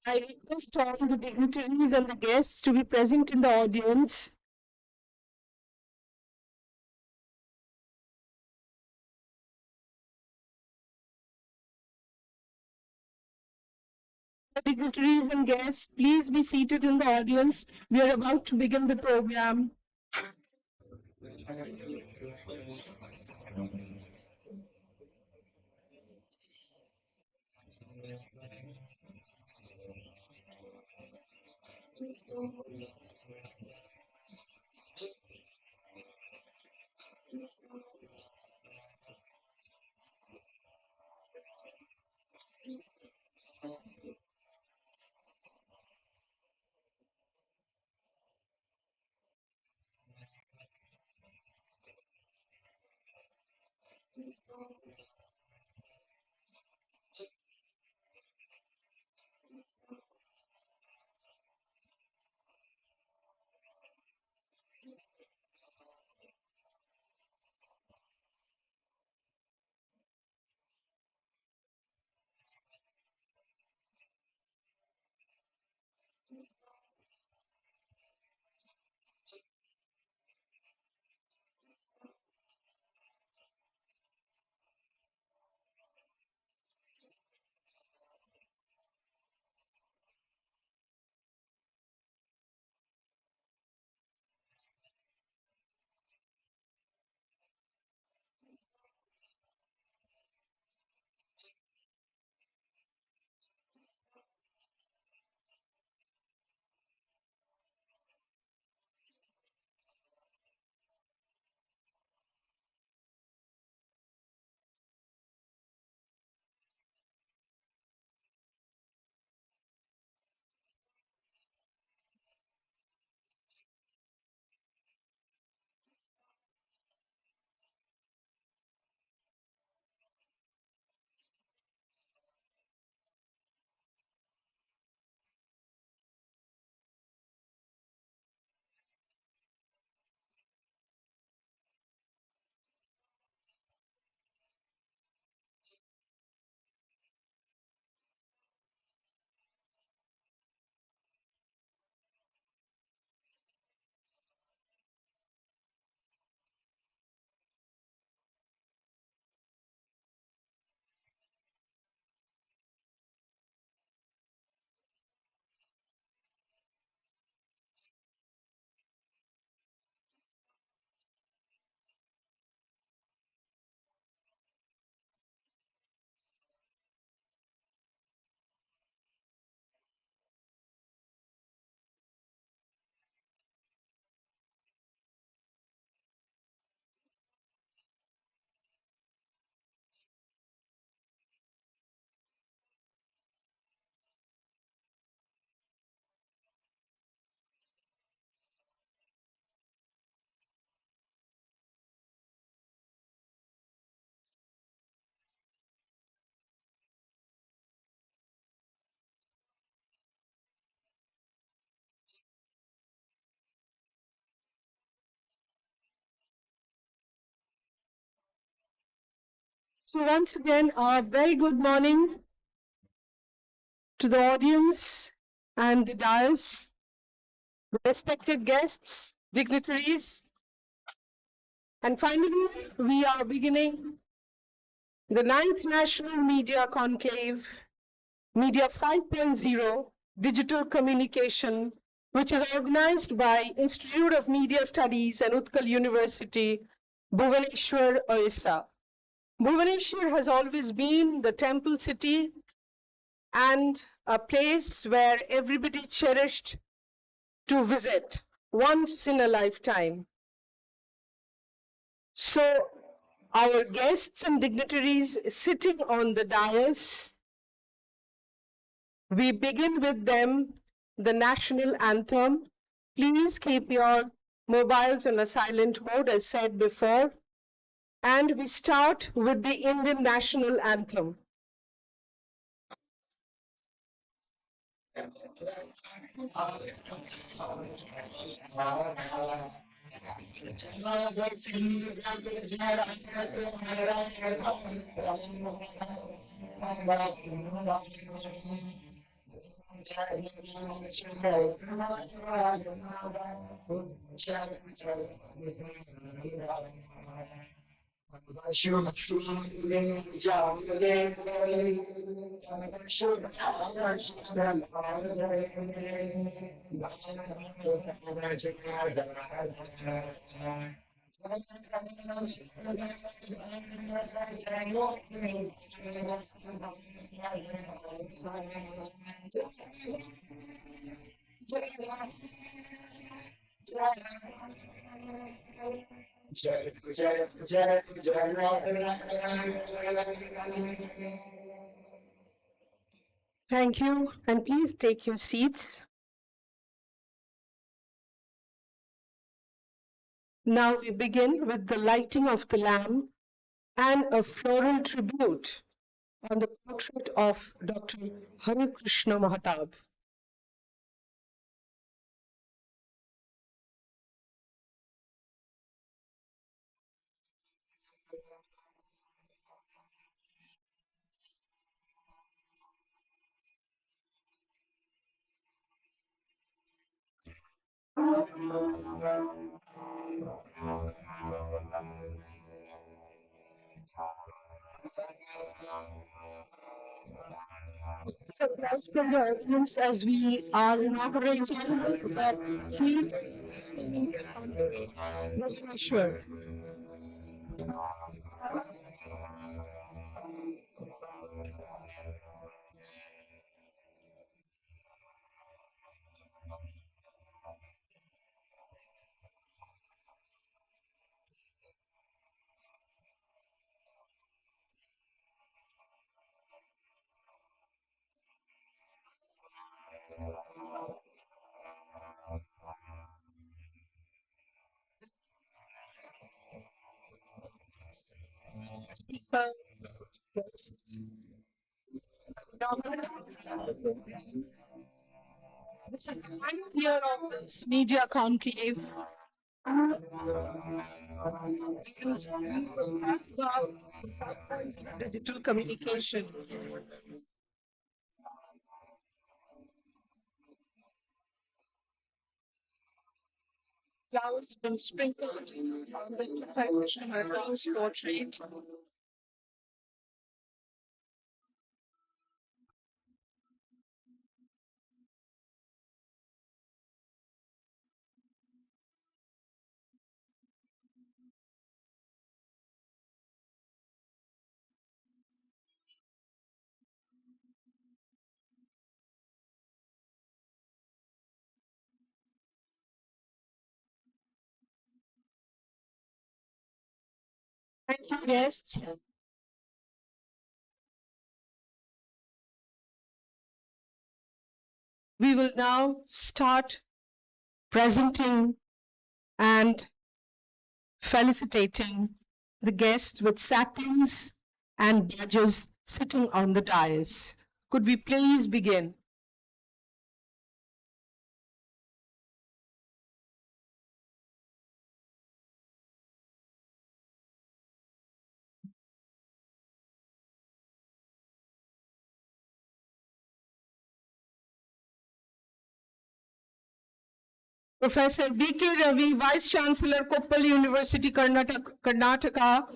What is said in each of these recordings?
I request all the dignitaries and the guests to be present in the audience. Dignitaries and guests, please be seated in the audience. We are about to begin the program. So once again, a very good morning to the audience and the dais, respected guests, dignitaries, and finally, we are beginning the 9th National Media Conclave, Media 5.0, Digital Communication, which is organized by Institute of Media Studies and Utkal University, Bhubaneswar, Orissa. Bhubaneswar has always been the temple city and a place where everybody cherished to visit once in a lifetime. So our guests and dignitaries sitting on the dais, we begin with them the national anthem. Please keep your mobiles on a silent mode as said before. And we start with the Indian national anthem. Thank you, and please take your seats. Now we begin with the lighting of the lamp and a floral tribute on the portrait of Dr. Hari Krishna Mahatab. Applause from the audience as we are inaugurating the tree. Sure. This is the ninth year of this media conclave, and we will talk about digital communication. Flowers been sprinkled on the Krishna portrait. Thank you, guests. We will now start presenting and felicitating the guests with saplings and badges sitting on the dais. Could we please begin? Professor B.K. Ravi, Vice Chancellor, Koppal University, Karnataka,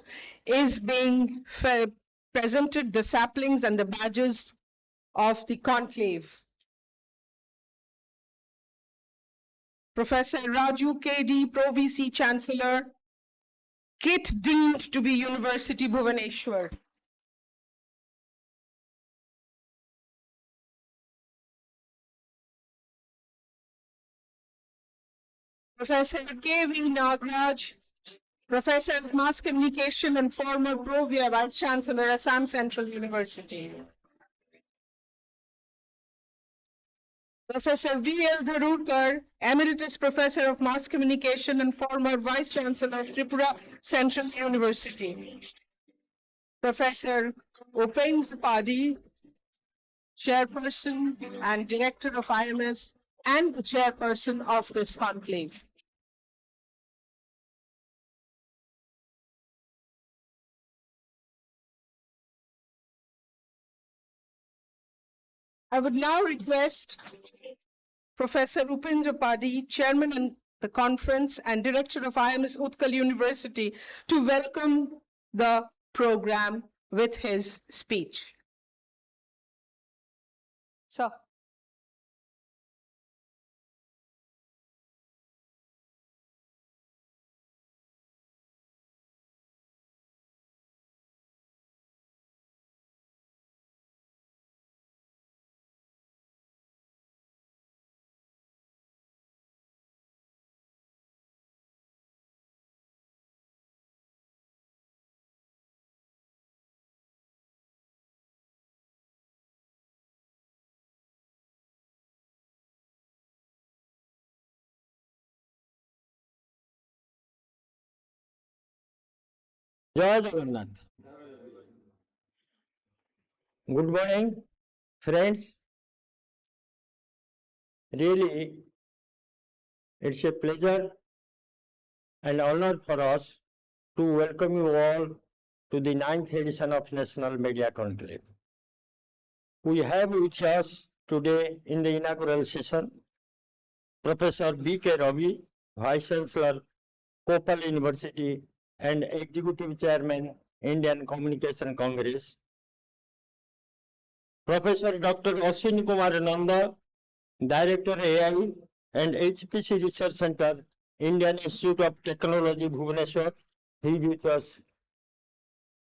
is being presented the saplings and the badges of the conclave. Professor Raju K.D., Pro VC Chancellor, KIT deemed to be University Bhubaneswar. Professor K.V. Nagraj, Professor of Mass Communication and former Pro Vice Chancellor, Assam Central University. Professor V.L. Dharurkar, Emeritus Professor of Mass Communication and former Vice Chancellor of Tripura Central University. Professor Upendra Padi, Chairperson and Director of IMS and the Chairperson of this conclave. I would now request Professor Upendra Padi, Chairman of the conference and Director of IMS Utkal University, to welcome the program with his speech. Sir. Jai Jagannath. Good morning, friends. Really, it's a pleasure and honor for us to welcome you all to the 9th edition of National Media Conclave. We have with us today in the inaugural session Professor B.K. Ravi, Vice Chancellor, Koppal University and Executive Chairman, Indian Communication Congress, Professor Dr. Ashwin Kumar Nanda, Director AI and HPC Research Center, Indian Institute of Technology, Bhubaneswar, he is with us.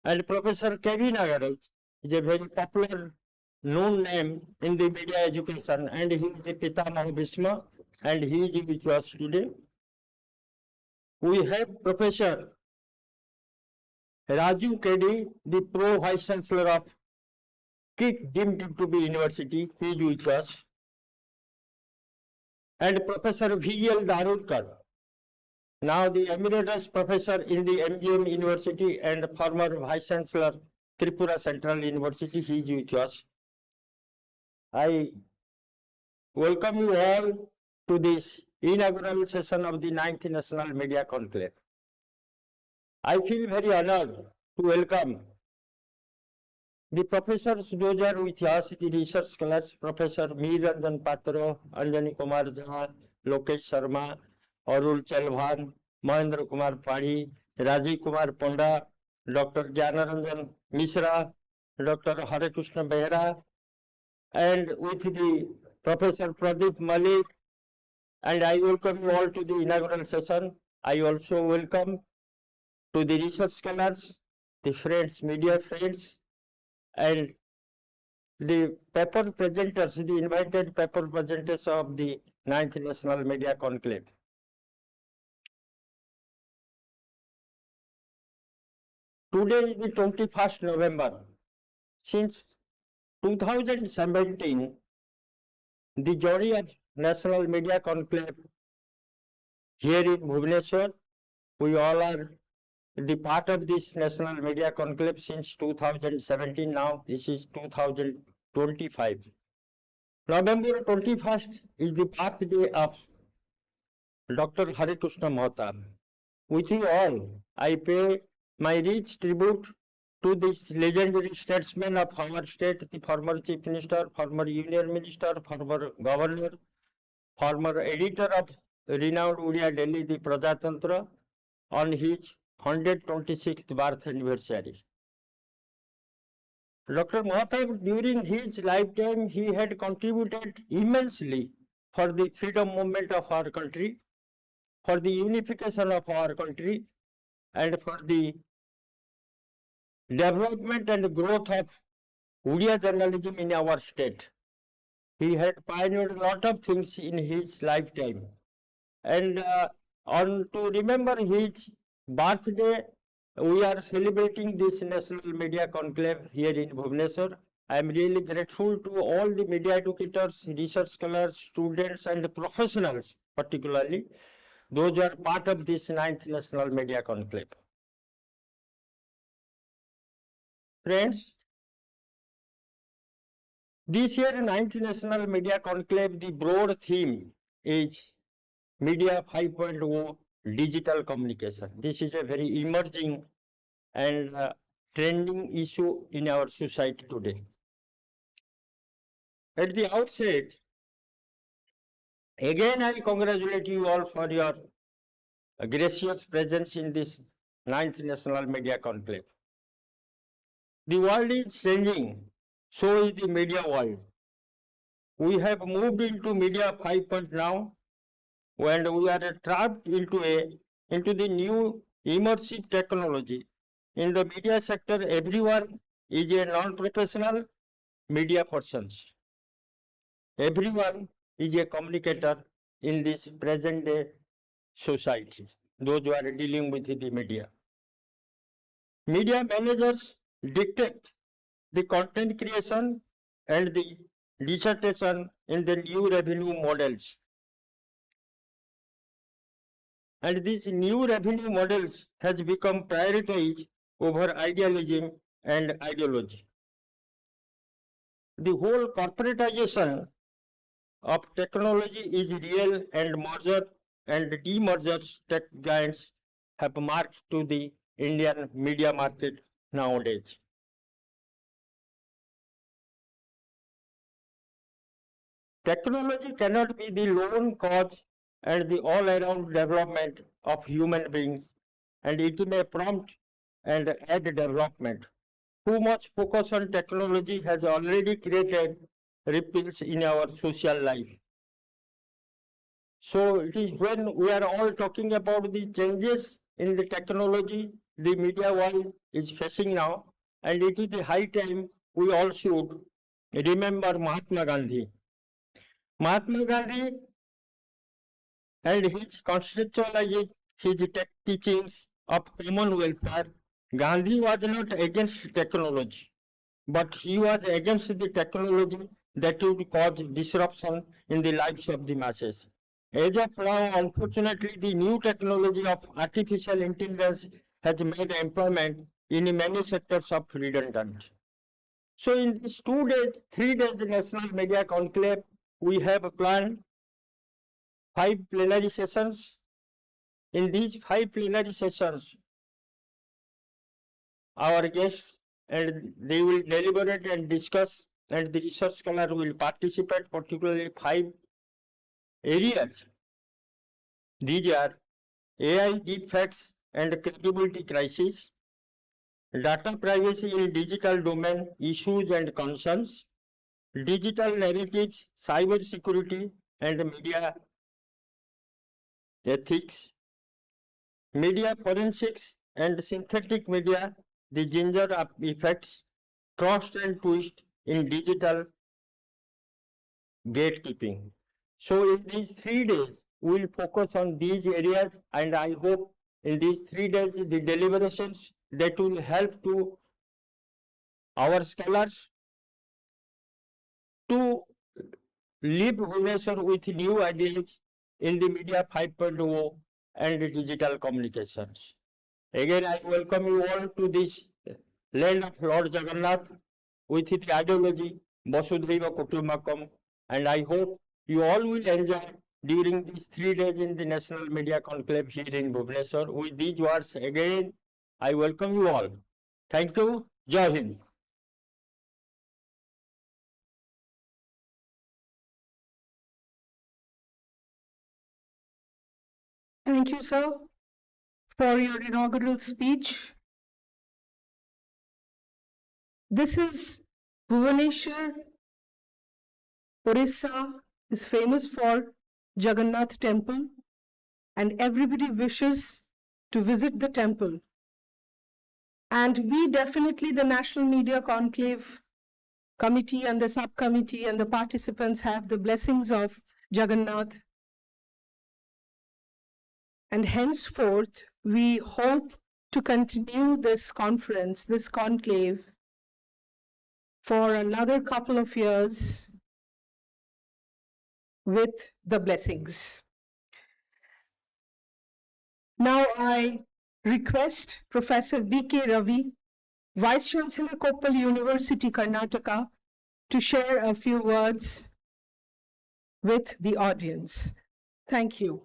And Professor K.V. Nagaraj is a very popular known name in the media education, and he is the Pitamaha Bhisma, and he is with us today. We have Professor Raju Keddy, the Pro Vice Chancellor of KIT deemed to be University, he is with us. And Professor V.L. Darudkar, now the Emeritus Professor in the MGM University and former Vice Chancellor, Tripura Central University, he is with us. I welcome you all to this inaugural session of the 9th National Media Conclave. I feel very honored to welcome the professors, those are with us, the research scholars, Professor Mir Ranjan Patra, Anjani Kumar Jha, Lokesh Sharma, Arul Chalvan, Mahendra Kumar Padi, Rajiv Kumar Ponda, Dr. Jnanaranjan Mishra, Dr. Hare Krishna Behra, and with the Professor Pradeep Malik, and I welcome you all to the inaugural session. I also welcome to the research scholars, the friends, media friends, and the paper presenters, the invited paper presenters of the 9th National Media Conclave. Today is the 21st November. Since 2017, the journey of National Media Conclave here in Bhubaneswar, we all are the part of this National Media Conclave since 2017. Now this is 2025. November 21st is the birthday of Dr. Hare Krishna Mahatab. With you all, I pay my rich tribute to this legendary statesman of our state, the former Chief Minister, former Union Minister, former Governor, former editor of renowned Odia Delhi, the Prajatantra, on his 126th birth anniversary. Dr. Mahatab, during his lifetime, he had contributed immensely for the freedom movement of our country, for the unification of our country, and for the development and growth of Odia journalism in our state. He had pioneered a lot of things in his lifetime. And on to remember his birthday, we are celebrating this National Media Conclave here in Bhubaneswar. I am really grateful to all the media educators, research scholars, students, and professionals, particularly those who are part of this 9th National Media Conclave. Friends, this year 9th National Media Conclave, the broad theme is Media 5.0 Digital Communication. This is a very emerging and trending issue in our society today. At the outset, again I congratulate you all for your gracious presence in this 9th National Media Conclave. The world is changing, so is the media world. We have moved into Media 5.0 now, and we are trapped into the new immersive technology. In the media sector, everyone is a non-professional media persons. Everyone is a communicator in this present day society, those who are dealing with the media. Media managers dictate the content creation and the dissertation in the new revenue models. And these new revenue models has become prioritized over idealism and ideology. The whole corporatization of technology is real, and merger and demergers tech giants have marked to the Indian media market nowadays. Technology cannot be the lone cause and the all-around development of human beings, and it may prompt and aid development. Too much focus on technology has already created ripples in our social life. So it is when we are all talking about the changes in the technology the media world is facing now, and it is the high time we all should remember Mahatma Gandhi. Mahatma Gandhi and his conceptualizing his teachings of common welfare. Gandhi was not against technology, but he was against the technology that would cause disruption in the lives of the masses. As of now, unfortunately, the new technology of artificial intelligence has made employment in many sectors of redundant. So in these 2 days, 3 days National Media Conclave, we have planned 5 plenary sessions. In these 5 plenary sessions, our guests and they will deliberate and discuss, and the research scholar will participate, particularly 5 areas. These are AI deepfakes and credibility crisis, data privacy in digital domain issues and concerns, digital narratives, cyber security and media ethics, media forensics and synthetic media, the ginger of effects, trust and twist in digital gatekeeping. So in these 3 days, we will focus on these areas, and I hope in these 3 days, the deliberations that will help to our scholars to leave Bhubaneswar with new ideas in the media 5.0 and digital communications. Again, I welcome you all to this land of Lord Jagannath with its ideology, Vasudhaiva Kutumbakam, and I hope you all will enjoy during these 3 days in the National Media Conclave here in Bhubaneswar. With these words, again, I welcome you all. Thank you. Jai Hind. Thank you, sir, for your inaugural speech. This is Bhubaneswar, Orissa is famous for Jagannath Temple, and everybody wishes to visit the temple. And we definitely, the National Media Conclave Committee and the subcommittee and the participants have the blessings of Jagannath. And henceforth, we hope to continue this conference, this conclave, for another couple of years with the blessings. Now I request Professor B.K. Ravi, Vice Chancellor Koppal University, Karnataka, to share a few words with the audience. Thank you.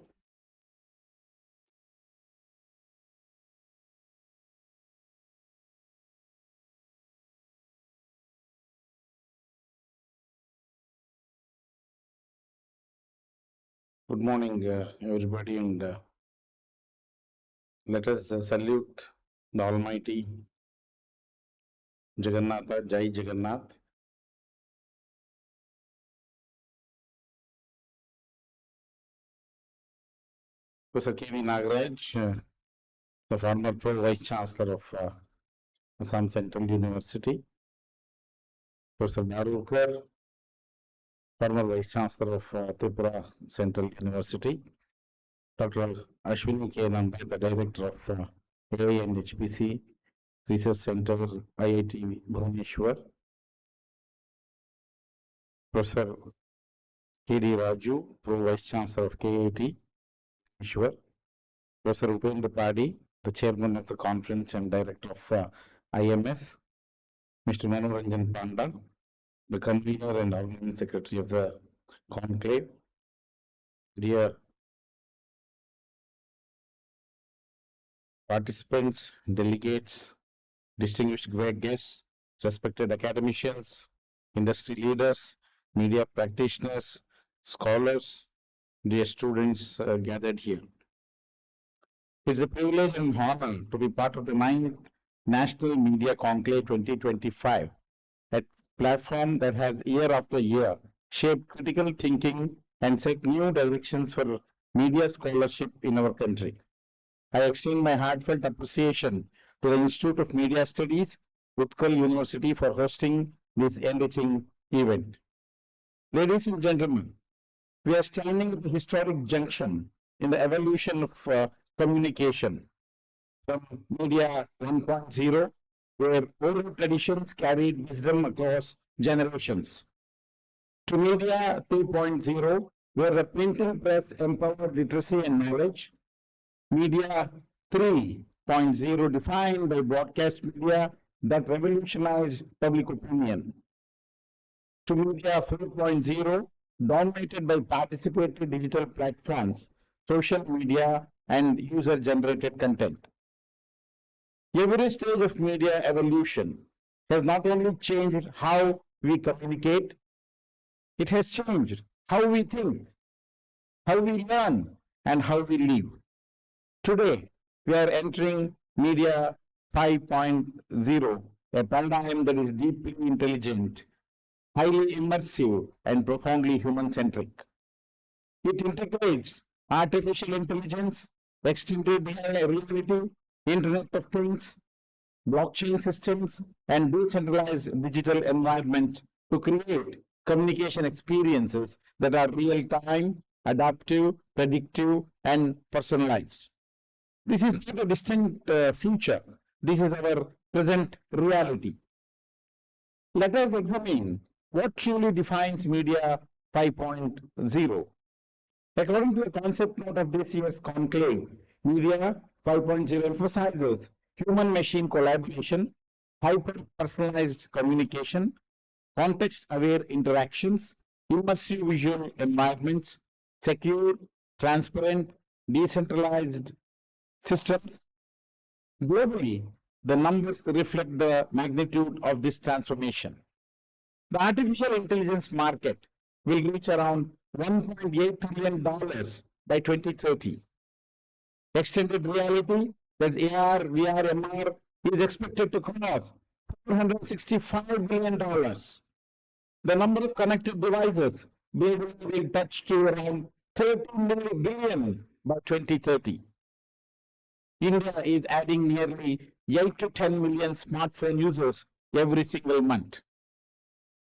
Good morning, everybody, and let us salute the Almighty Jagannatha, Jai Jagannath. Professor K.V. Nagaraj, the former Pro Vice Chancellor of Assam Central University, Professor Narulkar, former Vice Chancellor of Tripura Central University, Dr. Ashwini K. Nanda, the Director of AI and HPC Research Center, IIT Bhubaneswar, Professor K.D. Raju, Pro Vice Chancellor of KIT Bhubaneswar, Professor Upendra Padi, the Chairman of the Conference and Director of IMS, Mr. Manoranjan Panda, the Convener and Organizing Secretary of the Conclave, dear participants, delegates, distinguished guests, respected academicians, industry leaders, media practitioners, scholars, dear students gathered here. It's a privilege and honor to be part of the 9th National Media Conclave 2025, a platform that has year after year shaped critical thinking and set new directions for media scholarship in our country. I extend my heartfelt appreciation to the Institute of Media Studies, Utkal University, for hosting this enriching event. Ladies and gentlemen, we are standing at the historic junction in the evolution of communication from Media 1.0, where oral traditions carried wisdom across generations, to Media 2.0, where the printing press empowered literacy and knowledge, Media 3.0, defined by broadcast media that revolutionized public opinion, to Media 4.0, dominated by participatory digital platforms, social media, and user-generated content. Every stage of media evolution has not only changed how we communicate, it has changed how we think, how we learn, and how we live. Today, we are entering Media 5.0, a paradigm that is deeply intelligent, highly immersive, and profoundly human-centric. It integrates artificial intelligence, extended reality, Internet of Things, blockchain systems, and decentralized digital environments to create communication experiences that are real-time, adaptive, predictive, and personalized. This is not a distant future. This is our present reality. Let us examine what truly defines Media 5.0. According to the concept note of this year's conclave, Media 5.0 emphasizes human-machine collaboration, hyper-personalized communication, context-aware interactions, immersive visual environments, secure, transparent, decentralized systems. Globally, the numbers reflect the magnitude of this transformation. The artificial intelligence market will reach around $1.8 trillion by 2030. Extended reality, that's AR, VR, MR, is expected to cross $465 billion. The number of connected devices will touch to around 13 billion by 2030. India is adding nearly 8 to 10 million smartphone users every single month.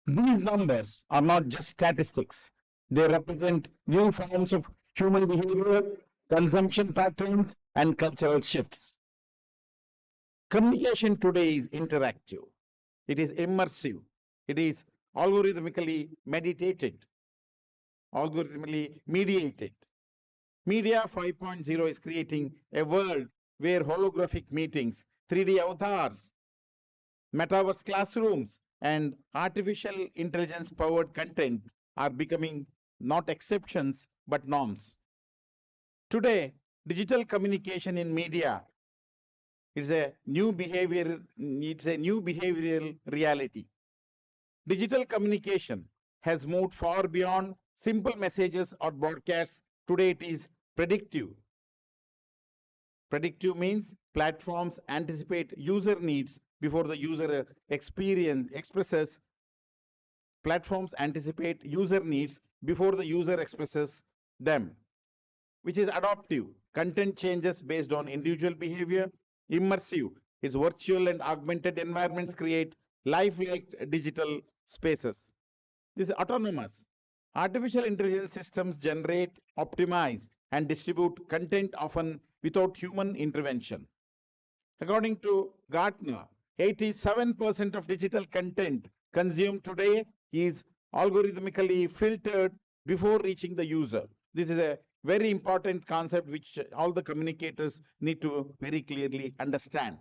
These numbers are not just statistics. They represent new forms of human behavior, consumption patterns, and cultural shifts. Communication today is interactive. It is immersive. It is algorithmically mediated. Media 5.0 is creating a world where holographic meetings, 3D avatars, metaverse classrooms, and artificial intelligence-powered content are becoming not exceptions but norms. Today, digital communication in media is a new behavioral reality. Digital communication has moved far beyond simple messages or broadcasts Today it is predictive. Predictive means platforms anticipate user needs before the user experience expresses platforms anticipate user needs before the user expresses them, which is adaptive. Content changes based on individual behavior. Immersive is virtual and augmented environments create lifelike digital spaces. This is autonomous. Artificial intelligence systems generate, optimize, and distribute content often without human intervention. According to Gartner, 87% of digital content consumed today is algorithmically filtered before reaching the user. This is a very important concept which all the communicators need to very clearly understand.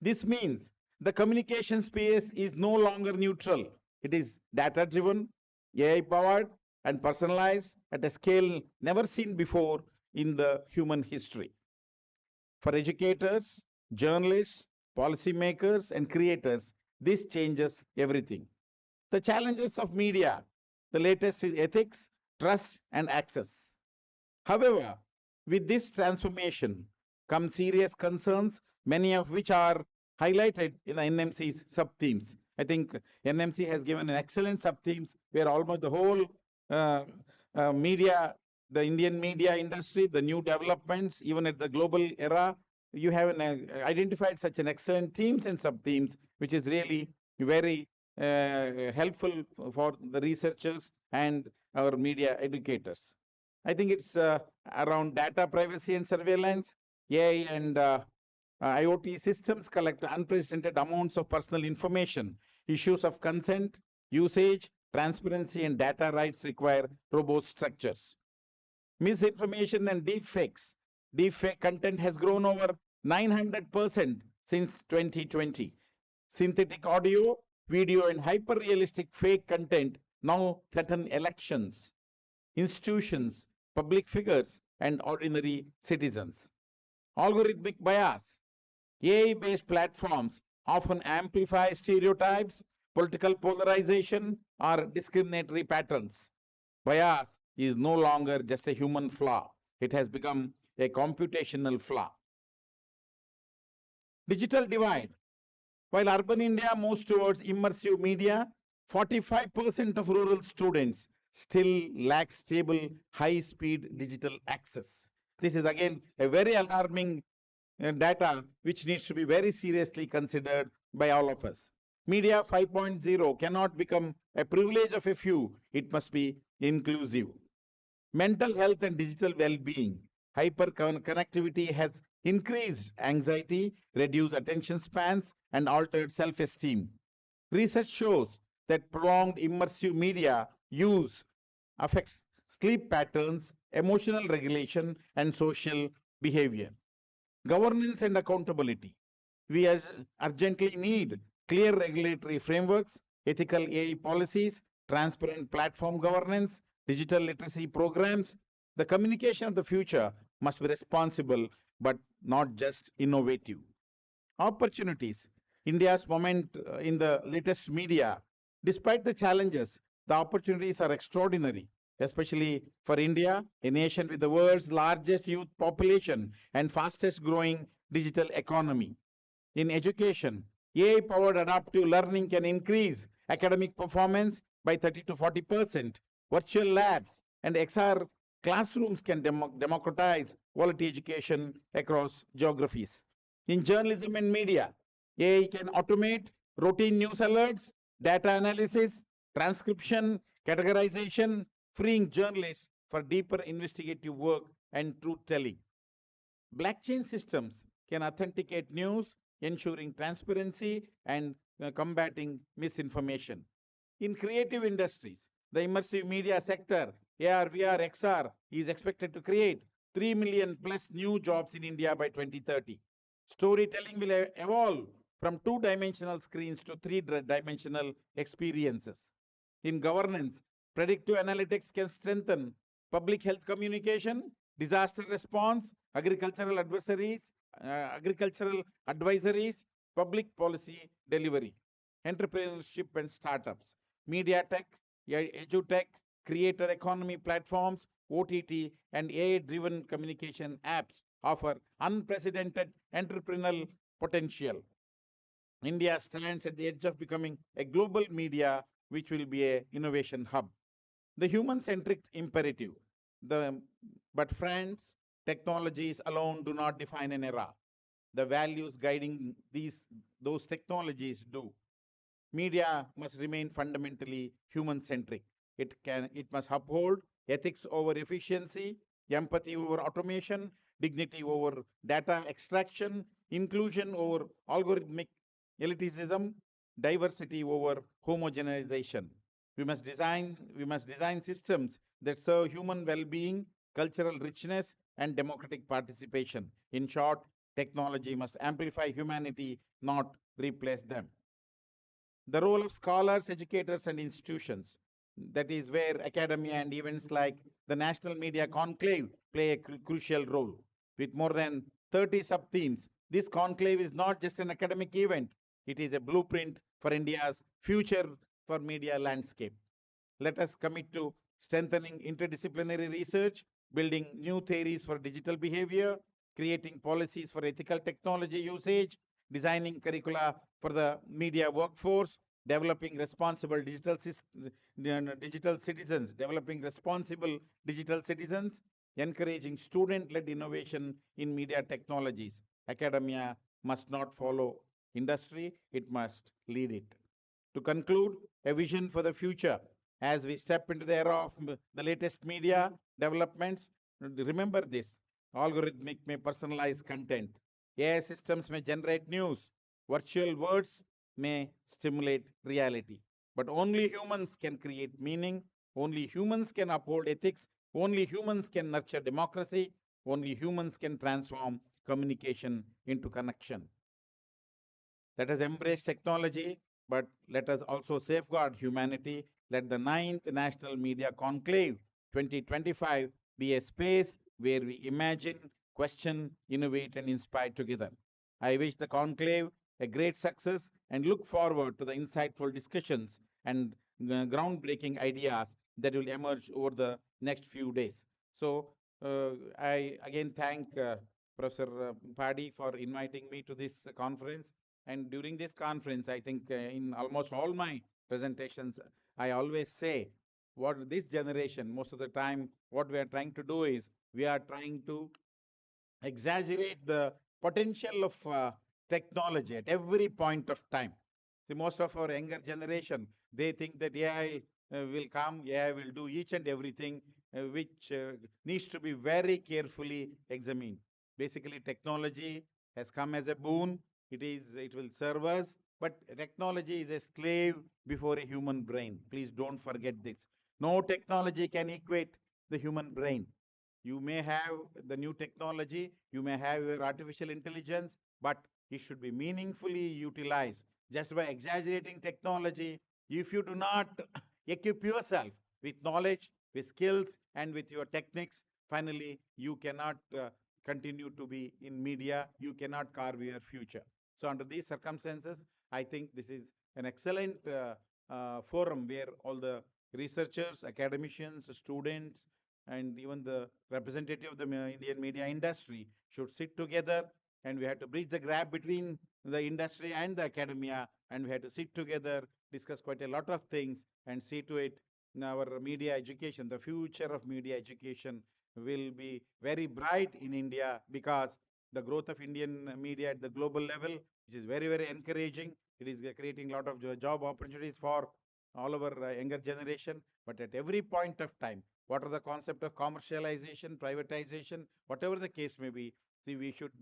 This means the communication space is no longer neutral. It is data driven, AI powered, and personalized at a scale never seen before in the human history. For educators, journalists, policymakers, and creators, this changes everything. The challenges of media, the latest is ethics, trust, and access. However, with this transformation come serious concerns, many of which are highlighted in the NMC's sub-themes. I think NMC has given an excellent sub-themes where almost the whole uh, media, the Indian media industry, the new developments, even at the global era, you have identified such an excellent themes and sub-themes, which is really very helpful for the researchers and our media educators. I think it's around data privacy and surveillance. AI and IoT systems collect unprecedented amounts of personal information. Issues of consent, usage, transparency, and data rights require robust structures. Misinformation and deepfakes. Deepfake content has grown over 900% since 2020. Synthetic audio, video, and hyper-realistic fake content now threaten elections, institutions, public figures, and ordinary citizens. Algorithmic bias. AI-based platforms often amplify stereotypes, political polarization, or discriminatory patterns. Bias is no longer just a human flaw. It has become a computational flaw. Digital divide. While urban India moves towards immersive media, 45% of rural students still lack stable, high-speed digital access. This is again a very alarming data which needs to be very seriously considered by all of us. Media 5.0 cannot become a privilege of a few, it must be inclusive. Mental health and digital well-being. Hyperconnectivity has increased anxiety, reduced attention spans, and altered self-esteem. Research shows that prolonged immersive media use affects sleep patterns, emotional regulation, and social behavior. Governance and accountability. We urgently need clear regulatory frameworks, ethical AI policies, transparent platform governance, digital literacy programs. The communication of the future must be responsible but not just innovative. Opportunities. India's moment in the latest media. Despite the challenges, the opportunities are extraordinary, especially for India, a nation with the world's largest youth population and fastest growing digital economy. In education, AI-powered adaptive learning can increase academic performance by 30 to 40%. Virtual labs and XR classrooms can democratize quality education across geographies. In journalism and media, AI can automate routine news alerts, data analysis, transcription, categorization, freeing journalists for deeper investigative work and truth telling. Blockchain systems can authenticate news, ensuring transparency and combating misinformation. In creative industries, the immersive media sector, AR, VR, XR, is expected to create 3 million plus new jobs in India by 2030. Storytelling will evolve from two-dimensional screens to three-dimensional experiences. In governance, predictive analytics can strengthen public health communication, disaster response, agricultural agricultural advisories, public policy delivery, entrepreneurship and startups, media tech, edutech, creator economy platforms, OTT, and AI-driven communication apps offer unprecedented entrepreneurial potential. India stands at the edge of becoming a global media which will be a innovation hub. The human-centric imperative. The, but friends, technologies alone do not define an era. The values guiding those technologies do. Media must remain fundamentally human-centric. It must uphold ethics over efficiency, empathy over automation, dignity over data extraction, inclusion over algorithmic elitism, diversity over homogenization. We must design systems that serve human well-being, cultural richness, and democratic participation. In short, technology must amplify humanity, not replace them. The role of scholars, educators, and institutions. That is where academia and events like the National Media Conclave play a crucial role. With more than 30 sub themes, this conclave is not just an academic event, it is a blueprint for India's future for media landscape. Let us commit to strengthening interdisciplinary research, building new theories for digital behavior, creating policies for ethical technology usage, designing curricula for the media workforce, developing responsible digital citizens, developing responsible digital citizens, encouraging student-led innovation in media technologies. Academia must not follow industry, it must lead it. To conclude, a vision for the future as we step into the era of the latest media developments. Remember this: algorithmic may personalize content, AI systems may generate news, virtual words may stimulate reality. But only humans can create meaning, only humans can uphold ethics, only humans can nurture democracy, only humans can transform communication into connection. Let us embrace technology, but let us also safeguard humanity. Let the ninth National Media Conclave 2025 be a space where we imagine, question, innovate, and inspire together. I wish the conclave a great success and look forward to the insightful discussions and groundbreaking ideas that will emerge over the next few days. So, I again thank Professor Paddy for inviting me to this conference. And during this conference, I think in almost all my presentations, I always say what this generation, most of the time, what we are trying to do is we are trying to exaggerate the potential of technology at every point of time. See, most of our younger generation, they think that AI will come, AI will do each and everything, which needs to be very carefully examined. Basically, technology has come as a boon. It will serve us, but technology is a slave before a human brain. Please don't forget this. No technology can equate the human brain. You may have the new technology, you may have your artificial intelligence, but it should be meaningfully utilized. Just by exaggerating technology, if you do not equip yourself with knowledge, with skills, and with your techniques, finally, you cannot continue to be in media, you cannot carve your future. So, under these circumstances, I think this is an excellent forum where all the researchers, academicians, students, and even the representative of the Indian media industry should sit together, and we have to bridge the gap between the industry and the academia, and we have to sit together, discuss quite a lot of things, and see to it in our media education. The future of media education will be very bright in India because the growth of Indian media at the global level, which is very, very encouraging. It is creating a lot of job opportunities for all our younger generation. But at every point of time, what are the concept of commercialization, privatization, whatever the case may be, see, we should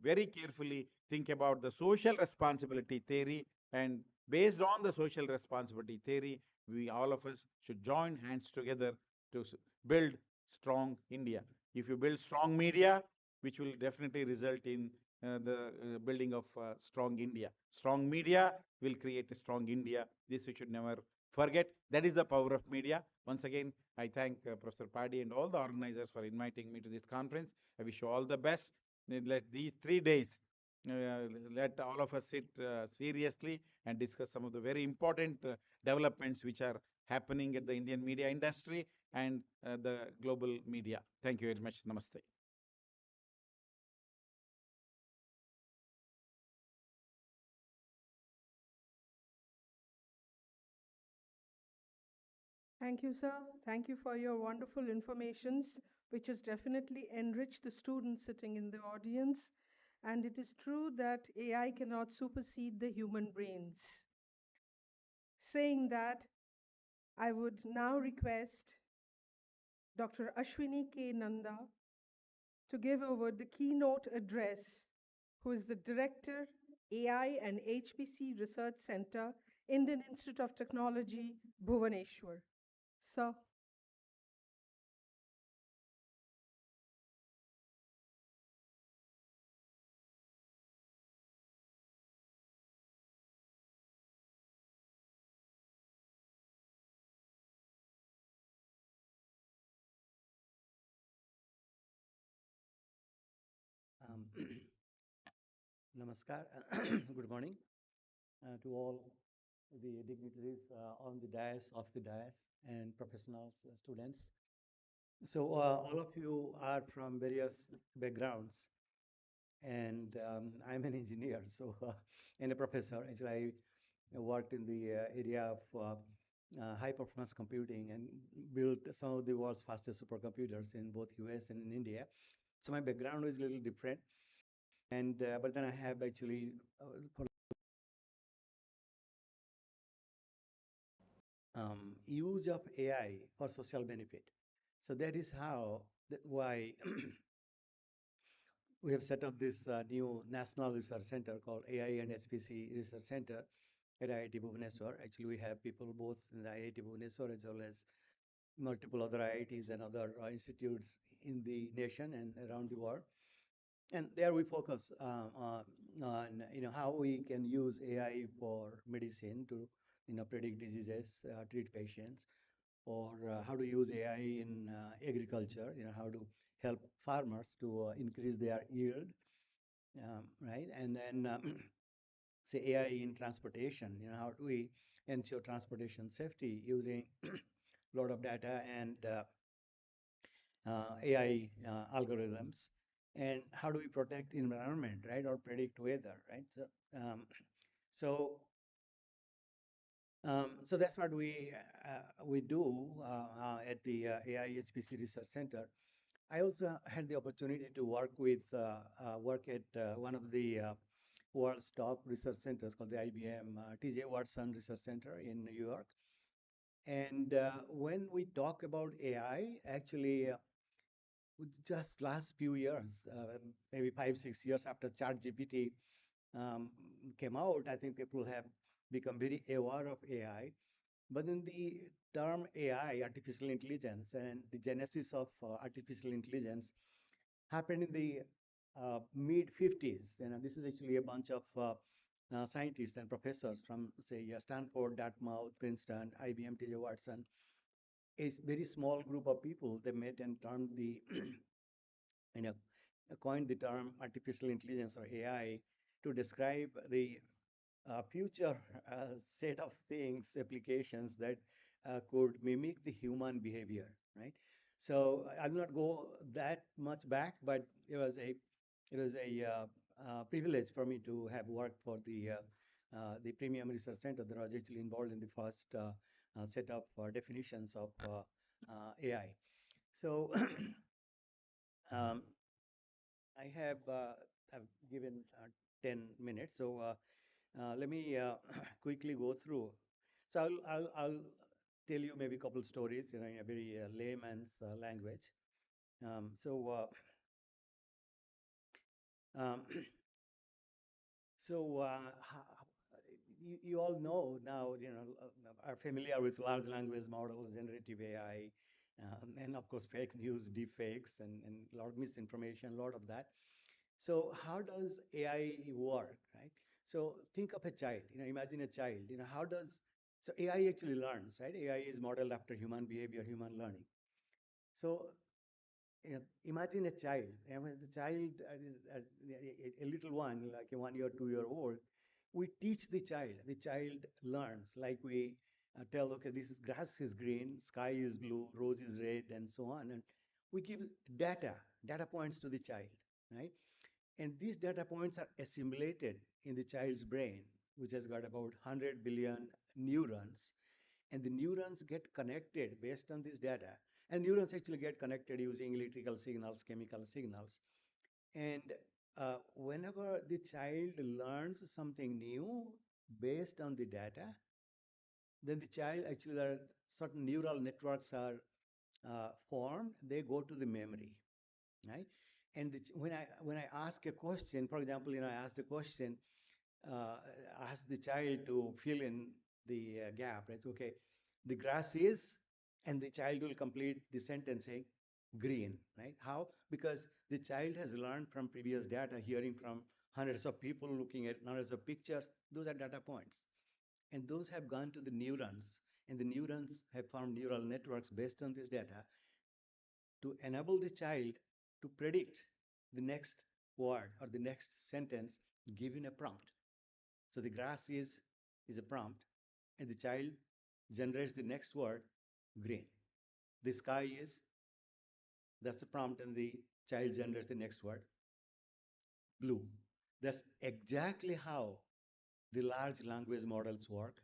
very carefully think about the social responsibility theory, and based on the social responsibility theory, we all of us should join hands together to build strong India. If you build strong media, which will definitely result in the building of strong India. Strong media will create a strong India. This we should never forget. That is the power of media. Once again, I thank Professor Paddy and all the organizers for inviting me to this conference. I wish you all the best. Let these 3 days let all of us sit seriously and discuss some of the very important developments which are happening at the Indian media industry and the global media. Thank you very much. Namaste. Thank you, sir. Thank you for your wonderful informations, which has definitely enriched the students sitting in the audience. And it is true that AI cannot supersede the human brains. Saying that, I would now request Dr. Ashwini K. Nanda to give over the keynote address, who is the Director, AI and HPC Research Center, Indian Institute of Technology, Bhubaneswar. Sir. Um, Namaskar. Good morning to all the dignitaries on the dais, off the dais, and professionals, students. So all of you are from various backgrounds, and I'm an engineer, so and a professor. Actually, I worked in the area of high performance computing and built some of the world's fastest supercomputers in both US and in India. So my background is a little different. And but then I have actually for use of AI for social benefit. So that is why we have set up this new national research center called AI and HPC Research Center at IIT Bhubaneswar. Actually, we have people both in the IIT Bhubaneswar as well as multiple other IITs and other institutes in the nation and around the world. And there we focus on how we can use AI for medicine to predict diseases, treat patients, or how to use AI in agriculture. How to help farmers to increase their yield, right? And then say AI in transportation. How do we ensure transportation safety using a lot of data and AI algorithms, and how do we protect environment, right, or predict weather, right? So, so that's what we do at the AI HPC Research Center. I also had the opportunity to work at one of the world's top research centers called the IBM TJ Watson Research Center in New York. And when we talk about AI, actually, just last few years, maybe 5, 6 years after ChatGPT came out, I think people have become very aware of AI. But then the term AI, artificial intelligence, and the genesis of artificial intelligence happened in the mid 50s. And this is actually a bunch of scientists and professors from, say, Stanford, Dartmouth, Princeton, IBM, TJ Watson. A very small group of people, they met and termed the you know, coined the term artificial intelligence or AI to describe the future set of things, applications that could mimic the human behavior, right? So I'll not go that much back, but it was a privilege for me to have worked for the Premium Research Center that was actually involved in the first set of definitions of AI. So um, I've given 10 minutes, so let me quickly go through. So I'll tell you maybe a couple stories, in a very layman's language. So um, so you all know now, are familiar with large language models, generative AI, and of course fake news, deep fakes, and a lot of misinformation, a lot of that. So how does AI work, right? So think of a child, imagine a child, so AI actually learns, right? AI is modeled after human behavior, human learning. So imagine a child. I mean, the child, a little one, like a 1 year, 2 year old, we teach the child. The child learns, like we tell, okay, this is grass is green, sky is blue, rose is red, and so on. And we give data points to the child, right? And these data points are assimilated in the child's brain, which has got about 100 billion neurons, and the neurons get connected based on this data, and neurons actually get connected using electrical signals, chemical signals. And whenever the child learns something new based on the data, then the child actually, there are certain neural networks are formed. They go to the memory, right? And when I ask a question, for example, I ask the question, uh, ask the child to fill in the gap, right? So, okay, the grass is, and the child will complete the sentence saying green, right? How? Because the child has learned from previous data, hearing from hundreds of people, looking at hundreds of pictures. Those are data points. And those have gone to the neurons, and the neurons have formed neural networks based on this data to enable the child to predict the next word or the next sentence given a prompt. So the grass is a prompt, and the child generates the next word, green. The sky is, that's the prompt, and the child generates the next word, blue. That's exactly how the large language models work,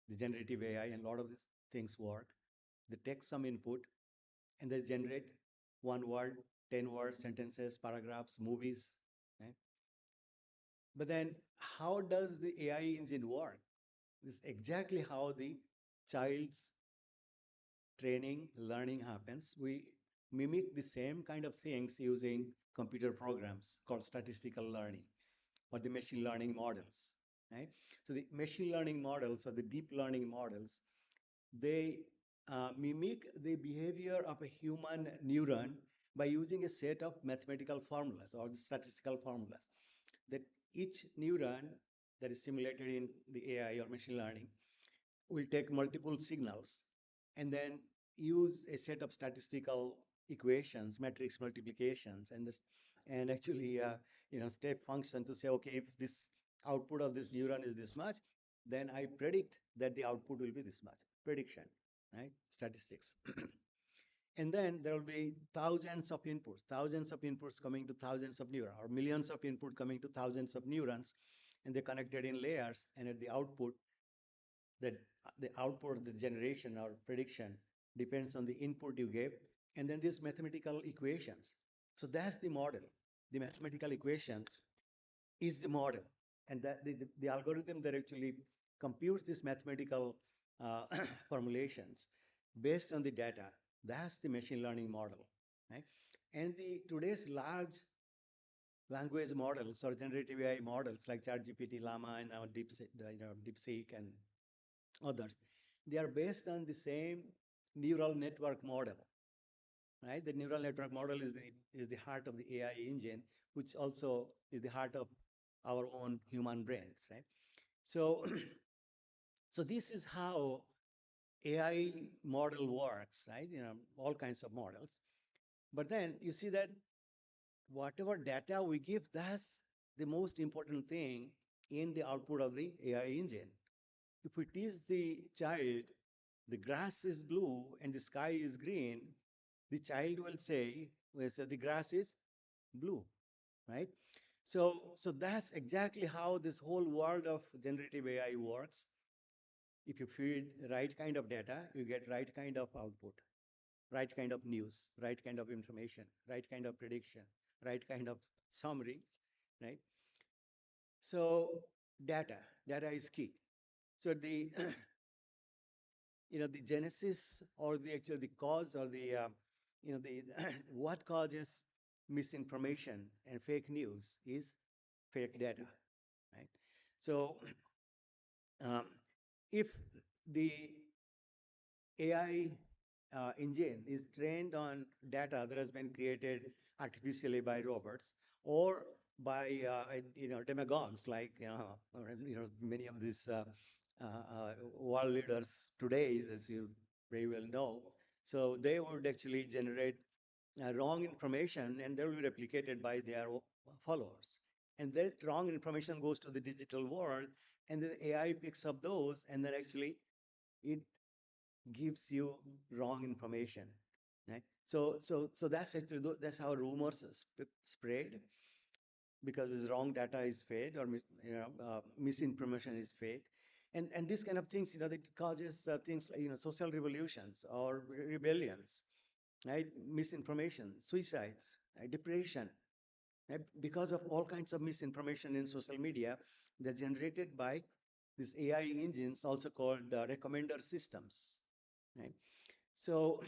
the generative AI, and a lot of these things work. They take some input and they generate one word, 10 words, sentences, paragraphs, movies. Right? But then, how does the AI engine work? This is exactly how the child's training, learning happens. We mimic the same kind of things using computer programs called statistical learning or the machine learning models, right? So the machine learning models or the deep learning models, they mimic the behavior of a human neuron by using a set of mathematical formulas or the statistical formulas that each neuron that is simulated in the AI or machine learning will take multiple signals and then use a set of statistical equations, matrix multiplications, and actually step function to say, okay, if this output of this neuron is this much, then I predict that the output will be this much. Prediction, right? Statistics. And then there will be thousands of inputs coming to thousands of neurons, or millions of input coming to thousands of neurons, and they're connected in layers. And at the output, that the output, the generation or prediction depends on the input you gave, and then these mathematical equations. So that's the model. The mathematical equations is the model, and that the algorithm that actually computes these mathematical formulations based on the data, that's the machine learning model, right? And the today's large language models or generative AI models like ChatGPT, Llama, and now DeepSeek and others, they are based on the same neural network model, right? The neural network model is the heart of the AI engine, which also is the heart of our own human brains, right? So, so this is how AI model works, right? All kinds of models. But then you see that whatever data we give, that's the most important thing in the output of the AI engine. If we teach the child the grass is blue and the sky is green, the child will say, well, so the grass is blue, right? So that's exactly how this whole world of generative AI works. If you feed right kind of data, you get right kind of output, right kind of news, right kind of information, right kind of prediction, right kind of summaries, right? So data is key. So the the genesis or the actual the cause or the the what causes misinformation and fake news is fake data, right? So um, if the AI engine is trained on data that has been created artificially by robots or by demagogues like many of these world leaders today, as you very well know. So they would actually generate wrong information, and they will be replicated by their followers. And that wrong information goes to the digital world, and then AI picks up those, and then actually it gives you wrong information. Right? So that's actually that's how rumors spread, because this wrong data is fed, or misinformation is fed, and these kind of things, that causes things like social revolutions or rebellions, right? Misinformation, suicides, right? Depression, right? Because of all kinds of misinformation in social media, they're generated by these AI engines, also called recommender systems, right? So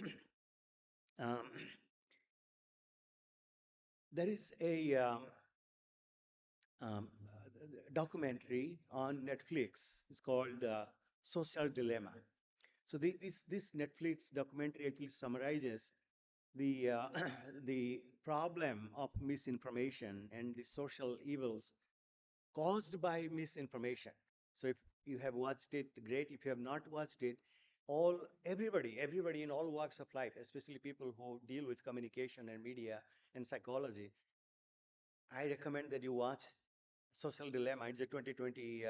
um, there is a documentary on Netflix. It's called Social Dilemma. So this Netflix documentary actually summarizes the the problem of misinformation and the social evils caused by misinformation. So if you have watched it, great. If you have not watched it, everybody in all walks of life, especially people who deal with communication and media and psychology, I recommend that you watch Social Dilemma. It's a 2020,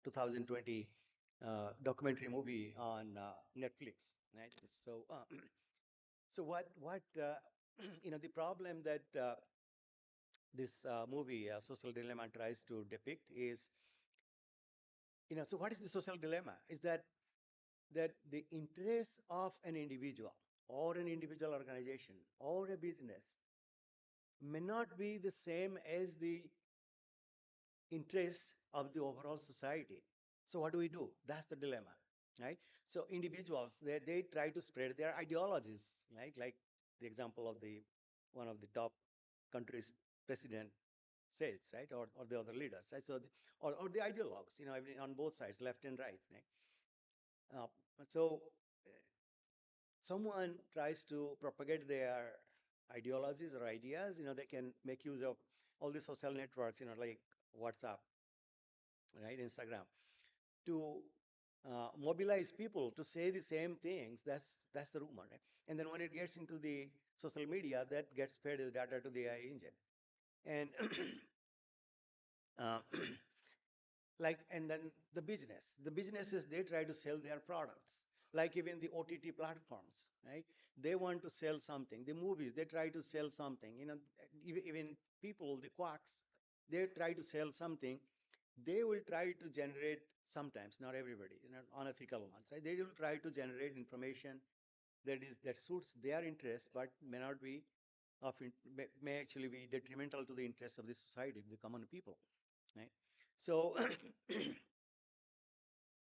2020 documentary movie on Netflix. Right? So, so what the problem that this movie, Social Dilemma, tries to depict is, so what is the social dilemma? Is that the interests of an individual or an individual organization or a business may not be the same as the interests of the overall society. So what do we do? That's the dilemma, right? So individuals, they try to spread their ideologies, like the example of the one of the top countries president says, right? Or the other leaders, right? So or the ideologues, on both sides, left and right, right? Uh, so someone tries to propagate their ideologies or ideas, they can make use of all the social networks, like WhatsApp, right, Instagram, to mobilize people to say the same things. That's the rumor, right? And then when it gets into the social media, that gets fed as data to the AI engine, and uh, and then the businesses, they try to sell their products, like even the OTT platforms, right? They want to sell something. The movies, they try to sell something. Even people, the quacks, they try to sell something. They will try to generate, sometimes, not everybody, unethical ones, right? They will try to generate information that suits their interest, but may not be may actually be detrimental to the interests of the society, the common people, right? So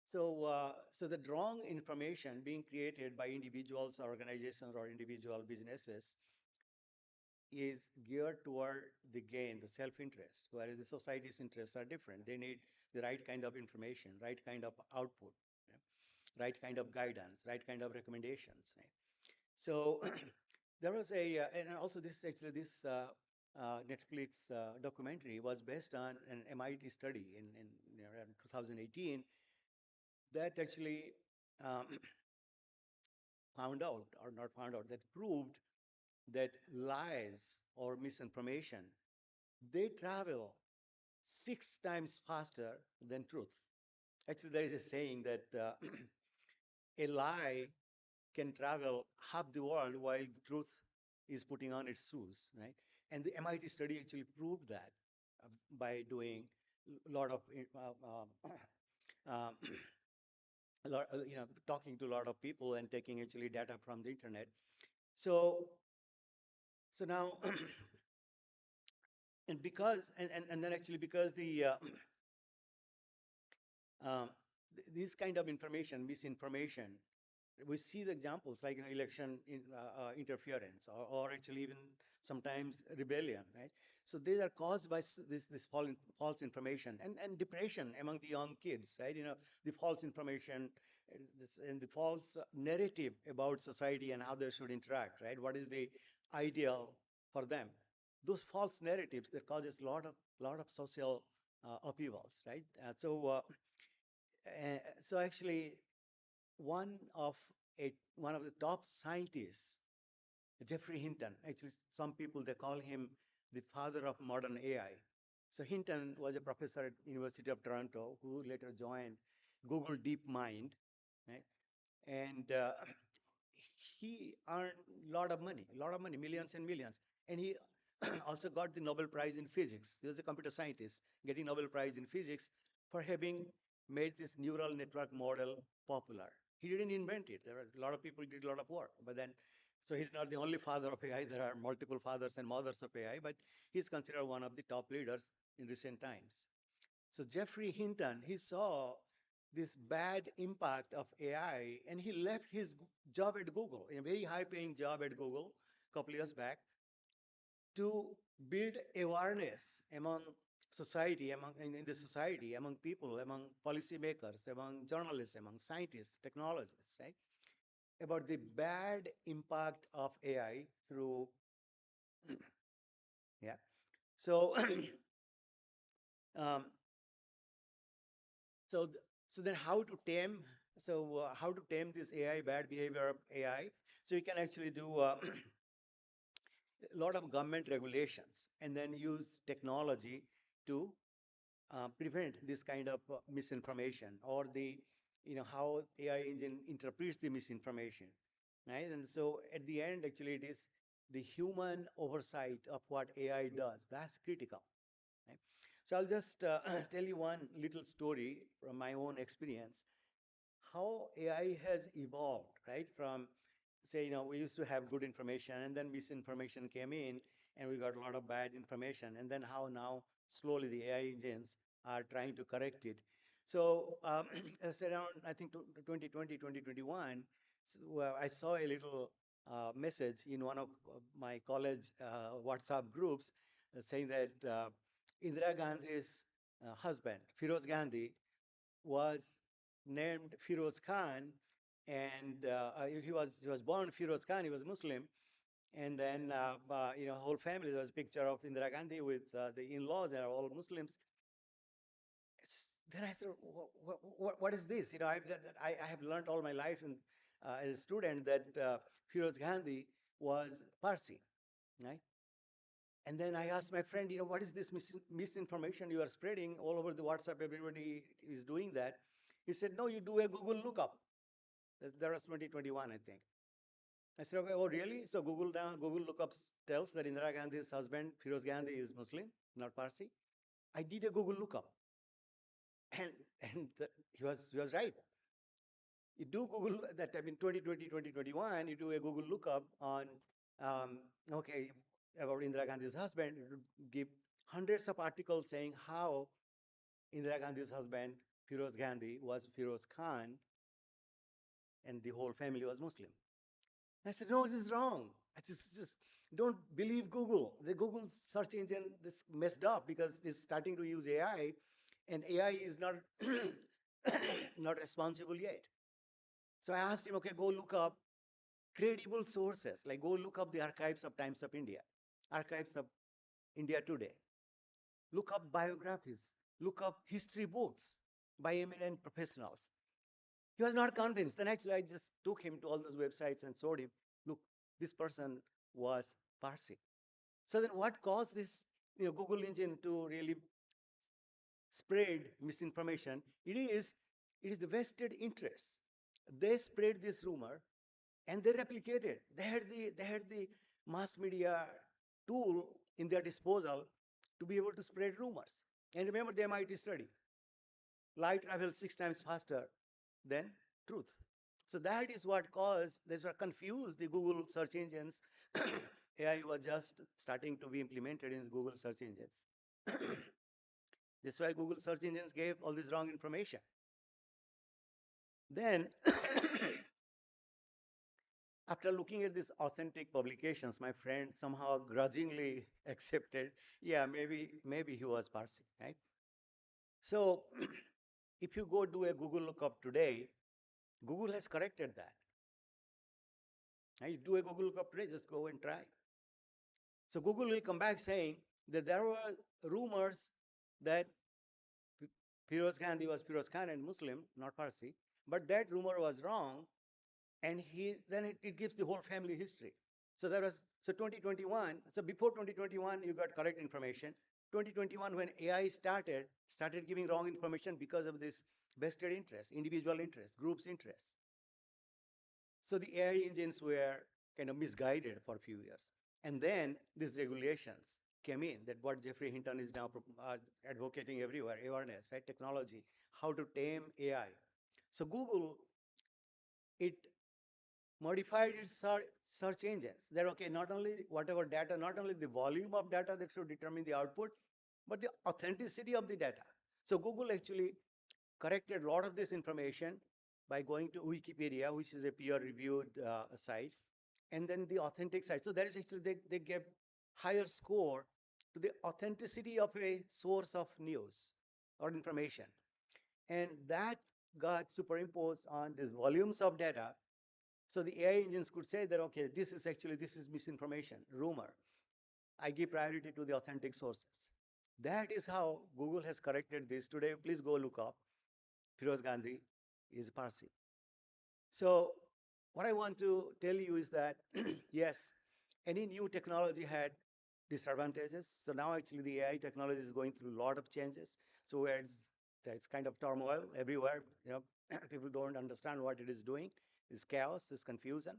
so the wrong information being created by individuals, organizations, or individual businesses is geared toward the gain, the self-interest, whereas the society's interests are different. They need the right kind of information, right kind of output, yeah, right kind of guidance, right kind of recommendations. Right? So there was and also this Netflix documentary was based on an MIT study in around 2018 that actually um, found out, or not found out, that proved that lies or misinformation, they travel 6 times faster than truth. Actually, there is a saying that a lie can travel half the world while the truth is putting on its shoes, right? And the MIT study actually proved that by doing a lot of um, a lot, talking to a lot of people and taking actually data from the internet. So so now and then actually because the um, this kind of information, misinformation, we see the examples like election interference, or actually even sometimes rebellion, right? So these are caused by this false information and depression among the young kids, right? The false information, and the false narrative about society and how they should interact, right? What is the ideal for them? Those false narratives that causes a lot of social upheavals, right? So actually one of one of the top scientists, Jeffrey Hinton. Actually, some people they call him the father of modern AI. So Hinton was a professor at University of Toronto who later joined Google DeepMind, right? And he earned a lot of money, millions and millions. And he also got the Nobel Prize in physics. He was a computer scientist getting Nobel Prize in physics for having made this neural network model popular. He didn't invent it. There are a lot of people did a lot of work, but then, so he's not the only father of AI. There are multiple fathers and mothers of AI, but he's considered one of the top leaders in recent times. So Jeffrey Hinton, he saw this bad impact of AI and he left his job at Google, a very high paying job at Google a couple of years back, to build awareness among society, in the society, among people, among policymakers, among journalists, among scientists, technologists, right? About the bad impact of AI through, yeah. So, um, so, so then how to tame, how to tame this AI, bad behavior of AI? So you can actually do a lot of government regulations and then use technology to prevent this kind of misinformation or the, how AI engine interprets the misinformation, right? And so at the end, actually, it is the human oversight of what AI does. That's critical, right? So I'll just tell you one little story from my own experience how AI has evolved, right? From say, we used to have good information and then misinformation came in and we got a lot of bad information. And then how now slowly the AI engines are trying to correct it. So as around, I think, 2020, 2021, I saw a little message in one of my college WhatsApp groups saying that Indira Gandhi's husband, Firoz Gandhi, was named Firoz Khan, and he was born Firoz Khan. He was Muslim, and then whole family. There was a picture of Indira Gandhi with the in-laws. They are all Muslims. Then I thought, what is this? I have learned all my life as a student that Firoz Gandhi was Parsi, right? And then I asked my friend, what is this misinformation you are spreading all over the WhatsApp? Everybody is doing that. He said, no, you do a Google lookup. That was 2021, I think. I said, okay, oh, really? So Google lookups tells that Indira Gandhi's husband, Firoz Gandhi, is Muslim, not Parsi. I did a Google lookup. And, and he was right. You do Google that time in 2020, 2021, you do a Google lookup on, um, okay, about Indira Gandhi's husband, it would give hundreds of articles saying how Indira Gandhi's husband, Firoz Gandhi, was Firoz Khan, and the whole family was Muslim. And I said, no, this is wrong. I just don't believe Google. The Google search engine is messed up because it's starting to use AI, and AI is not not responsible yet. So I asked him, okay, go look up credible sources, like go look up the archives of Times of India, archives of India Today, look up biographies, look up history books by eminent professionals. He was not convinced. Then actually, I just took him to all those websites and showed him, look, this person was Parsi. So then, what caused this, Google engine to really spread misinformation? It is the vested interests. They spread this rumor and they replicated. They had the mass media tool in their disposal to be able to spread rumors. And remember the MIT study: light travels 6 times faster than truth. So that is what caused, that's what confused the Google search engines. AI was just starting to be implemented in Google search engines. That's why Google search engines gave all this wrong information. Then, after looking at these authentic publications, my friend somehow grudgingly accepted, yeah, maybe he was Parsi, right? So, if you go do a Google lookup today, Google has corrected that. You do a Google lookup today, just go and try. So Google will come back saying that there were rumors that Firoz Gandhi was Firoz Khan and Muslim, not Parsi, but that rumor was wrong. and it gives the whole family history. So there was so 2021. So before 2021, you got correct information. 2021, when AI started giving wrong information because of this vested interest, individual interest, groups interest. So the AI engines were kind of misguided for a few years, and then these regulations came in. That what Jeffrey Hinton is now advocating everywhere: awareness, right? Technology, how to tame AI. So Google, it modified its search engines. That okay, not only whatever data, not only the volume of data that should determine the output, but the authenticity of the data. So Google actually corrected a lot of this information by going to Wikipedia, which is a peer-reviewed site, and then the authentic site. So that is actually they gave higher score to the authenticity of a source of news or information, and that got superimposed on these volumes of data. So the AI engines could say that, okay, this is misinformation, rumor. I give priority to the authentic sources. That is how Google has corrected this. Today, please go look up. Firoz Gandhi is Parsi. So what I want to tell you is that, yes, any new technology had disadvantages. So now actually the AI technology is going through a lot of changes. So where there's kind of turmoil everywhere. People don't understand what it is doing. It's chaos, it's confusion.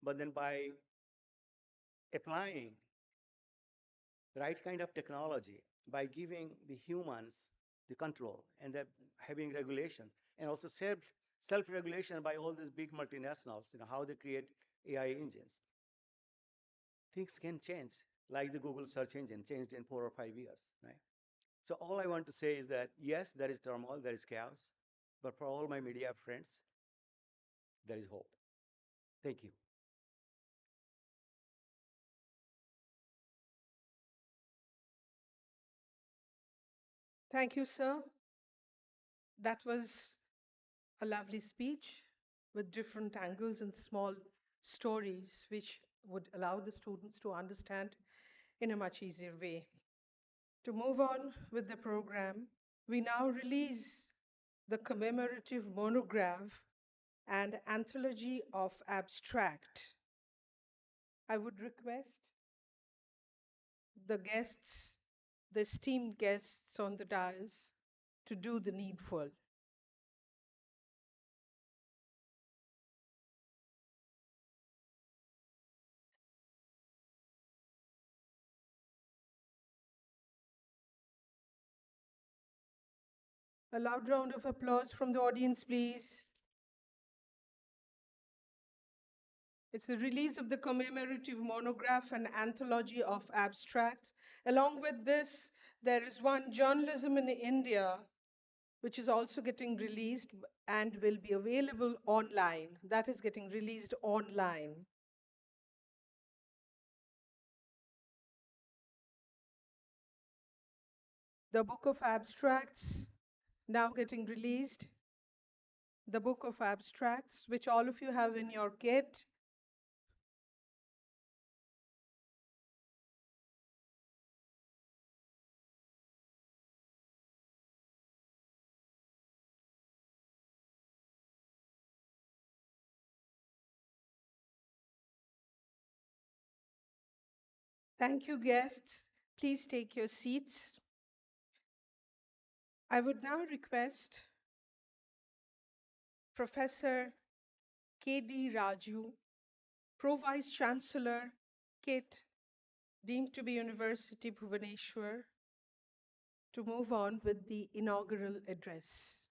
But then by applying the right kind of technology, by giving the humans the control and having regulations, and also self-regulation by all these big multinationals, how they create AI engines, things can change, like the Google search engine changed in 4 or 5 years, right? So all I want to say is that yes, there is turmoil, there is chaos, but for all my media friends, there is hope. Thank you. Thank you, sir. That was a lovely speech with different angles and small stories, which would allow the students to understand in a much easier way. To move on with the program, we now release the commemorative monograph and anthology of abstract. I would request the guests, the esteemed guests on the dais, to do the needful. A loud round of applause from the audience, please. It's the release of the commemorative monograph and anthology of abstracts. Along with this, there is one, Journalism in India, which is also getting released and will be available online. That is getting released online. The Book of Abstracts, now getting released. The Book of Abstracts, which all of you have in your kit. Thank you, guests. Please take your seats. I would now request Professor K.D. Raju, Pro Vice Chancellor, KIT, deemed to be University Bhubaneswar, to move on with the inaugural address.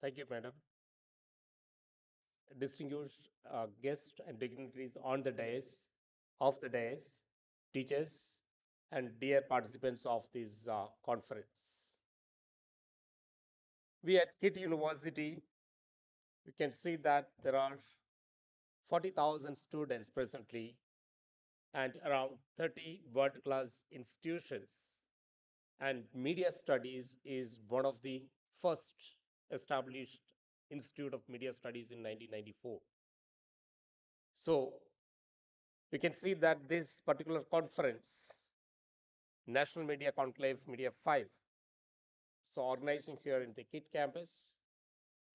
Thank you, madam. Distinguished guests and dignitaries on the dais, off the dais, teachers, and dear participants of this conference. We at KIT University, we can see that there are 40,000 students presently and around 30 world-class institutions. And media studies is one of the first established Institute of Media Studies in 1994. So we can see that this particular conference National Media Conclave Media 5. So organizing here in the KIT campus.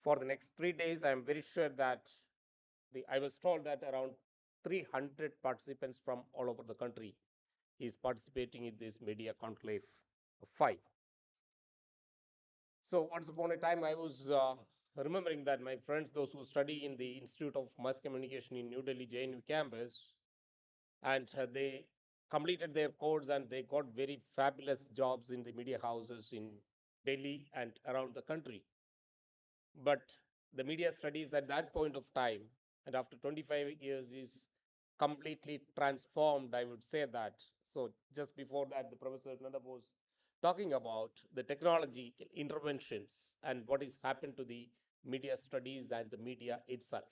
For the next 3 days, I'm very sure that I was told that around 300 participants from all over the country is participating in this Media Conclave 5. So once upon a time, I was remembering that my friends, those who study in the Institute of Mass Communication in New Delhi JNU campus, and they completed their course and they got very fabulous jobs in the media houses in Delhi and around the country. But the media studies at that point of time, and after 25 years, is completely transformed, I would say that. So just before that, the Professor Nanda was talking about the technology interventions and what has happened to the media studies and the media itself.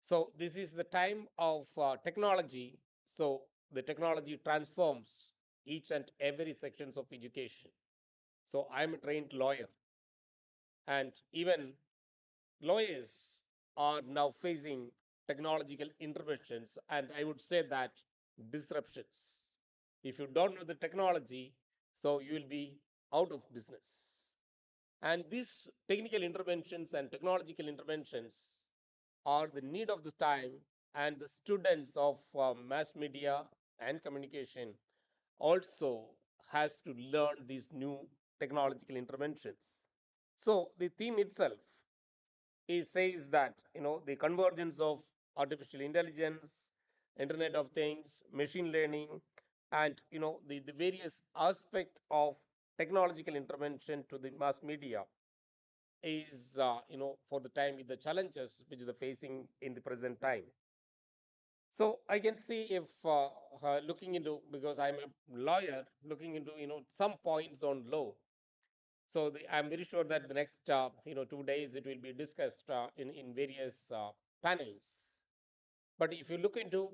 So this is the time of technology. So the technology transforms each and every sections of education. So I'm a trained lawyer, and even lawyers are now facing technological interventions, and I would say that disruptions. If you don't know the technology, so you will be out of business. And these technical interventions and technological interventions are the need of the time, and the students of mass media and communication also has to learn these new technological interventions. So the theme itself is says that the convergence of artificial intelligence, Internet of Things, machine learning, and the various aspect of technological intervention to the mass media is for the time with the challenges which they're facing in the present time. So I can see if looking into, because I'm a lawyer, looking into some points on law. So I'm very sure that the next 2 days it will be discussed in various panels. But if you look into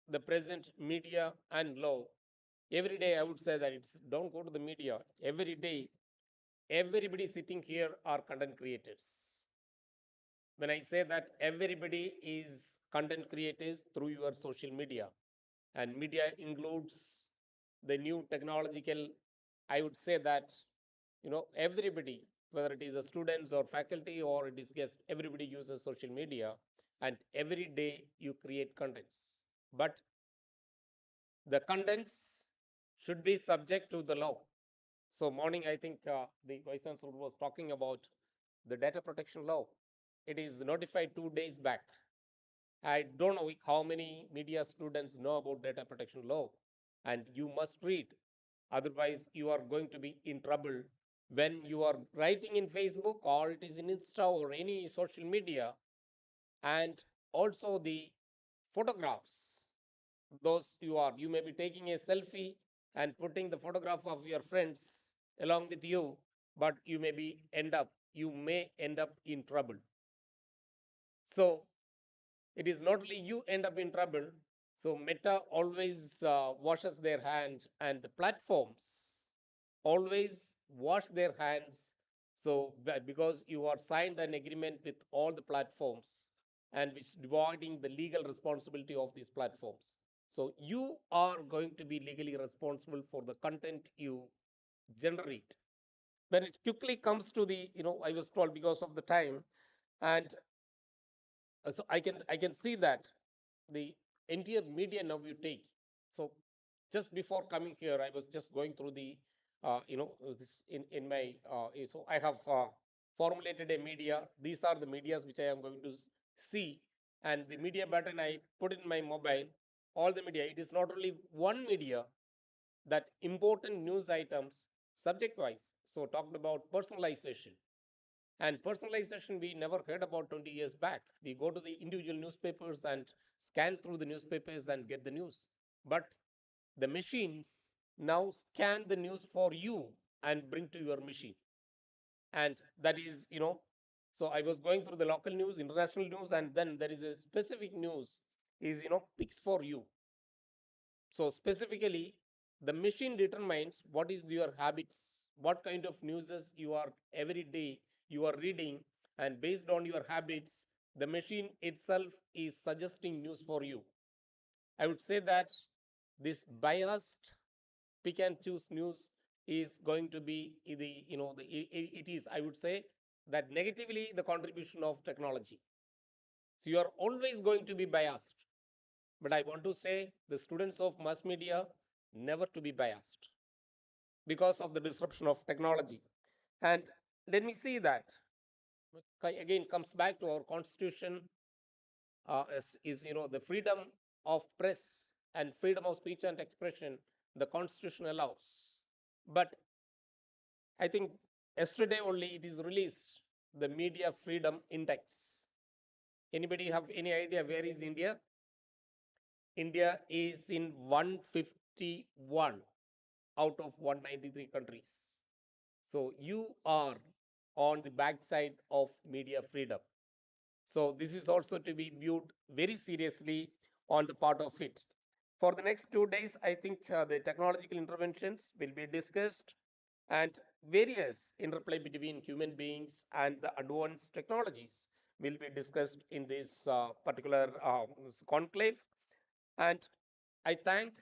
the present media and law, every day I would say that it's don't go to the media. Every day, everybody sitting here are content creators. When I say that everybody is content creators through your social media, and media includes the new technological, I would say that everybody, whether it is a students or faculty or it is guests, everybody uses social media, and every day you create contents. But the contents should be subject to the law. So morning, I think the vice chancellor was talking about the data protection law. It is notified 2 days back. I don't know how many media students know about data protection law, and you must read. Otherwise, you are going to be in trouble when you are writing in Facebook or it is in Insta or any social media, and also the photographs. Those you may be taking a selfie and putting the photograph of your friends along with you, but you may end up in trouble. So it is not only you end up in trouble. So Meta always washes their hands, and the platforms always wash their hands. So because you are signed an agreement with all the platforms, and which dividing the legal responsibility of these platforms. So you are going to be legally responsible for the content you generate. When it quickly comes to the, I was told because of the time, and so I can see that the entire media now you take. So just before coming here, I was just going through the this in my so I have formulated a media. These are the medias which I am going to see, and the media button I put in my mobile. All the media. It is not only one media that important news items subject wise. So talked about personalization, and personalization we never heard about 20 years back. We go to the individual newspapers and scan through the newspapers and get the news. But the machines now scan the news for you and bring to your machine. And that is, so I was going through the local news, international news, and then there is a specific news is, picks for you. So specifically, the machine determines what is your habits, what kind of newses you are every day you are reading, and based on your habits, the machine itself is suggesting news for you. I would say that this biased pick and choose news is going to be the, it is, I would say, that negatively the contribution of technology. So you are always going to be biased. But I want to say the students of mass media never to be biased because of the disruption of technology. And let me see that again comes back to our constitution, is the freedom of press and freedom of speech and expression the constitution allows. But I think yesterday only it is released, the media freedom index. Anybody have any idea where is India? India is in 151 out of 193 countries. So you are on the backside of media freedom. So this is also to be viewed very seriously on the part of it. For the next 2 days, I think the technological interventions will be discussed and various interplay between human beings and the advanced technologies will be discussed in this particular conclave. And I thank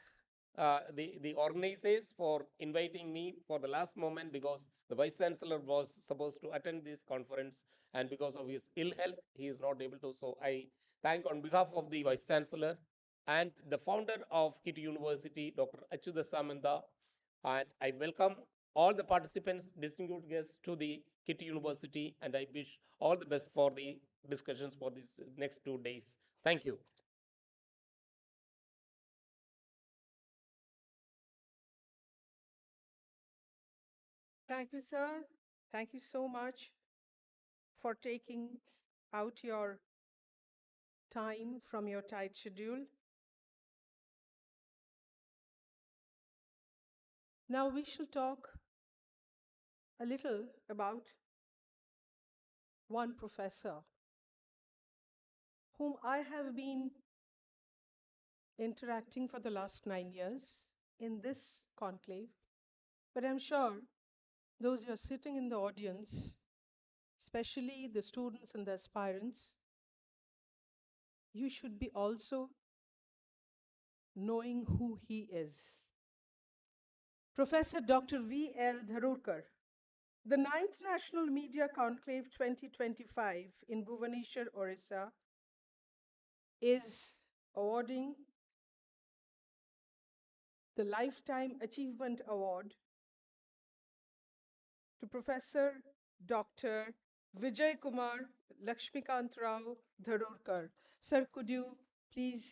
the organizers for inviting me for the last moment because the Vice Chancellor was supposed to attend this conference and because of his ill health, he is not able to. So I thank on behalf of the Vice Chancellor and the founder of KIT University, Dr. Achyuta Samanta, and I welcome all the participants, distinguished guests to the KIT University, and I wish all the best for the discussions for these next 2 days. Thank you. Thank you, sir. Thank you so much for taking out your time from your tight schedule. Now we shall talk a little about one professor whom I have been interacting for the last 9 years in this conclave. But I'm sure those who are sitting in the audience, especially the students and the aspirants, you should be also knowing who he is. Professor Dr. V.L. Dharurkar. The 9th National Media Conclave 2025 in Bhubaneswar, Orissa, is awarding the Lifetime Achievement Award to Professor Dr. Vijay Kumar Lakshmikant Rao Dharurkar. Sir, could you please?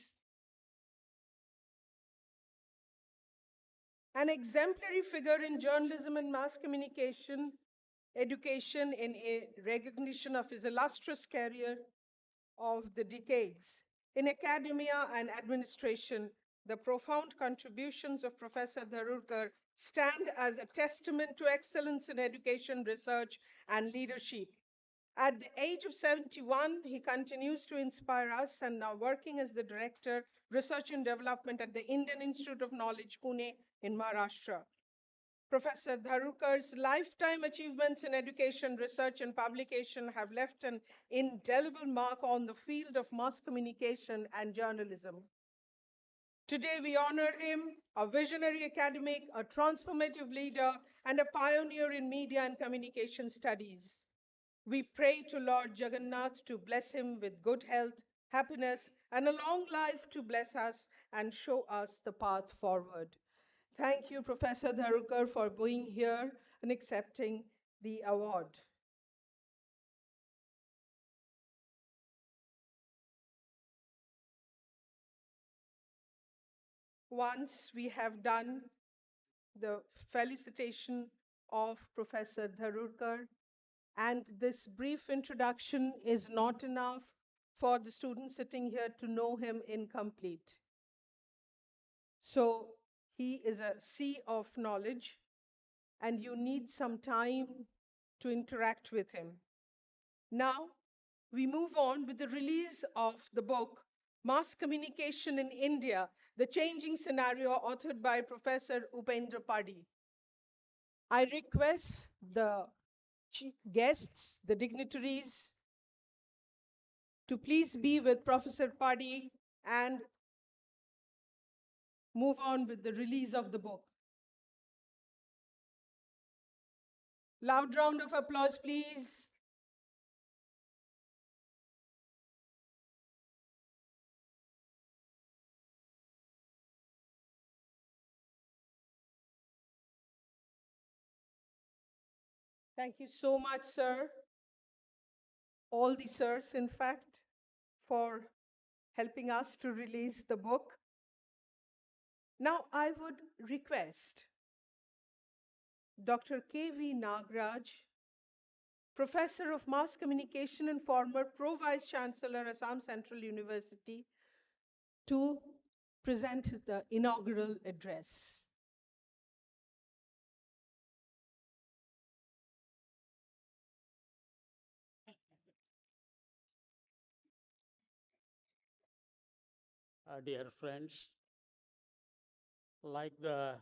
An exemplary figure in journalism and mass communication, education in a recognition of his illustrious career of the decades. In academia and administration, the profound contributions of Professor Dharurkar stand as a testament to excellence in education, research, and leadership. At the age of 71, he continues to inspire us and now working as the Director, Research and Development at the Indian Institute of Knowledge, Pune in Maharashtra. Professor Dharurkar's lifetime achievements in education, research, and publication have left an indelible mark on the field of mass communication and journalism. Today, we honor him, a visionary academic, a transformative leader, and a pioneer in media and communication studies. We pray to Lord Jagannath to bless him with good health, happiness, and a long life to bless us and show us the path forward. Thank you, Professor Dharukar, for being here and accepting the award. Once we have done the felicitation of Professor Dharurkar, and this brief introduction is not enough for the students sitting here to know him incomplete. So he is a sea of knowledge, and you need some time to interact with him. Now, we move on with the release of the book, Mass Communication in India, The Changing Scenario, authored by Professor Upendra Padi. I request the guests, the dignitaries, to please be with Professor Padi and move on with the release of the book. Loud round of applause, please. Thank you so much, sir. All the sirs, in fact, for helping us to release the book. Now, I would request Dr. K.V. Nagraj, Professor of Mass Communication and former Pro Vice Chancellor, Assam Central University, to present the inaugural address. Dear friends, like the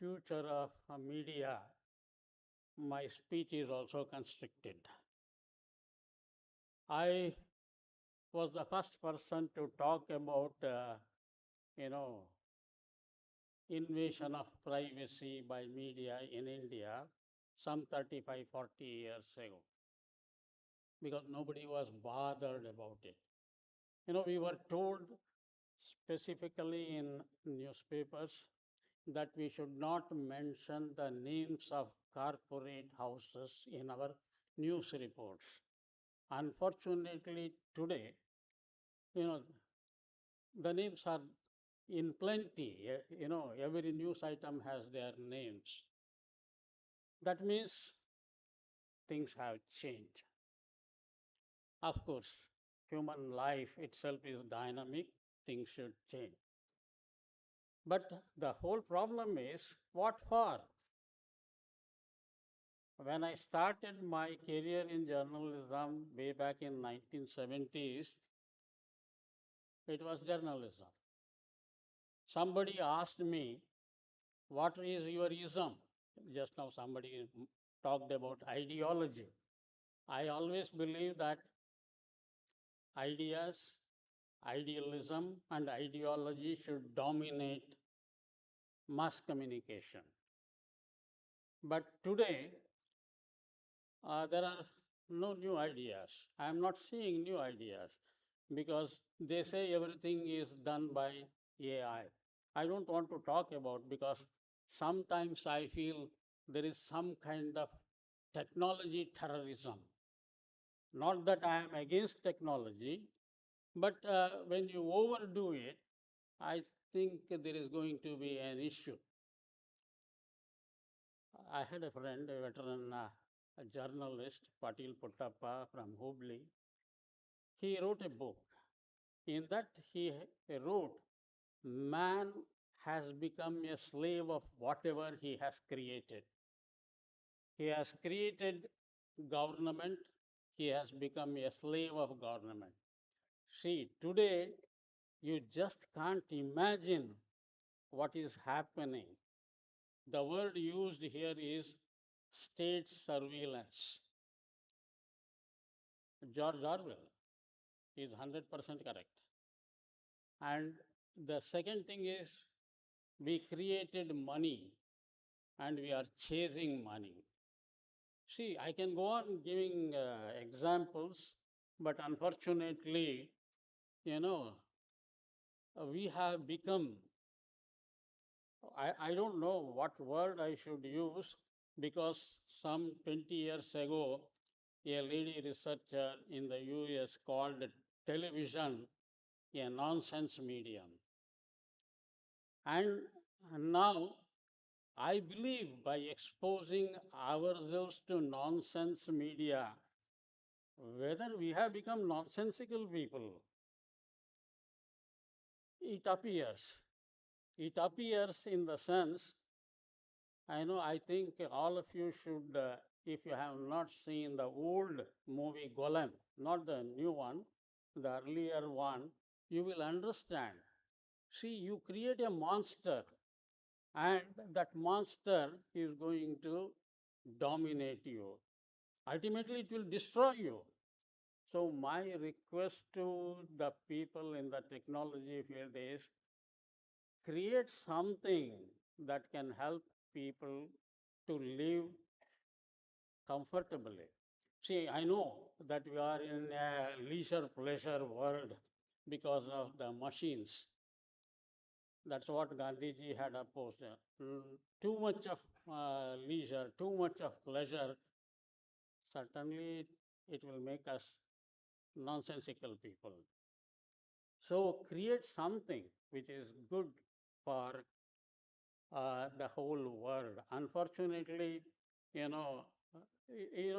future of media, my speech is also constricted. I was the first person to talk about, you know, invasion of privacy by media in India some 35, 40 years ago, because nobody was bothered about it. We were told specifically in newspapers that we should not mention the names of corporate houses in our news reports. Unfortunately, today, you know, the names are in plenty. Every news item has their names. That means things have changed. Of course, human life itself is dynamic, things should change. But the whole problem is what for? When I started my career in journalism way back in 1970s, it was journalism. Somebody asked me, what is your ism? Just now somebody talked about ideology. I always believe that ideas, idealism, and ideology should dominate mass communication. But today, there are no new ideas. I am not seeing new ideas because they say everything is done by AI. I don't want to talk about because sometimes I feel there is some kind of technology terrorism. Not that I am against technology, but when you overdo it, I think there is going to be an issue. I had a friend, a veteran a journalist, Patil Puttappa from Hubli. He wrote a book. In that, he wrote, man has become a slave of whatever he has created. He has created government, he has become a slave of government. See, today you just can't imagine what is happening. The word used here is state surveillance. George Orwell is 100% correct. And the second thing is we created money and we are chasing money. See, I can go on giving examples, but unfortunately, you know, we have become, I don't know what word I should use because some 20 years ago, a lady researcher in the US called television a nonsense medium. And now I believe by exposing ourselves to nonsense media, whether we have become nonsensical people, it appears. It appears in the sense, I think all of you should, if you have not seen the old movie Golem, not the new one, the earlier one, you will understand. See, you create a monster, and that monster is going to dominate you. Ultimately, it will destroy you. So, my request to the people in the technology field is create something that can help people to live comfortably. See, I know that we are in a leisure pleasure world because of the machines. That's what Gandhiji had opposed. Too much of leisure, too much of pleasure, certainly it will make us nonsensical people. So create something which is good for the whole world. Unfortunately, you know,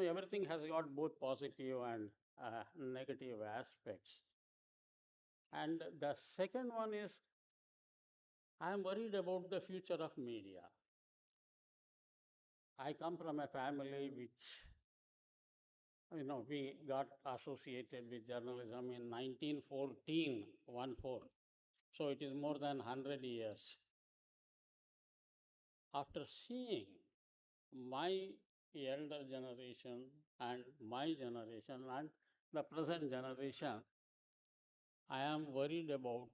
everything has got both positive and negative aspects. And the second one is I am worried about the future of media. I come from a family which, we got associated with journalism in 1914, 1 4. So it is more than 100 years. After seeing my elder generation and my generation and the present generation, I am worried about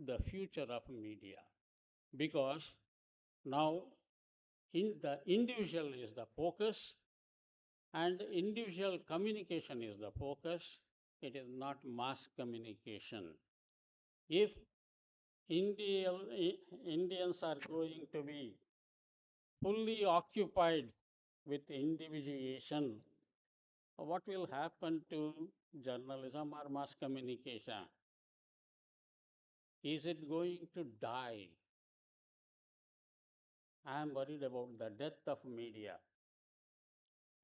the future of media because now the individual is the focus and individual communication is the focus. It is not mass communication. If Indians are going to be fully occupied with individuation, what will happen to journalism or mass communication? Is it going to die? I am worried about the death of media.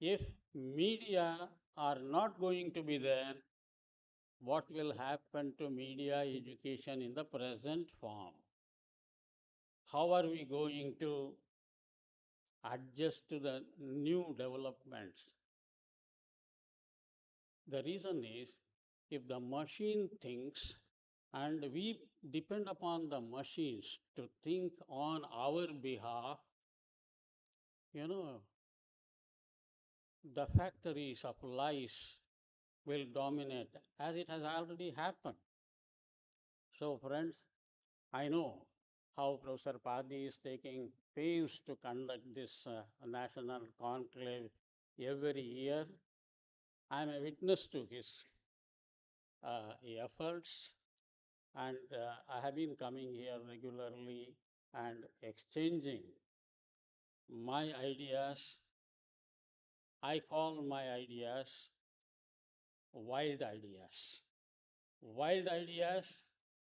If media are not going to be there, what will happen to media education in the present form? How are we going to adjust to the new developments? The reason is if the machine thinks and we depend upon the machines to think on our behalf, the factories of lies will dominate as it has already happened. So, friends, I know how Professor Padi is taking pains to conduct this national conclave every year. I am a witness to his efforts, and I have been coming here regularly and exchanging my ideas. I call my ideas wild ideas. Wild ideas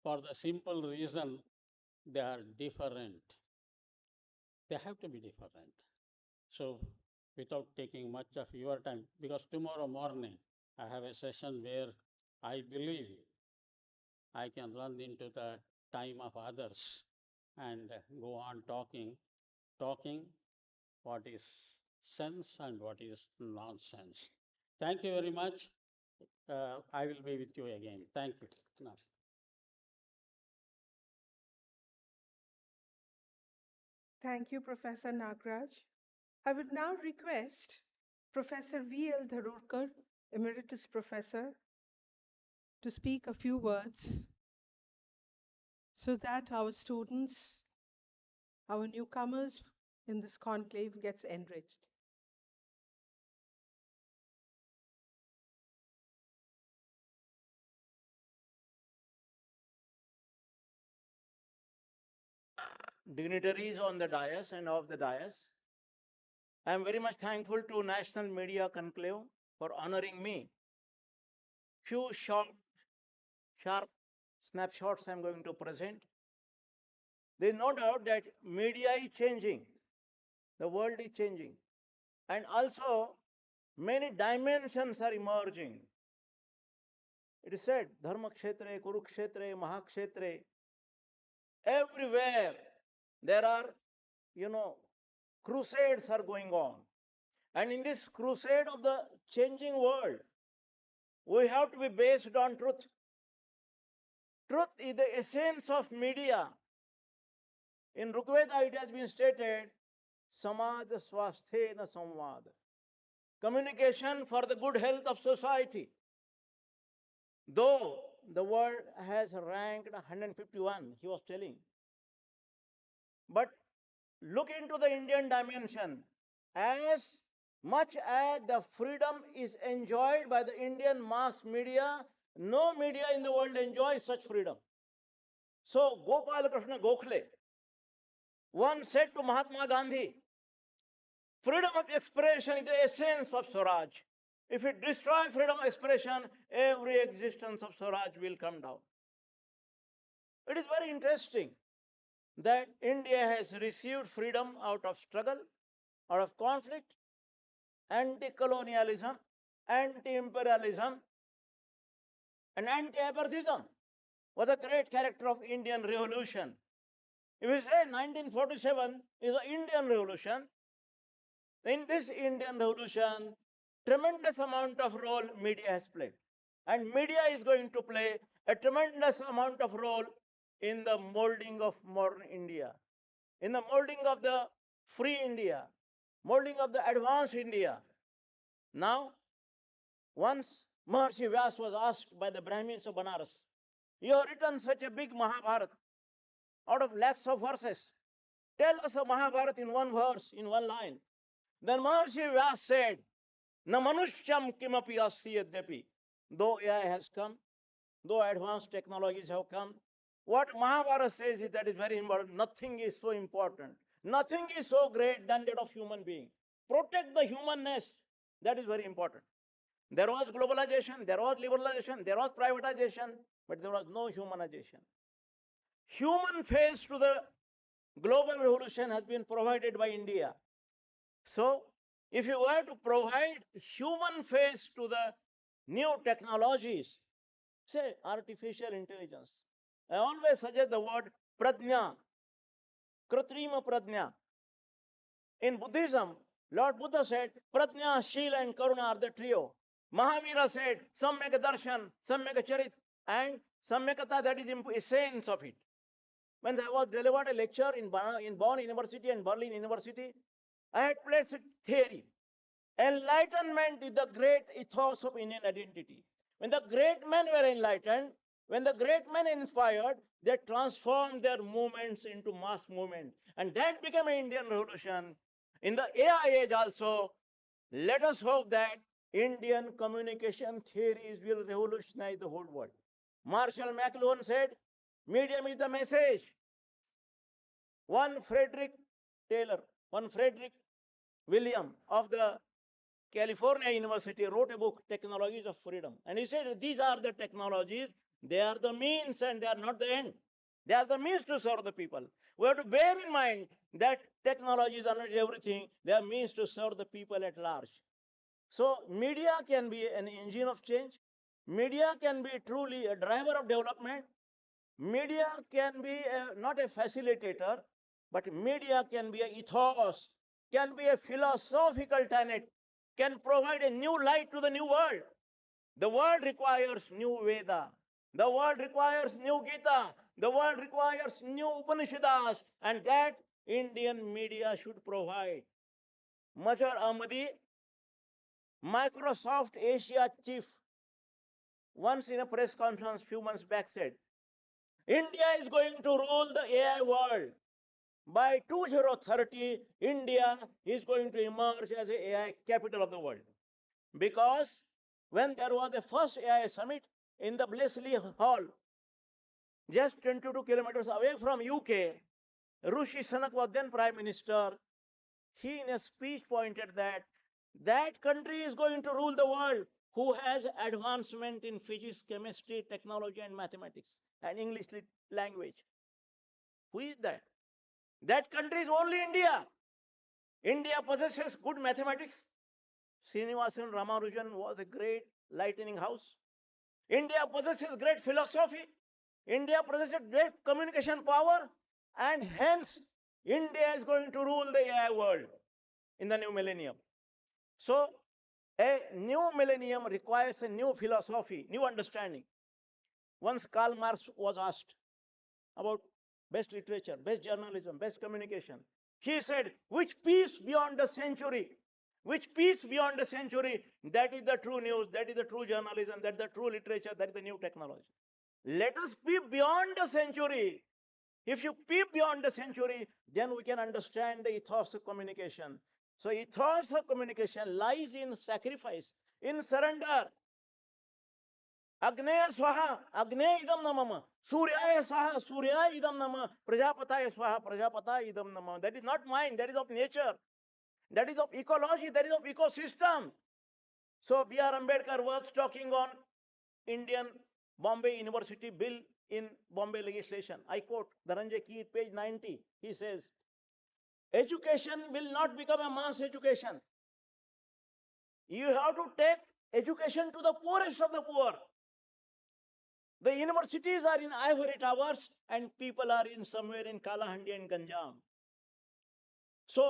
for the simple reason they are different. They have to be different. So, without taking much of your time, because tomorrow morning I have a session where I believe I can run into the time of others and go on talking what is sense and what is nonsense. Thank you very much. I will be with you again. Thank you. Thank you, Professor Nagraj. I would now request Professor V.L. Dharurkar, Emeritus Professor, to speak a few words so that our students, our newcomers in this conclave gets enriched. Dignitaries on the dais and off the dais. I am very much thankful to National Media Conclave for honoring me. Few short, sharp snapshots I am going to present. There is no doubt that media is changing. The world is changing. And also, many dimensions are emerging. It is said, Dharma Kshetre, Kurukshetre, Mahakshetre. Everywhere there are, crusades are going on. And in this crusade of the changing world, we have to be based on truth. Truth is the essence of media. In Rigveda, it has been stated, Samaj Swasthena Samvad. Communication for the good health of society. Though the world has ranked 151, he was telling. But look into the Indian dimension. As Much as the freedom is enjoyed by the Indian mass media, no media in the world enjoys such freedom. So Gopal Krishna Gokhale once said to Mahatma Gandhi, freedom of expression is the essence of Swaraj. If you destroy freedom of expression, every existence of Swaraj will come down. It is very interesting that India has received freedom out of struggle, out of conflict, anti-colonialism, anti-imperialism, and anti-apartheidism was a great character of Indian Revolution. If we say 1947 is an Indian Revolution, in this Indian Revolution, tremendous amount of role media has played. And media is going to play a tremendous amount of role in the molding of modern India, in the molding of the free India, molding of the advanced India. Now, once Maharshi Vyas was asked by the Brahmins of Banaras, you have written such a big Mahabharata out of lakhs of verses. Tell us a Mahabharata in one verse, in one line. Then Maharshi Vyas said, Na manushyam kimapi asti yadyapi. Though AI has come, though advanced technologies have come, what Mahabharata says is that is very important. Nothing is so important. Nothing is so great than that of human being. Protect the humanness. That is very important. There was globalization, there was liberalization, there was privatization, but there was no humanization. Human face to the global revolution has been provided by India. So, if you were to provide human face to the new technologies, say artificial intelligence, I always suggest the word pradnya, kritrima pradnya. In Buddhism, Lord Buddha said, pradnya, shila, and karuna are the trio. Mahavira said, samyaka darshan, samyaka charit, and samyakata, that is essence of it. When I was delivered a lecture in Bonn University and Berlin University, I had placed a theory. Enlightenment is the great ethos of Indian identity. When the great men were enlightened, when the great men inspired, they transformed their movements into mass movement. And that became an Indian revolution. In the AI age also, let us hope that Indian communication theories will revolutionize the whole world. Marshall McLuhan said, medium is the message. One Frederick Taylor, one Frederick William of the California University wrote a book, Technologies of Freedom. And he said, these are the technologies, they are the means and they are not the end. They are the means to serve the people. We have to bear in mind that technologies are not everything, they are means to serve the people at large. So, media can be an engine of change, media can be truly a driver of development, media can be not a facilitator, but media can be an ethos, can be a philosophical tenet, can provide a new light to the new world. The world requires new Veda. The world requires new Gita. The world requires new Upanishads, and that Indian media should provide. Mazhar Ahmadi, Microsoft Asia chief, once in a press conference few months back said, India is going to rule the AI world. By 2030, India is going to emerge as the AI capital of the world. Because when there was a first AI summit in the Bletchley Hall, just 22 kilometers away from UK, Rishi Sunak was then Prime Minister. He in a speech pointed that that country is going to rule the world who has advancement in physics, chemistry, technology, and mathematics, and English language. Who is that? That country is only India. India possesses good mathematics. Srinivasan Ramanujan was a great lightning house. India possesses great philosophy. India possesses great communication power. And hence, India is going to rule the AI world in the new millennium. So, a new millennium requires a new philosophy, new understanding. Once Karl Marx was asked about best literature, best journalism, best communication, he said, which peace beyond a century? Which peace beyond a century? That is the true news, that is the true journalism, that is the true literature, that is the new technology. Let us peep beyond a century. If you peep beyond a century, then we can understand the ethos of communication. So ethos of communication lies in sacrifice, in surrender. Agneya swaha, Agneya idam namama. Suryaya swaha, Suryaya idam namama. Prajapataya swaha, Prajapataya idam namama. That is not mine, that is of nature. That is of ecology, that is of ecosystem. So B.R. Ambedkar was talking on Indian Bombay University bill in Bombay legislation. I quote Dhananjay Keer, page 90. He says, education will not become a mass education. You have to take education to the poorest of the poor. The universities are in ivory towers and people are in somewhere in Kalahandi and Ganjam. So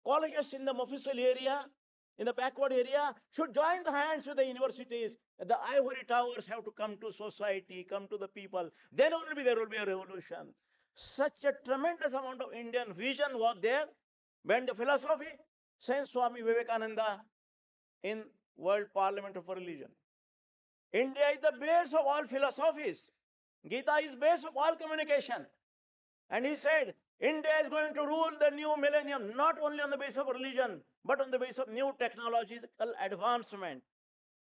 colleges in the Mofussil area, in the backward area, should join the hands with the universities. The ivory towers have to come to society, come to the people. Then only there will be a revolution. Such a tremendous amount of Indian vision was there when the philosophy, Saint Swami Vivekananda in World Parliament of Religion. India is the base of all philosophies. Gita is base of all communication. And he said, India is going to rule the new millennium, not only on the basis of religion, but on the basis of new technological advancement.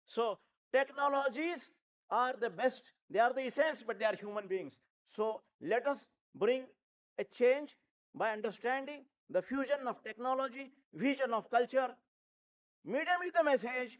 So technologies are the best, they are the essence, but they are human beings. So let us bring a change by understanding the fusion of technology, vision of culture. Medium is the message,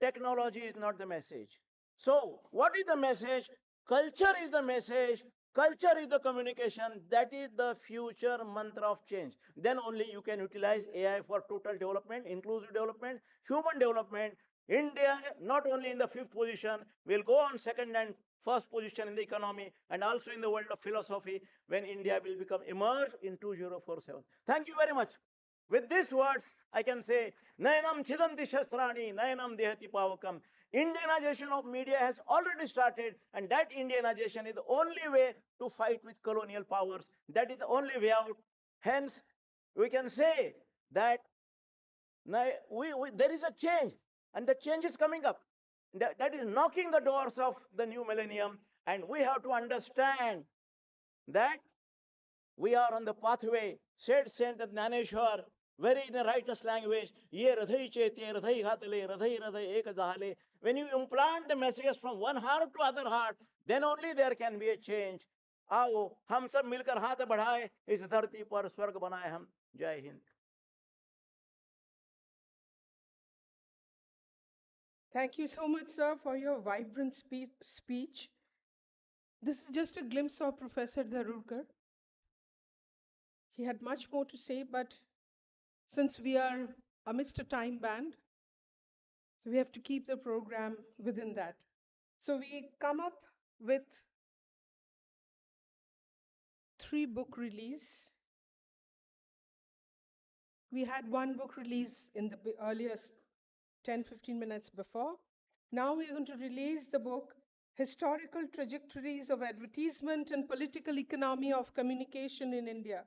technology is not the message. So, what is the message? Culture is the message, culture is the communication, that is the future mantra of change. Then only you can utilize AI for total development, inclusive development, human development. India, not only in the fifth position, will go on second and first position in the economy and also in the world of philosophy when India will become emerge in 2047. Thank you very much. With these words, I can say, Nayanam Chidanti Shastrani, Nayanam Dehati Pavakam. Indianization of media has already started, and that Indianization is the only way to fight with colonial powers. That is the only way out. Hence, we can say that there is a change, and the change is coming up. That is knocking the doors of the new millennium, and we have to understand that we are on the pathway. Said Saint Jnaneshwar, very in the righteous language, ye radhai chete, radhai ghatale, radhai radhai ek jahale. When you implant the messages from one heart to other heart, then only there can be a change. आओ हम सब मिलकर हाथ बढ़ाए इस धरती पर स्वर्ग बनाए हम. जय Hind. Thank you so much, sir, for your vibrant speech. This is just a glimpse of Professor Dharurkar. He had much more to say, but since we are amidst a time band, so we have to keep the program within that. So we come up with 3 book release. We had 1 book release in the earlier 10-15 minutes before. Now we're going to release the book Historical Trajectories of Advertisement and Political Economy of Communication in India.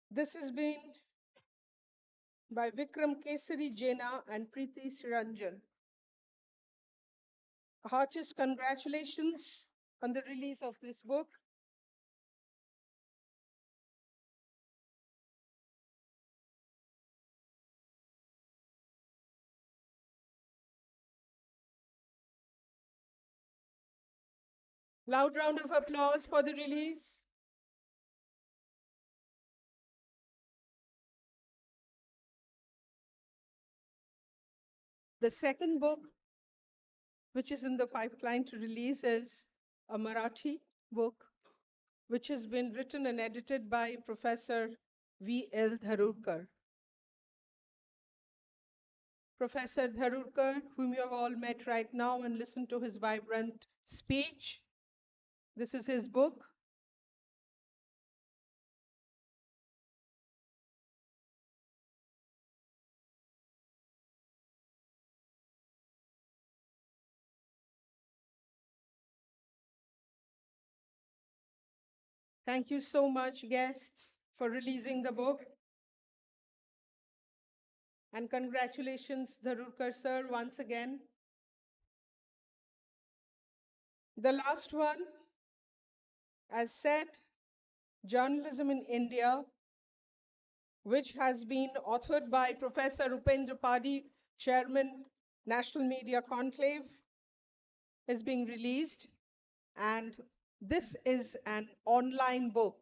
This has been by Vikram Kesari Jaina and Preeti Siranjan. Heartiest congratulations on the release of this book. Loud round of applause for the release. The second book, which is in the pipeline to release, is a Marathi book, which has been written and edited by Professor V.L. Dharurkar. Professor Dharurkar, whom you have all met right now and listened to his vibrant speech. This is his book. Thank you so much, guests, for releasing the book. And congratulations, Dharurkar sir, once again. The last one, as said, Journalism in India, which has been authored by Professor Upendra Padi, Chairman, National Media Conclave, is being released. And this is an online book.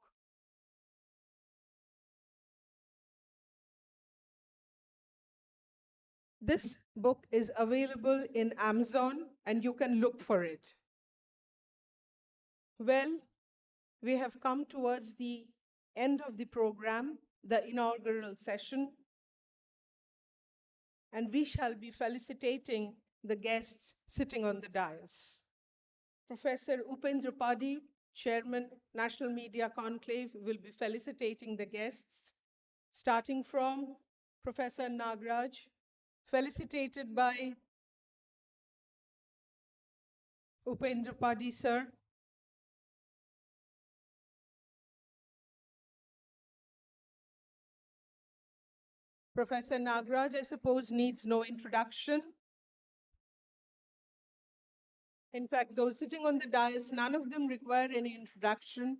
This book is available in Amazon and you can look for it. Well, we have come towards the end of the program, the inaugural session, and we shall be felicitating the guests sitting on the dais. Professor Upendra Padi, Chairman, National Media Conclave, will be felicitating the guests, starting from Professor Nagraj, felicitated by Upendra Padi, sir. Professor Nagraj, I suppose, needs no introduction. In fact, those sitting on the dais, none of them require any introduction,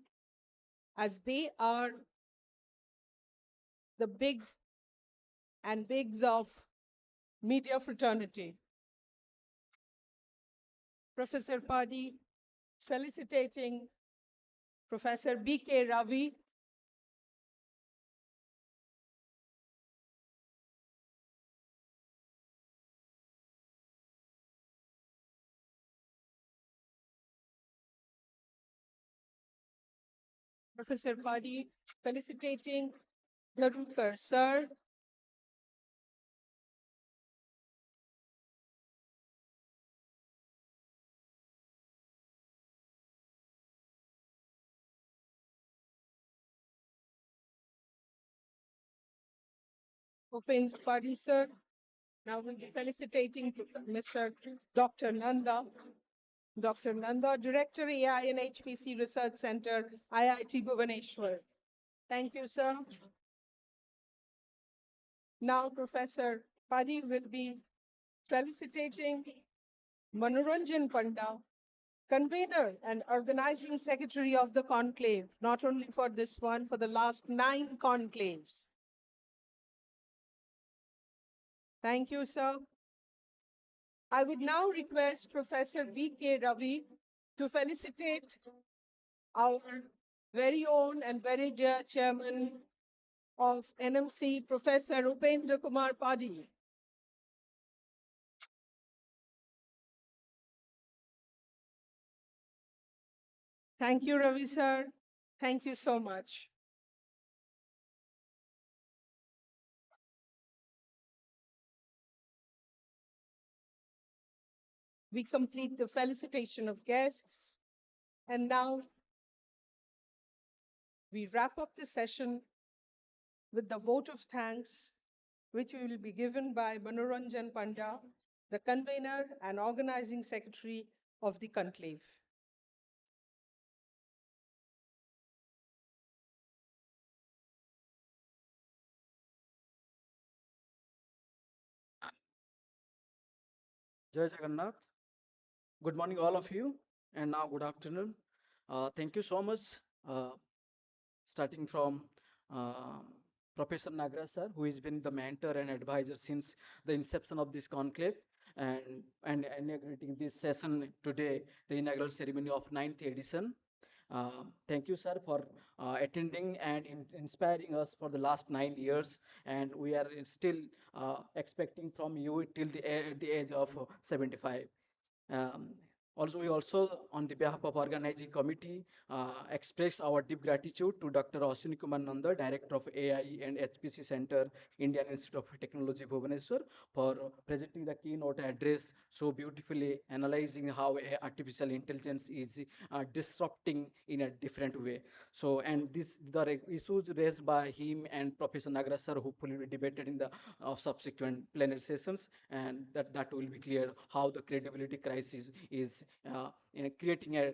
as they are the big and bigs of media fraternity. Professor Padi, felicitating Professor B.K. Ravi, Professor Padi, felicitating Dharukar, sir. Upendra Padi, sir. Now we'll be felicitating Mr. Dr. Nanda. Dr. Nanda, Director AI and HPC Research Center, IIT Bhubaneswar. Thank you, sir. Now Professor Padi will be felicitating Manoranjan Panda, convener and organizing secretary of the conclave, not only for this one, for the last 9 conclaves. Thank you, sir. I would now request Professor V.K. Ravi to felicitate our very own and very dear chairman of NMC, Professor Upendra Kumar Padi. Thank you, Ravi sir. Thank you so much. We complete the felicitation of guests, and now we wrap up the session with the vote of thanks, which will be given by Manoranjan Panda, the convener and organizing secretary of the conclave. Jai Jagannath. Good morning, all of you, and now good afternoon. Thank you so much, uh, starting from uh, Professor Nagraj sir, who has been the mentor and advisor since the inception of this conclave, and inaugurating this session today, the inaugural ceremony of 9th edition. Thank you, sir, for attending and inspiring us for the last 9 years. And we are still expecting from you till the age of 75. Um, we also, on the behalf of organizing committee, express our deep gratitude to Dr. Ashwini Kumar Nanda, Director of AI and HPC Center, Indian Institute of Technology, Bhubaneswar, for presenting the keynote address so beautifully, analyzing how artificial intelligence is disrupting in a different way. So, and the issues raised by him and Professor Nagraj sir hopefully will be debated in the subsequent plenary sessions, and that will be clear how the credibility crisis is creating a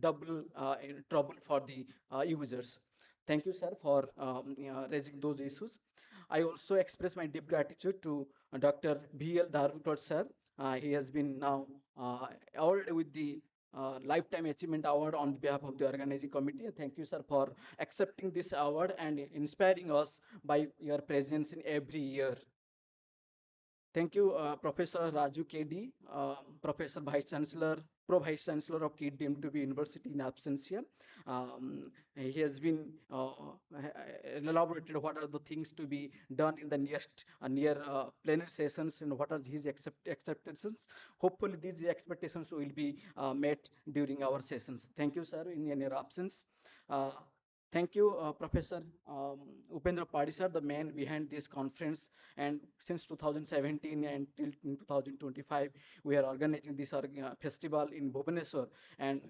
double trouble for the users. Thank you, sir, for raising those issues. I also express my deep gratitude to Dr. B.L. Dharukar sir. He has been now awarded with the Lifetime Achievement Award on behalf of the organizing committee. Thank you, sir, for accepting this award and inspiring us by your presence in every year. Thank you, Professor Raju KD, Professor Vice Chancellor, Pro Vice Chancellor of KIT DMTB University in absentia. He has been elaborated what are the things to be done in the near plenary sessions and what are his expectations. Hopefully, these expectations will be met during our sessions. Thank you, sir, in your absence. Uh, Thank you, Professor Upendra Padisar, the man behind this conference. And since 2017 until 2025, we are organizing this festival in Bhubaneswar. And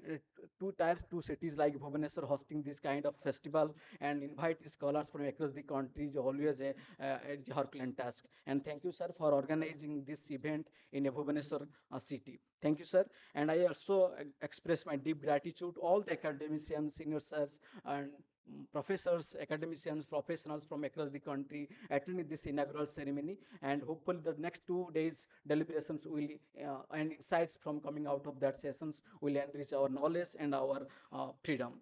two cities like Bhubaneswar hosting this kind of festival and invite scholars from across the country is always a Herculean task. And thank you, sir, for organizing this event in a Bhubaneswar city. Thank you, sir. And I also express my deep gratitude to all the academicians, senior sirs, and professors, academicians, professionals from across the country attending this inaugural ceremony. And hopefully, the next 2 days deliberations will and insights from coming out of that sessions will enrich our knowledge and our freedom.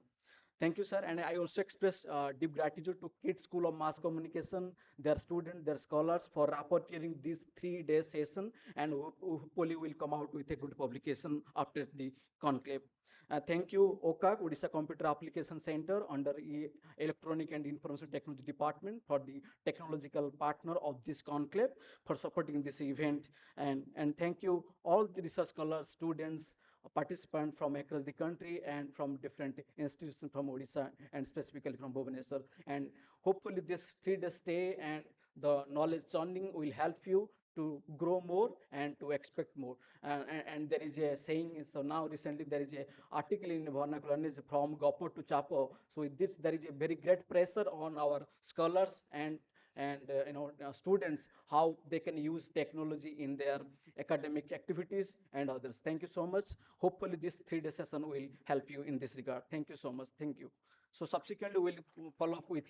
Thank you, sir. And I also express deep gratitude to KIT School of Mass Communication, their students, their scholars for rapporteuring this 3-day session, and hopefully will come out with a good publication after the conclave. Thank you, OCAG, Odisha Computer Application Center under Electronic and Information Technology Department for the technological partner of this conclave for supporting this event. And thank you all the research scholars, students, participants from across the country and from different institutions from Odisha and specifically from Bhubaneswar. And hopefully this 3-day stay and the knowledge churning will help you to grow more and to expect more. And there is a saying, so now recently there is a article in vernacular is from Gopo to Chapo. So with this, there is a very great pressure on our scholars and students how they can use technology in their academic activities and others. Thank you so much. Hopefully this 3-day session will help you in this regard. Thank you so much. Thank you. So subsequently we'll follow up with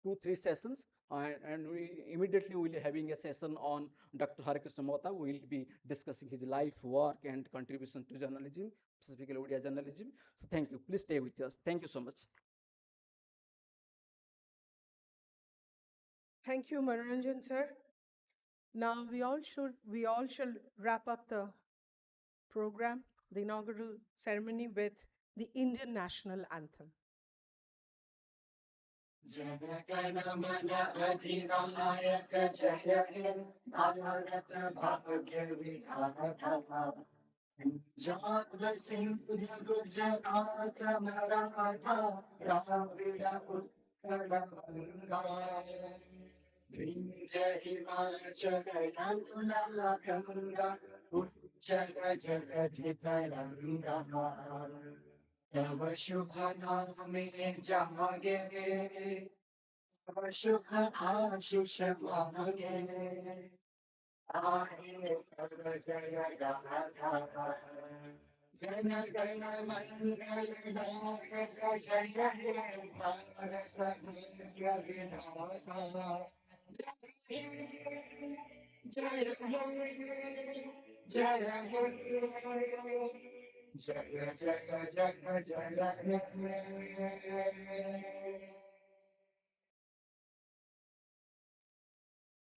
2-3 sessions and we immediately will be having a session on Dr. Harikrishna Mohta. We will be discussing his life, work and contribution to journalism, specifically Odia journalism. So thank you. Please stay with us. Thank you so much. Thank you, Manoranjan sir. Now we all shall wrap up the program, the inaugural ceremony with the Indian national anthem.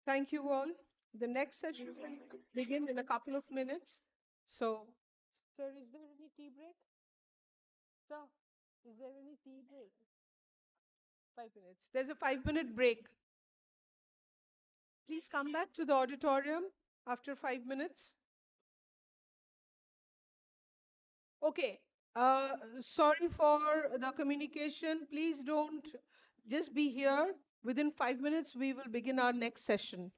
Thank you all. The next session will begin in a couple of minutes. So, sir, is there any tea break? Sir, is there any tea break? 5 minutes. There's a 5-minute break. Please come back to the auditorium after 5 minutes. Okay. Sorry for the communication. Please don't just be here. Within 5 minutes, we will begin our next session.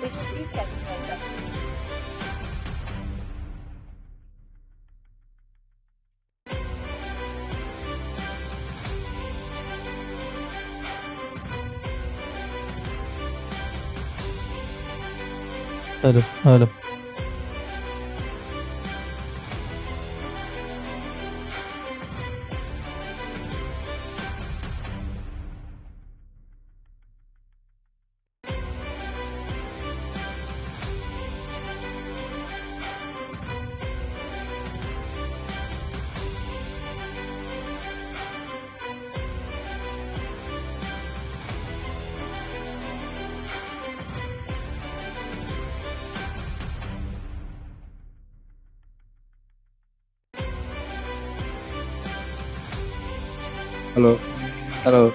Could you please let me know that? Hello, hello. Hello, hello.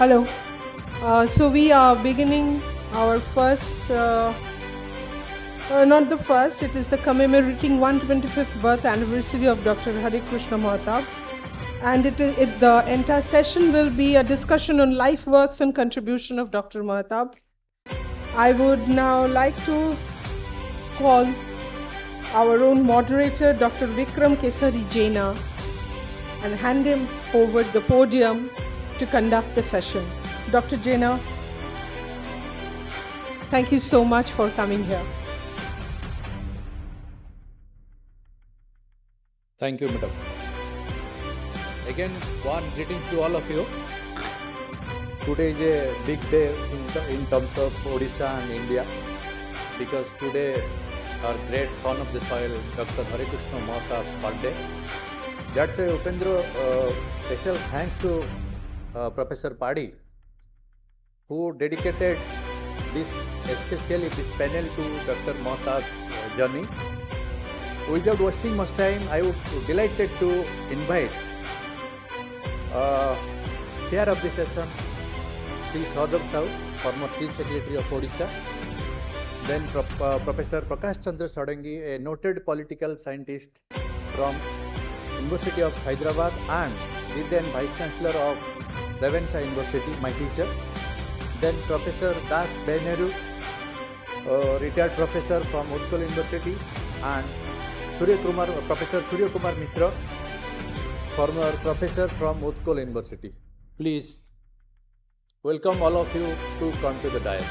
Hello. So we are beginning our first, not the first, it is the commemorating 125th birth anniversary of Dr. Hari Krishna Mahatab. And the entire session will be a discussion on life works and contribution of Dr. Mahatab. I would now like to call our own moderator, Dr. Vikram Kesari Jaina, and hand him over the podium to conduct the session. Dr. Jaina, thank you so much for coming here. Thank you, madam. Again, one greeting to all of you. Today is a big day in terms of Odisha and India, because today our great son of the soil, Dr. Hari Krishna Mahatab's birthday. That's why Upendra, special thanks to Professor Padi, who dedicated this, especially this panel to Dr. Mahatab's journey. Without wasting much time, I would be delighted to invite chair of the session, Sri Sadhav Sahu, former Chief Secretary of Odisha. Then Professor Prakash Chandra Sadangi, a noted political scientist from University of Hyderabad and the then Vice Chancellor of Ravenshaw University, my teacher. Then Professor Das Beneru, retired professor from Utkal University, and Professor Surya Kumar Mishra, former professor from Utkal University. Please welcome all of you to come to the dais.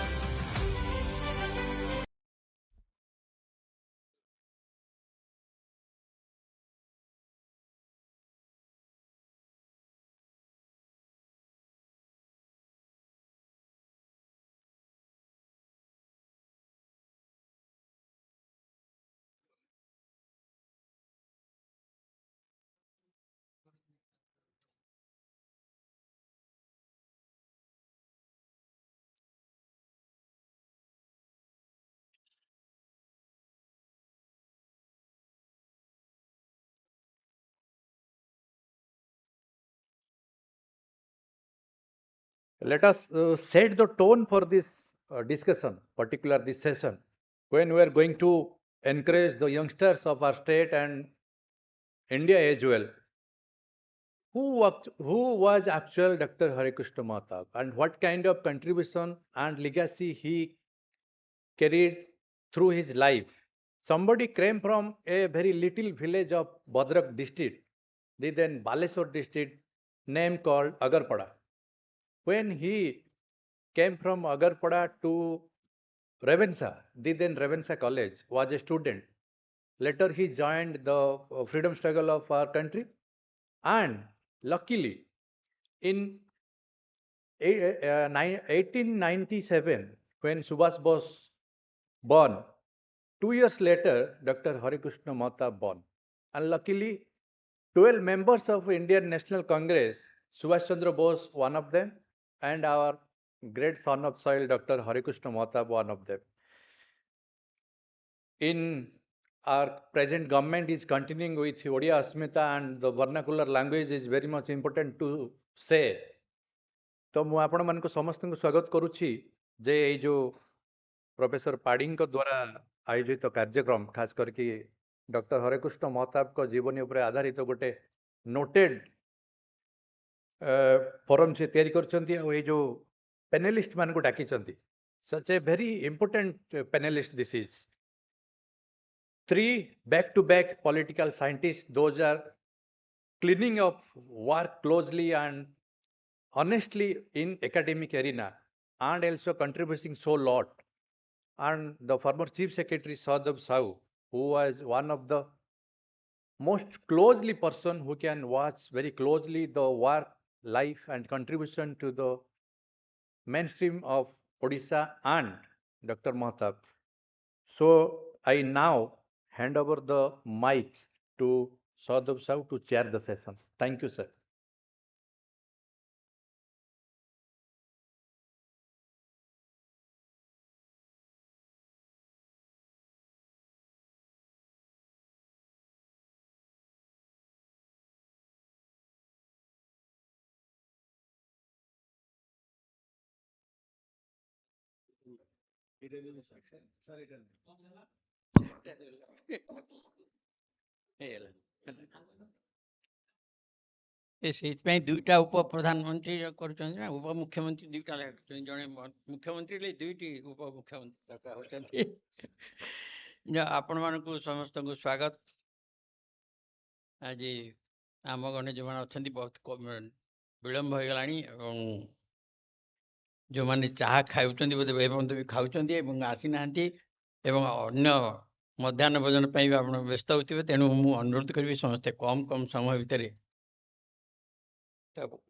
Let us set the tone for this discussion, particular this session, when we are going to encourage the youngsters of our state and India as well. Who was actual Dr. Hari Krishna Mahatab, and what kind of contribution and legacy he carried through his life? Somebody came from a very little village of Bhadrak district, the then Baleswar district, name called Agarpada. When he came from Agarpada to Ravenshaw, the then Ravenshaw College, was a student. Later he joined the freedom struggle of our country, and luckily in 1897, when Subhash Bose born, 2 years later Dr. Hari Krishna Mahatab born. And luckily 12 members of Indian National Congress, Subhash Chandra Bose one of them, and our great son of soil Dr. Hari Krishna Mahatab one of them. In our present government is continuing with Odia Asmita, and the vernacular language is very much important to say. तो ମୁଁ ଆପଣମାନଙ୍କୁ ସମସ୍ତଙ୍କୁ ସ୍ୱାଗତ କରୁଛି ଯେ ଏଇ ଯୋଉ professor ପାଢ଼ୀଙ୍କ ଦ୍ୱାରା ଆୟୋଜିତ କାର୍ଯ୍ୟକ୍ରମ, ଖାସ କରିକି ଡକ୍ଟର ହରେକୃଷ୍ଣ ମହତାବଙ୍କ ଜୀବନୀ ଉପରେ ଆଧାରିତ ଗୋଟେ ନୋଟେଡ୍ ଫୋରମ୍ ସେ ତିଆରି କରିଛନ୍ତି, ଆଉ ଏଇ ଯୋଉ ପ୍ୟାନେଲିଷ୍ଟ ମାନଙ୍କୁ ଡାକିଛନ୍ତି, such a very important panelist this is. Three back-to-back political scientists, those are cleaning up work closely and honestly in academic arena, and also contributing so lot. And the former Chief Secretary Sadhav Sahu, who was one of the most closely person who can watch very closely the work, life and contribution to the mainstream of Odisha and Dr. Mahatab. So I now hand over the mic to Sadhav Sahu to chair the session. Thank you, sir. ସେଇଥିପାଇଁ ଦୁଇଟା ଉପପ୍ରଧାନମନ୍ତ୍ରୀ କରୁଛନ୍ତି ନା ଉପମୁଖ୍ୟମନ୍ତ୍ରୀ ଦୁଇଟା ଲେଖୁଛନ୍ତି ଜଣେ ମୁଖ୍ୟମନ୍ତ୍ରୀ ହେଲେ ଦୁଇଟି ଉପମୁଖ୍ୟମନ୍ତ୍ରୀ ଦରକାର ହଉଛନ୍ତି। ଆପଣମାନଙ୍କୁ ସମସ୍ତଙ୍କୁ ସ୍ୱାଗତ। ଆଜି ଆମ ଗଣେ ଯେଉଁମାନେ ଅଛନ୍ତି ବହୁତ ବିଳମ୍ବ ହେଇଗଲାଣି ଏବଂ ଯେଉଁମାନେ ଚାହା ଖାଉଛନ୍ତି ବୋଧେ ଏପର୍ଯ୍ୟନ୍ତ ବି ଖାଉଛନ୍ତି ଏବଂ ଆସିନାହାନ୍ତି ଏବଂ ଅନ୍ୟ ମଧ୍ୟାହ୍ନ ଭୋଜନ ପାଇଁ ବି ଆପଣ ବ୍ୟସ୍ତ ହେଉଥିବେ। ତେଣୁ ମୁଁ ଅନୁରୋଧ କରିବି ସମସ୍ତେ କମ୍ ସମୟ ଭିତରେ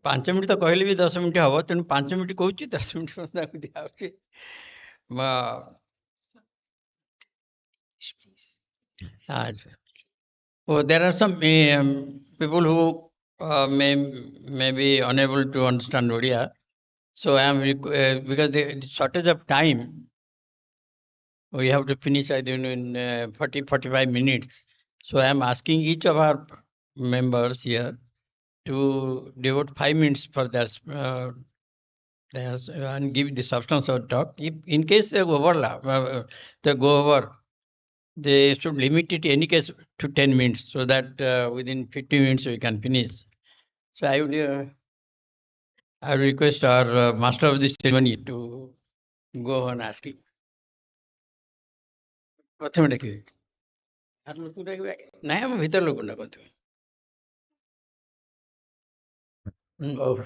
5 ମିନିଟ୍ ତ କହିଲେ ବି 10 ମିନିଟ୍ ହେବ, ତେଣୁ 5 ମିନିଟ୍ କହୁଛି 10 ମିନିଟ୍ ତାକୁ ଦିଆହେଉଛି। There are some people who may be unable to understand Odia. So I am because the shortage of time, we have to finish I think in 40-45 minutes. So I am asking each of our members here to devote 5 minutes for their and give the substance of talk. If in case they overlap, they go over, they should limit it in any case to 10 minutes so that within 15 minutes we can finish. So I would request our master of the ceremony to go on asking. ପ୍ରଥମେ ଡାକିବେ ଆର ଲୋକଙ୍କୁ ଡାକିବେ ନାଇଁ ଆମ ଭିତର ଲୋକଙ୍କୁ ଡାକନ୍ତୁ।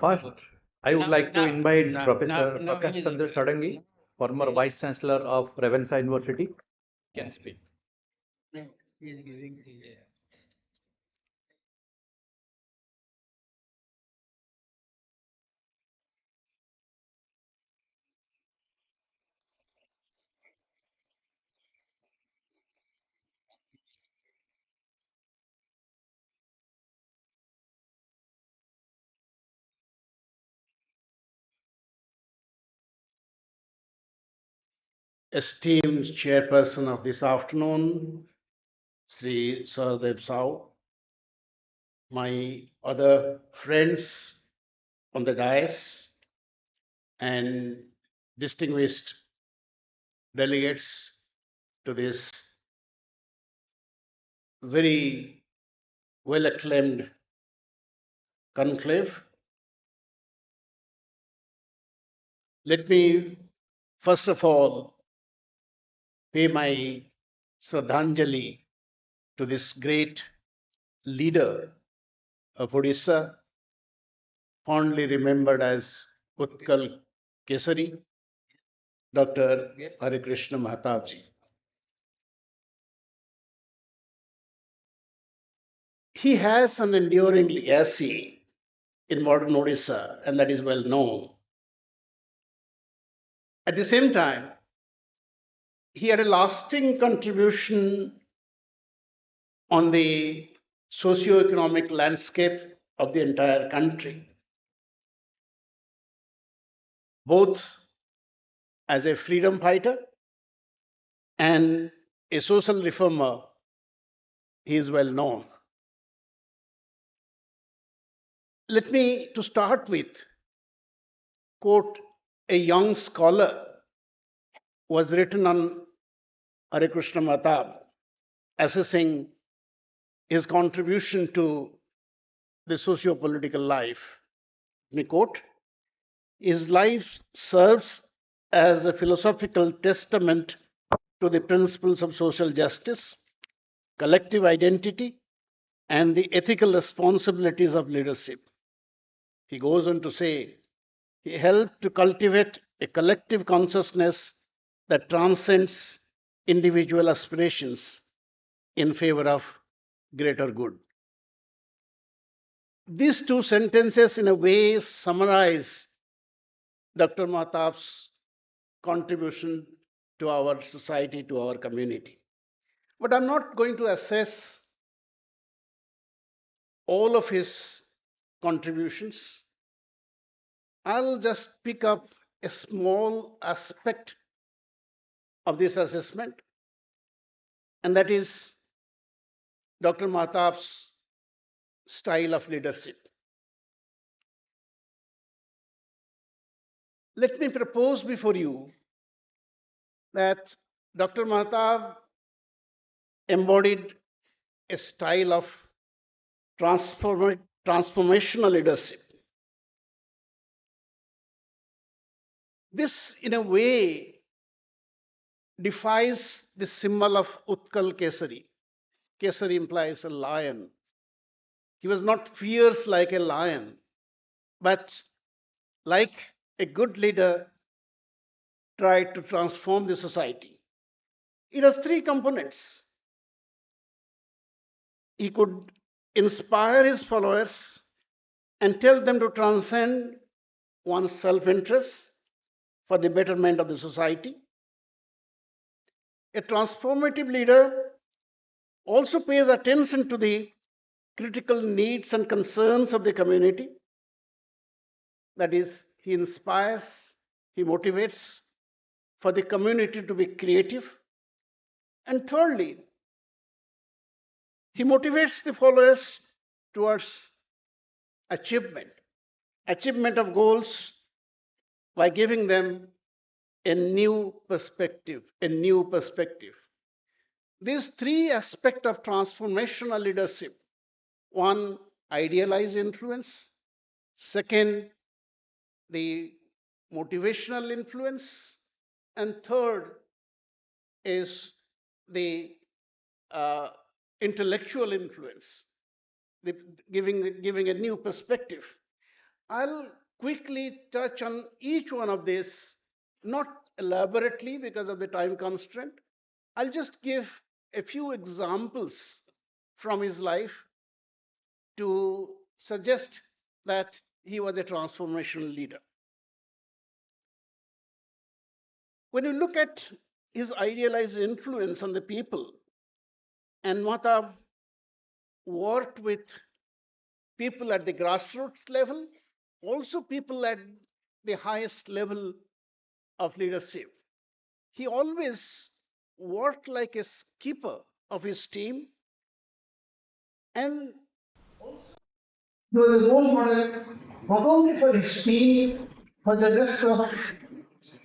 First, I would like to invite Professor Prakash Chandra Sadangi, former Vice Chancellor of Ravenshaw University. Can speak. He is giving the esteemed chairperson of this afternoon, Sri Sardev Sao, my other friends on the dais, and distinguished delegates to this very well acclaimed conclave. Let me first of all pay my Shraddhanjali to this great leader of Odisha, fondly remembered as Utkal Kesari, Dr. Hare Krishna Mahatab ji. He has an enduring legacy in modern Odisha, and that is well known. At the same time, he had a lasting contribution on the socio-economic landscape of the entire country, both as a freedom fighter and a social reformer. He is well known. Let me, to start with, quote a young scholar was written on Hare Krishna Mahatab, assessing his contribution to the socio-political life. Let me quote, his life serves as a philosophical testament to the principles of social justice, collective identity, and the ethical responsibilities of leadership. He goes on to say, he helped to cultivate a collective consciousness that transcends individual aspirations in favor of greater good. These two sentences, in a way, summarize Dr. Mahatab's contribution to our society, to our community. But I'm not going to assess all of his contributions. I'll just pick up a small aspect of this assessment, and that is Dr. Mahatab's style of leadership. Let me propose before you that Dr. Mahatab embodied a style of transformational leadership. This, in a way, defies the symbol of Utkal Kesari. Kesari implies a lion. He was not fierce like a lion, but like a good leader, tried to transform the society. It has three components. He could inspire his followers and tell them to transcend one's self interest for the betterment of the society. A transformative leader also pays attention to the critical needs and concerns of the community. That is, he inspires, he motivates for the community to be creative. And thirdly, he motivates the followers towards achievement of goals by giving them a new perspective. These three aspects of transformational leadership: one, idealized influence; second, the motivational influence; and third is the intellectual influence, giving a new perspective. I'll quickly touch on each one of these, not elaborately because of the time constraint. I'll just give a few examples from his life to suggest that he was a transformational leader. When you look at his idealized influence on the people, and Mahatab worked with people at the grassroots level, also people at the highest level of leadership. He always worked like a skipper of his team, and he was a role model not only for his team, but the rest of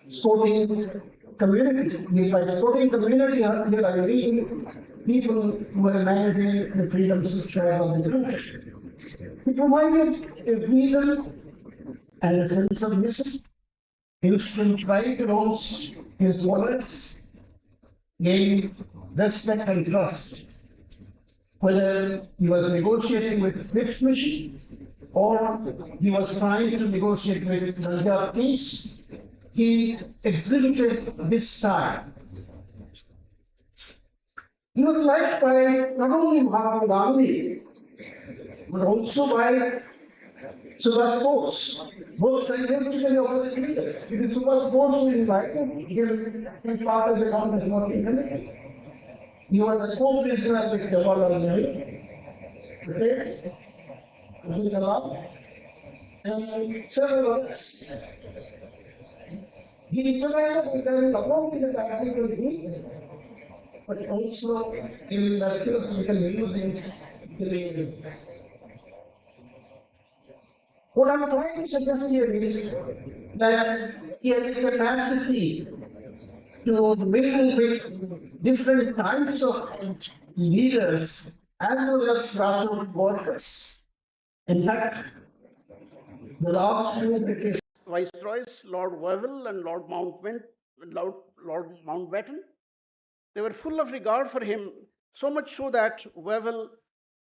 sporting community. By sporting community, here I mean people who were managing the freedom system of the country. He provided a vision and a sense of mission. He used to try to launch his wallets, gain respect and trust. Whether he was negotiating with Fifth Mission or he was trying to negotiate with Punjab peace, he exhibited this side. He was liked by not only Mahatma Gandhi, but also by Subhash Bose. Both scientifically operating leaders. It is Subhash Bose who invited him as part of the Congress working committee. He was a co-prisoner with Jawaharlal Nehru, Abdul Kalam, and several others. He interacted with them not only in the practical need, but also in the philosophical musings, beliefs. What I'm trying to suggest here is that he has the capacity to mingle with different kinds of leaders as well as grassroots workers. In fact, the last two British viceroys, Lord Wavell and Lord Mountbatten, they were full of regard for him, so much so that Wavell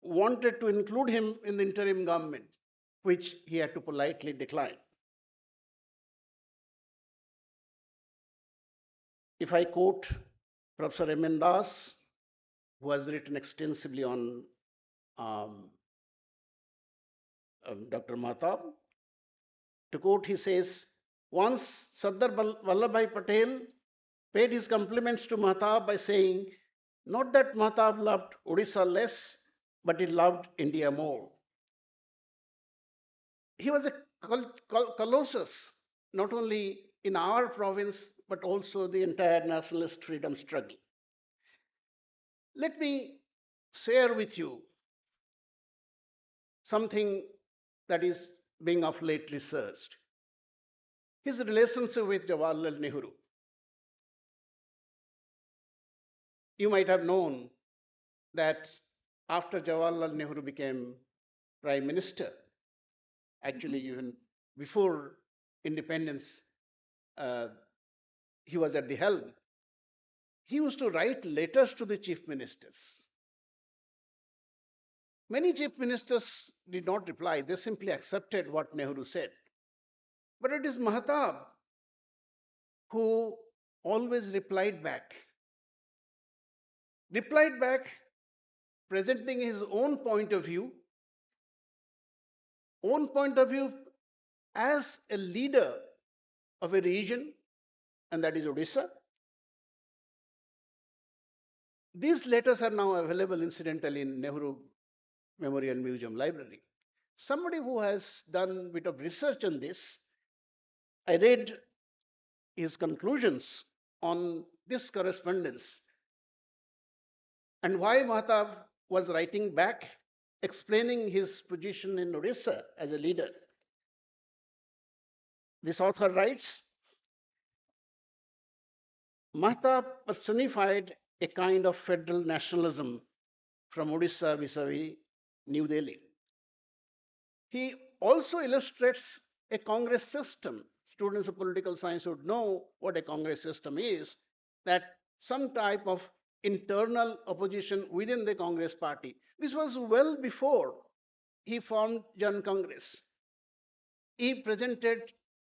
wanted to include him in the interim government, which he had to politely decline. If I quote Professor M.N. Das, who has written extensively on Dr. Mahatab, to quote, he says, once Sardar Vallabhbhai Patel paid his compliments to Mahatab by saying, not that Mahatab loved Odisha less, but he loved India more. He was a colossus, not only in our province, but also the entire nationalist freedom struggle. Let me share with you something that is being of late researched. His relationship with Jawaharlal Nehru. You might have known that after Jawaharlal Nehru became Prime Minister, actually, even before independence, uh, he was at the helm. He used to write letters to the chief ministers. Many chief ministers did not reply, they simply accepted what Nehru said. But it is Mahatab who always replied back, presenting his own point of view as a leader of a region, and that is Odisha. These letters are now available, incidentally, in Nehru Memorial Museum Library. Somebody who has done a bit of research on this, I read his conclusions on this correspondence and why Mahatab was writing back, explaining his position in Odisha as a leader. This author writes, Mahatab personified a kind of federal nationalism from Odisha vis-a-vis New Delhi. He also illustrates a Congress system. Students of political science would know what a Congress system is, that some type of internal opposition within the Congress party. This was well before he formed Jan Congress. He presented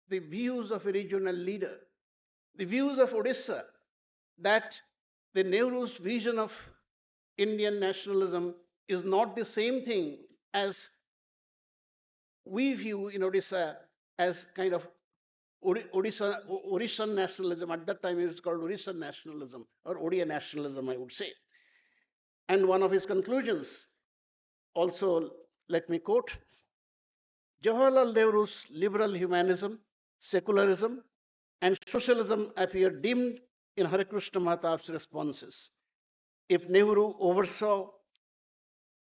the views of a regional leader, the views of Odisha, that the Nehru's vision of Indian nationalism is not the same thing as we view in Odisha as kind of Odishan nationalism. At that time, it was called Odishan nationalism or Odia nationalism, I would say. And one of his conclusions, also, let me quote, Jawaharlal Nehru's liberal humanism, secularism, and socialism appear dimmed in Hare Krishna Mahatab's responses. If Nehru oversaw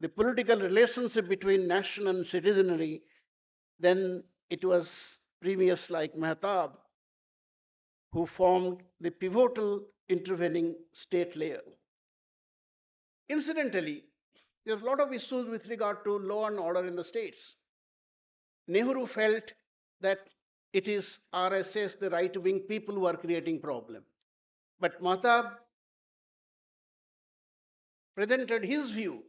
the political relationship between nation and citizenry, then it was premiers like Mahatab who formed the pivotal intervening state layer. Incidentally, there's a lot of issues with regard to law and order in the states. Nehru felt that it is RSS, the right-wing people, who are creating problem. But Mahatab presented his view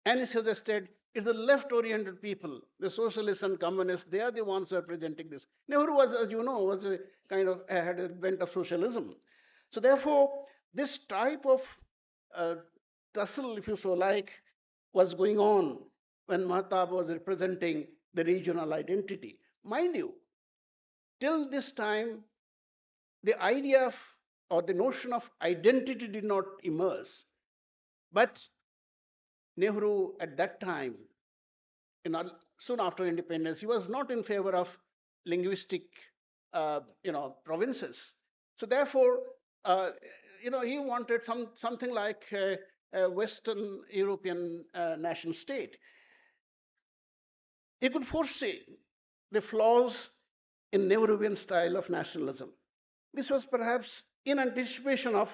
and he suggested it's the left-oriented people, the socialists and communists, they are the ones who are presenting this. Nehru was, as you know, was a kind of had a bent of socialism. So therefore, this type of tussle, if you so like, was going on when Mahatab was representing the regional identity. Mind you, till this time, the idea of or the notion of identity did not emerge. But Nehru at that time, soon after independence, he was not in favor of linguistic, provinces. So therefore, he wanted something like a Western European nation state. He could foresee the flaws in Nehruvian style of nationalism. This was perhaps in anticipation of,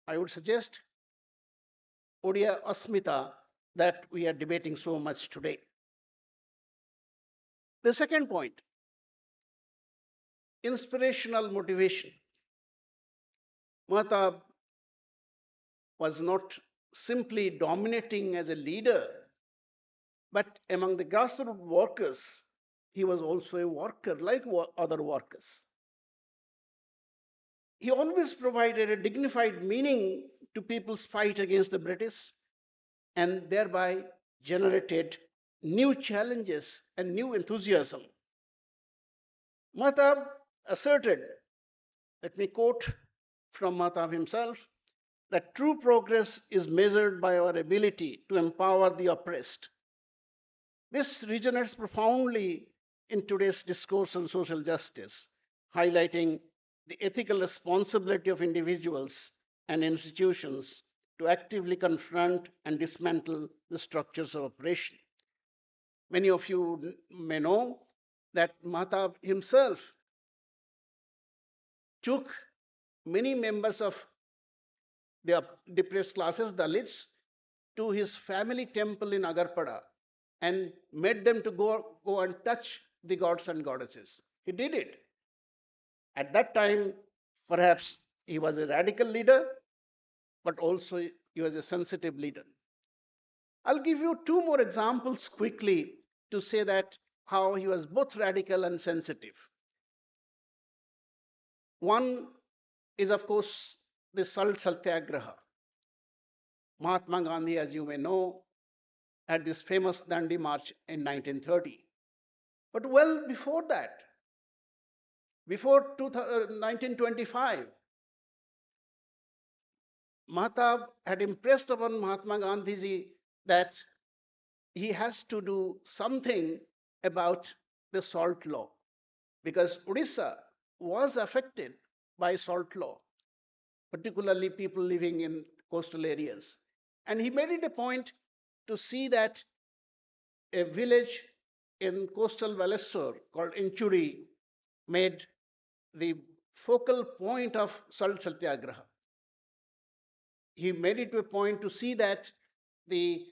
I would suggest, Odia Asmita that we are debating so much today. The second point, inspirational motivation. Mahatab was not simply dominating as a leader, but among the grassroots workers, he was also a worker like other workers. He always provided a dignified meaning to people's fight against the British and thereby generated new challenges and new enthusiasm. Mahatab asserted, let me quote from Mahatab himself, that true progress is measured by our ability to empower the oppressed. This resonates profoundly in today's discourse on social justice, highlighting the ethical responsibility of individuals and institutions to actively confront and dismantle the structures of oppression. Many of you may know that Mahatab himself took many members of the depressed classes, Dalits, to his family temple in Agarpada and made them to go and touch the gods and goddesses. He did it. At that time, perhaps he was a radical leader, but also he was a sensitive leader. I'll give you two more examples quickly to say that how he was both radical and sensitive. One is, of course, the Salt Satyagraha. Mahatma Gandhi, as you may know, had this famous Dandi March in 1930. But well before that, before 1925, Mahatma had impressed upon Mahatma Gandhiji that he has to do something about the salt law because Odisha was affected by salt law, particularly people living in coastal areas. And he made it a point to see that a village in coastal Balesur called Inchuri made the focal point of salt satyagraha. He made it a point to see that the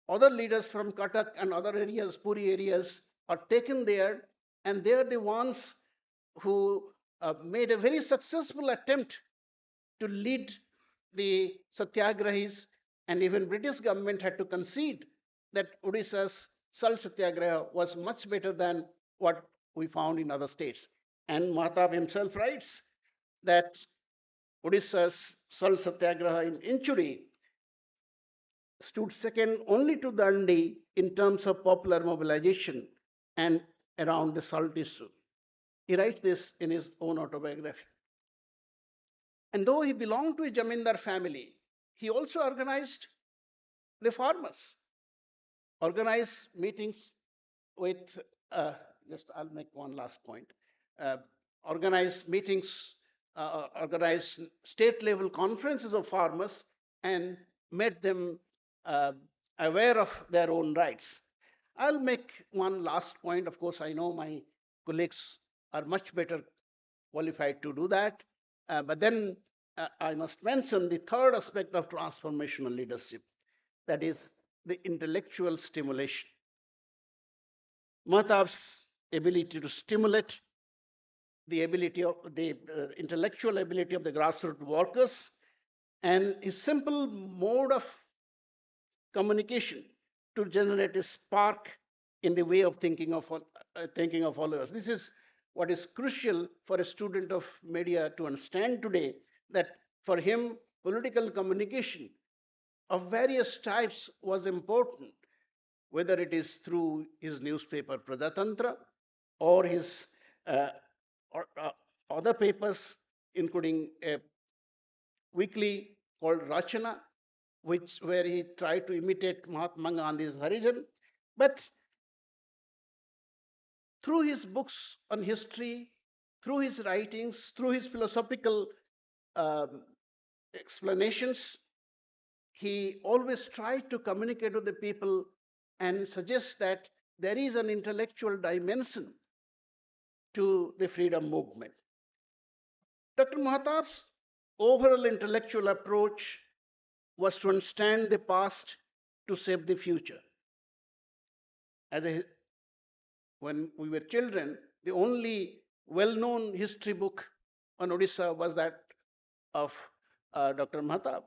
other leaders from Cuttack and other areas, Puri areas, are taken there, and they're the ones who made a very successful attempt to lead the satyagrahis, and even British government had to concede that Odisha's salt satyagraha was much better than what we found in other states. And Mahatab himself writes that Odisha's salt satyagraha in Inchuri stood second only to Dandi in terms of popular mobilization and around the salt issue. He writes this in his own autobiography. And though he belonged to a Jamindar family, he also organized the farmers, organized meetings with, just I'll make one last point, uh, organized meetings, organized state level conferences of farmers and made them uh, aware of their own rights. I'll make one last point. Of course, I know my colleagues are much better qualified to do that. But then I must mention the third aspect of transformational leadership, that is the intellectual stimulation. Mahtab's ability to stimulate the ability of the intellectual ability of the grassroots workers and his simple mode of communication to generate a spark in the way of thinking of followers. This is what is crucial for a student of media to understand today, that for him, political communication of various types was important, whether it is through his newspaper Prajatantra or his uh, other papers, including a weekly called Rachana, where he tried to imitate Mahatma Gandhi's Harijan. But through his books on history, through his writings, through his philosophical um, explanations, he always tried to communicate with the people and suggest that there is an intellectual dimension to the freedom movement. Dr. Mahatab's overall intellectual approach was to understand the past to shape the future. When we were children, the only well-known history book on Odisha was that of Dr. Mahatab.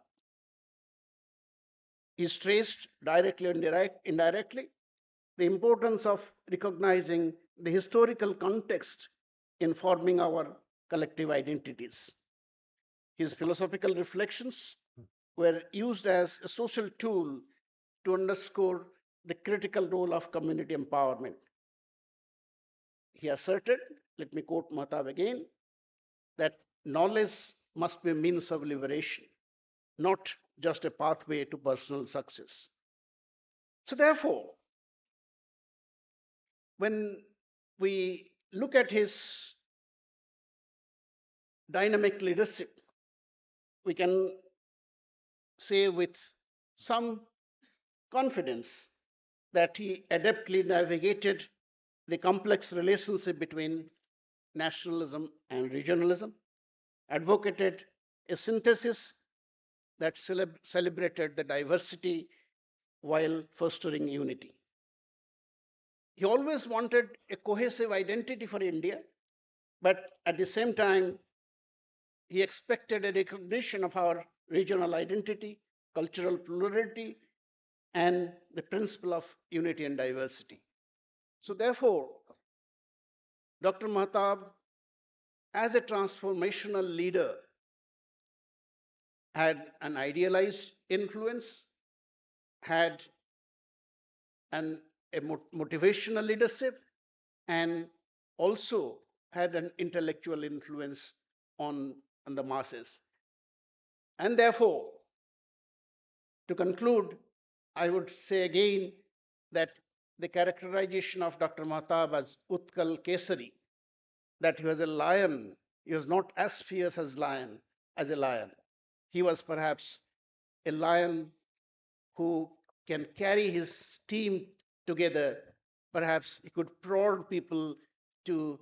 He stressed directly and indirectly the importance of recognizing the historical context in forming our collective identities. His philosophical reflections were used as a social tool to underscore the critical role of community empowerment. He asserted, let me quote Mahatab again, that knowledge must be a means of liberation, not just a pathway to personal success. So, therefore, when we look at his dynamic leadership, we can say with some confidence that he adeptly navigated the complex relationship between nationalism and regionalism, advocated a synthesis that celebrated the diversity while fostering unity. He always wanted a cohesive identity for India, but at the same time, he expected a recognition of our regional identity, cultural plurality, and the principle of unity and diversity. So, therefore, Dr. Mahtab, as a transformational leader, had an idealized influence, had a motivational leadership, and also had an intellectual influence on the masses. And therefore, to conclude, I would say again that the characterization of Dr. Mahtab as Utkal Kesari, that he was a lion, he was not as fierce as a lion. He was perhaps a lion who can carry his team together. Perhaps he could prod people to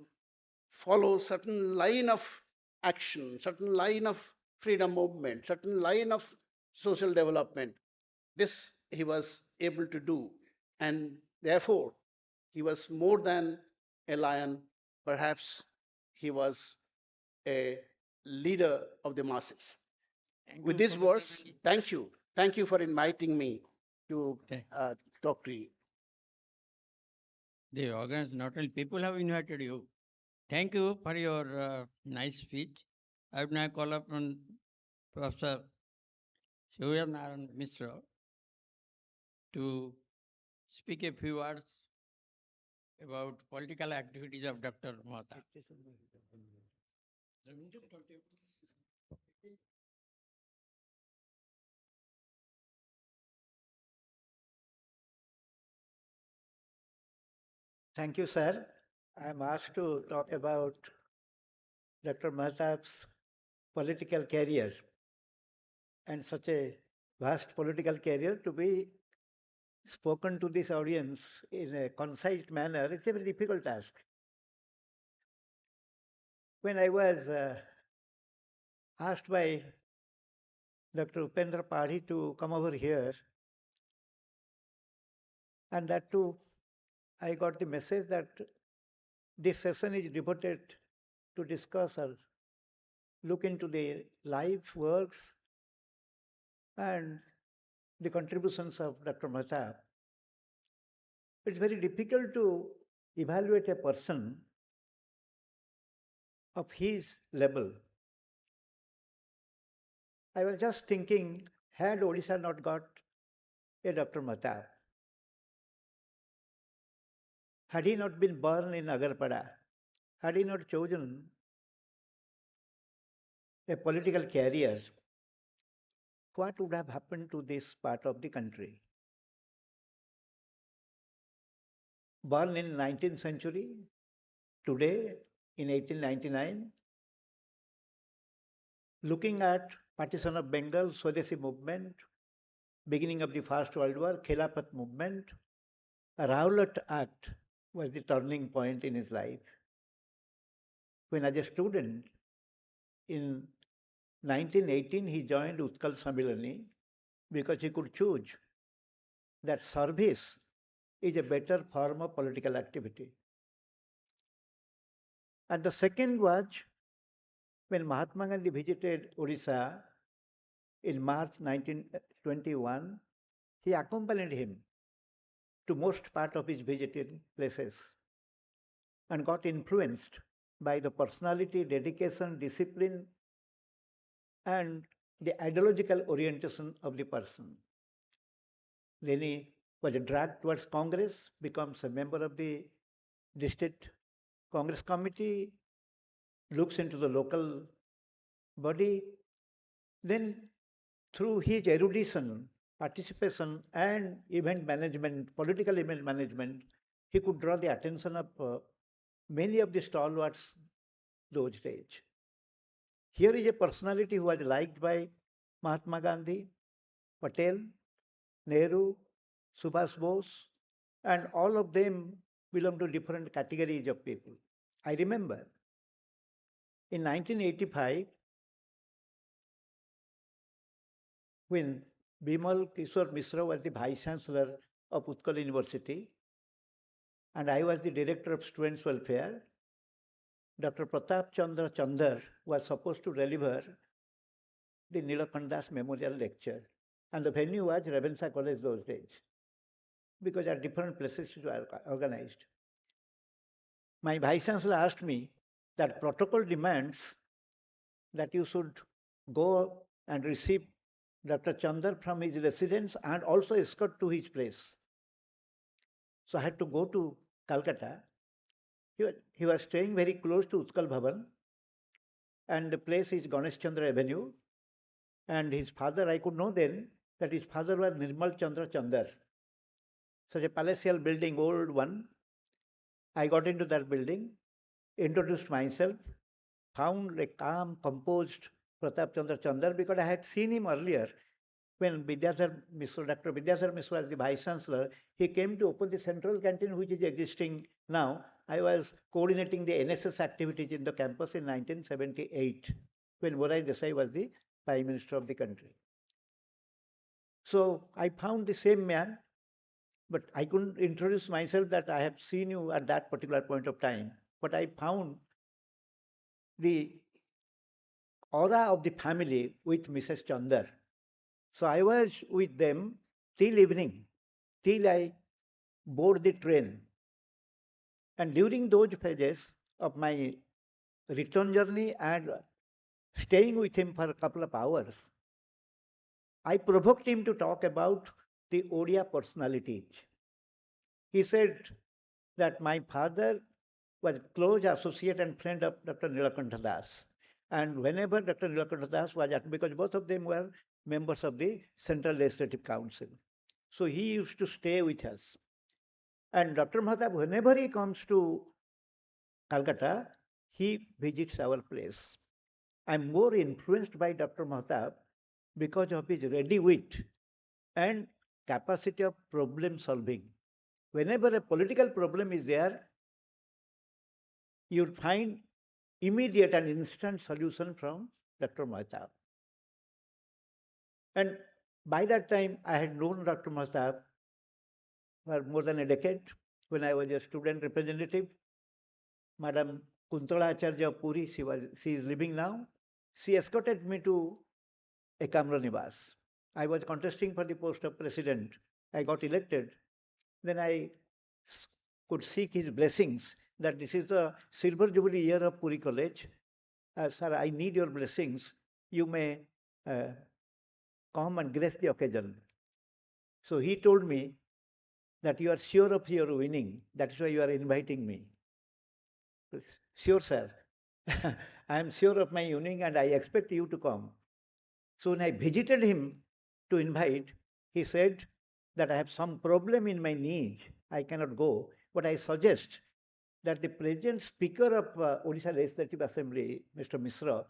follow certain line of action, certain line of freedom movement, certain line of social development. This he was able to do, and therefore he was more than a lion. Perhaps he was a leader of the masses. With these words, thank you. Thank you for inviting me to talk to you. The organs, not only people have invited you. Thank you for your nice speech. I would now call upon Professor Suryanarayan Mishra to speak a few words about political activities of Dr. Mahtab. Thank you, sir. I'm asked to talk about Dr. Mahtab's political career, and such a vast political career to be spoken to this audience in a concise manner. It's a very difficult task. When I was asked by Dr. Upendra Padhi to come over here, and that too, I got the message that this session is devoted to discuss or look into the life, works, and the contributions of Dr. Mahtab. It's very difficult to evaluate a person of his level. I was just thinking, had Odisha not got a Dr. Mahtab, had he not been born in Agarpada, had he not chosen a political career, what would have happened to this part of the country? Born in 19th century, today in 1899, looking at partition of Bengal, Swadeshi movement, beginning of the First World War, Khilafat movement, Rowlatt Act was the turning point in his life. When as a student in 1918, he joined Utkal Samilani because he could choose that service is a better form of political activity. And the second was when Mahatma Gandhi visited Odisha in March 1921, he accompanied him to most part of his visited places and got influenced by the personality, dedication, discipline, and the ideological orientation of the person. Then he was dragged towards Congress, becomes a member of the district Congress committee, looks into the local body. Then, through his erudition, participation, and event management, political event management, he could draw the attention of many of the stalwarts those days. Here is a personality who was liked by Mahatma Gandhi, Patel, Nehru, Subhash Bose, and all of them belong to different categories of people. I remember in 1985, when Bimal Kishore Mishra was the Vice Chancellor of Utkal University and I was the Director of Students' Welfare. Dr. Pratap Chandra Chandar was supposed to deliver the Nilakanta Memorial Lecture. And the venue was Ravenshaw College those days, because at different places it was organized. My Vice Chancellor asked me that protocol demands that you should go and receive Dr. Chandar from his residence and also escort to his place. So I had to go to Calcutta. He was staying very close to Utkal Bhavan, and the place is Ganesh Chandra Avenue. And his father, I could know then that his father was Nirmal Chandra Chandar, such a palatial building, old one. I got into that building, introduced myself, found a calm, composed Pratap Chandra Chandar because I had seen him earlier when Vidyadhar Misra, Dr. Vidyadhar Misra was the Vice Chancellor. He came to open the central canteen which is existing now. I was coordinating the NSS activities in the campus in 1978 when Morai Desai was the Prime Minister of the country. So I found the same man, but I couldn't introduce myself that I have seen you at that particular point of time. But I found the aura of the family with Mrs. Chandar. So I was with them till evening, till I board the train. And during those phases of my return journey and staying with him for a couple of hours, I provoked him to talk about the Odia personalities. He said that my father was a close associate and friend of Dr. Nilakantha Das. And whenever Dr. Nilakantha Das was at, because both of them were members of the Central Legislative Council. So he used to stay with us. And Dr. Mahatab, whenever he comes to Calcutta, he visits our place. I'm more influenced by Dr. Mahatab because of his ready wit and capacity of problem solving. Whenever a political problem is there, you'll find immediate and instant solution from Dr. Mahatab. And by that time, I had known Dr. Mahatab for more than a decade when I was a student representative. Madam Kuntala Acharya of Puri, she is living now. She escorted me to Ekamra Nivas. I was contesting for the post of president. I got elected. Then I could seek his blessings that this is the silver jubilee year of Puri College. Sir, I need your blessings. You may come and grace the occasion. So he told me that you are sure of your winning. That's why you are inviting me. Sure, sir. I am sure of my winning and I expect you to come. So when I visited him to invite, he said that I have some problem in my knees. I cannot go. But I suggest that the present Speaker of Odisha Legislative Assembly, Mr. Misra,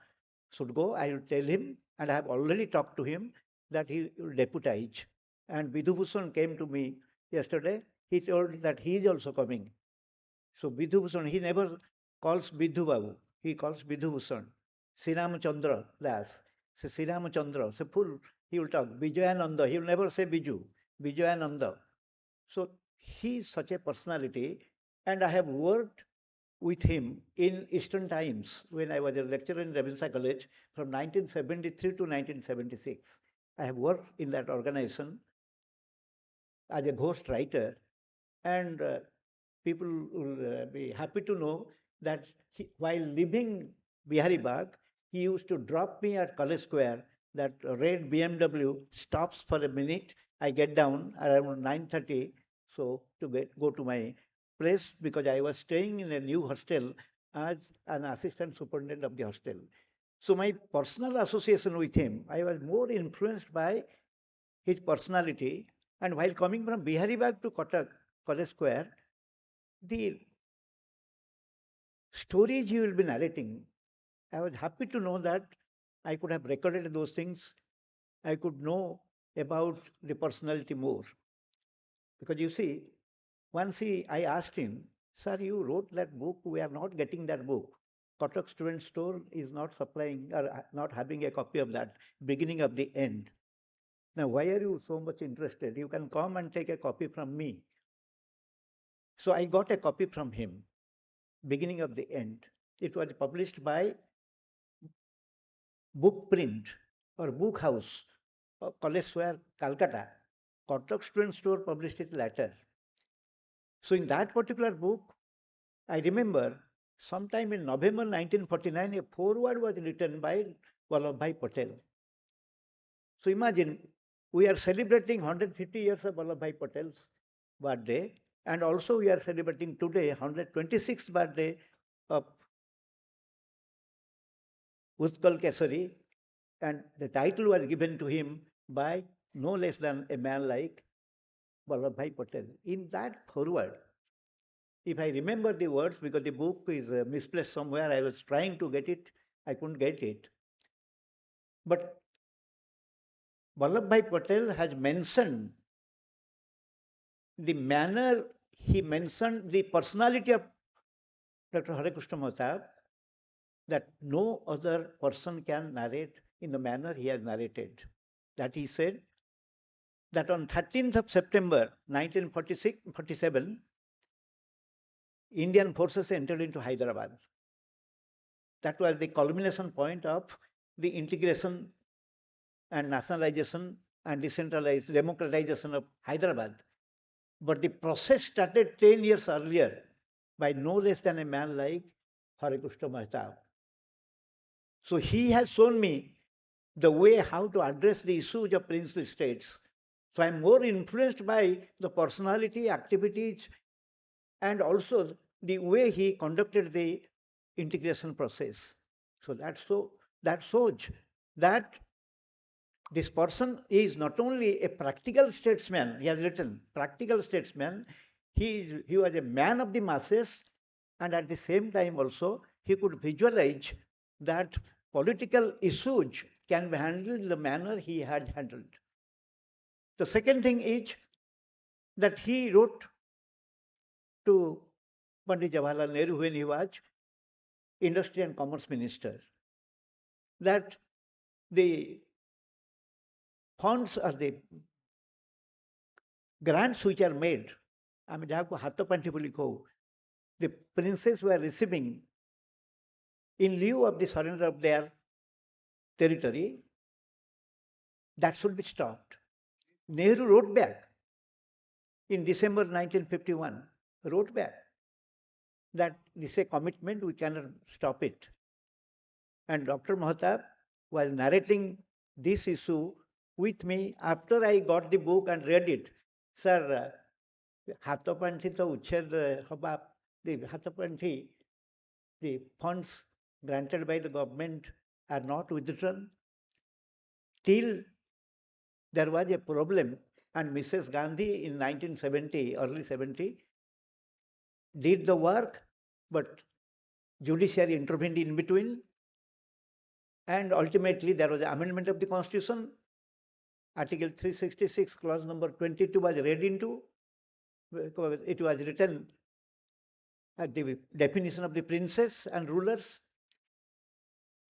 should go. I will tell him, and I have already talked to him, that he will deputize. And Vidhu Bhushan came to me yesterday. He told that he is also coming. So Vidhu Bhushan, he never calls Vidhu Babu. He calls Vidhu Bhushan. Sriram Chandra Das. So Sriram Chandra. So full, he will talk. Vijayananda. He will never say Biju. Vijayananda. So he is such a personality. And I have worked with him in Eastern Times when I was a lecturer in Ravenshaw College from 1973 to 1976. I have worked in that organization as a ghost writer, and people will be happy to know that while living Bihari Bagh, he used to drop me at College Square. That red BMW stops for a minute. I get down around 9:30, so to go to my place because I was staying in a new hostel as an assistant superintendent of the hostel. So my personal association with him, I was more influenced by his personality. And while coming from Bihari Bagh to Kotak, College Square, the stories he will be narrating, I was happy to know that I could have recorded those things. I could know about the personality more. Because you see, I asked him, sir, you wrote that book, we are not getting that book. Kotak Student Store is not supplying or not having a copy of that, beginning of the end. Now, why are you so much interested? You can come and take a copy from me. So I got a copy from him, beginning of the end. It was published by Book Print or Book House, College Square, Calcutta. Kotak Student Store published it later. So in that particular book, I remember sometime in November 1949, a foreword was written by Vallabhbhai Patel. So imagine, we are celebrating 150 years of Vallabhbhai Patel's birthday, and also we are celebrating today 126th birthday of Utkal Kesari, and the title was given to him by no less than a man like Vallabhbhai Patel. In that foreword, if I remember the words, because the book is misplaced somewhere, I was trying to get it, I couldn't get it. But Vallabhbhai Patel has mentioned the manner, he mentioned the personality of Dr. Hare Krishna Mahtab, that no other person can narrate in the manner he has narrated. That he said that on 13th of September 1947, Indian forces entered into Hyderabad. That was the culmination point of the integration and nationalization and decentralized democratization of Hyderabad. But the process started 10 years earlier by no less than a man like Hare Krishna Mahtab. So he has shown me the way how to address the issues of princely states. So I'm more influenced by the personality, activities, and also the way he conducted the integration process. So that shows that this person is not only a practical statesman, he has written practical statesman, he was a man of the masses, and at the same time also he could visualize that political issues can be handled in the manner he had handled. The second thing is that he wrote to Pandit Jawaharlal Nehru when he was Industry and Commerce Minister that the funds or the grants which are made, ଆମେ ଯାହାକୁ ହାତପାଣ୍ଠି ବୋଲି କହୁ, the princes were receiving in lieu of the surrender of their territory, that should be stopped. Nehru wrote back in December 1951, wrote back that this is a commitment, we cannot stop it. And Dr. Mahtab was narrating this issue with me after I got the book and read it. Sir, ହାତପାଣ୍ଠି ତ ଉଚ୍ଛେଦ ହବା, the ହାତପାଣ୍ଠି, the funds granted by the government are not withdrawn till there was a problem, and Mrs. Gandhi in 1970, early 70, did the work, but judiciary intervened in between, and ultimately there was an amendment of the constitution. Article 366, clause number 22 was read into. It was written at the definition of the princes and rulers.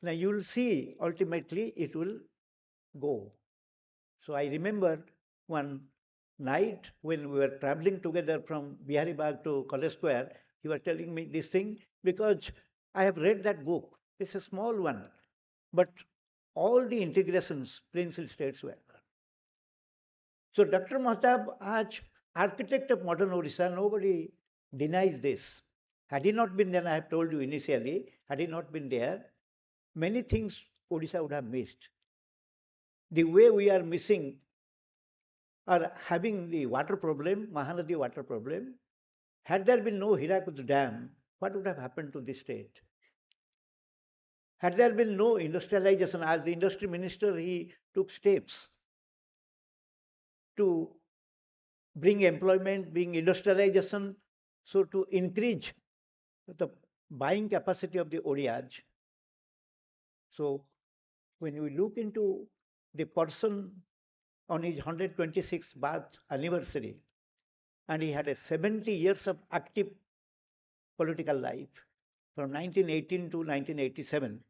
Now you will see ultimately it will go. So I remember one night when we were traveling together from Bihari Bagh to College Square, he was telling me this thing because I have read that book. It's a small one, but all the integrations, princely states were. So Dr. Mahtab, as architect of modern Odisha, nobody denies this. Had he not been there, I have told you initially, had he not been there, many things Odisha would have missed. The way we are missing or having the water problem, Mahanadi water problem, had there been no Hirakud Dam, what would have happened to this state? Had there been no industrialization, as the industry minister, he took steps to bring employment, bring industrialization, so to increase the buying capacity of the Odiyas. So when we look into the person on his 126th birth anniversary, and he had a 70 years of active political life from 1918 to 1987.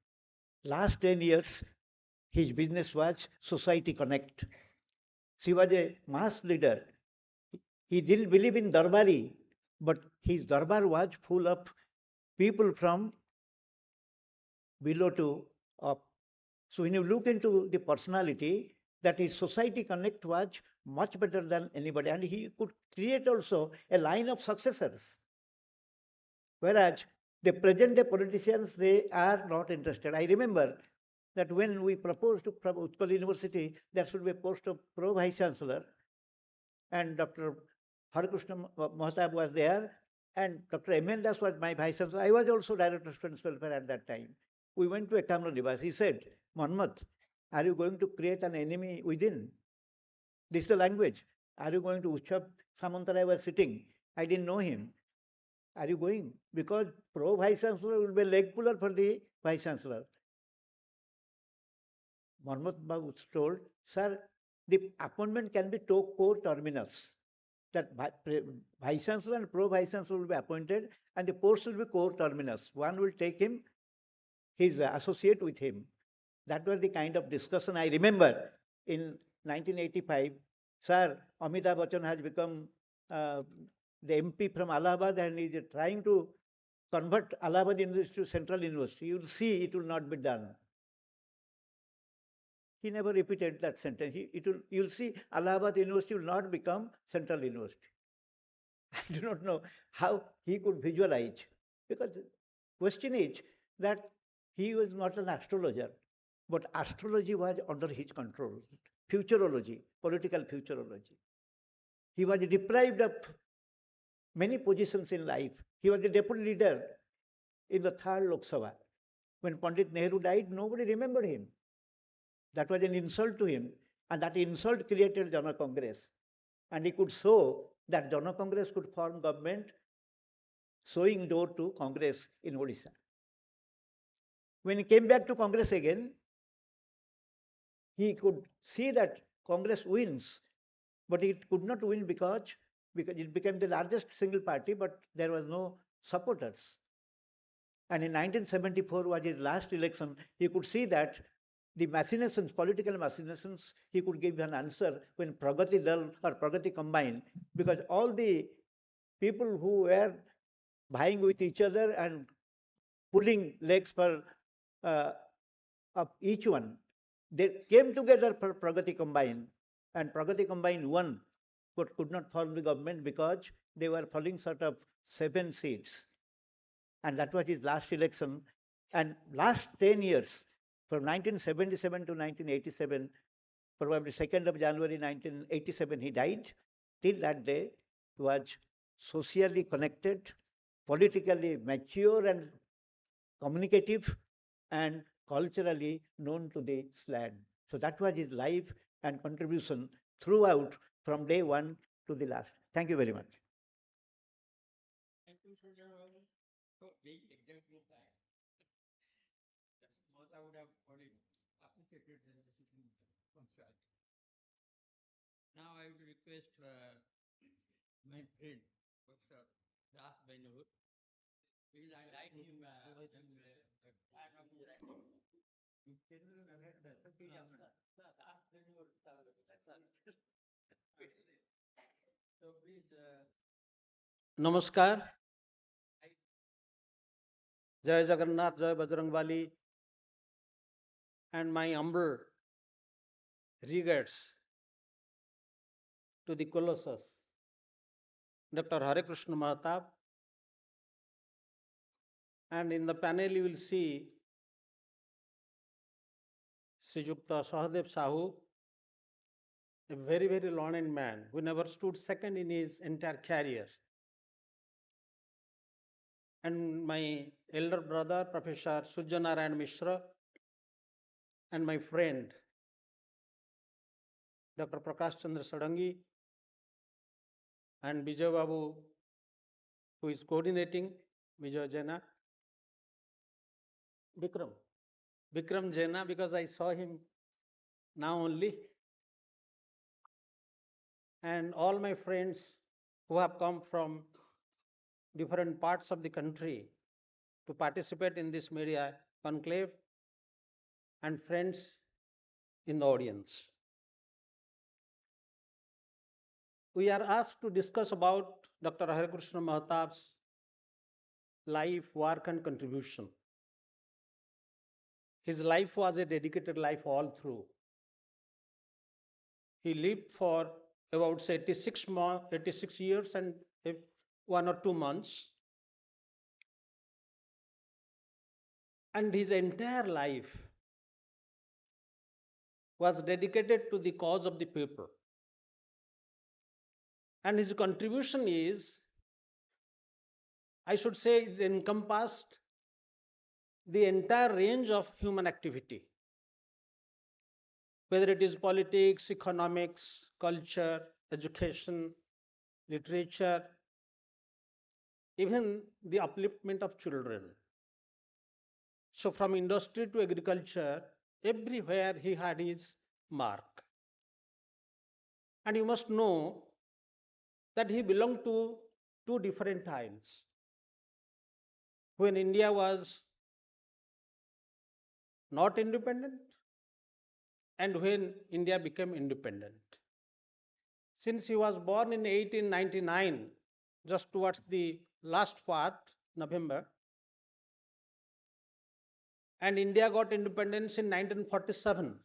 Last 10 years, his business was Society Connect. He was a mass leader. He didn't believe in Darbari, but his Darbar was full of people from below to up. So when you look into the personality, that his society connect was much better than anybody. And he could create also a line of successors. Whereas the present day politicians, they are not interested. I remember that when we proposed to from Utkal University, there should be a post of Pro Vice Chancellor, and Dr. Harikrishna Mahatab was there, and Dr. M.N. Das was my Vice Chancellor. I was also Director of Students Welfare at that time. We went to a Kamra Nivas. He said, Mohammed, are you going to create an enemy within? This is the language. Are you going to Uchab Samantarai was sitting? I didn't know him. Are you going? Because Pro Vice Chancellor will be a leg puller for the Vice Chancellor. Mohammed Babu told, sir, the appointment can be to co-terminus. That Vice Chancellor and Pro Vice Chancellor will be appointed, and the post will be co-terminus. One will take him, his associate with him. That was the kind of discussion I remember in 1985. Sir, Amitabh Bachchan has become the MP from Allahabad, and is trying to convert Allahabad University to Central University. You will see it will not be done. He never repeated that sentence. You'll see Allahabad University will not become Central University. I do not know how he could visualize, because the question is that he was not an astrologer, but astrology was under his control. Futurology, political futurology. He was deprived of many positions in life. He was the deputy leader in the third Lok Sabha. When Pandit Nehru died, nobody remembered him. That was an insult to him, and that insult created Jana Congress. And he could show that Jana Congress could form government, showing door to Congress in Odisha. When he came back to Congress again, he could see that Congress wins, but it could not win because it became the largest single party, but there was no supporters. And in 1974 was his last election. He could see that the machinations, political machinations, he could give an answer when Pragati Dal or Pragati combined, because all the people who were vying with each other and pulling legs for of each one, they came together for Pragati combined, and Pragati combined won, but could not form the government because they were falling short of 7 seats. And that was his last election. And last 10 years, from 1977 to 1987, probably 2nd of January 1987, he died. Till that day, he was socially connected, politically mature and communicative, and culturally known to the land. So that was his life and contribution throughout from day one to the last. Thank you very much. Thank you, Surya Babu, for being exactly that. Most I would have already appreciated the decision punctuality. Now I would request my friend, Professor Das Benur, because I like him time of his writing. So please, Namaskar. Jai Jagannath, Jai Bajrangbali, and my humble regards to the Colossus, Dr. Hare Krishna Mahatab. And in the panel, you will see Srijukta Sahadev Sahu, a very, very learned man who never stood second in his entire career. And my elder brother, Professor Sujjanarayan Mishra, and my friend, Dr. Prakash Chandra Sadangi, and Vijay Babu, who is coordinating, Vijay Jaina, Vikram Jaina, because I saw him now only, and all my friends who have come from different parts of the country to participate in this media conclave, and friends in the audience. we are asked to discuss about Dr. Harikrishna Mahatab's life, work, and contribution. His life was a dedicated life all through. He lived for about 86 years and 1 or 2 months. And his entire life was dedicated to the cause of the people. And his contribution is, I should say, it encompassed the entire range of human activity, whether it is politics, economics, culture, education, literature, even the upliftment of children. So from industry to agriculture, everywhere he had his mark. And you must know that he belonged to two different times. When India was not independent and when India became independent. Since he was born in 1899, just towards the last part, November, and India got independence in 1947,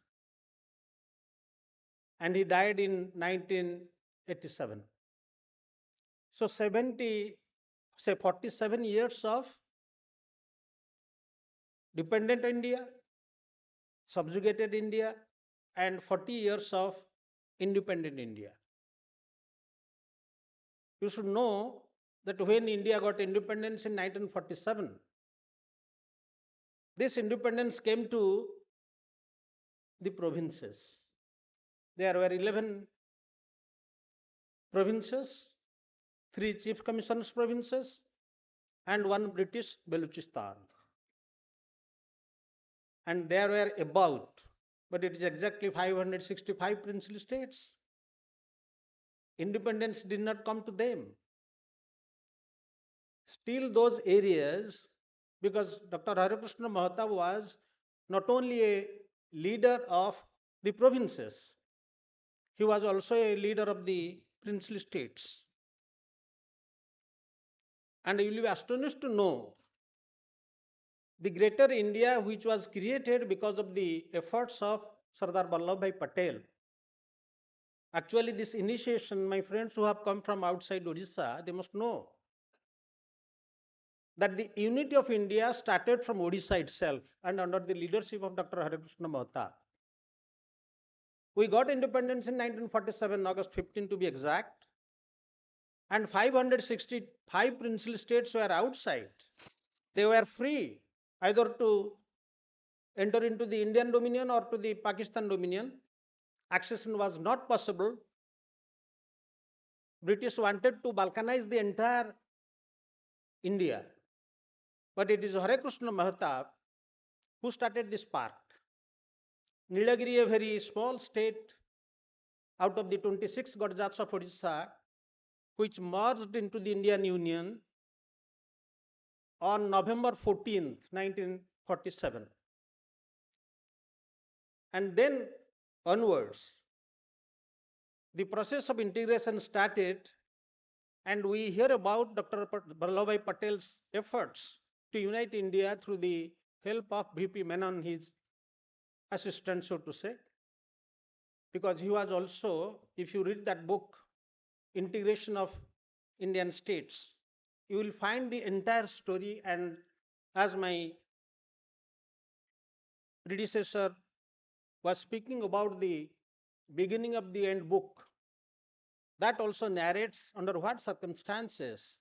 and he died in 1987. So 47 years of dependent India, subjugated India, and 40 years of independent India. You should know that when India got independence in 1947, this independence came to the provinces. There were 11 provinces, 3 chief commissioners provinces, and 1 British Baluchistan. And there were about, but it is exactly 565 princely states. Independence did not come to them. Still those areas, because Dr. Harikrishna Mahatab was not only a leader of the provinces, he was also a leader of the princely states. And you will be astonished to know the greater India, which was created because of the efforts of Sardar Vallabhbhai Patel. Actually, this initiation, my friends who have come from outside Odisha, they must know that the unity of India started from Odisha itself and under the leadership of Dr. Harikrishna Mahatab. We got independence in 1947, August 15 to be exact, and 565 princely states were outside. They were free either to enter into the Indian dominion or to the Pakistan dominion. Accession was not possible. British wanted to balkanize the entire India. But it is Hare Krishna Mahatab who started this part. Nilagiri, a very small state out of the 26 Gajats of Odisha, which merged into the Indian Union on November 14th, 1947. And then onwards, the process of integration started, and we hear about Dr. Vallabhbhai Patel's efforts to unite India through the help of VP Menon, his assistant, so to say, because he was also, if you read that book, Integration of Indian States, you will find the entire story. And as my predecessor was speaking about the beginning of the end book, that also narrates under what circumstances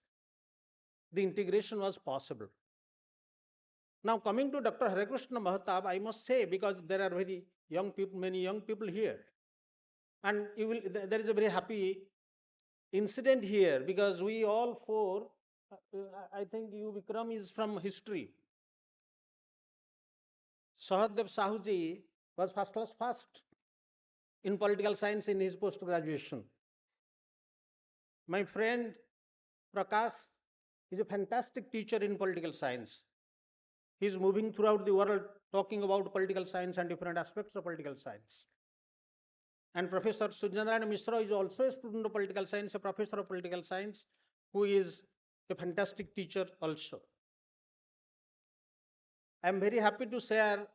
the integration was possible. Now, coming to Dr. Harikrishna Mahatab, I must say, because there are very young people, many young people here, and there is a very happy incident here, because we all four, I think you, Vikram, is from history. Sahadev Sahuji was first class first in political science in his post graduation. My friend Prakash is a fantastic teacher in political science. He is moving throughout the world talking about political science and different aspects of political science. And Professor Suryanarayan Mishra is also a student of political science, a professor of political science, who is a fantastic teacher also. I am very happy to share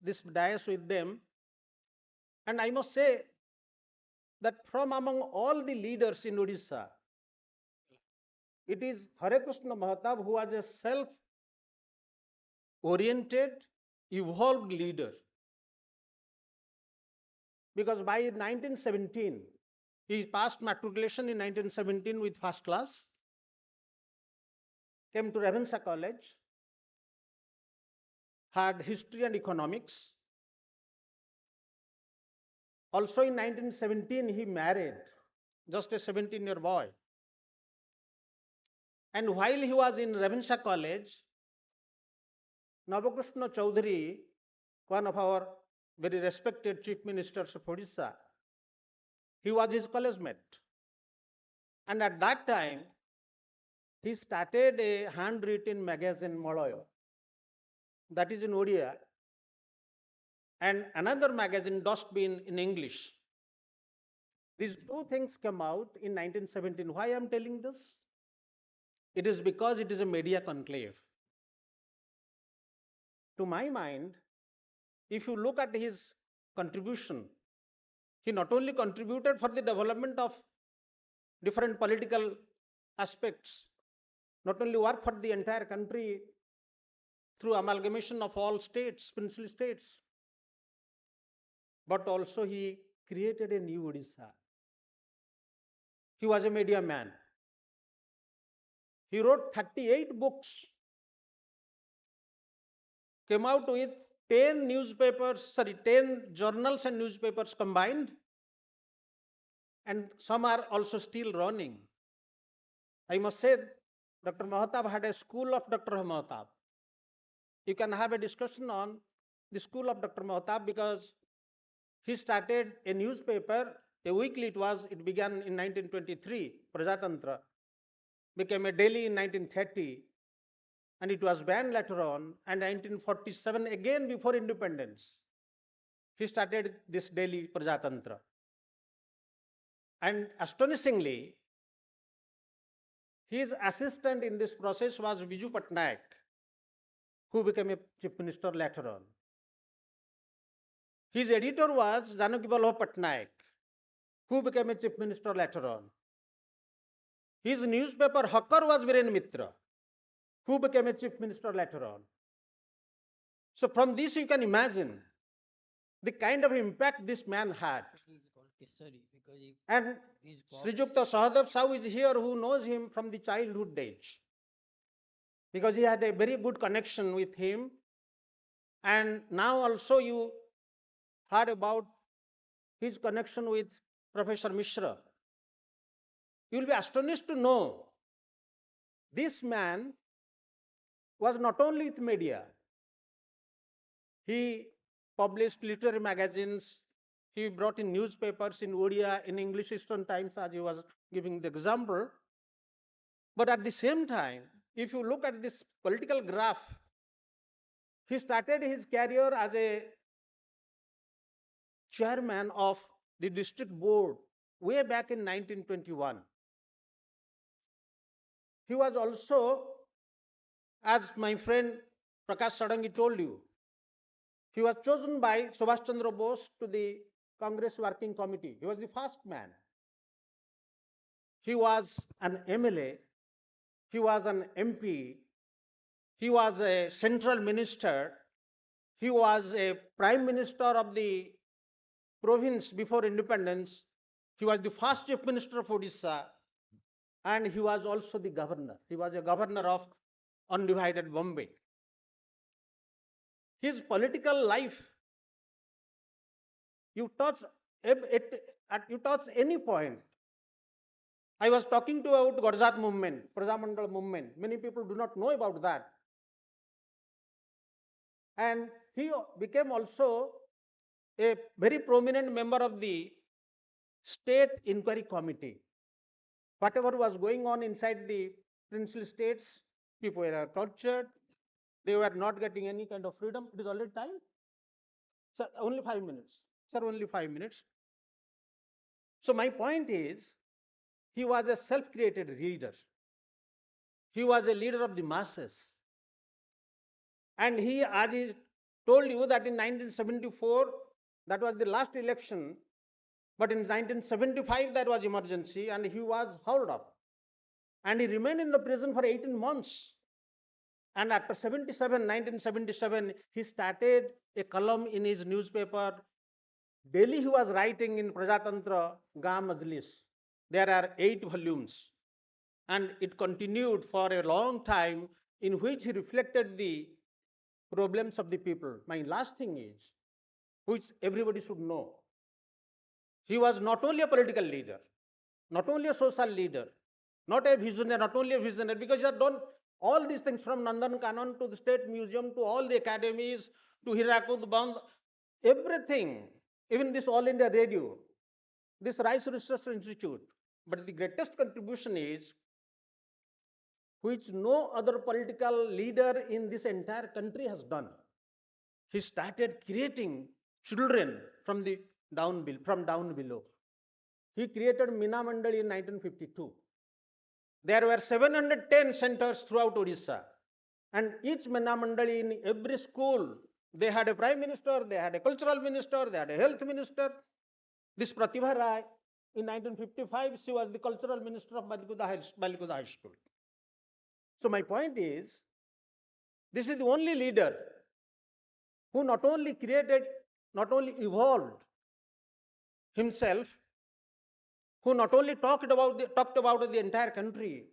this dais with them. And I must say that from among all the leaders in Odisha, it is Hare Krishna Mahatab who was a self-oriented, evolved leader. Because by 1917, he passed matriculation in 1917 with first class, came to Ravenshaw College, had history and economics. Also in 1917, he married, just a 17-year boy. And while he was in Ravenshaw College, Navakrishna Chaudhary, one of our very respected chief ministers of Odisha, he was his college mate. And at that time, he started a handwritten magazine, Malayo, that is in Odia, and another magazine, Dustbin, in English. These two things came out in 1917. Why I am telling this? It is because it is a media conclave. To my mind, if you look at his contribution, he not only contributed for the development of different political aspects, not only work for the entire country through amalgamation of all states, princely states, but also he created a new Odisha. He was a media man. He wrote 38 books, came out with 10 journals and newspapers combined, and some are also still running. I must say, Dr. Mahatab had a school of Dr. Mahatab. You can have a discussion on the school of Dr. Mahatab because he started a newspaper, a weekly it began in 1923, Prajatantra, became a daily in 1930, and it was banned later on, and 1947, again before independence, he started this daily Prajatantra. And astonishingly, his assistant in this process was Biju Patnaik, who became a chief minister later on. His editor was Janaki Vallabh Patnaik, who became a chief minister later on. His newspaper hawker was Viren Mitra, who became a chief minister later on. So from this you can imagine the kind of impact this man had. And Srijukta Sahadev Sahu is here, who knows him from the childhood days, because he had a very good connection with him. And now also you heard about his connection with Professor Mishra. You will be astonished to know this man was not only with media. He published literary magazines. He brought in newspapers in Odia, in English Eastern Times, as he was giving the example. But at the same time, if you look at this political graph, he started his career as a chairman of the district board way back in 1921. He was also, as my friend Prakash Sadangi told you, he was chosen by Subhash Chandra Bose to the Congress Working Committee. He was the first man. He was an MLA, he was an MP, he was a central minister, he was a prime minister of the province before independence, he was the first chief minister of Odisha, and he was also the governor. He was a governor of undivided Bombay. His political life, you touch any point. I was talking about Gujarat movement, Prajamandal movement. Many people do not know about that. And he became also a very prominent member of the State Inquiry Committee. Whatever was going on inside the princely states, people were tortured. They were not getting any kind of freedom. It is already time. Sir, only 5 minutes. Sir, only 5 minutes. So my point is, he was a self-created leader. He was a leader of the masses. And he, as he told you that in 1974, that was the last election, but in 1975 there was emergency and he was hauled up. And he remained in the prison for 18 months. And after 1977, he started a column in his newspaper. Daily he was writing in Prajatantra Ga Majlis. There are 8 volumes. And it continued for a long time, in which he reflected the problems of the people. My last thing is, which everybody should know, he was not only a political leader, not only a social leader, not only a visionary, because he had done all these things from Nandan Kanan to the State Museum to all the academies to Hirakud Bandh, everything, even this All India Radio, this Rice Research Institute. But the greatest contribution is, which no other political leader in this entire country has done. He started creating children from down below. He created Mina Mandal in 1952. There were 710 centers throughout Odisha. And each Mina Mandali, in every school, they had a prime minister, they had a cultural minister, they had a health minister. This Pratibha Rai, in 1955, she was the cultural minister of Balikuda High School. So my point is, this is the only leader who not only evolved himself, who not only talked about the entire country,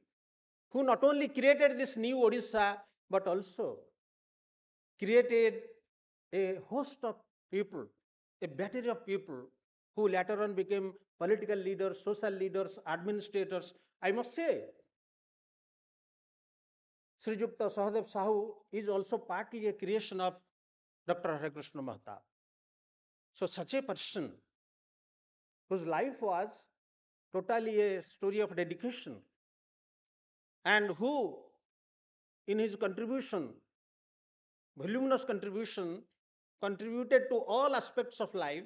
who not only created this new Odisha, but also created a host of people, a battery of people who later on became political leaders, social leaders, administrators. I must say, Srijukta Sahadev Sahu is also partly a creation of Dr. Hare Krishna Mahtab. So such a person whose life was totally a story of dedication, and who, in his contribution, voluminous contribution, contributed to all aspects of life.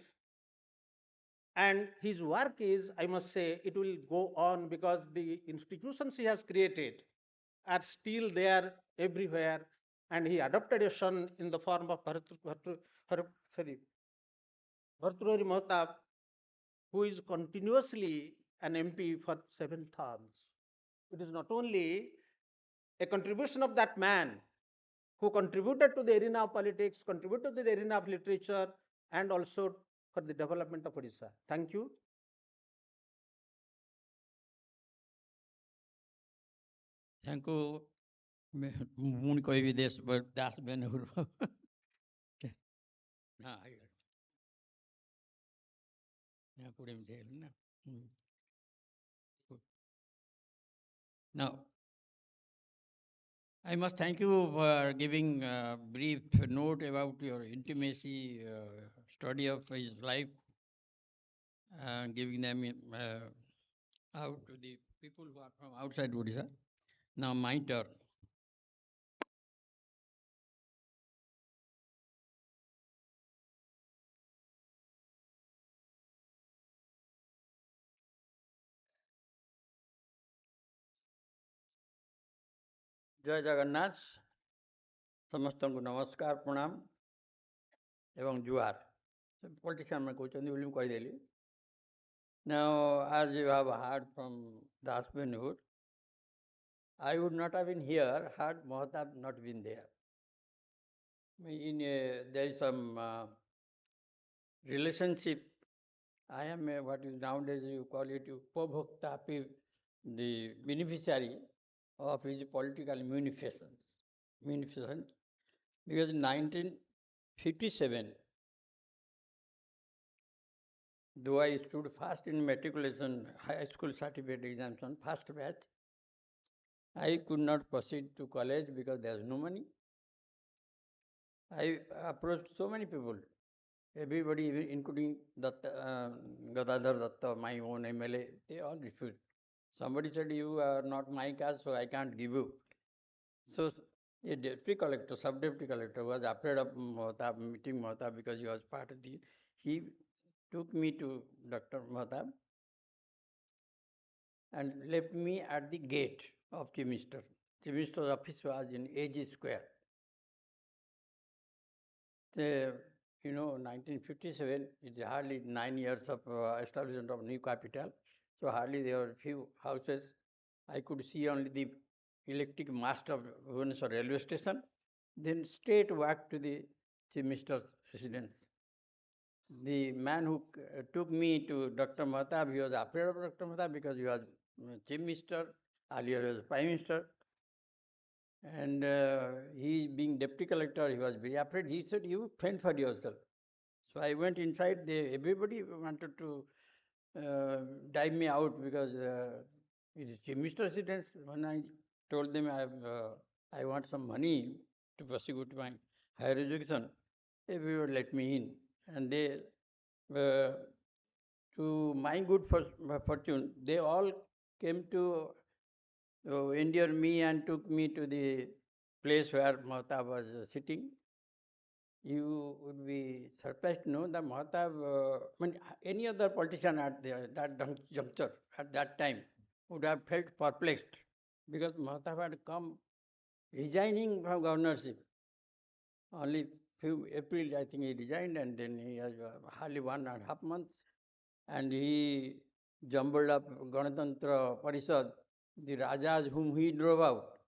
And his work is, I must say, it will go on, because the institutions he has created are still there everywhere. And he adopted a son in the form of Bhartrihari Mahtab, who is continuously an MP for 7 terms. It is not only a contribution of that man who contributed to the arena of politics, contributed to the arena of literature, and also for the development of Odisha. Thank you. Thank you. ମୁଁ କହିବି Das Benhur Now, I must thank you for giving a brief note about your intimacy study of his life, giving them out to the people who are from outside Odisha. Now my turn. जय जगन्नाथ समस्तଙ୍କୁ नमस्कार प्रणाम एवं जुआर politician में कहते बोली कहीदेली Now, as you have heard from Das Benhur, I would not have been here had Mahtab not been there. There is some relationship. I am what is nowadays you call it upabhokta, the beneficiary of his political munificence. Because in 1957, though I stood first in matriculation high school certificate examination, first batch, I could not proceed to college because there was no money. I approached so many people, everybody, including Gadadhar Datta, my own MLA, they all refused. Somebody said, you are not my caste, so I can't give you. So a deputy collector, sub-deputy collector was afraid of Mahtab, meeting Mahtab, because he was part of he took me to Dr. Mahtab and left me at the gate of Chief Minister. Chief Minister's office was in AG Square. 1957, it's hardly 9 years of establishment of new capital. So hardly there were few houses. I could see only the electric mast of Bhubaneswar railway station. Then straight walk to the Chief Minister's residence. The man who took me to Dr. Mahtab, he was afraid of Dr. Mahtab because he was Chief Minister, earlier he was Prime Minister. And he being deputy collector, he was very afraid. He said, you fend for yourself. So I went inside. Everybody wanted to drive me out because it is Chief Minister's residence. When I told them I want some money to prosecute my higher education, everyone let me in. And they, to my good fortune, they all came to endure me and took me to the place where Mahtab was sitting. You would be surprised to know that Mahtab, any other politician at that juncture, at that time, would have felt perplexed because Mahtab had come resigning from governorship. Only few April, I think he resigned, and then he has hardly 1.5 months, and he jumbled up Ganatantra Parishad, the Rajas whom he drove out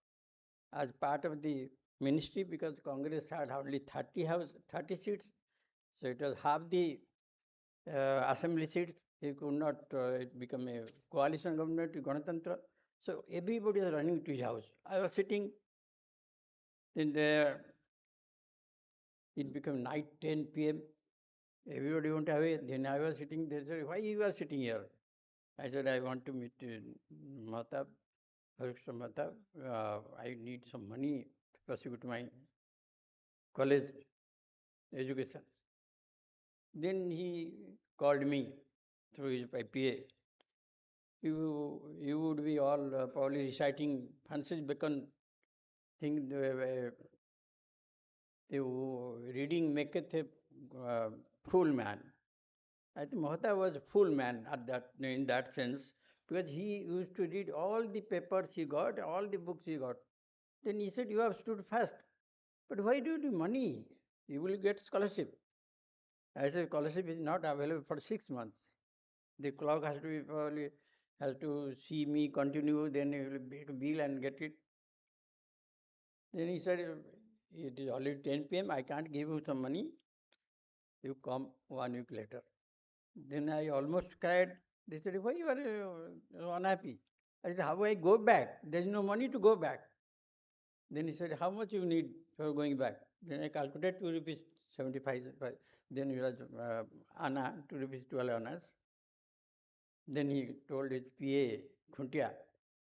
as part of the ministry because Congress had only 30 seats. So it was half the assembly seats. He could not become a coalition government to Ganatantra. So everybody was running to his house. I was sitting in there. It became night 10 p.m. Everybody went away. Then I was sitting there. Said, why you are sitting here? I said, I want to meet Mahtab, Harishra Mahtab. I need some money to pursue my college education. Then he called me through his PA. You would be all probably reciting Francis Bacon thing, reading maketh a fool man. I think Mahata was a fool man in that sense because he used to read all the papers he got, all the books he got. Then he said, you have stood fast. But why do you do money? You will get scholarship. I said, scholarship is not available for 6 months. The clock has to be probably has to see me continue, then he will make a bill and get it. Then he said, it is already 10 p.m. I can't give you some money. You come 1 week later. Then I almost cried. They said, why you are unhappy? I said, how I go back? There is no money to go back. Then he said, how much you need for going back? Then I calculated 2 rupees 75. Then he was Anna, 2 rupees 12 annas. Then he told his PA, Khuntia,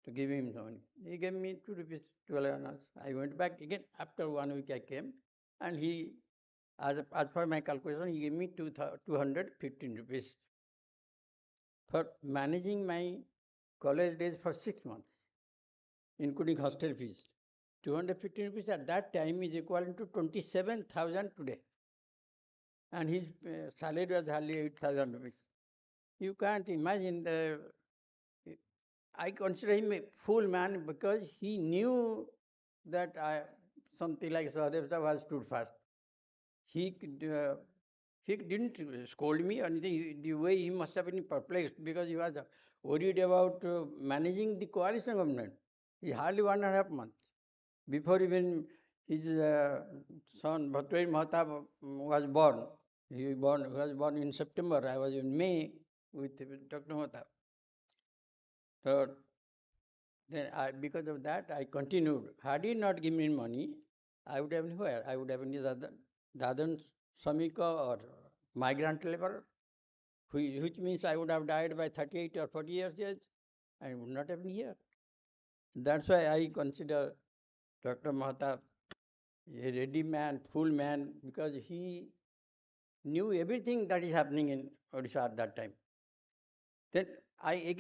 to give him some money. He gave me 2 rupees 12 annas. I went back again. After 1 week I came, and he, as per my calculation, he gave me 215 rupees for managing my college days for 6 months, including hostel fees. 215 rupees at that time is equivalent to 27,000 today. And his salary was hardly 8,000 rupees. You can't imagine I consider him a fool man because he knew that something like Sahadev Sahib has stood fast. He didn't scold me or anything. The way he must have been perplexed because he was worried about managing the coalition government. He hardly 1.5 months before even his son Bhatwari Mahatab was born. He was born in September. I was in May with Dr. Mahatab. So then because of that, I continued. Had he not given me money, I would have been where? I would have been Dadan Samika or migrant labor, which means I would have died by 38 or 40 years age. I would not have been here. That's why I consider Dr. Mahtab a ready man, fool man, because he knew everything that is happening in Odisha at that time. Then I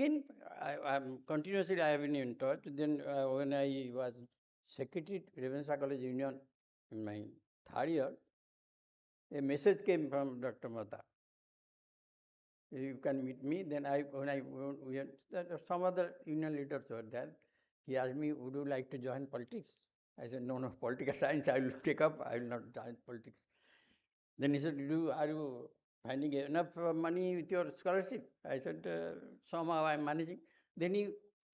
am continuously I have been in touch. Then when I was secretary to Ravenshaw College Union in my third year, a message came from Dr. Mata. You can meet me. Then some other union leaders were there. He asked me, would you like to join politics? I said, no, political science I will take up. I will not join politics. Then he said, are you finding enough money with your scholarship? I said, somehow I am managing. Then he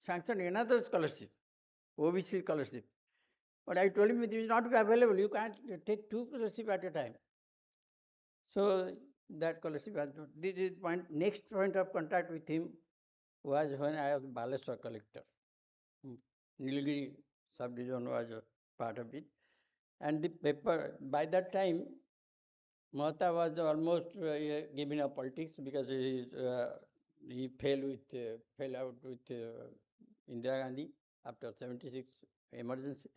sanctioned another scholarship, OBC scholarship. But I told him it is not available. You can't take two scholarships at a time. So that scholarship was not. This is next point of contact with him was when I was Baleshwar collector. Nilgiri subdivision was a part of it. And the paper, by that time, Mahata was almost giving up politics because he fell out with Indira Gandhi after 76 emergency.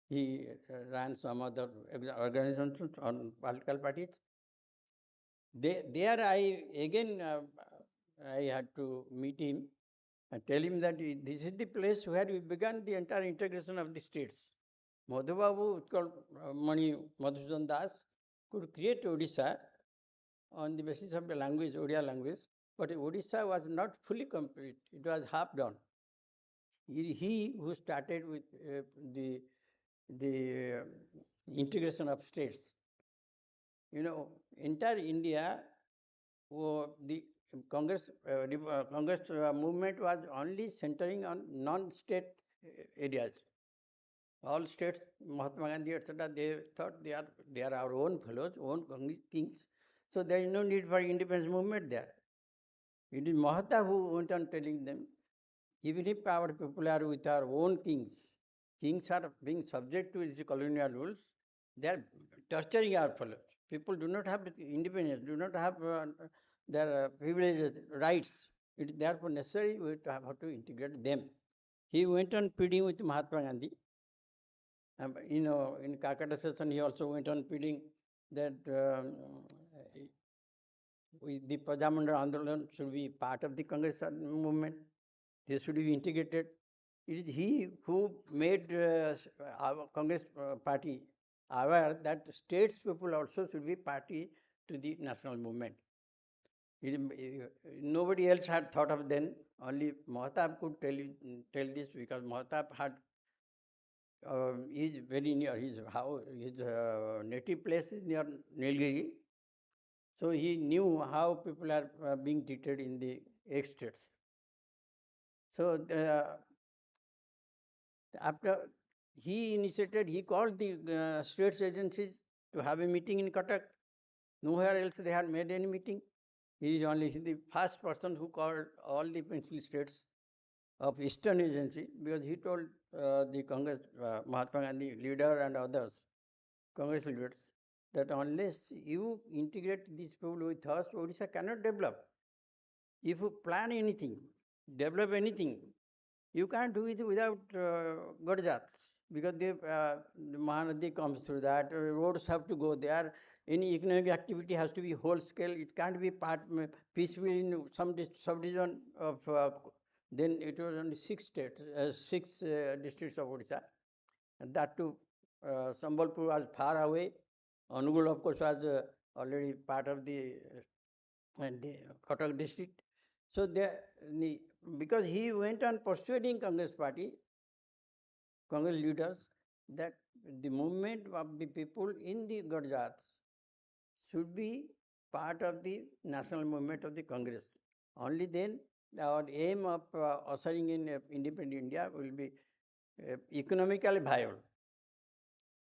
He ran some other organizations on political parties. There I had to meet him and tell him that this is the place where we began the entire integration of the states. Madhubabu, called Mani Madhusudan Das, could create Odisha on the basis of the language, Odia language, but Odisha was not fully complete. It was half done. He who started with the integration of states. Entire India, the Congress movement was only centering on non-state areas. All states, Mahatma Gandhi, etc., they thought they are our own fellows, own kings. So there is no need for independence movement there. It is Mahatma who went on telling them, even if our people are with our own kings are being subject to these colonial rules, they are torturing our fellows. People do not have independence, do not have their privileges, rights. It is therefore necessary we have to integrate them. He went on pleading with Mahatma Gandhi. In Calcutta session, he also went on pleading that the Prajamandal Andolan should be part of the Congress movement. They should be integrated. It is he who made our Congress party aware that states people also should be party to the national movement. Nobody else had thought of then. Only Mahatab could tell this because Mahatab had is very near his house. His native place is near Nilgiri. So he knew how people are being treated in the estates. So after he called the states agencies to have a meeting in Cuttack. Nowhere else they had made any meeting. He is only the first person who called all the pencil states of Eastern Agency because he told the Congress, Mahatma Gandhi leader and others, Congress leaders, that unless you integrate these people with us, Odisha cannot develop. If you plan anything, develop anything, you can't do it without Gurjats because the Mahanadi comes through that, roads have to go there, any economic activity has to be whole scale, it can't be peaceful in some subdivision of, then it was only 6 states, 6 districts of Odisha, and that too, Sambalpur was far away, Anugul of course was already part of the Cuttack district. So because he went on persuading Congress party, Congress leaders, that the movement of the people in the Gurjats should be part of the national movement of the Congress. Only then our aim of ushering in independent India will be economically viable.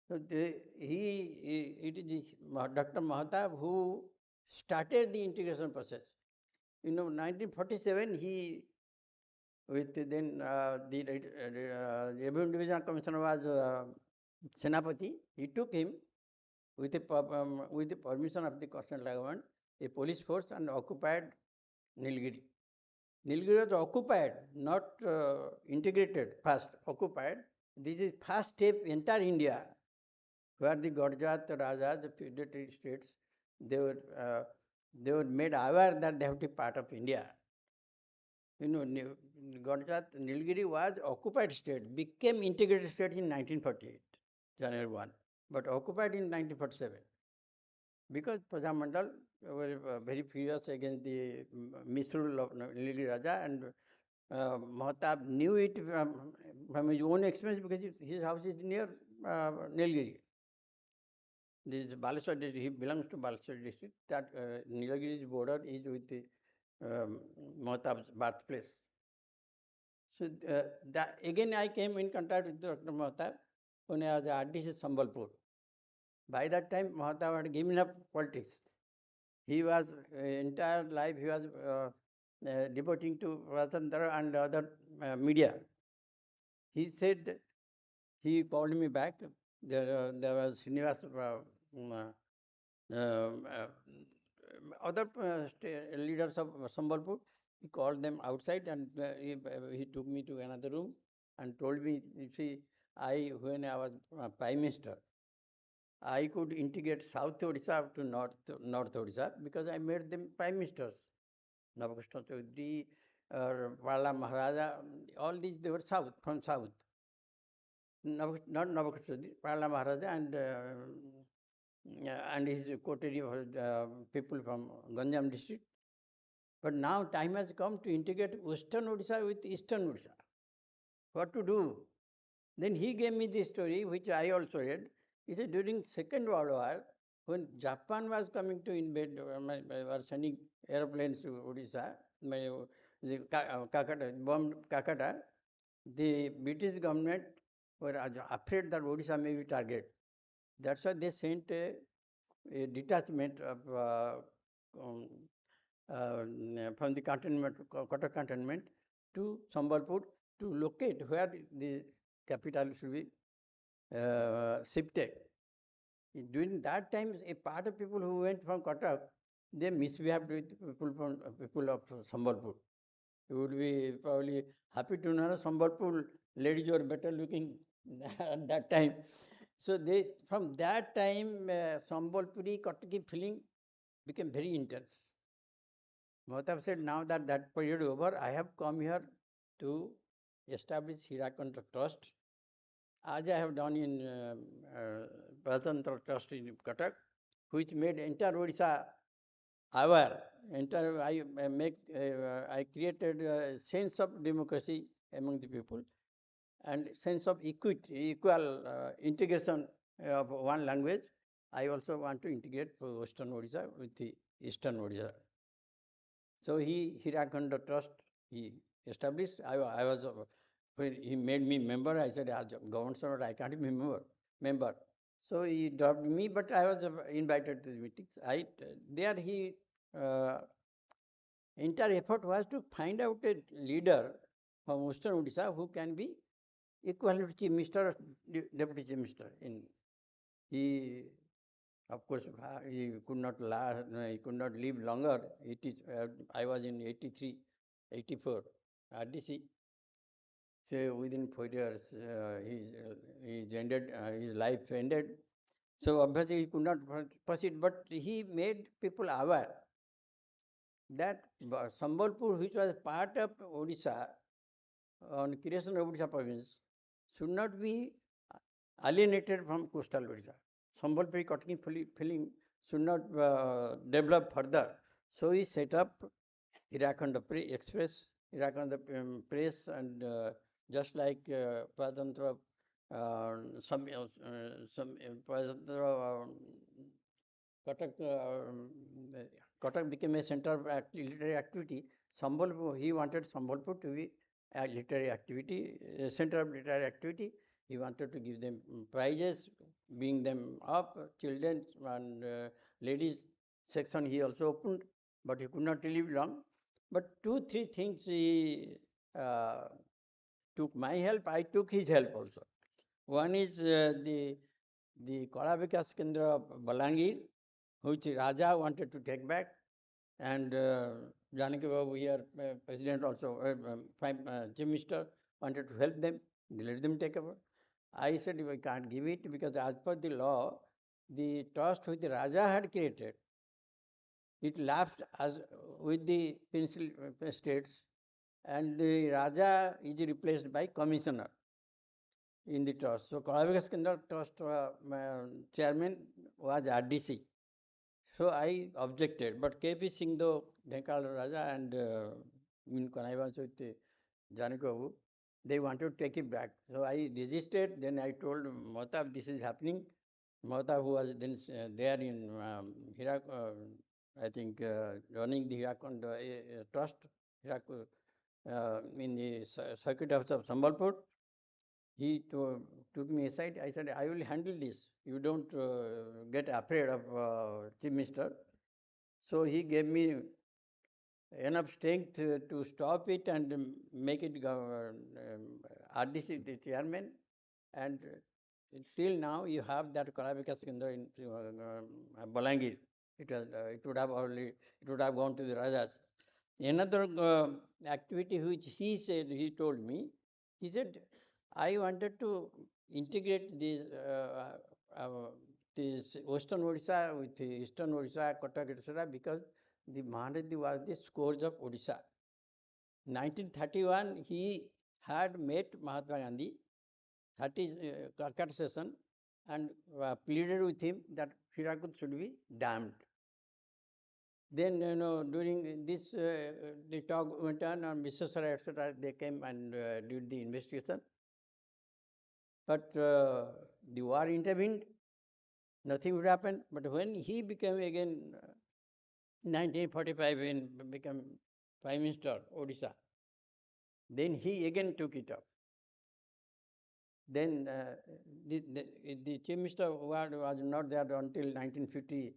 So it is Dr. Mahatab who started the integration process. 1947, he, with then the Revenue Division Commissioner was Senapati. He took him with the permission of the Constitutional government, a police force, and occupied Nilgiri. Nilgiri was occupied, not integrated. First occupied. This is first step entire India, where the Gurjat Rajas, the feudatory states, they were made aware that they have to be part of India. Gurjat, Nilgiri was occupied state, became integrated state in 1948, January 1, but occupied in 1947. Because Prajamandal were very furious against the misrule of Nilgiri Raja, and Mahatab knew it from his own experience because his house is near Nilgiri. This Baleswar district, he belongs to Baleswar district. That Nilgiri's border is with the Mahatab's birthplace. So that again I came in contact with Dr. Mahatab when I was at RDC Sambalpur. By that time, Mahatab had given up politics. He was entire life he was devoting to Swatantra and other media. He said he called me back. There was Srinivas, other leaders of Sambalpur. He called them outside and he took me to another room and told me, you see, when I was Prime Minister, I could integrate South Odisha to North Odisha because I made them Prime Ministers. Navakrishna Chaudhary, Pala Maharaja, all these they were from South. Not Navakrishna Chaudhary, Pala Maharaja and his coterie people from Ganjam district. But now time has come to integrate Western Odisha with Eastern Odisha. What to do? Then he gave me this story, which I also read. He said during Second World War, when Japan was coming to invade, were sending airplanes to Odisha, the bombed Kakata, the British government were afraid that Odisha may be target. That's why they sent a detachment of from the cantonment, Kotak cantonment, to Sambalpur to locate where the capital should be shifted. During that time, a part of people who went from Kotak, they misbehaved with people of Sambalpur. You would be probably happy to know Sambalpur ladies were better looking at that time. So they, from that time, Sambalpuri Kotaki feeling became very intense. Mahatab said, now that that period is over, I have come here to establish Hirakonda Trust, as I have done in Prajantra Trust in Cuttack, which made entire Odisha aware. I created a sense of democracy among the people and sense of equal integration of one language. I also want to integrate Western Odisha with the Eastern Odisha. So Hirakonda Trust, he established. I was, when he made me member, I said, as governor, I can't be member. So he dropped me, but I was invited to the meetings. There entire effort was to find out a leader from Western Odisha who can be equal to Chief Minister or Deputy Chief Minister. He, of course, he could not last, he could not live longer. I was in 83, 84, RDC. So within 4 years, his life ended. So obviously he could not proceed, but he made people aware that Sambalpur, which was part of Odisha, on creation of Odisha province, should not be alienated from coastal Odisha. Sambalpuri Kotaki feeling should not develop further. So he set up Hirakonda Express, Hirakonda Press, and just like Prajantra, Prajantra Kotak became a center of literary activity. Sambalpur, he wanted Sambalpur to be a literary activity, a center of literary activity. He wanted to give them prizes, bring them up, children and ladies section he also opened, but he could not live long. But 2-3 things he took my help, I took his help also. One is the Kala Vikas Kendra of Balangir, which Raja wanted to take back, and Janaki Babu here, President also, Chief Minister, wanted to help them, let them take over. I said, I can't give it because as per the law, the trust which the Raja had created, it lapsed as with the pencil states, and the Raja is replaced by commissioner in the trust. So Kalavikas Kendra Trust chairman was RDC. So I objected, but KP Singh, though, Denkal Raja and in connivance with Janaki Babu, they wanted to take it back. So I resisted. Then I told Mahtab, this is happening. Mahtab, who was then there in Hirak, I think running the Hirakund Trust, Hirak, in the circuit office of Sambalpur, he took me aside. I said, I will handle this. You don't get afraid of Chief Minister. So he gave me enough strength to stop it and make it RDC the chairman. And till now, you have that Kalavikas Kendra in Balangir. It would have gone to the Rajas. Another activity which he told me, he said, I wanted to integrate this Western Odisha with the Eastern Odisha, Cuttack, etc., because the Mahanadi was the scourge of Odisha. 1931, he had met Mahatma Gandhi, that is Calcutta session, and pleaded with him that Hirakud should be dammed. Then, during this, the talk went on, and Mr. Sarai, etc., they came and did the investigation. But the war intervened, nothing would happen. But when he became again, 1945, when became Prime Minister, Odisha, then he again took it up. Then the Chief Minister was not there until 1950,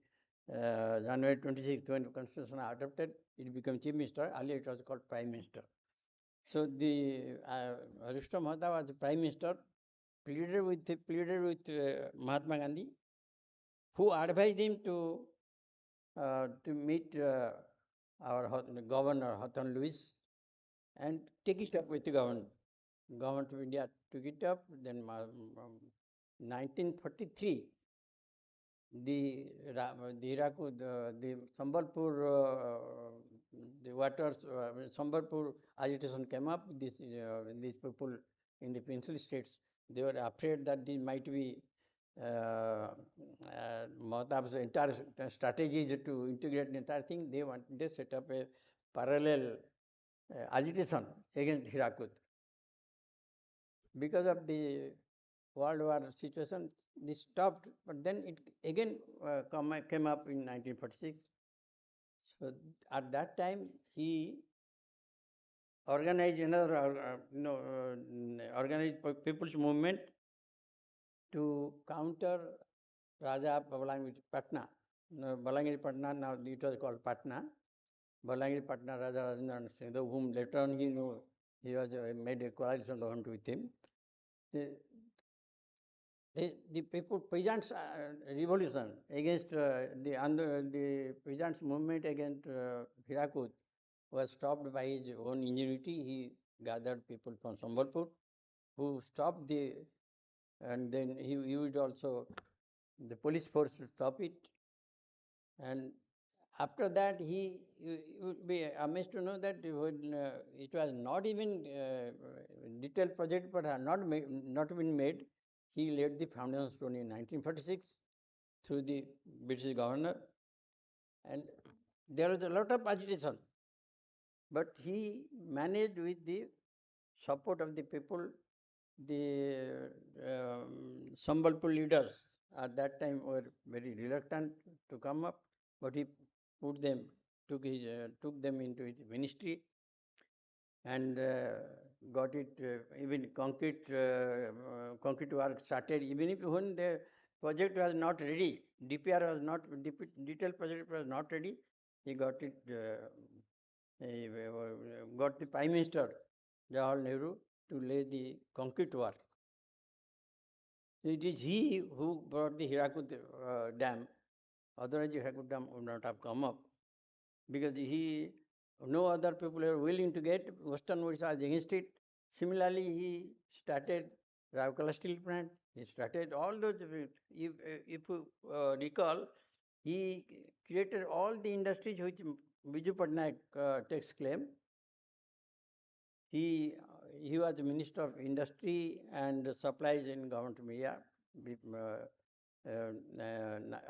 January 26, when the Constitution adopted, it became Chief Minister. Earlier it was called Prime Minister. So the Rustom Mahta was the Prime Minister, pleaded with Mahatma Gandhi, who advised him to meet our Governor Hatan Lewis and take it up with the government. Government of India took it up. Then 1943, the Sambalpur, the waters, Sambalpur agitation came up. These people in the peninsular states, they were afraid that this might be Mahtab's entire strategy is to integrate the entire thing. They set up a parallel agitation against Hirakud. Because of the World War situation, this stopped, but then it again came up in 1946. So at that time, he organized another, organized people's movement to counter Raja Balangir Patna. Balangir Patna, now it was called Patna. Balangir Patna Raja Rajendran Singh, whom later on he was made a coalition government with him. The peasants' revolution against the peasants' movement against Hirakud was stopped by his own ingenuity. He gathered people from Sambalpur who stopped and then he used also the police force to stop it. And after that, you would be amazed to know that when, it was not even detailed project, but had not been made. He laid the foundation stone in 1946 through the British governor, and there was a lot of agitation, but he managed with the support of the people. The Sambalpur leaders at that time were very reluctant to come up, but he took them into his ministry and got it, even concrete work started, even if when the project was not ready, DPR was not, detailed project was not ready, he got it, got the Prime Minister, Jawaharlal Nehru, to lay the concrete work. It is he who brought the Hirakud dam. Otherwise, the Hirakud dam would not have come up, because no other people are willing to get. Western Odisha is against it. Similarly, he started Raukala steel plant. He started all those. If you recall, he created all the industries which Biju Patnaik takes claim. He was the Minister of Industry and Supplies in Government of India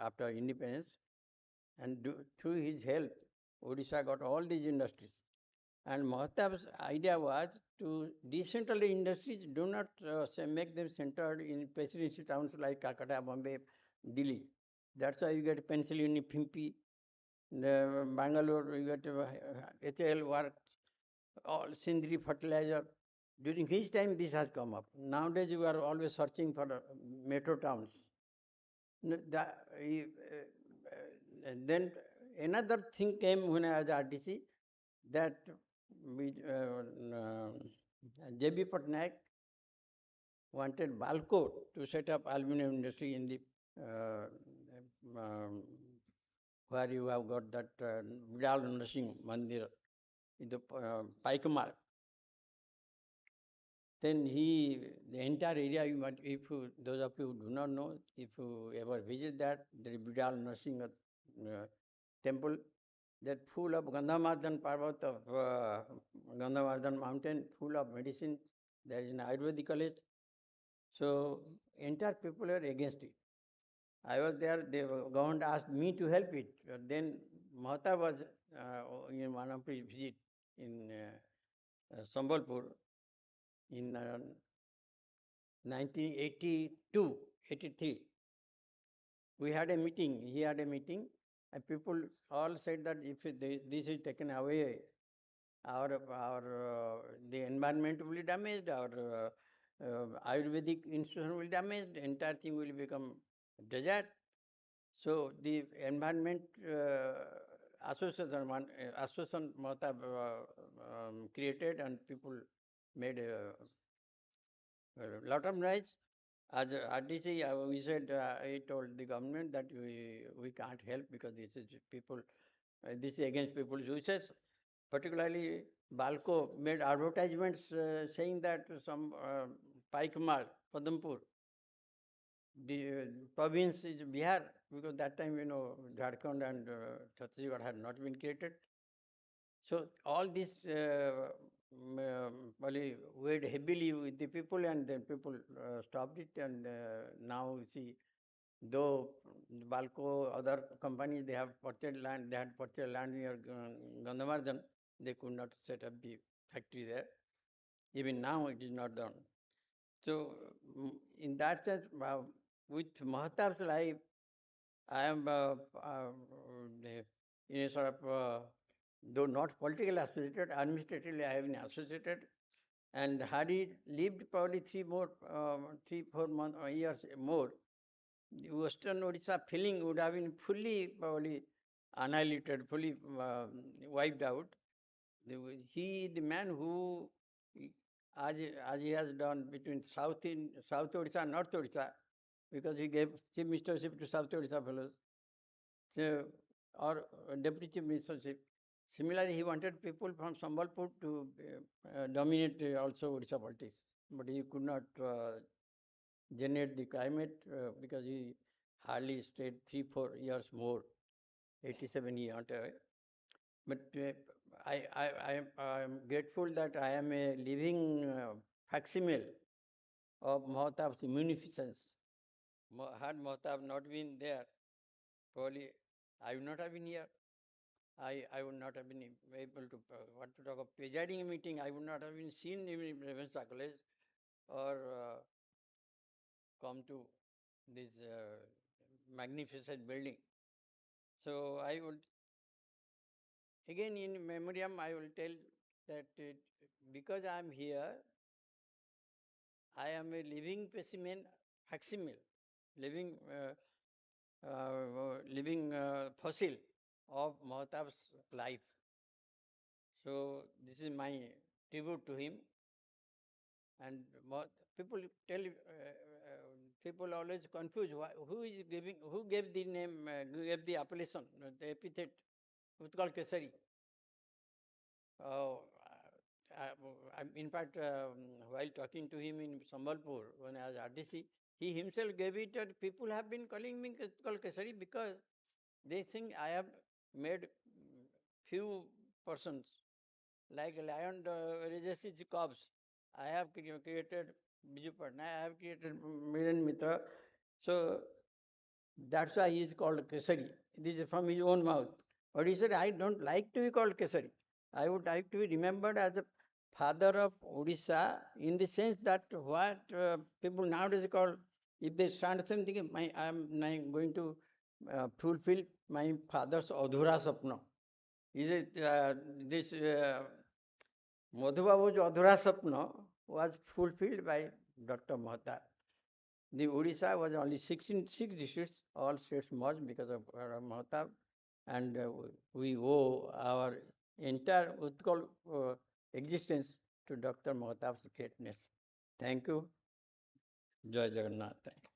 after independence. And through his help, Odisha got all these industries. And Mahatab's idea was to decentralize industries, do not make them centered in presidency towns like Calcutta, Bombay, Delhi. That's why you get pencil in Pimpi, Bangalore, you get HL work, all Sindri fertilizer. During his time, this has come up. Nowadays, you are always searching for metro towns. Then another thing came when I was RTC, that J.B. Patnaik wanted Balco to set up aluminum industry in the where you have got that Vidal Nursing Mandir in the Paikamal. Then the entire area, if you, those of you who do not know, if you ever visit that, the Vidal Nursing temple, that full of Gandhamardan Parvat of Gandhamardan mountain, full of medicine. There is an Ayurvedic college. So entire people are against it. I was there, the government asked me to help it. Then Mahata was in one of his visit in Sambalpur in 1982, 83. We had a meeting, he had a meeting, and people all said that if this is taken away, the environment will be damaged, our Ayurvedic institution will be damaged, the entire thing will become desert. So the environment association Mahtab created, and people made a lot of noise. As RTC, we said, I told the government that we can't help because this is people, this is against people's wishes. Particularly, Balco made advertisements saying that some Paikmal, Padampur, the province is Bihar, because that time, Jharkhand and Chhattisgarh had not been created. So all this weighed heavily with the people, and then people stopped it. And now you see, though Balco, other companies, they have purchased land, they had purchased land near Gandhamardan, they could not set up the factory there. Even now it is not done. So in that sense, with Mahatab's life, I am in a sort of, though not politically associated, administratively I have been associated. And had he lived probably 3-4 months or years more, the Western Odisha feeling would have been fully probably annihilated, fully wiped out. The man who, as he has done between South Odisha and North Odisha, because he gave chief ministership to South Odisha fellows, so, or deputy chief ministership. Similarly, he wanted people from Sambalpur to dominate also Odisha politics, but he could not generate the climate because he hardly stayed 3-4 years more. 87 he went away. But I am grateful that I am a living facsimile of Mahatab's munificence. Had Mahatab not been there, probably I would not have been here. I would not have been able to, what to talk of presiding a meeting, I would not have been seen even in Ravenshaw College or come to this magnificent building. So I would, again in memoriam, I will tell that because I am here, I am a living specimen, facsimile, living, living fossil of Mahatab's life. So this is my tribute to him. And people tell, people always confuse who gave the name, gave the appellation, the epithet, Utkal Kesari. In fact, while talking to him in Sambalpur when I was RDC, he himself gave it. People have been calling me Utkal Kesari because they think I have made few persons like lion raises its cubs. I have created Biju Patnaik, I have created Miran Mitra. So That's why he is called Kesari. This is from his own mouth. But he said, I don't like to be called Kesari. I would like to be remembered as a father of Odisha in the sense that what people nowadays call, if they stand something, I'm going to fulfill my father's Adhura Sapna. Is it this Madhubabu's Adhura Sapna was fulfilled by Dr. Mahta. The Odisha was only six districts, all states merged because of Mahtab, and we owe our entire Utkal existence to Dr. Mahtab's greatness. Thank you. Jai Jagannath. Thank you.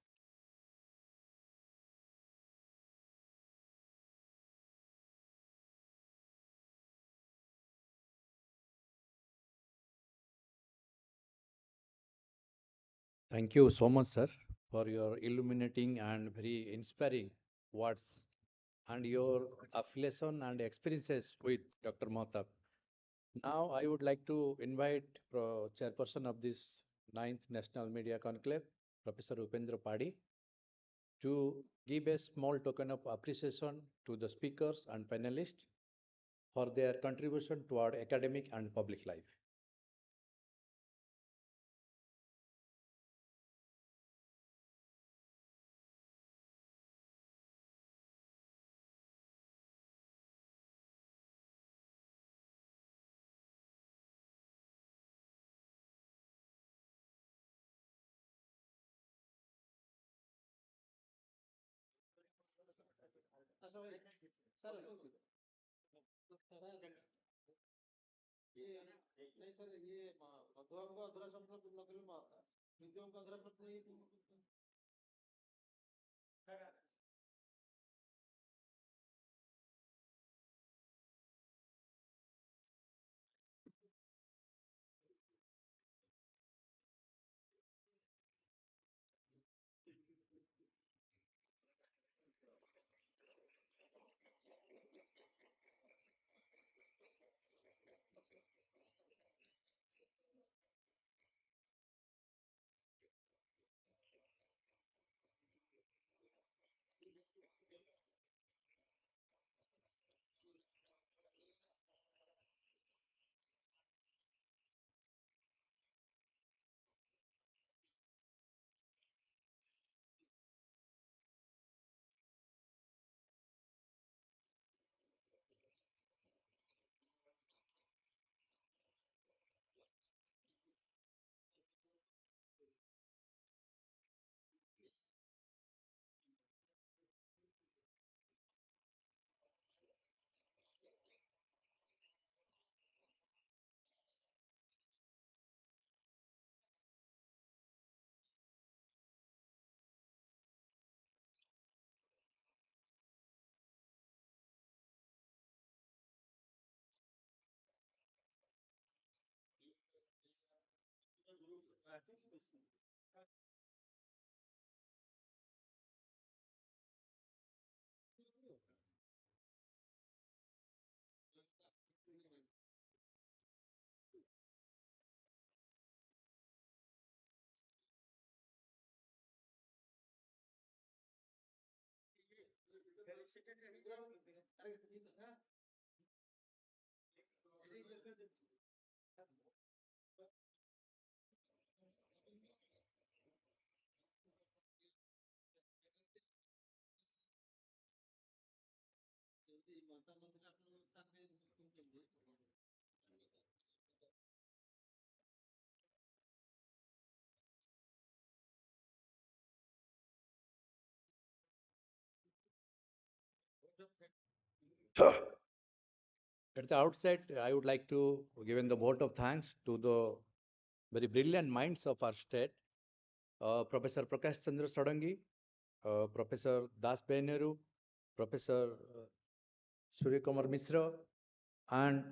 Thank you so much, sir, for your illuminating and very inspiring words and your affiliation and experiences with Dr. Mohtab. Now, I would like to invite chairperson of this ninth National Media Conclave, Professor Upendra Padi, to give a small token of appreciation to the speakers and panelists for their contribution toward academic and public life. At the outset, I would like to give in the vote of thanks to the very brilliant minds of our state, Professor Prakash Chandra Sadangi, Professor Das Beneru, Professor Surya Kumar Mishra, and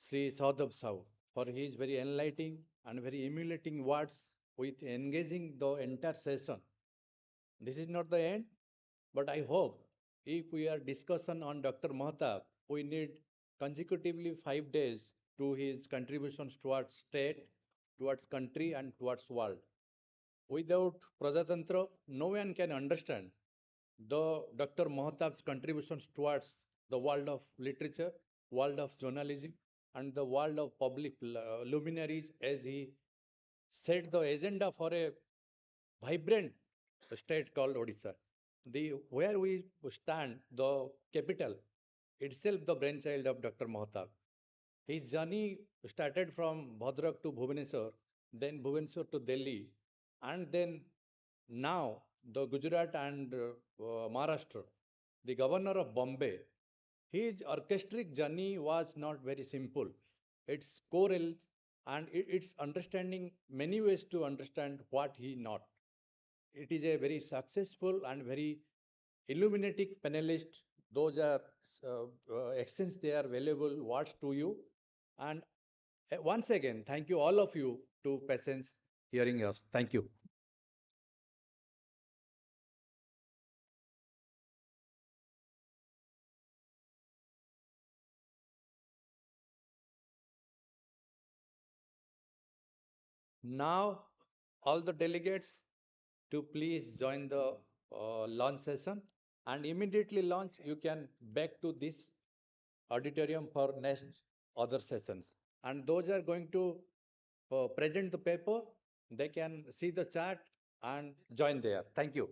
Sri Saudabh Sahu for his very enlightening and very emulating words with engaging the entire session. This is not the end, but I hope if we are discussion on Dr. Mahtab, we need consecutively 5 days to his contributions towards state, towards country, and towards world. Without Prajatantra, no one can understand the Dr. Mahatab's contributions towards the world of literature, world of journalism, and the world of public luminaries as he set the agenda for a vibrant state called Odisha. Where we stand, the capital itself, the brainchild of Dr. Mahatab. His journey started from Bhadrak to Bhubaneswar, then Bhubaneswar to Delhi, and then now the Gujarat and Maharashtra, the governor of Bombay. His orchestric journey was not very simple. It's core and it's understanding many ways to understand what he not. It is a very successful and very illuminating panelist. Those are exchange they are valuable words to you. And once again, thank you all of you to patience hearing us. Thank you. Now, all the delegates to please join the launch session and immediately launch. You can back to this auditorium for next other sessions. And those are going to present the paper. They can see the chat and join there. Thank you.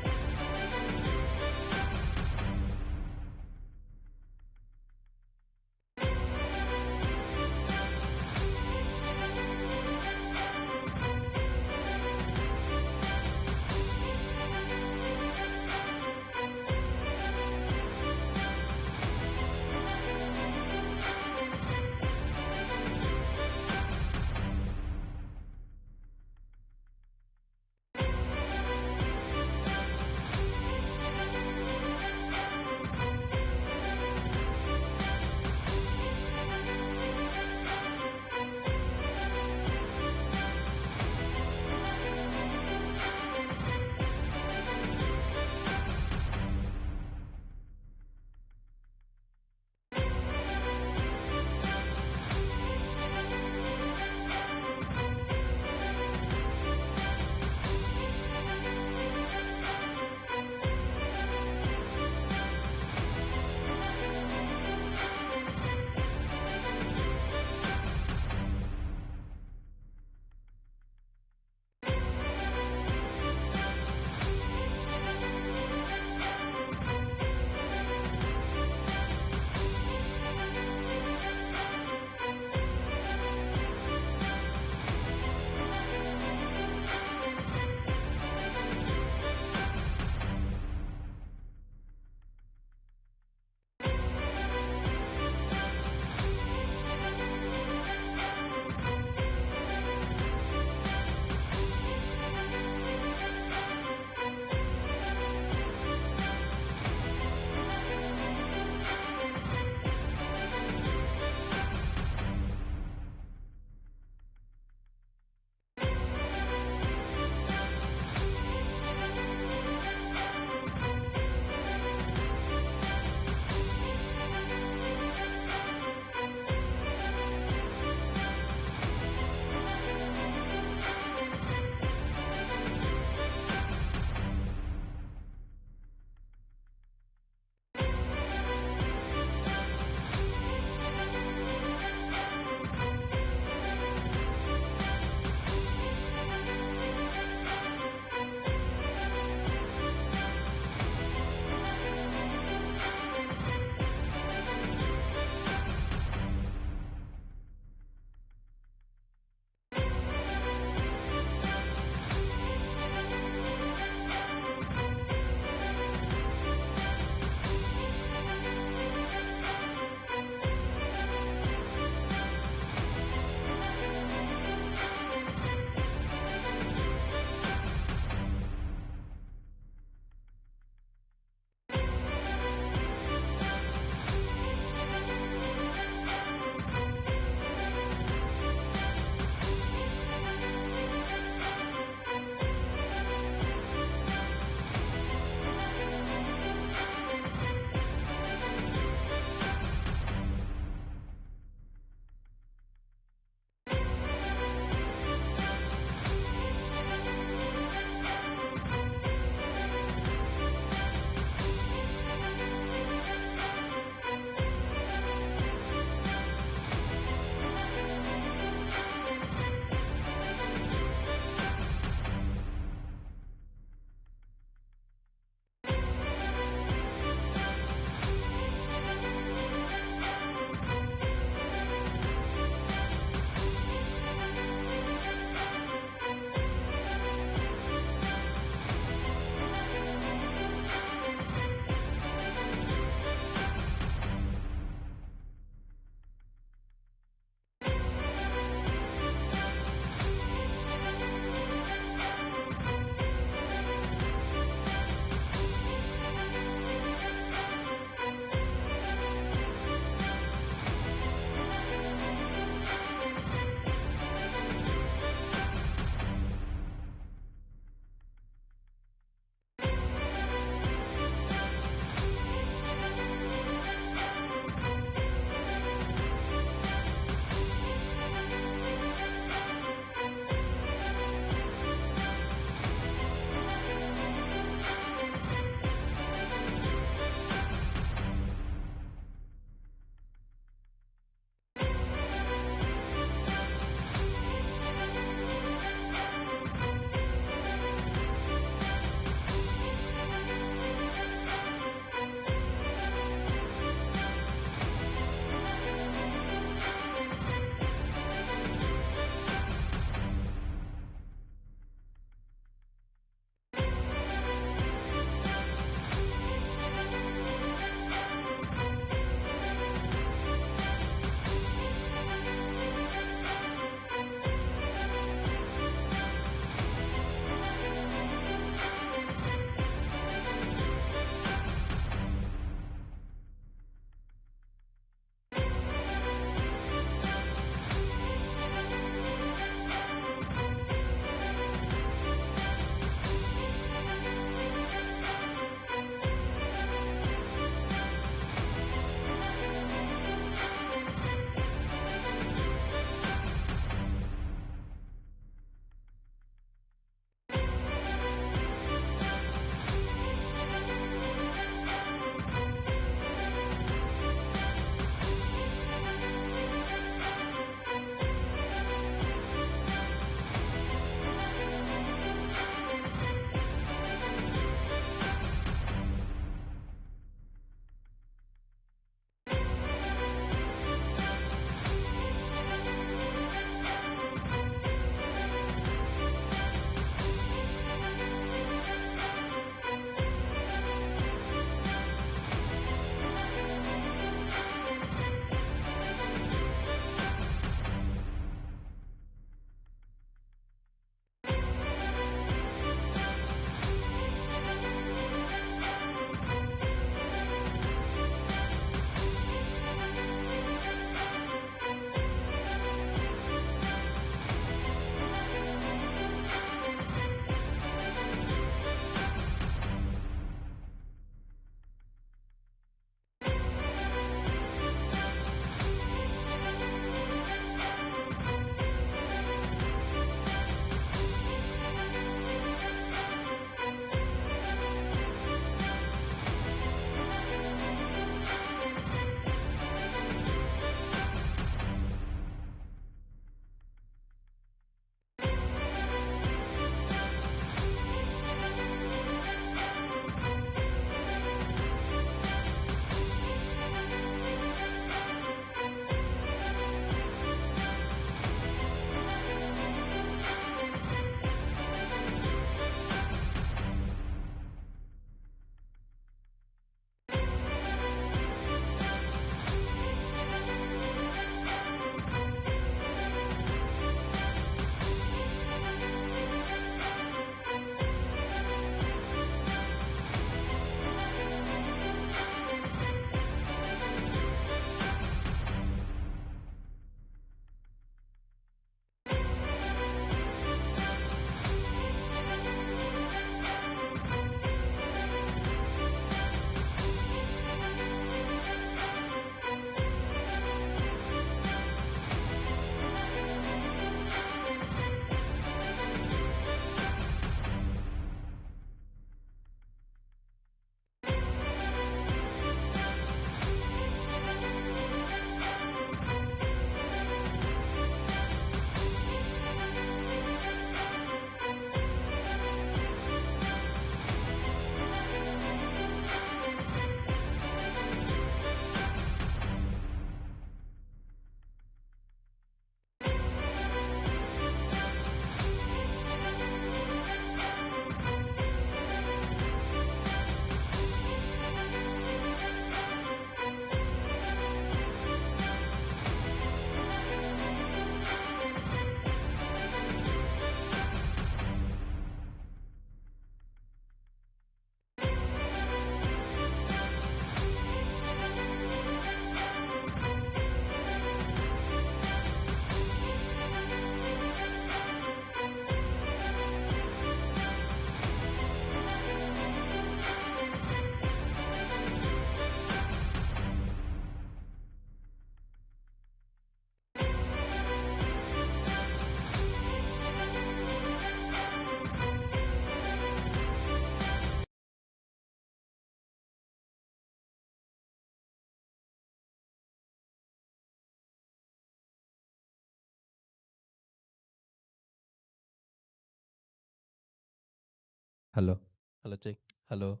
Hello. Hello, check. Hello.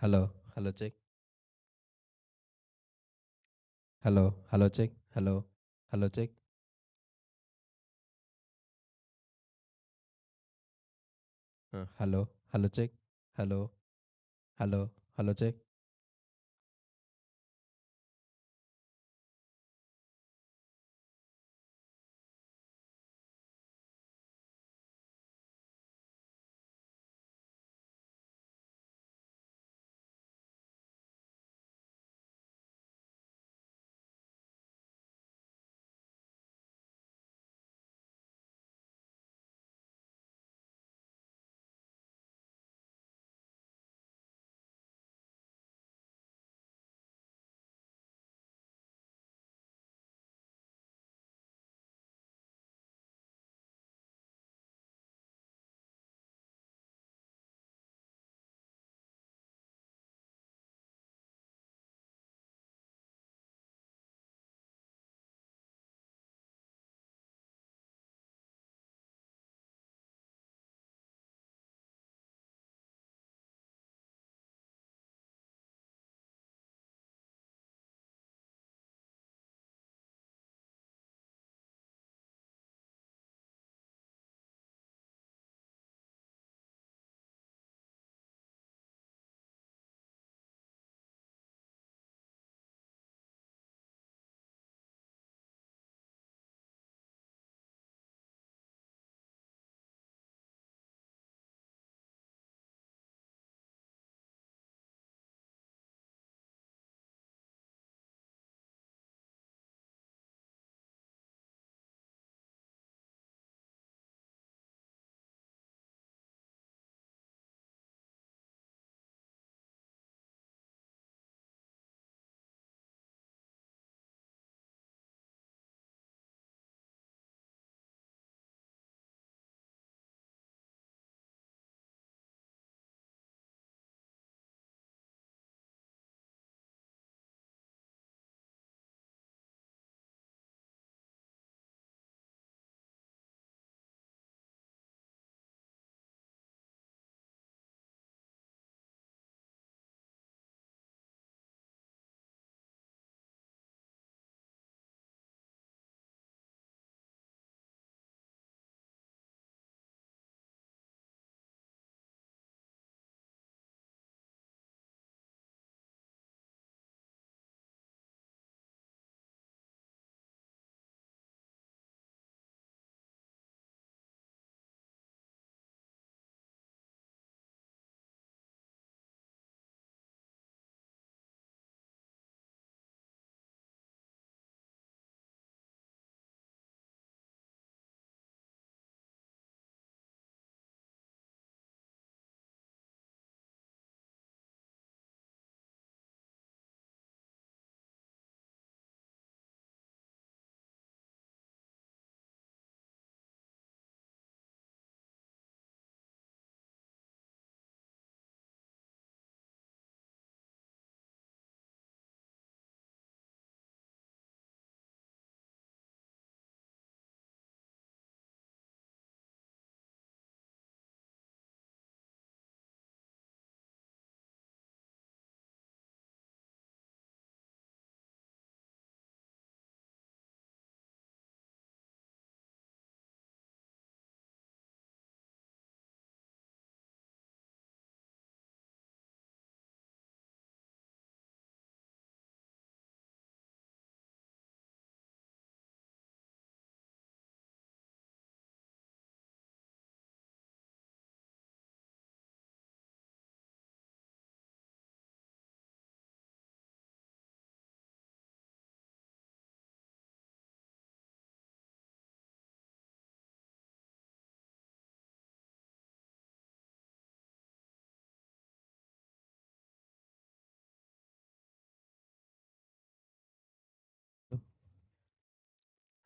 Hello. Hello, check. Hello. Hello, check. Hello. Hello, check. Hello. Hello, check. Hello. Hello. Hello, check.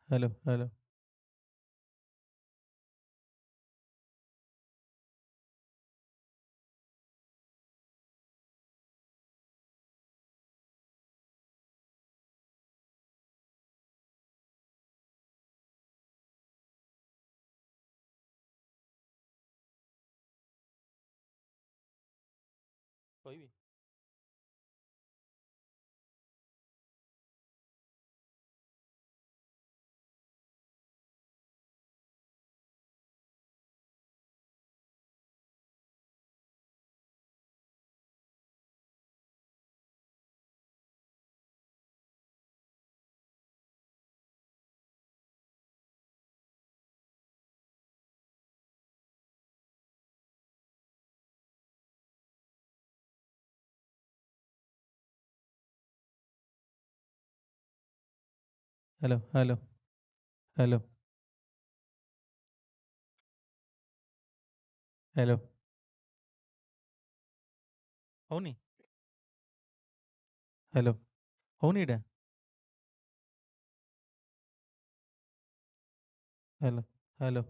Hello. Hello. କହିବି? Hello hello hello hello ହଉନି? Hello ହଉନି ଏଇଟା? Hello hello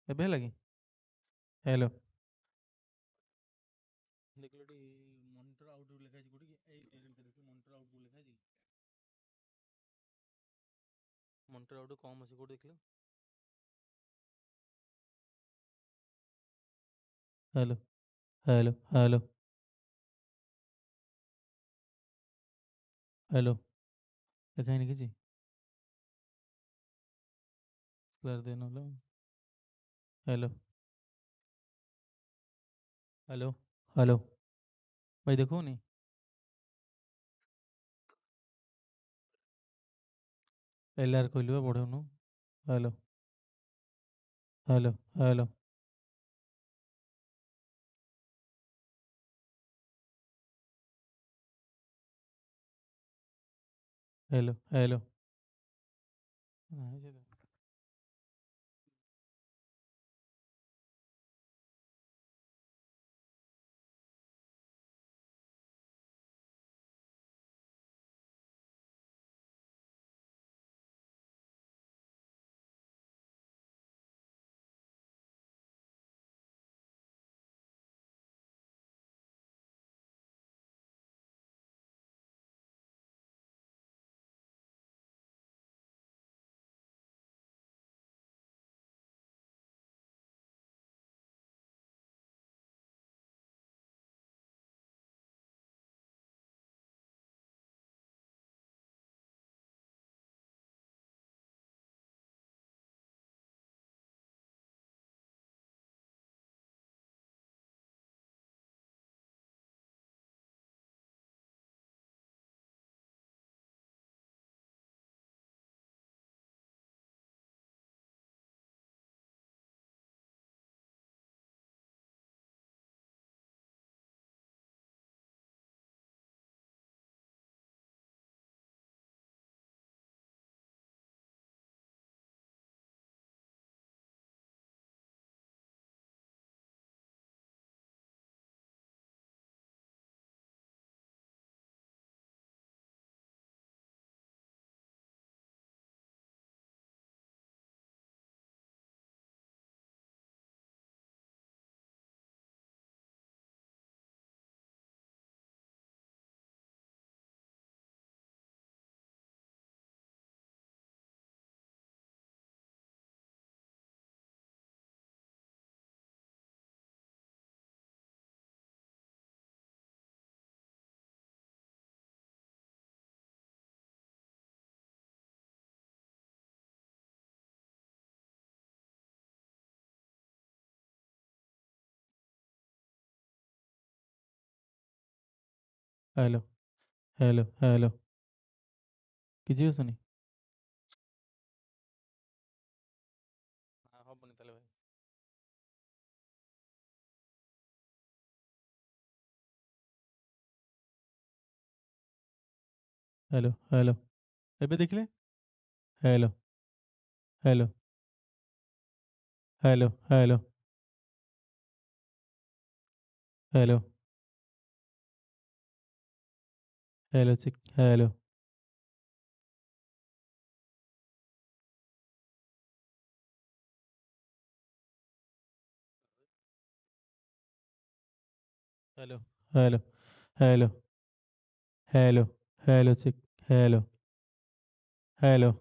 ଏବେ ହେଲା କି? Hello ଦେଖିଲ ଏଠି monitor output ଲେଖା ହେଇଛି କୋଉଠି କି? ଏଇ ଦେଖିଲ ମନିଟର ଆଉଟପୁଟ ଲେଖା ହେଇଛି। ମନିଟର ଆଉଟପୁଟ କମ୍ ଅଛି କୋଉଠି ଦେଖିଲ? ହ୍ୟାଲୋ ହ୍ୟାଲୋ ହ୍ୟାଲୋ ହ୍ୟାଲୋ ଲେଖା ହେଇନି କିଛି? କ୍ଲାସ ଦେଇ ନହେଲେ। ହ୍ୟାଲୋ ହ୍ୟାଲୋ ହ୍ୟାଲୋ ଭାଇ ଦେଖଉନି? ଏଲଆର କହିଲି ବା ବଢଉନୁ। Hello hello hello hello hello ନାହିଁ ସେ ତ। ହ୍ୟାଲୋ ହ୍ୟାଲୋ ହ୍ୟାଲୋ କିଛି ଆସୁନି? ହବନି ତାହେଲେ ଭାଇ। ହ୍ୟାଲୋ ହ୍ୟାଲୋ ଏବେ ଦେଖିଲେ? Hello hello hello hello hello hello ଚିକ୍ hello hello hello hello hello hello ଚିକ୍ hello hello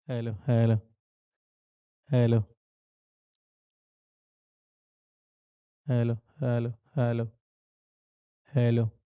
Hello, hello, hello, hello, hello, hello, hello.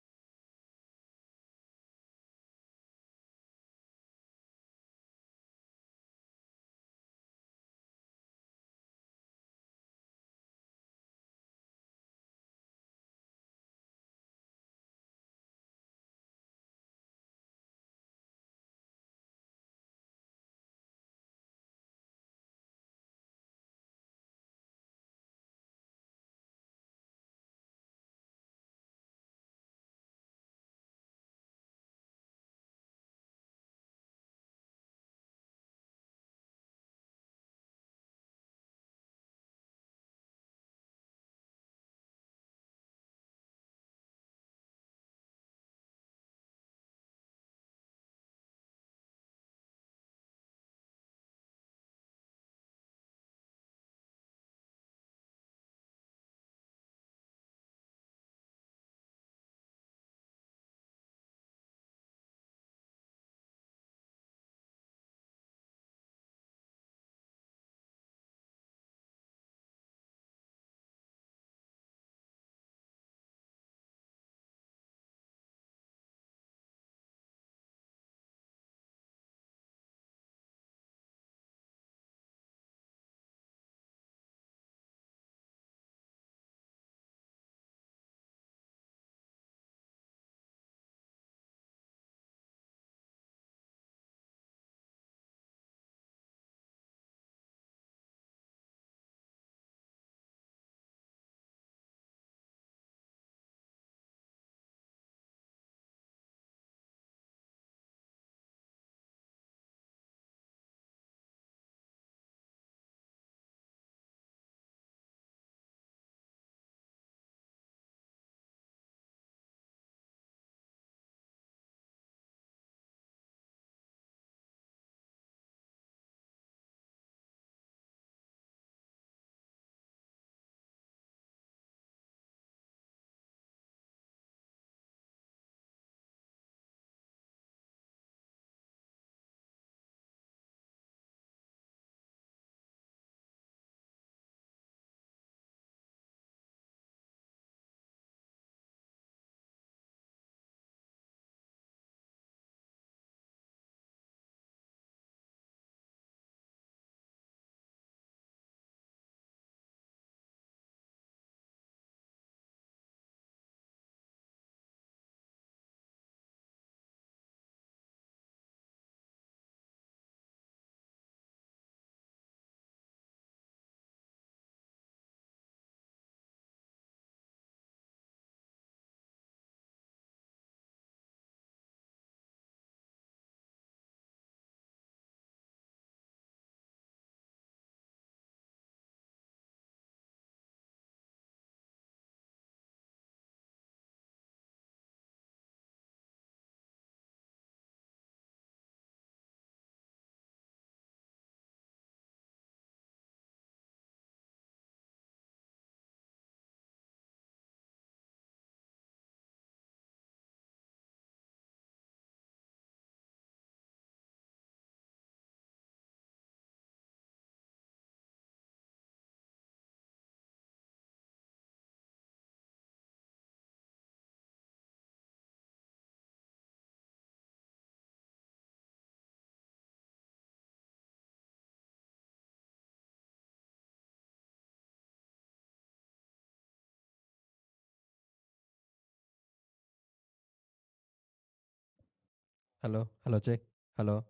Halo, halo cek. Halo.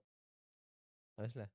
Wes lah.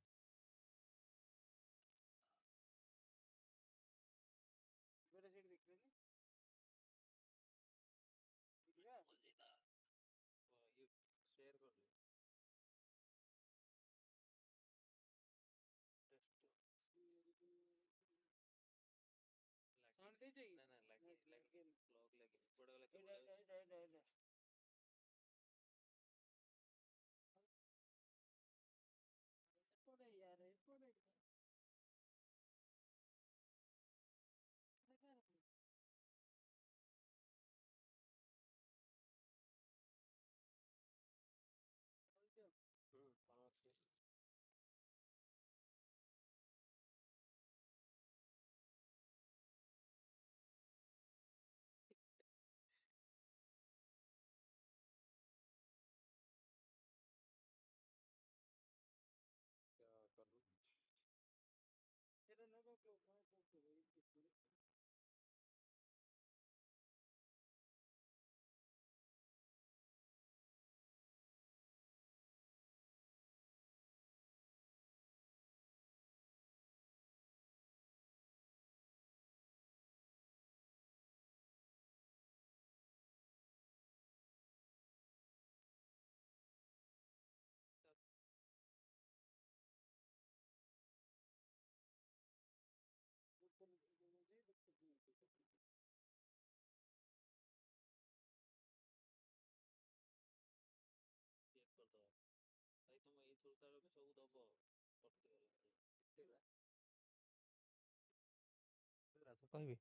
କହିବି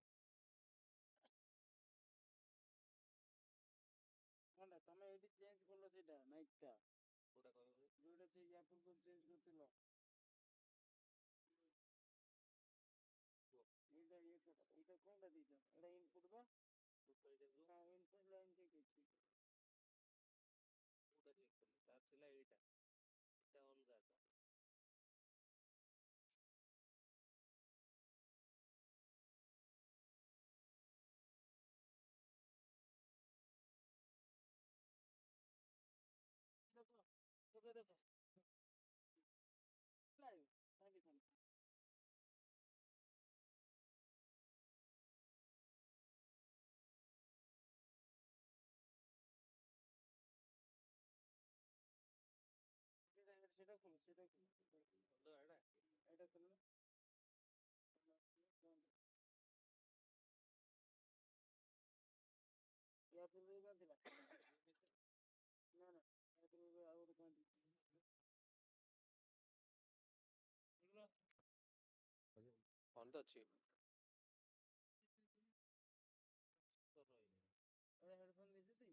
ନା ତମେ ଏଇଠି ଚେଞ୍ଜ କଲ ସେଇଟା ମାଇକଟା ଯୋଉଟା ସେଇ ୟା ପୂର୍ବରୁ ଚେଞ୍ଜ କରିଥିଲ ଏଇଟା ଏଇଟା କୋଉଟା ଦେଇଛ ଏଇଟା ଇନପୁଟ ବା ହଁ ଇନପୁଟ ଲାଇନ ଠିକ ଅଛି ଦେଖ ଦେଖ ଲାଇଭ ସାଙ୍ଗେ ସାଙ୍ଗେ সেটা খুলো এটা খুলো ୟା ପୂର୍ବରୁ କଣ ଥିଲା ନା ନା ୟା ପୂର୍ବରୁ ଆଉ ଗୋଟେ କଣ ବନ୍ଦ ଅଛି ହେଡଫୋନ ଦେଇଛୁ ଟି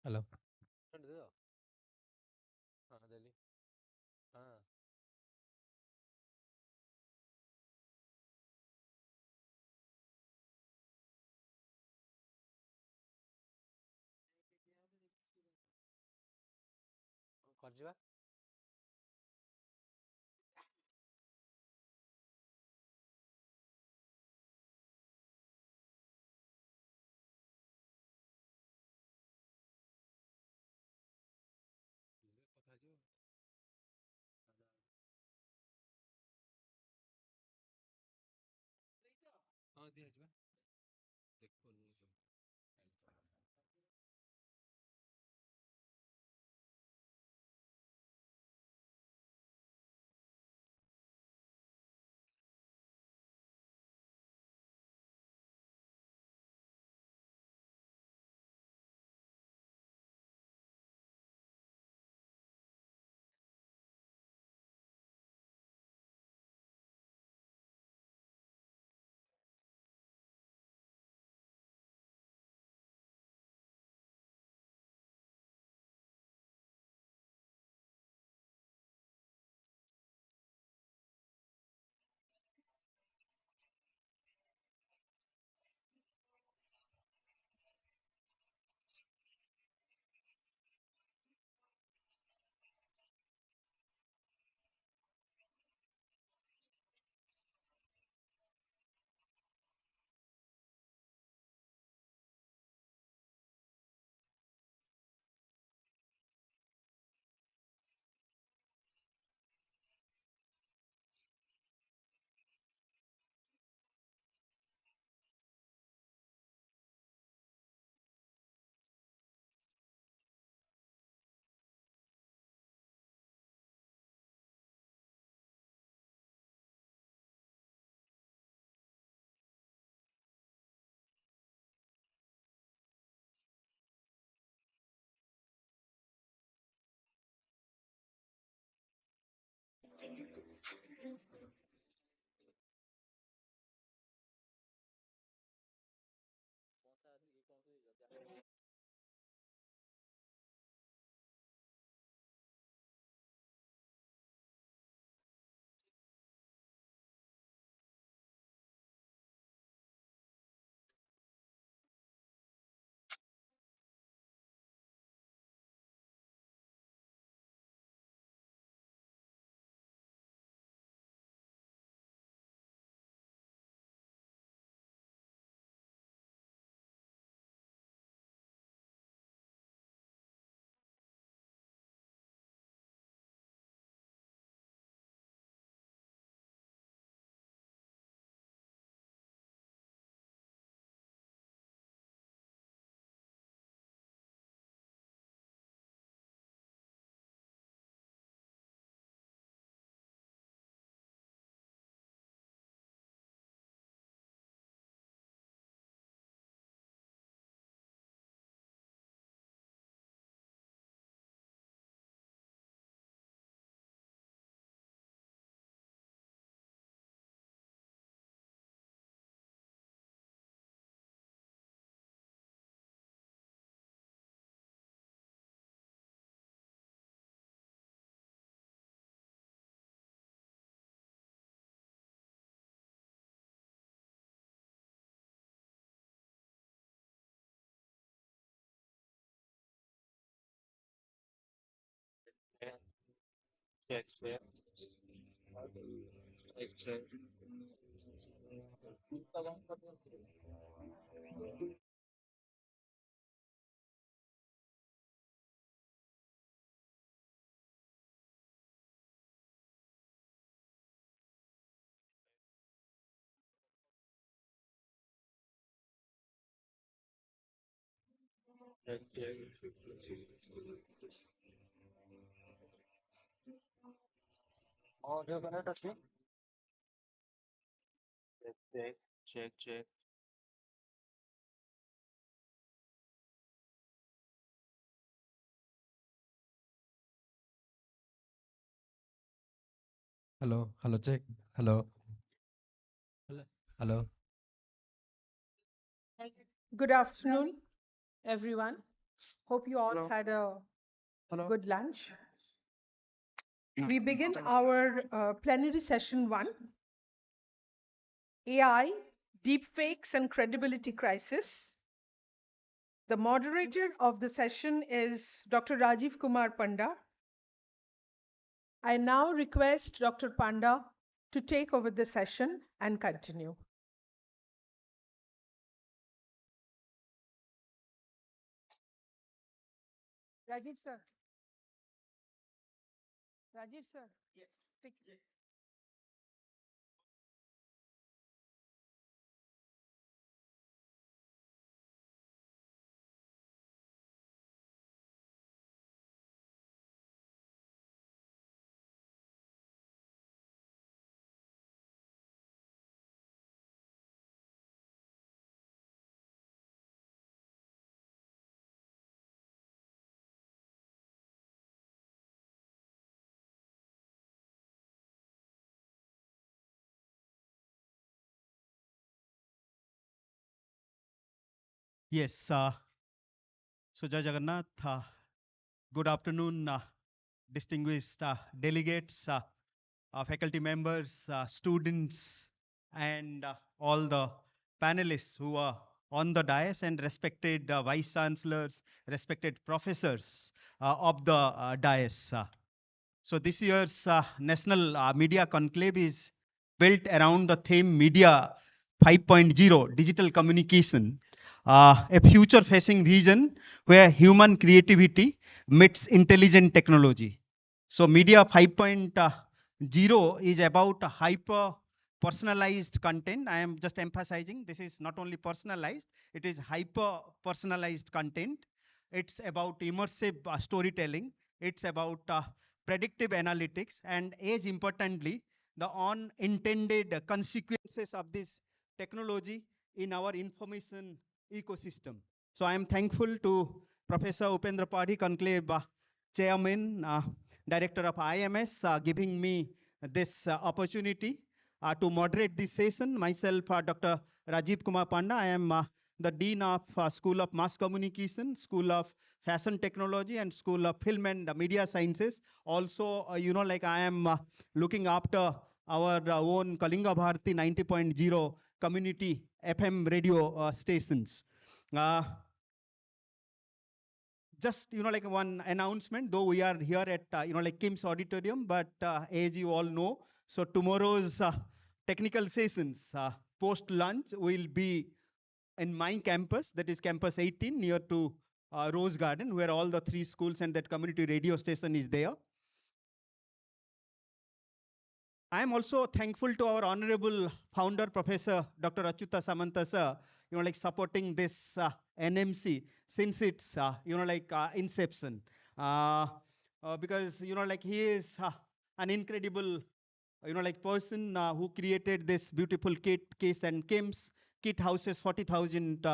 हेलो दे दो हाँ दिल्ली हाँ କରିଯିବା କଥା ହେଇଯିବ ହଁ ଦିଆଯିବା ଦେଖୁନି check check check check check check audio connect ଅଛି check check check check hello check hello hello hello Good afternoon, everyone. Hope you all Hello. had a Hello. good lunch. Yeah. We begin our plenary session 1, AI, Deepfakes and Credibility Crisis. The moderator of the session is Dr. Rajiv Kumar Panda. I now request Dr. Panda to take over the session and continue. Rajiv sir. Rajiv sir. Yes. Take it. Yes, so Jai Jagannath, good afternoon, distinguished delegates, faculty members, students, and all the panelists who are on the dais, and respected vice chancellors, respected professors of the dais. So this year's National Media Conclave is built around the theme Media 5.0, digital communication, a future-facing vision where human creativity meets intelligent technology. So Media 5.0 is about hyper personalized content. I am just emphasizing this is not only personalized, it is hyper personalized content. It's about immersive storytelling. It's about predictive analytics, and as importantly, the unintended consequences of this technology in our information ecosystem. So I am thankful to Professor Upendra Padhi, Conclave Chairman, Director of IMS, giving me this opportunity to moderate this session. Myself, Dr. Rajiv Kumar Panda, I am the Dean of School of Mass Communication, School of Fashion Technology, and School of Film and Media Sciences. Also, like I am looking after our own Kalinga Bharati 90.0 community FM radio stations. Just like one announcement, though we are here at like Kim's auditorium, but as you all know, so tomorrow's technical sessions post lunch will be in my campus, that is campus 18, near to Rose Garden, where all the 3 schools and that community radio station is there. I am also thankful to our honorable founder, Professor Dr. Achyuta Samanta sir, like supporting this NMC since its, like inception. Because, like he is an incredible, like person who created this beautiful kit, case and Kims. Kit houses 40,000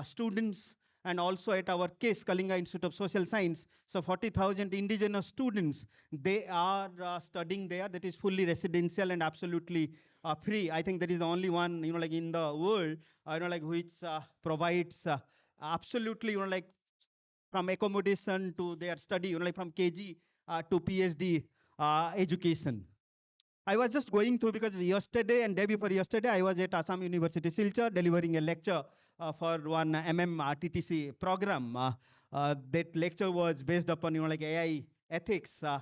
students, and also at our case, Kalinga Institute of Social Science. So 40,000 indigenous students, they are studying there. That is fully residential and absolutely free. I think that is the only one, like in the world, like which provides absolutely, like from accommodation to their study, like from KG to PhD education. I was just going through because yesterday and day before yesterday, I was at Assam University Silchar delivering a lecture for one TTC program. That lecture was based upon like AI ethics. Uh,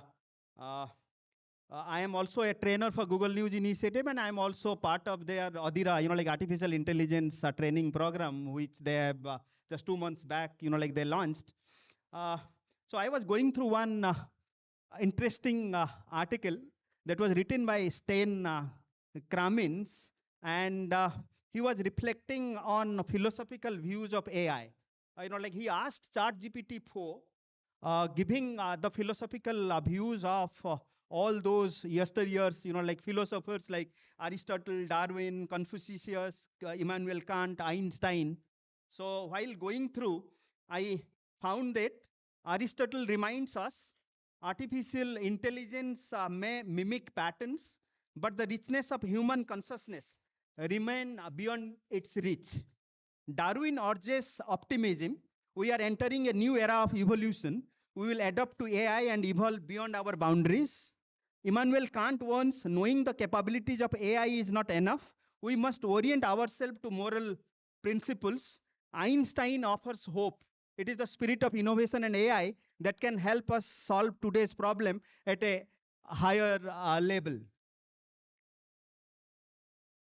I am also a trainer for Google News Initiative, and I am also part of their Adira, like artificial intelligence training program, which they have just 2 months back, like they launched. So I was going through one interesting article that was written by Sten Kramins, and he was reflecting on philosophical views of AI. Like he asked ChatGPT 4, giving the philosophical views of all those yesteryears, like philosophers like Aristotle, Darwin, Confucius, Immanuel Kant, Einstein. So while going through, I found that Aristotle reminds us artificial intelligence may mimic patterns, but the richness of human consciousness remain beyond its reach. Darwin urges optimism, We are entering a new era of evolution. We will adapt to AI and evolve beyond our boundaries. Immanuel Kant once, knowing the capabilities of AI is not enough. We must orient ourselves to moral principles. Einstein offers hope. It is the spirit of innovation and AI that can help us solve today's problem at a higher level.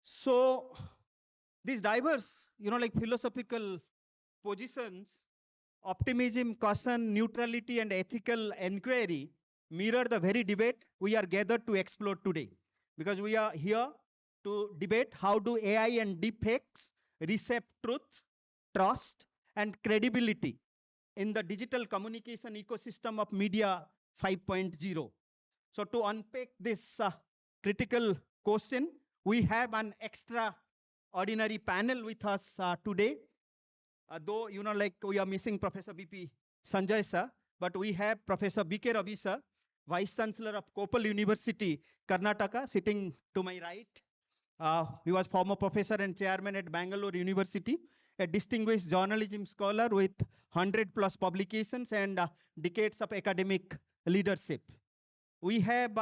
So these diverse, like philosophical positions, optimism, caution, neutrality, and ethical inquiry mirror the very debate we are gathered to explore today. Because we are here to debate how do AI and deepfakes reshape truth, trust, and credibility in the digital communication ecosystem of Media 5.0. So to unpack this critical question, we have an extraordinary panel with us today. Though, like we are missing Professor BP Sanjay sir, but we have Professor BK Ravi sir, Vice Chancellor of Koppal University, Karnataka, sitting to my right. He was former professor and chairman at Bangalore University, a distinguished journalism scholar with 100 plus publications and decades of academic leadership. We have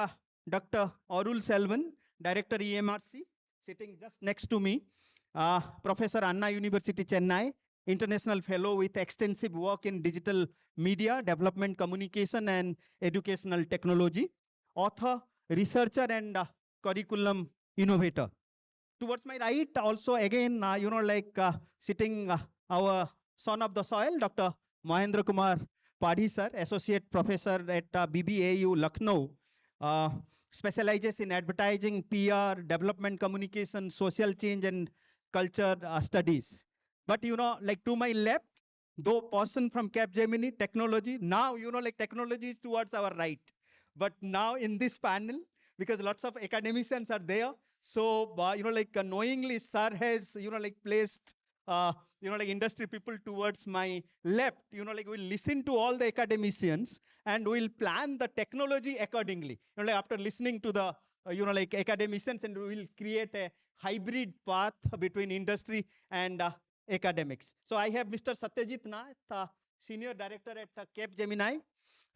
Dr. Arul Selvan, Director EMRC, sitting just next to me. Professor Anna University, Chennai, International Fellow with extensive work in digital media, development communication, and educational technology. Author, researcher, and curriculum innovator. Towards my right, also again, sitting our son of the soil, Dr. Mahendra Kumar Padhi sir, Associate Professor at BBAU Lucknow, specializes in advertising, PR, development communication, social change, and culture studies. But like to my left, though person from Capgemini, technology, now technology is towards our right. But now in this panel, because lots of academicians are there, so knowingly, sir has placed industry people towards my left. We'll listen to all the academicians and we'll plan the technology accordingly. After listening to the academicians, and we will create a hybrid path between industry and academics. So I have Mr. Satyajit Nath, Senior Director at Capgemini,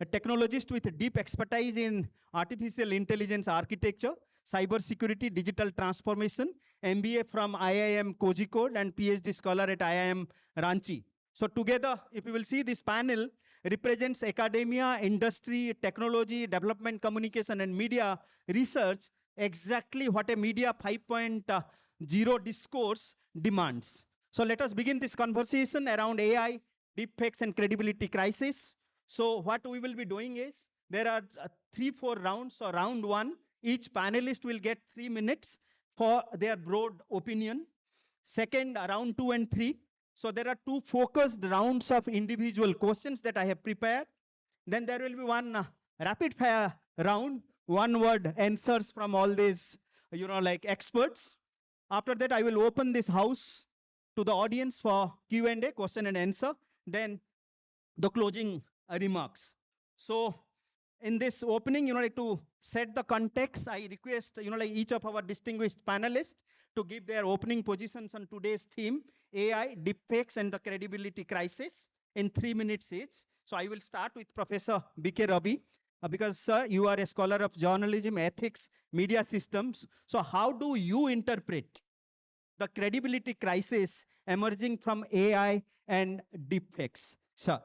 a technologist with deep expertise in artificial intelligence architecture, cybersecurity, digital transformation, MBA from IIM Kozhikode, and PhD scholar at IIM Ranchi. So together, if you will see, this panel represents academia, industry, technology, development, communication, and media research, exactly what a Media 5.0 discourse demands. So let us begin this conversation around AI, deepfakes, and credibility crisis. So what we will be doing is, there are 3-4 rounds. So round one, each panelist will get 3 minutes for their broad opinion. Second, round 2 and 3. So there are 2 focused rounds of individual questions that I have prepared. Then there will be one rapid fire round, 1-word answers from all these, experts. After that, I will open this house to the audience for Q&A, question and answer. Then the closing remarks. So in this opening, to set the context, I request, each of our distinguished panelists to give their opening positions on today's theme, AI, deepfakes, and the credibility crisis, in 3 minutes each. So I will start with Professor BK Ravi, because, sir, you are a scholar of journalism, ethics, media systems. So how do you interpret the credibility crisis emerging from AI and deepfakes? Sir.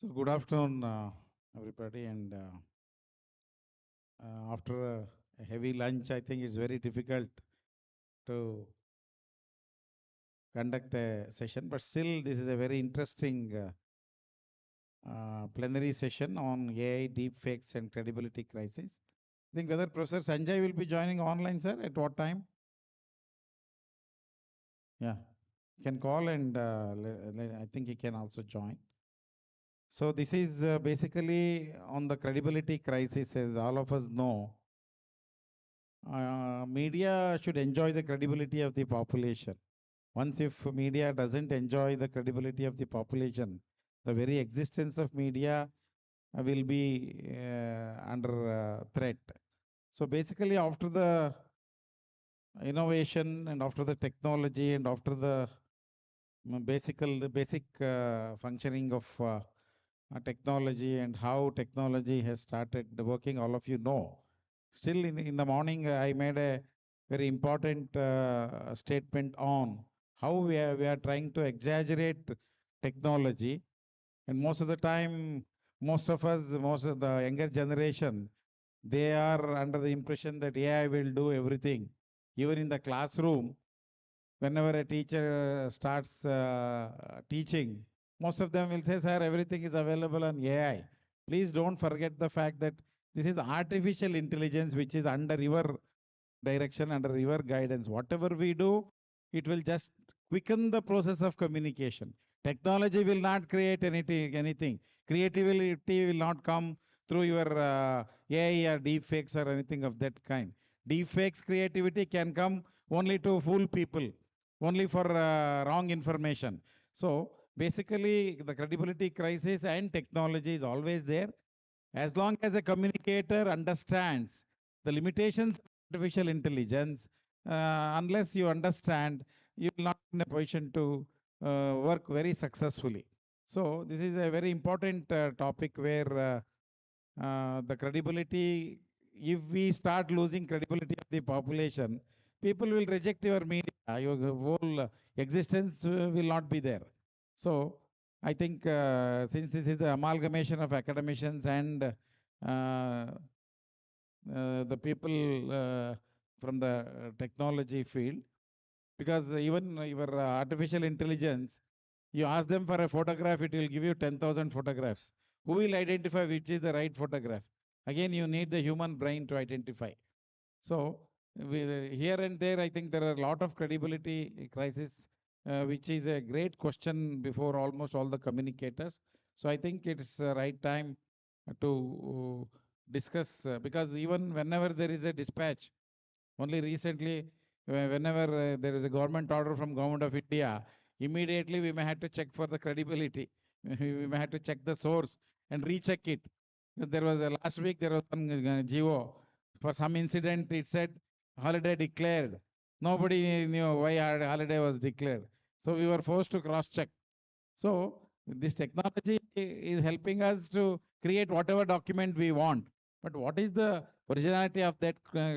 So good afternoon, everybody. And after a heavy lunch, I think it's very difficult to conduct a session. But still, this is a very interesting plenary session on AI, deepfakes, and credibility crisis. I think whether Professor Sanjay will be joining online, sir, at what time? Yeah, you can call, and I think he can also join. So this is basically on the credibility crisis. As all of us know, media should enjoy the credibility of the population. Once if media doesn't enjoy the credibility of the population, the very existence of media will be under threat. So basically, after the innovation and after the technology and after the basic functioning of technology and how technology has started working, all of you know. Still in the morning, I made a very important statement on how we are trying to exaggerate technology. And most of the time, most of us, most of the younger generation, they are under the impression that AI will do everything. Even in the classroom, whenever a teacher starts teaching, most of them will say, sir, everything is available on AI. Please don't forget the fact that this is artificial intelligence which is under your direction, under your guidance. Whatever we do, it will just quicken the process of communication. Technology will not create anything. Creativity will not come through your AI or deepfakes or anything of that kind. Deepfakes creativity can come only to fool people, only for wrong information. So basically, the credibility crisis and technology is always there. As long as a communicator understands the limitations of artificial intelligence, unless you understand, you will not be in a position to work very successfully. So this is a very important topic where the credibility, if we start losing credibility of the population, people will reject your media. Your whole existence will not be there. So I think since this is the amalgamation of academicians and the people from the technology field, because even your artificial intelligence, you ask them for a photograph, it will give you 10,000 photographs. Who will identify which is the right photograph? Again, you need the human brain to identify. So here and there, I think there are a lot of credibility crisis, which is a great question before almost all the communicators. So I think it's the right time to discuss, because even whenever there is a dispatch, only recently, whenever there is a government order from Government of India, immediately we may have to check for the credibility. We may have to check the source and recheck it. There was a last week, there was one GO. For some incident, it said holiday declared. Nobody knew why holiday was declared. So we were forced to cross-check. So this technology is helping us to create whatever document we want. But what is the originality of that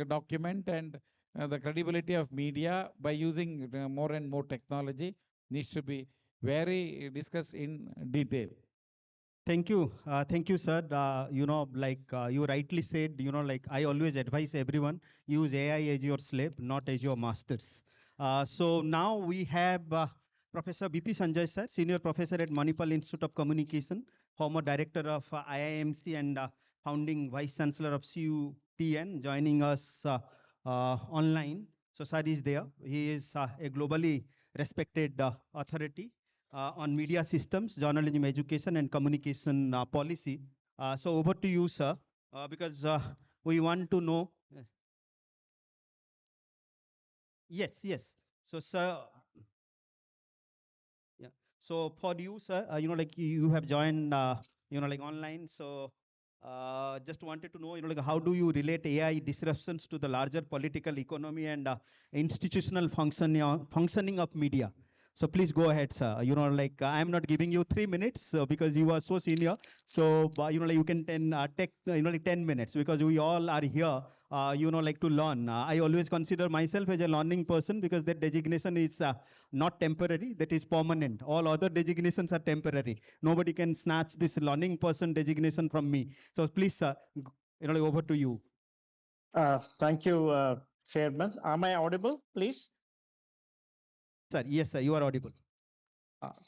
document and the credibility of media by using more and more technology needs to be very discussed in detail. Thank you, sir. You rightly said, like I always advise everyone, use AI as your slave, not as your masters. So now we have Professor BP Sanjay sir, Senior Professor at Manipal Institute of Communication, former Director of IIMC and founding Vice Chancellor of CUTN, joining us online. So sir is there. He is a globally respected authority on media systems, journalism, education, and communication policy. So over to you, sir, because we want to know. Yes, yes. So, sir, yeah. So for you, sir, like you have joined, like online. So just wanted to know, like how do you relate AI disruptions to the larger political economy and institutional functioning of media? So please go ahead, sir. Like I'm not giving you 3 minutes because you are so senior. So like you can take like 10 minutes because we all are here. Like to learn. I always consider myself as a learning person because that designation is not temporary. That is permanent. All other designations are temporary. Nobody can snatch this learning person designation from me. So please, sir, like over to you. Thank you, Chairman. Am I audible, please? Yes, sir, you are audible.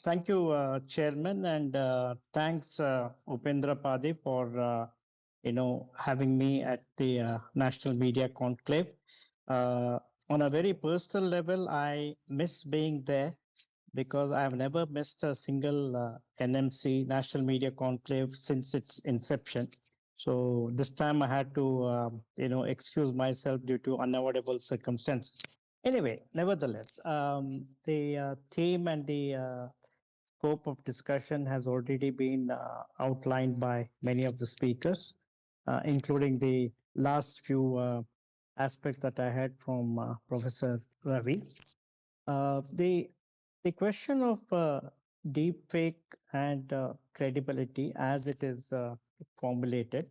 Thank you, Chairman, and thanks, Upendra Pade, for having me at the National Media Conclave. On a very personal level, I miss being there because I've never missed a single NMC, National Media Conclave, since its inception. So this time I had to, excuse myself due to unavoidable circumstances. Anyway, nevertheless, the theme and the scope of discussion has already been outlined by many of the speakers, including the last few aspects that I had from Professor Ravi. The question of deep fake and credibility, as it is formulated,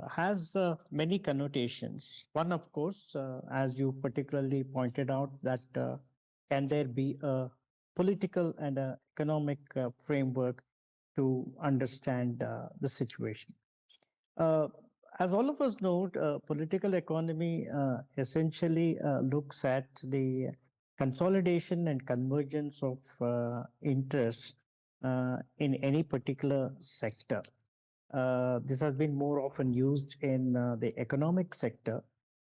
has many connotations. One, of course, as you particularly pointed out, that can there be a political and economic framework to understand the situation? Uh, as all of us know, political economy essentially looks at the consolidation and convergence of interests in any particular sector. This has been more often used in the economic sector,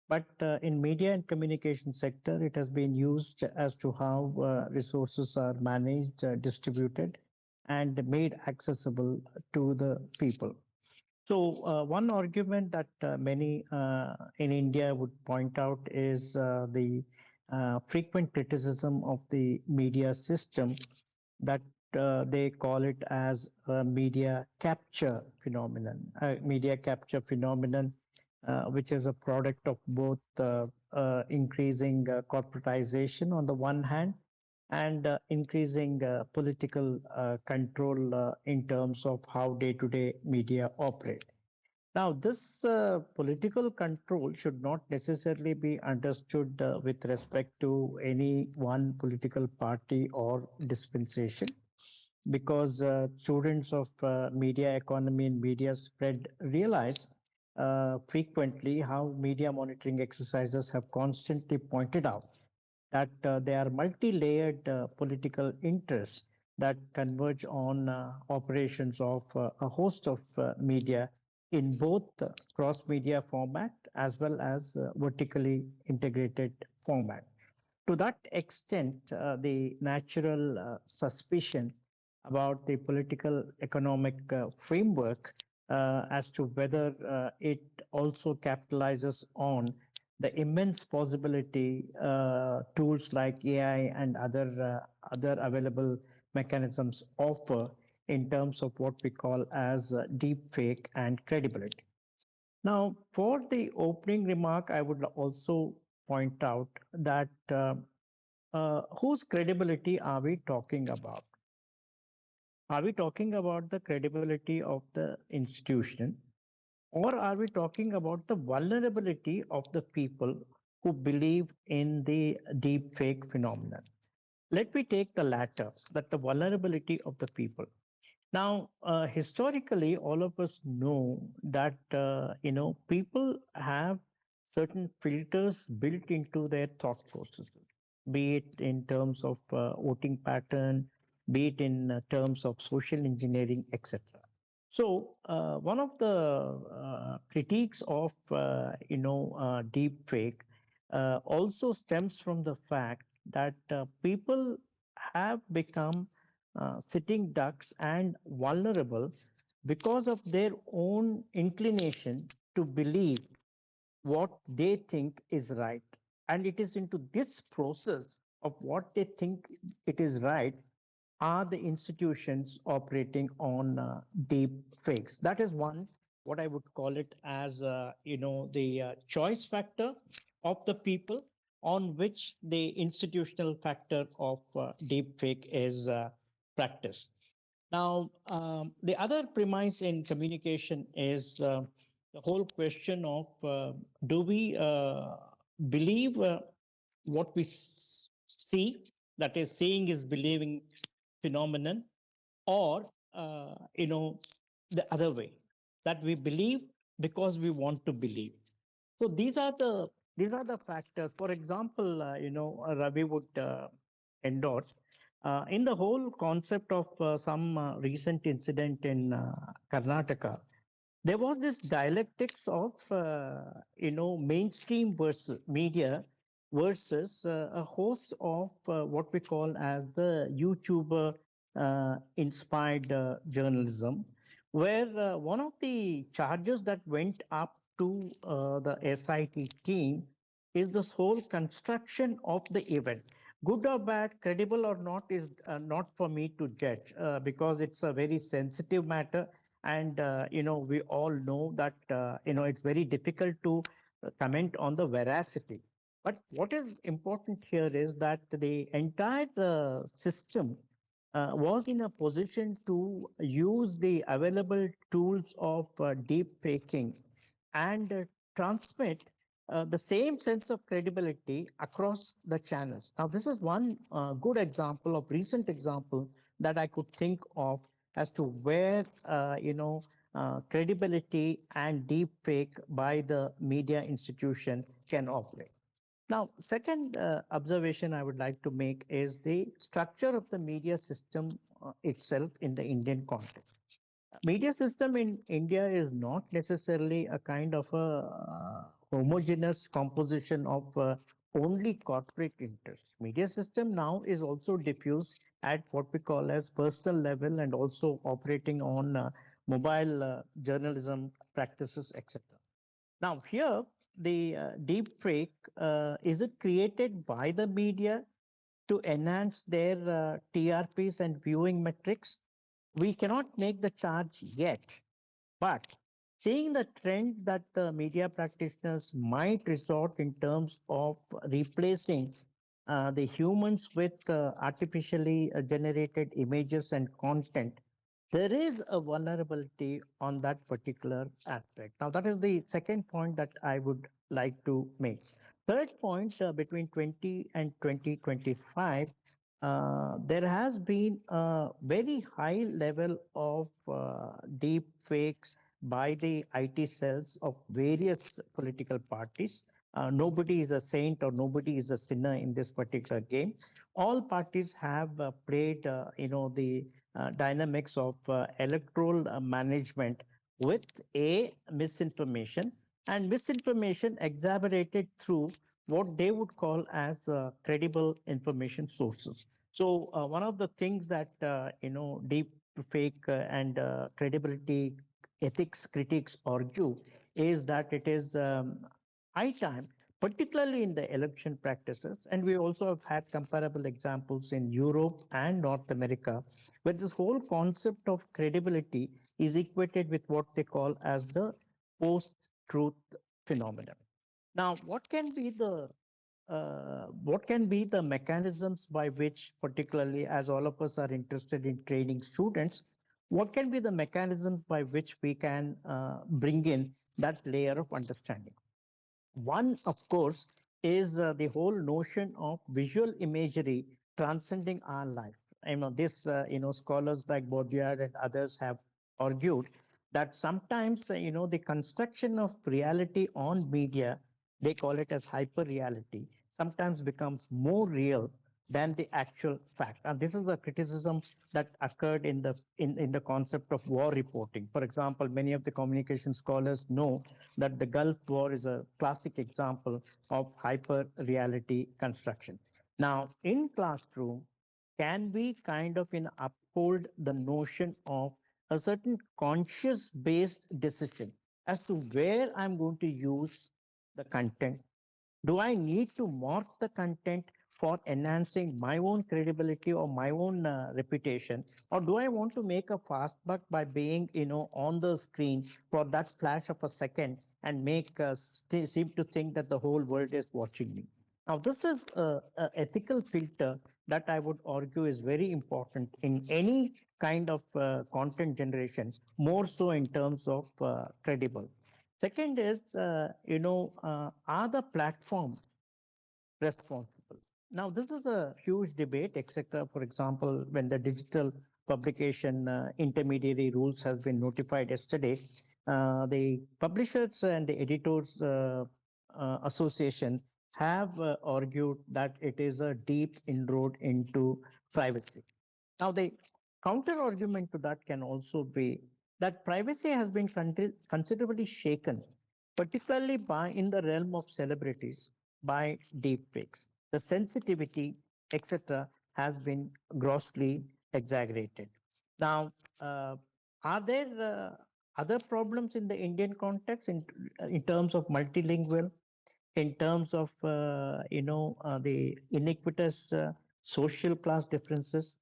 but in media and communication sector, it has been used as to how resources are managed, distributed, and made accessible to the people. So one argument that many in India would point out is the frequent criticism of the media system, that they call it as a media capture phenomenon. Media capture phenomenon, which is a product of both increasing corporatization on the one hand and increasing political control in terms of how day-to-day media operate. Now, this political control should not necessarily be understood with respect to any one political party or dispensation, because students of media economy and media spread realize frequently how media monitoring exercises have constantly pointed out that there are multi-layered political interests that converge on operations of a host of media in both cross-media format as well as vertically integrated format. To that extent, the natural suspicion about the political economic framework as to whether it also capitalizes on the immense possibility tools like AI and other available mechanisms offer in terms of what we call as deep fake and credibility. Now, for the opening remark, I would also point out that whose credibility are we talking about? Are we talking about the credibility of the institution, or are we talking about the vulnerability of the people who believe in the deep fake phenomenon? Let me take the latter, that the vulnerability of the people. Now, historically, all of us know that people have certain filters built into their thought processes, be it in terms of voting pattern, be it in terms of social engineering, etc. So, one of the critiques of deep fake also stems from the fact that people have become sitting ducks and vulnerable because of their own inclination to believe what they think is right. And it is into this process of what they think it is right are the institutions operating on deep fakes. That is one, what I would call it as, the choice factor of the people on which the institutional factor of deep fake is practiced. Now, the other premise in communication is the whole question of do we believe what we see, that is, seeing is believing phenomenon, or the other way, that we believe because we want to believe. So these are the factors. For example, Ravi would endorse in the whole concept of some recent incident in Karnataka. There was this dialectics of mainstream versus media versus a host of what we call as the YouTuber inspired journalism, where one of the charges that went up to the SIT team is this whole construction of the event. Good or bad, credible or not, is not for me to judge because it's a very sensitive matter. And, we all know that, it's very difficult to comment on the veracity. But what is important here is that the entire system was in a position to use the available tools of deep faking and transmit the same sense of credibility across the channels. Now, this is one good example of recent example that I could think of as to where credibility and deep fake by the media institution can operate. Now, second observation I would like to make is the structure of the media system itself in the Indian context. Media system in India is not necessarily a kind of a homogeneous composition of only corporate interests. Media system now is also diffused at what we call as personal level and also operating on mobile journalism practices, etc. Now here, the deep fake, is it created by the media to enhance their TRPs and viewing metrics? We cannot make the charge yet, but seeing the trend that the media practitioners might resort in terms of replacing the humans with artificially generated images and content, there is a vulnerability on that particular aspect. Now, that is the second point that I would like to make. Third point, between 20 and 2025, there has been a very high level of deep fakes by the IT cells of various political parties. Nobody is a saint or nobody is a sinner in this particular game. All parties have played, the dynamics of electoral management with a misinformation and misinformation exacerbated through what they would call as credible information sources. So one of the things that deep fake and credibility ethics critics argue is that it is high time, particularly in the election practices, and we also have had comparable examples in Europe and North America, where this whole concept of credibility is equated with what they call as the post-truth phenomenon. Now, what can be the mechanisms by which, particularly as all of us are interested in training students, what can be the mechanisms by which we can bring in that layer of understanding? One, of course, is the whole notion of visual imagery transcending our life. Scholars like Baudrillard and others have argued that sometimes, the construction of reality on media, they call it as hyper reality, sometimes becomes more real than the actual fact. And this is a criticism that occurred in the concept of war reporting. For example, many of the communication scholars know that the Gulf War is a classic example of hyper reality construction. Now, in classroom, can we kind of uphold the notion of a certain conscious based decision as to where I'm going to use the content? Do I need to morph the content for enhancing my own credibility or my own reputation? Or do I want to make a fast buck by being, on the screen for that flash of a second and make seem to think that the whole world is watching me? Now, this is a ethical filter that I would argue is very important in any kind of content generation, more so in terms of credible. Second is, are the platforms responsible? Now, this is a huge debate, etc. For example, when the digital publication intermediary rules has been notified yesterday, the publishers and the editors association have argued that it is a deep inroad into privacy. Now, the counter argument to that can also be that privacy has been considerably shaken, particularly in the realm of celebrities, by deepfakes. The sensitivity, etc., has been grossly exaggerated. Now, are there other problems in the Indian context in terms of multilingual in terms of the iniquitous social class differences,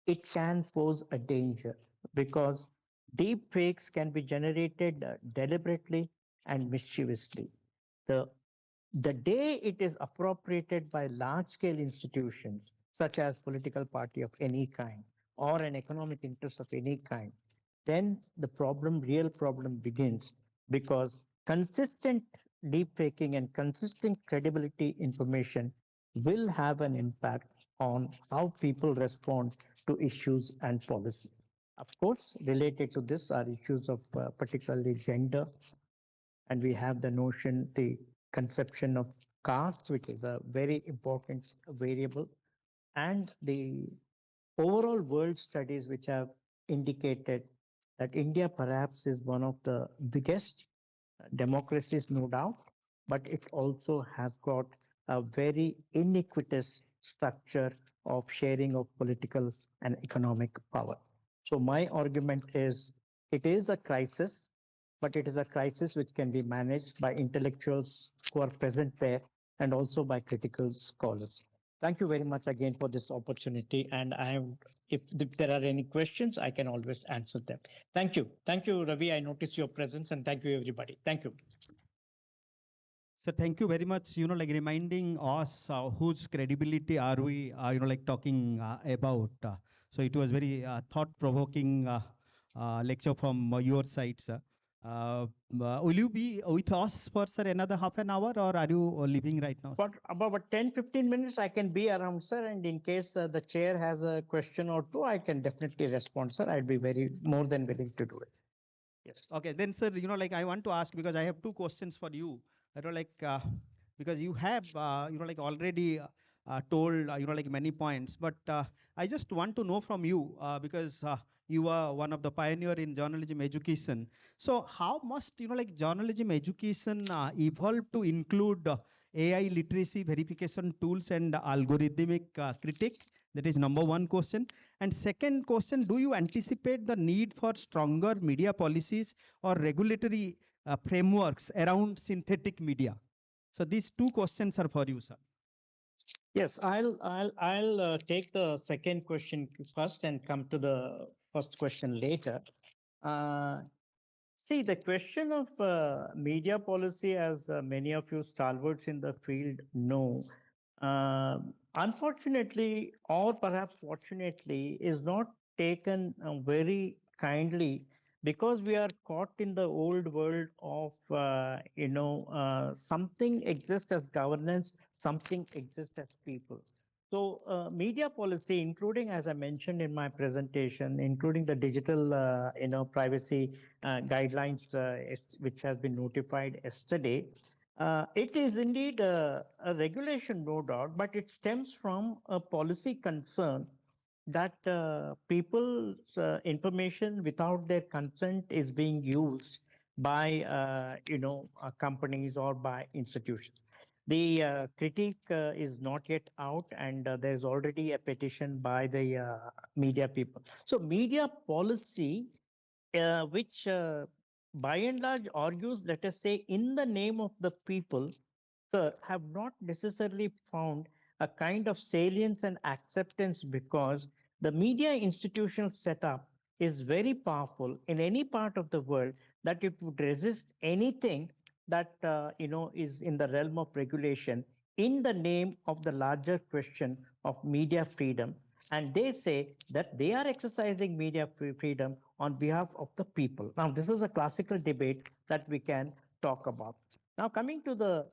it can pose a danger because deep fakes can be generated deliberately and mischievously. The the day it is appropriated by large scale institutions such as political party of any kind or an economic interest of any kind, then the real problem begins because consistent deep faking and consistent credibility information will have an impact on how people respond to issues and policy. Of course, related to this are issues of particularly gender, and we have the conception of caste, which is a very important variable, and the overall world studies which have indicated that India perhaps is one of the biggest democracies, no doubt, but it also has got a very iniquitous structure of sharing of political and economic power. So my argument is it is a crisis, but it is a crisis which can be managed by intellectuals who are present there and also by critical scholars. Thank you very much again for this opportunity. And if there are any questions, I can always answer them. Thank you. Thank you, Ravi. I notice your presence, and thank you, everybody. Thank you. So thank you very much, like reminding us whose credibility are we, like talking about. So it was very thought-provoking lecture from your side, sir. Will you be with us for, sir, another half an hour, or are you leaving right now? For about 10-15 minutes, I can be around, sir. And in case the chair has a question or two, I can definitely respond, sir. I'd be more than willing to do it. Yes. Okay, then, sir, like I want to ask because I have two questions for you. Because you have, like already told, like many points, but I just want to know from you because you are one of the pioneer in journalism education. So how must, like journalism education evolve to include AI literacy verification tools and algorithmic critique? That is number one question. And second question, do you anticipate the need for stronger media policies or regulatory frameworks around synthetic media? So these two questions are for you, sir. Yes, I'll take the second question first and come to the first question later. See, the question of media policy, as many of you stalwarts in the field know, uh, unfortunately, or perhaps fortunately, is not taken very kindly because we are caught in the old world of, something exists as governance, something exists as people. So, media policy, including, as I mentioned in my presentation, including the digital, privacy guidelines, which has been notified yesterday, it is indeed a regulation, no doubt, but it stems from a policy concern that people's information without their consent is being used by, companies or by institutions. The critique is not yet out, and there's already a petition by the media people. So, media policy, which by and large argues, let us say, in the name of the people, sir, have not necessarily found a kind of salience and acceptance because the media institutional setup is very powerful in any part of the world that it would resist anything that is in the realm of regulation in the name of the larger question of media freedom. And they say that they are exercising media freedom on behalf of the people. Now, this is a classical debate that we can talk about. Now, coming to the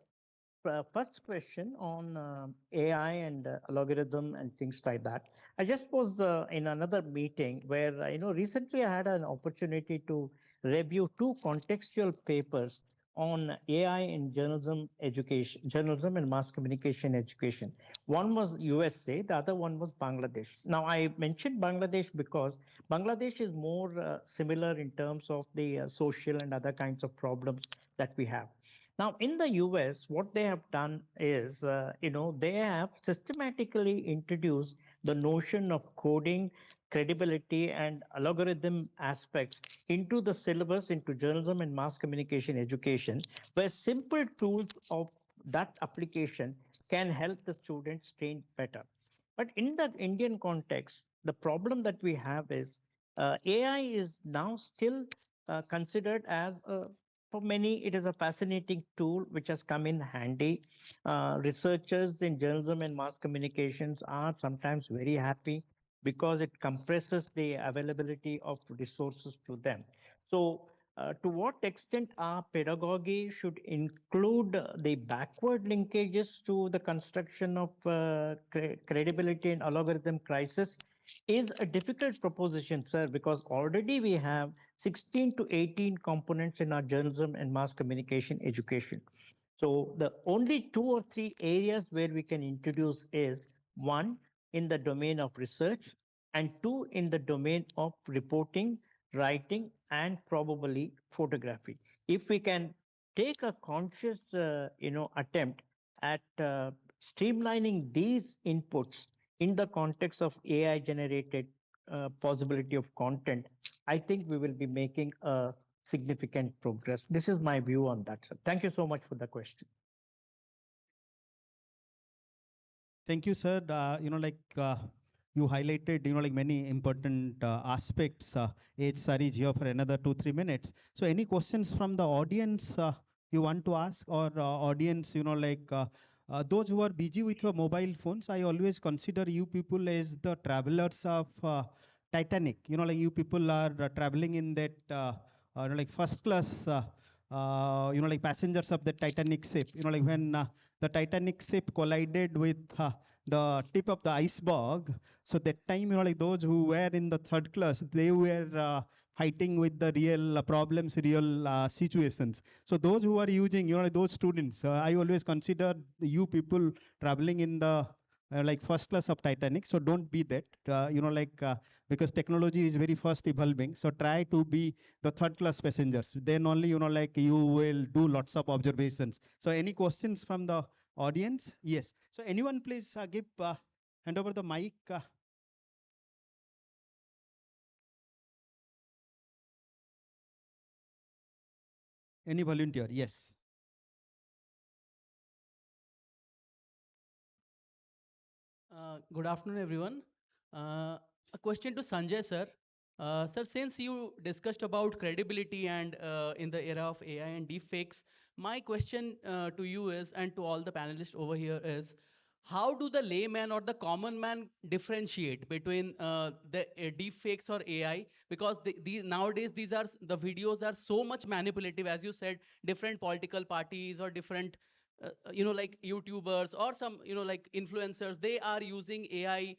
first question on AI and algorithm and things like that. I just was in another meeting where, recently I had an opportunity to review two contextual papers on AI in journalism education, journalism and mass communication education. One was USA, the other one was Bangladesh. Now, I mentioned Bangladesh because Bangladesh is more similar in terms of the social and other kinds of problems that we have. Now, in the US, what they have done is, they have systematically introduced the notion of coding, credibility, and algorithm aspects into the syllabus, into journalism and mass communication education, where simple tools of that application can help the students train better. But in the Indian context, the problem that we have is AI is now still considered as for many, it is a fascinating tool which has come in handy. Researchers in journalism and mass communications are sometimes very happy because it compresses the availability of resources to them. So, to what extent our pedagogy should include the backward linkages to the construction of credibility and algorithm crisis is a difficult proposition, sir, because already we have 16 to 18 components in our journalism and mass communication education. So the only two or three areas where we can introduce is one in the domain of research and two in the domain of reporting, writing, and probably photography. If we can take a conscious, attempt at streamlining these inputs in the context of AI generated possibility of content, I think we will be making a significant progress. This is my view on that, sir. Thank you so much for the question. Thank you, sir. You highlighted, many important aspects. Age sir is here for another 2-3 minutes. So, any questions from the audience you want to ask, or audience, those who are busy with your mobile phones? I always consider you people as the travelers of Titanic. You people are traveling in that, first class. Passengers of the Titanic ship. When the Titanic ship collided with the tip of the iceberg. So that time, those who were in the third class, they were fighting with the real problems, real situations. So those who are using, those students, I always consider you people traveling in the first class of Titanic. So don't be that, because technology is very fast evolving. So try to be the third class passengers. Then only, you will do lots of observations. So any questions from the audience? Yes. So anyone please hand over the mic. Any volunteer? Yes. Good afternoon, everyone. A question to Sanjay, sir. Sir, since you discussed about credibility and in the era of AI and deepfakes, my question to you is, and to all the panelists over here is, how do the layman or the common man differentiate between the deepfakes or AI? Because nowadays the videos are so much manipulative, as you said, different political parties or different like YouTubers or some like influencers, they are using AI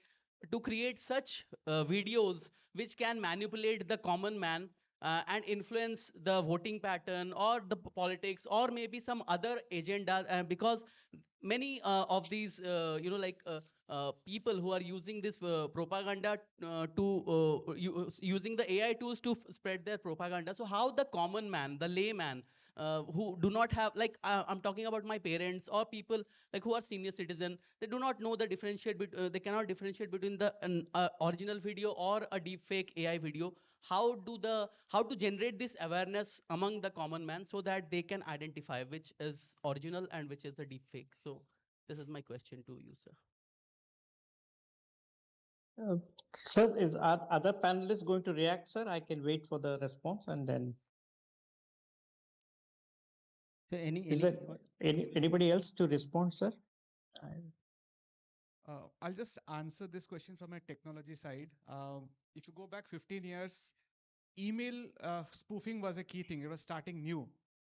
to create such videos which can manipulate the common man and influence the voting pattern or the politics or maybe some other agenda, because many of these people who are using this propaganda using the AI tools to spread their propaganda. So how the common man, the layman, who do not have, like I'm talking about my parents or people like who are senior citizen, they do not know the they cannot differentiate between the original video or a deep fake AI video. How to generate this awareness among the common man so that they can identify which is original and which is a deep fake? So this is my question to you, sir. Sir, is other panelists going to react, sir? I can wait for the response and then. So anybody else to respond, sir? I'll just answer this question from a technology side. If you go back 15 years, email spoofing was a key thing. It was starting new.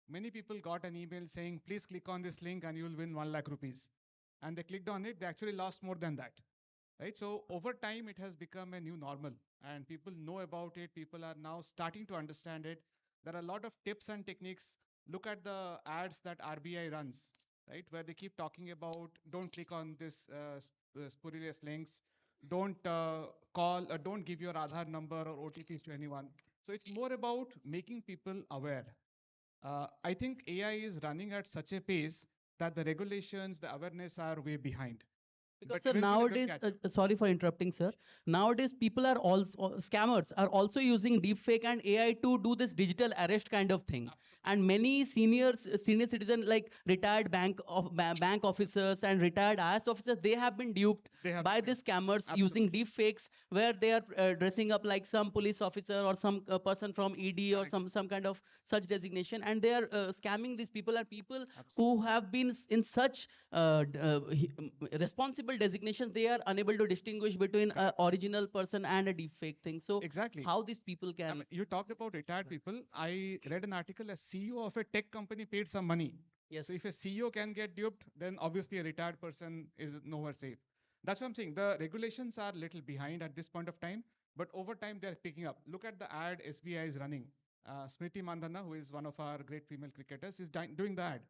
Many people got an email saying, please click on this link and you will win 1 lakh rupees. And they clicked on it, they actually lost more than that. Right? So over time, it has become a new normal and people know about it. People are now starting to understand it. There are a lot of tips and techniques. Look at the ads that RBI runs, right? Where they keep talking about, don't click on this spurious links, don't don't give your Aadhaar number or OTPs to anyone. So it's more about making people aware. I think AI is running at such a pace that the regulations, the awareness are way behind. Because but sir, eventually will nowadays, catch up. sorry for interrupting, sir. Nowadays, people are also scammers are also using deepfake and AI to do this digital arrest kind of thing. And many senior citizen like retired bank officers and retired IAS officers, they have been duped They have by been these duped. scammers using Absolutely. deepfakes, where they are dressing up like some police officer or some person from ED or Correct. some kind of such designation, and they are scamming these people, and people Absolutely. who have been in such responsible designations, they are unable to distinguish between a original person and a deepfake thing. So Exactly. how these people I can? mean, you talked about retired people. I read an article, a CEO of a tech company paid some money. Yes. So if a CEO can get duped, then obviously a retired person is nowhere safe. That's what I'm saying. The regulations are little behind at this point of time, but over time they're picking up. Look at the ad SBI is running. Smriti Mandhana, who is one of our great female cricketers, is doing the ad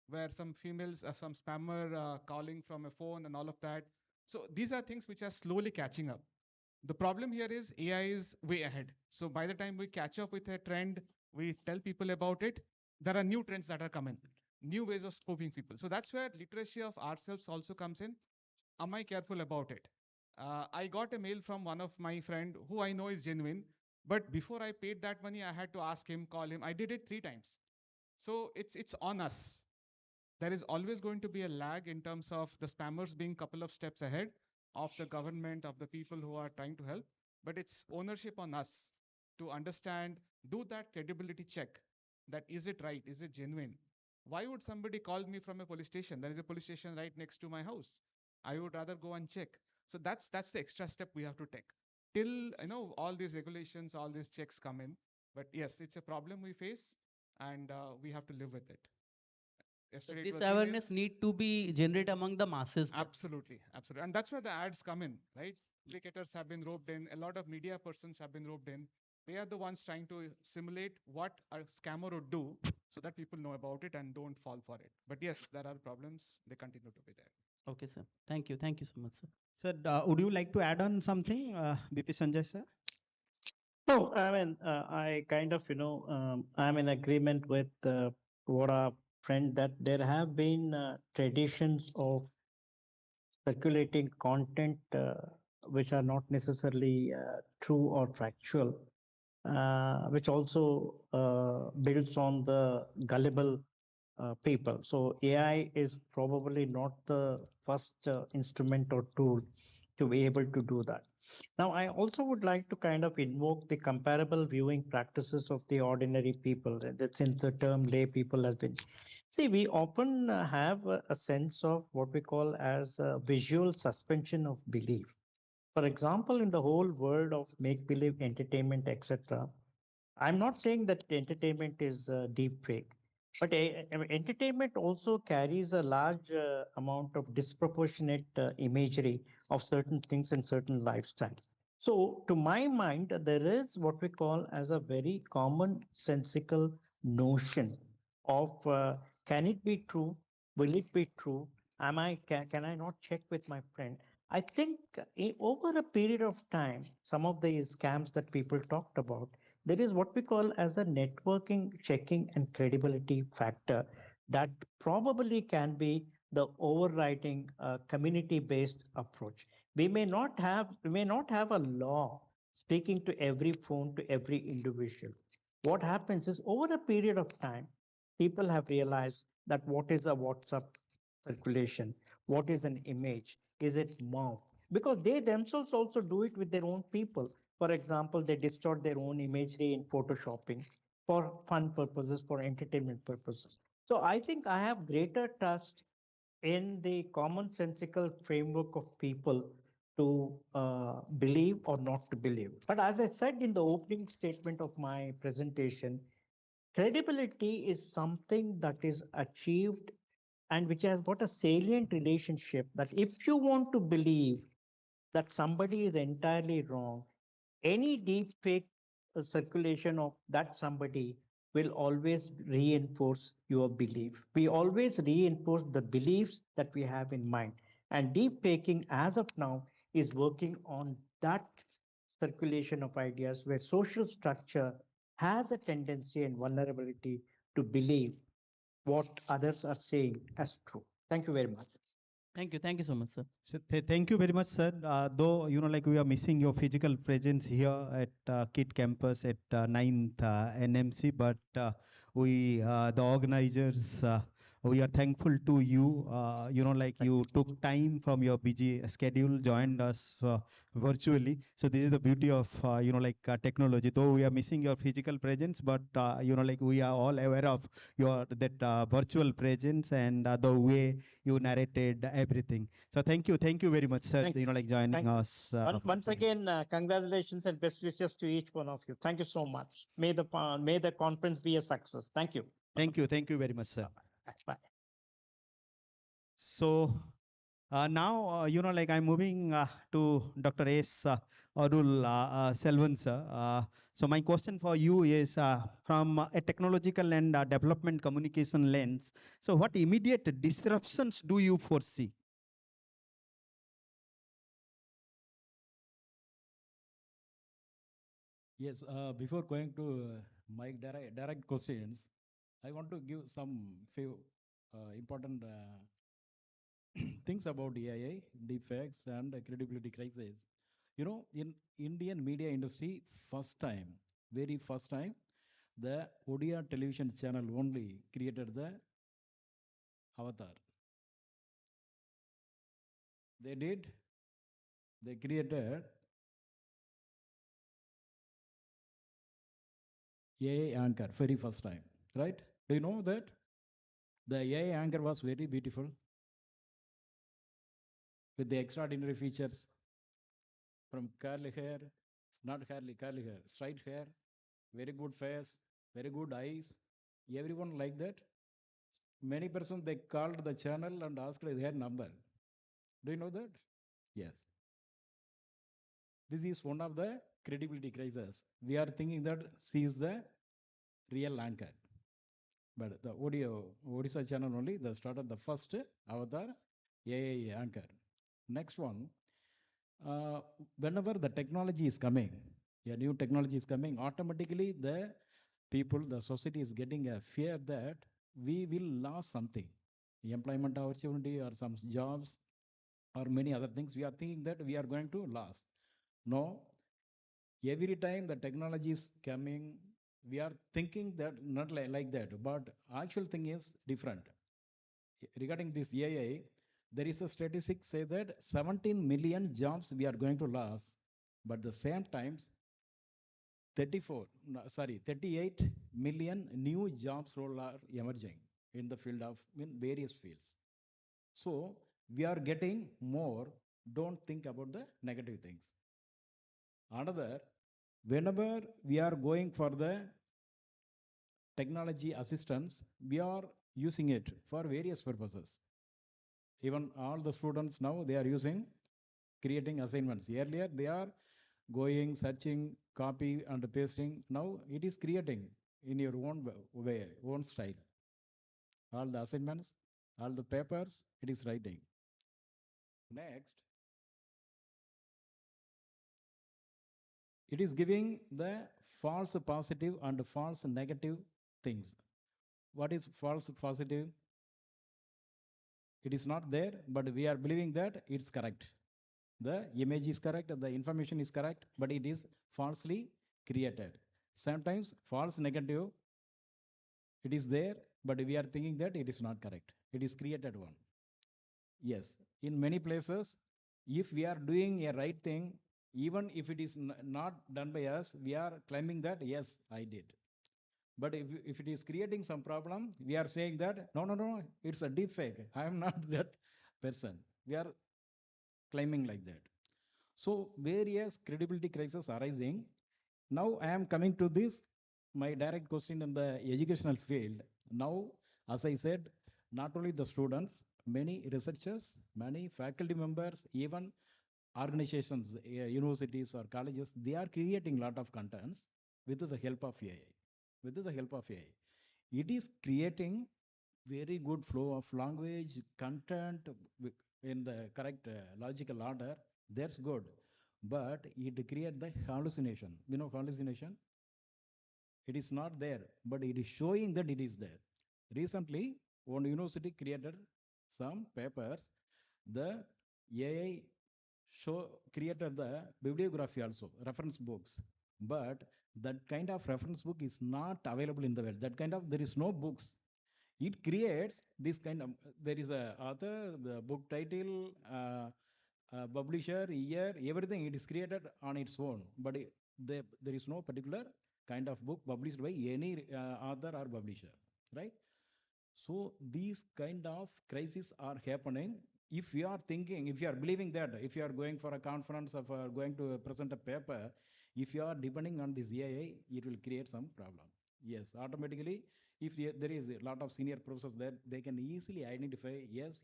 where some females, some spammer calling from a phone and all of that. So these are things which are slowly catching up. The problem here is AI is way ahead. So by the time we catch up with a trend, we tell people about it, there are new trends that are coming, new ways of spoofing people. So that's where literacy of ourselves also comes in. Am I careful about it? I got a mail from one of my friend who I know is genuine, but before I paid that money, I had to ask him, call him. I did it 3 times. So it's on us. There is always going to be a lag in terms of the spammers being couple of steps ahead of the government, of the people who are trying to help. But it's ownership on us to understand, do that credibility check. That is it right? Is it genuine? Why would somebody call me from a police station? There is a police station right next to my house. I would rather go and check. So that's the extra step we have to take. Till all these regulations, all these checks come in. But yes, it's a problem we face, and we have to live with it. So Yesterday it this was awareness emails. need to be generated among the masses. Absolutely, absolutely. And that's where the ads come in, right? Cricketers have been roped in, a lot of media persons have been roped in. They are the ones trying to simulate what a scammer would do so that people know about it and don't fall for it. But yes, there are problems, they continue to be there. Okay, sir. Thank you. Thank you so much, sir. Sir, would you like to add on something, BP Sanjay sir? No, I mean, I kind of, I'm in agreement with what our friend that there have been traditions of circulating content which are not necessarily true or factual, which also builds on the gullible people. So AI is probably not the first instrument or tool to be able to do that. Now, I also would like to kind of invoke the comparable viewing practices of the ordinary people. And since the term lay people has been, see, we often have a sense of what we call as a visual suspension of belief. For example, in the whole world of make-believe entertainment, etc., I'm not saying that entertainment is deep fake, but entertainment also carries a large amount of disproportionate imagery of certain things and certain lifestyles. So, to my mind, there is what we call as a very commonsensical notion of can it be true? Will it be true? Can I not check with my friend? I think over a period of time, some of the scams that people talked about, there is what we call as a networking, checking, and credibility factor that probably can be the overriding community-based approach. We may not have a law speaking to every phone to every individual. What happens is over a period of time, people have realized that what is a WhatsApp circulation, what is an image, is it morph? Because they themselves also do it with their own people. For example, they distort their own imagery in photoshopping for fun purposes, for entertainment purposes. So I think I have greater trust in the commonsensical framework of people to believe or not to believe. But as I said in the opening statement of my presentation, credibility is something that is achieved and which has got a salient relationship that if you want to believe that somebody is entirely wrong, any deep fake circulation of that somebody will always reinforce your belief. We always reinforce the beliefs that we have in mind. And deep faking, as of now, is working on that circulation of ideas where social structure has a tendency and vulnerability to believe what others are saying as true. Thank you very much. Thank you so much, sir. So thank you very much, sir. Though like we are missing your physical presence here at KIT campus at 9th NMC, but the organizers, we are thankful to you. Like you took time from your busy schedule, joined us virtually. So this is the beauty of like technology. Though we are missing your physical presence, but like we are all aware of your that virtual presence and the way you narrated everything. So thank you very much, sir. Like joining Thank us. once again, congratulations and best wishes to each one of you. Thank you so much. May the conference be a success. Thank you. Thank you very much, sir. Bye. So now, like I'm moving to Dr. S. Arul Selvan, sir. So my question for you is from a technological and development communication lens. So what immediate disruptions do you foresee? Yes, before going to my direct questions, I want to give some few important things about AI, deepfakes, and credibility crisis. In Indian media industry, very first time, the Odia television channel only created the avatar. They did. They created AI anchor very first time, right? Do you know that? The AI anchor was very beautiful with the extraordinary features from curly hair, not curly hair, straight hair, very good face, very good eyes. Everyone like that. Many persons they called the channel and asked their number. Do you know that? Yes. This is one of the credibility crisis. We are thinking that she is the real anchor. But the Odisha channel only, they started the first avatar AI anchor. Next one, whenever the technology is coming, a new technology is coming, automatically the people, the society is getting a fear that we will lose something, employment opportunity or some jobs or many other things. We are thinking that we are going to lose. No, every time the technology is coming, we are thinking that not like that, but actual thing is different. Regarding this AI, there is a statistic say that 17 million jobs we are going to lose, but the same times 38 million new jobs role are emerging in the field of in various fields. So we are getting more. Don't think about the negative things. Another, whenever we are going for the technology assistance, we are using it for various purposes. Even all the students now they are using creating assignments. Earlier they are going searching, copy and pasting. Now it is creating in your own way, own style. All the assignments, all the papers, it is writing. Next, it is giving the false positive and false negative things. What is false positive? It is not there, but we are believing that it's correct. The image is correct, the information is correct, but it is falsely created. Sometimes false negative, it is there, but we are thinking that it is not correct. It is created one. Yes, in many places, if we are doing a right thing, even if it is not done by us, we are claiming that, yes, I did. But if it is creating some problem, we are saying that, no, it's a deep fake. I am not that person. We are claiming like that. So various credibility crises arising. Now I am coming to this, my direct question in the educational field. Now, as I said, not only the students, many researchers, many faculty members, even organizations, universities or colleges, they are creating lot of contents with the help of AI. With the help of AI. It is creating very good flow of language, content in the correct logical order. That's good. But it creates the hallucination. You know hallucination? It is not there, but it is showing that it is there. Recently, one university created some papers. The AI created the bibliography also, reference books, but that kind of reference book is not available in the world. That kind of, there is no books. It creates this kind of, there is a author, the book title, publisher, year, everything. It is created on its own, but there is no particular kind of book published by any author or publisher, right? So these kind of crises are happening. If you are thinking, if you are believing that, if you are going for a conference or for going to present a paper, if you are depending on this AI, it will create some problem. Yes, automatically, if there is a lot of senior professors there, they can easily identify, yes,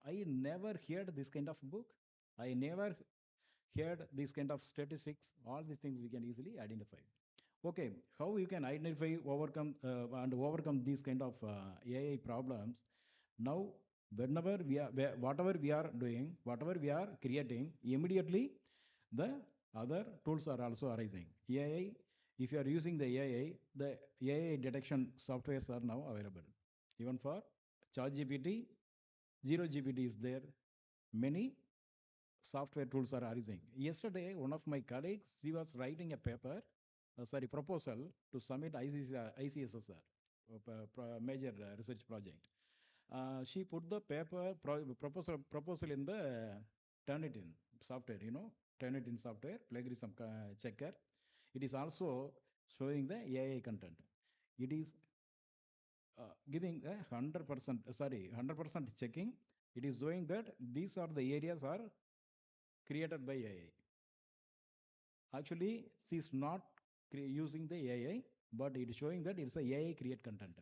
I never heard this kind of book. I never heard this kind of statistics. All these things we can easily identify. Okay, how you can identify, overcome these kind of AI problems? Now, whatever we are doing, whatever we are creating, immediately the other tools are also arising. AI, if you are using the AI, the AI detection softwares are now available. Even for ChatGPT, Zero GPT is there. Many software tools are arising. Yesterday, one of my colleagues, she was writing a paper, proposal to submit ICSSR, major research project. She put the paper proposal in the Turnitin software, Turnitin software, plagiarism checker. It is also showing the AI content. It is giving a 100% checking. It is showing that these are the areas are created by AI. Actually, she is not using the AI, but it is showing that it's a AI create content.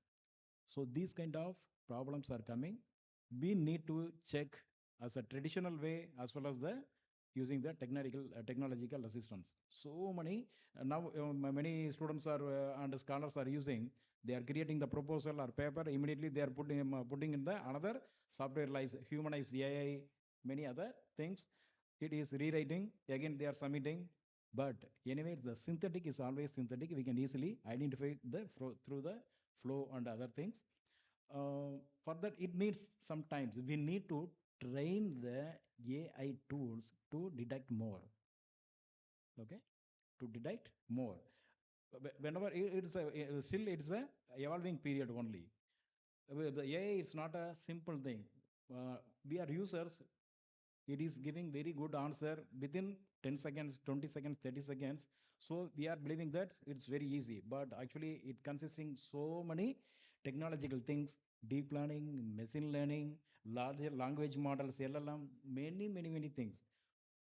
So these kind of problems are coming. We need to check as a traditional way as well as the using the technological assistance. So many now many students are and scholars are using. They are creating the proposal or paper. Immediately they are putting in the another software like humanized AI, many other things. It is rewriting again. They are submitting. But anyway, the synthetic is always synthetic. We can easily identify the through the flow and other things. For that, it needs sometimes we need to train the AI tools to detect more. Okay, to detect more. Whenever it's still it's a evolving period only. The AI is not a simple thing. We are users. It is giving very good answer within 10 seconds, 20 seconds, 30 seconds. So we are believing that it's very easy, but actually it consisting so many technological things, deep learning, machine learning, larger language models, LLM, many things.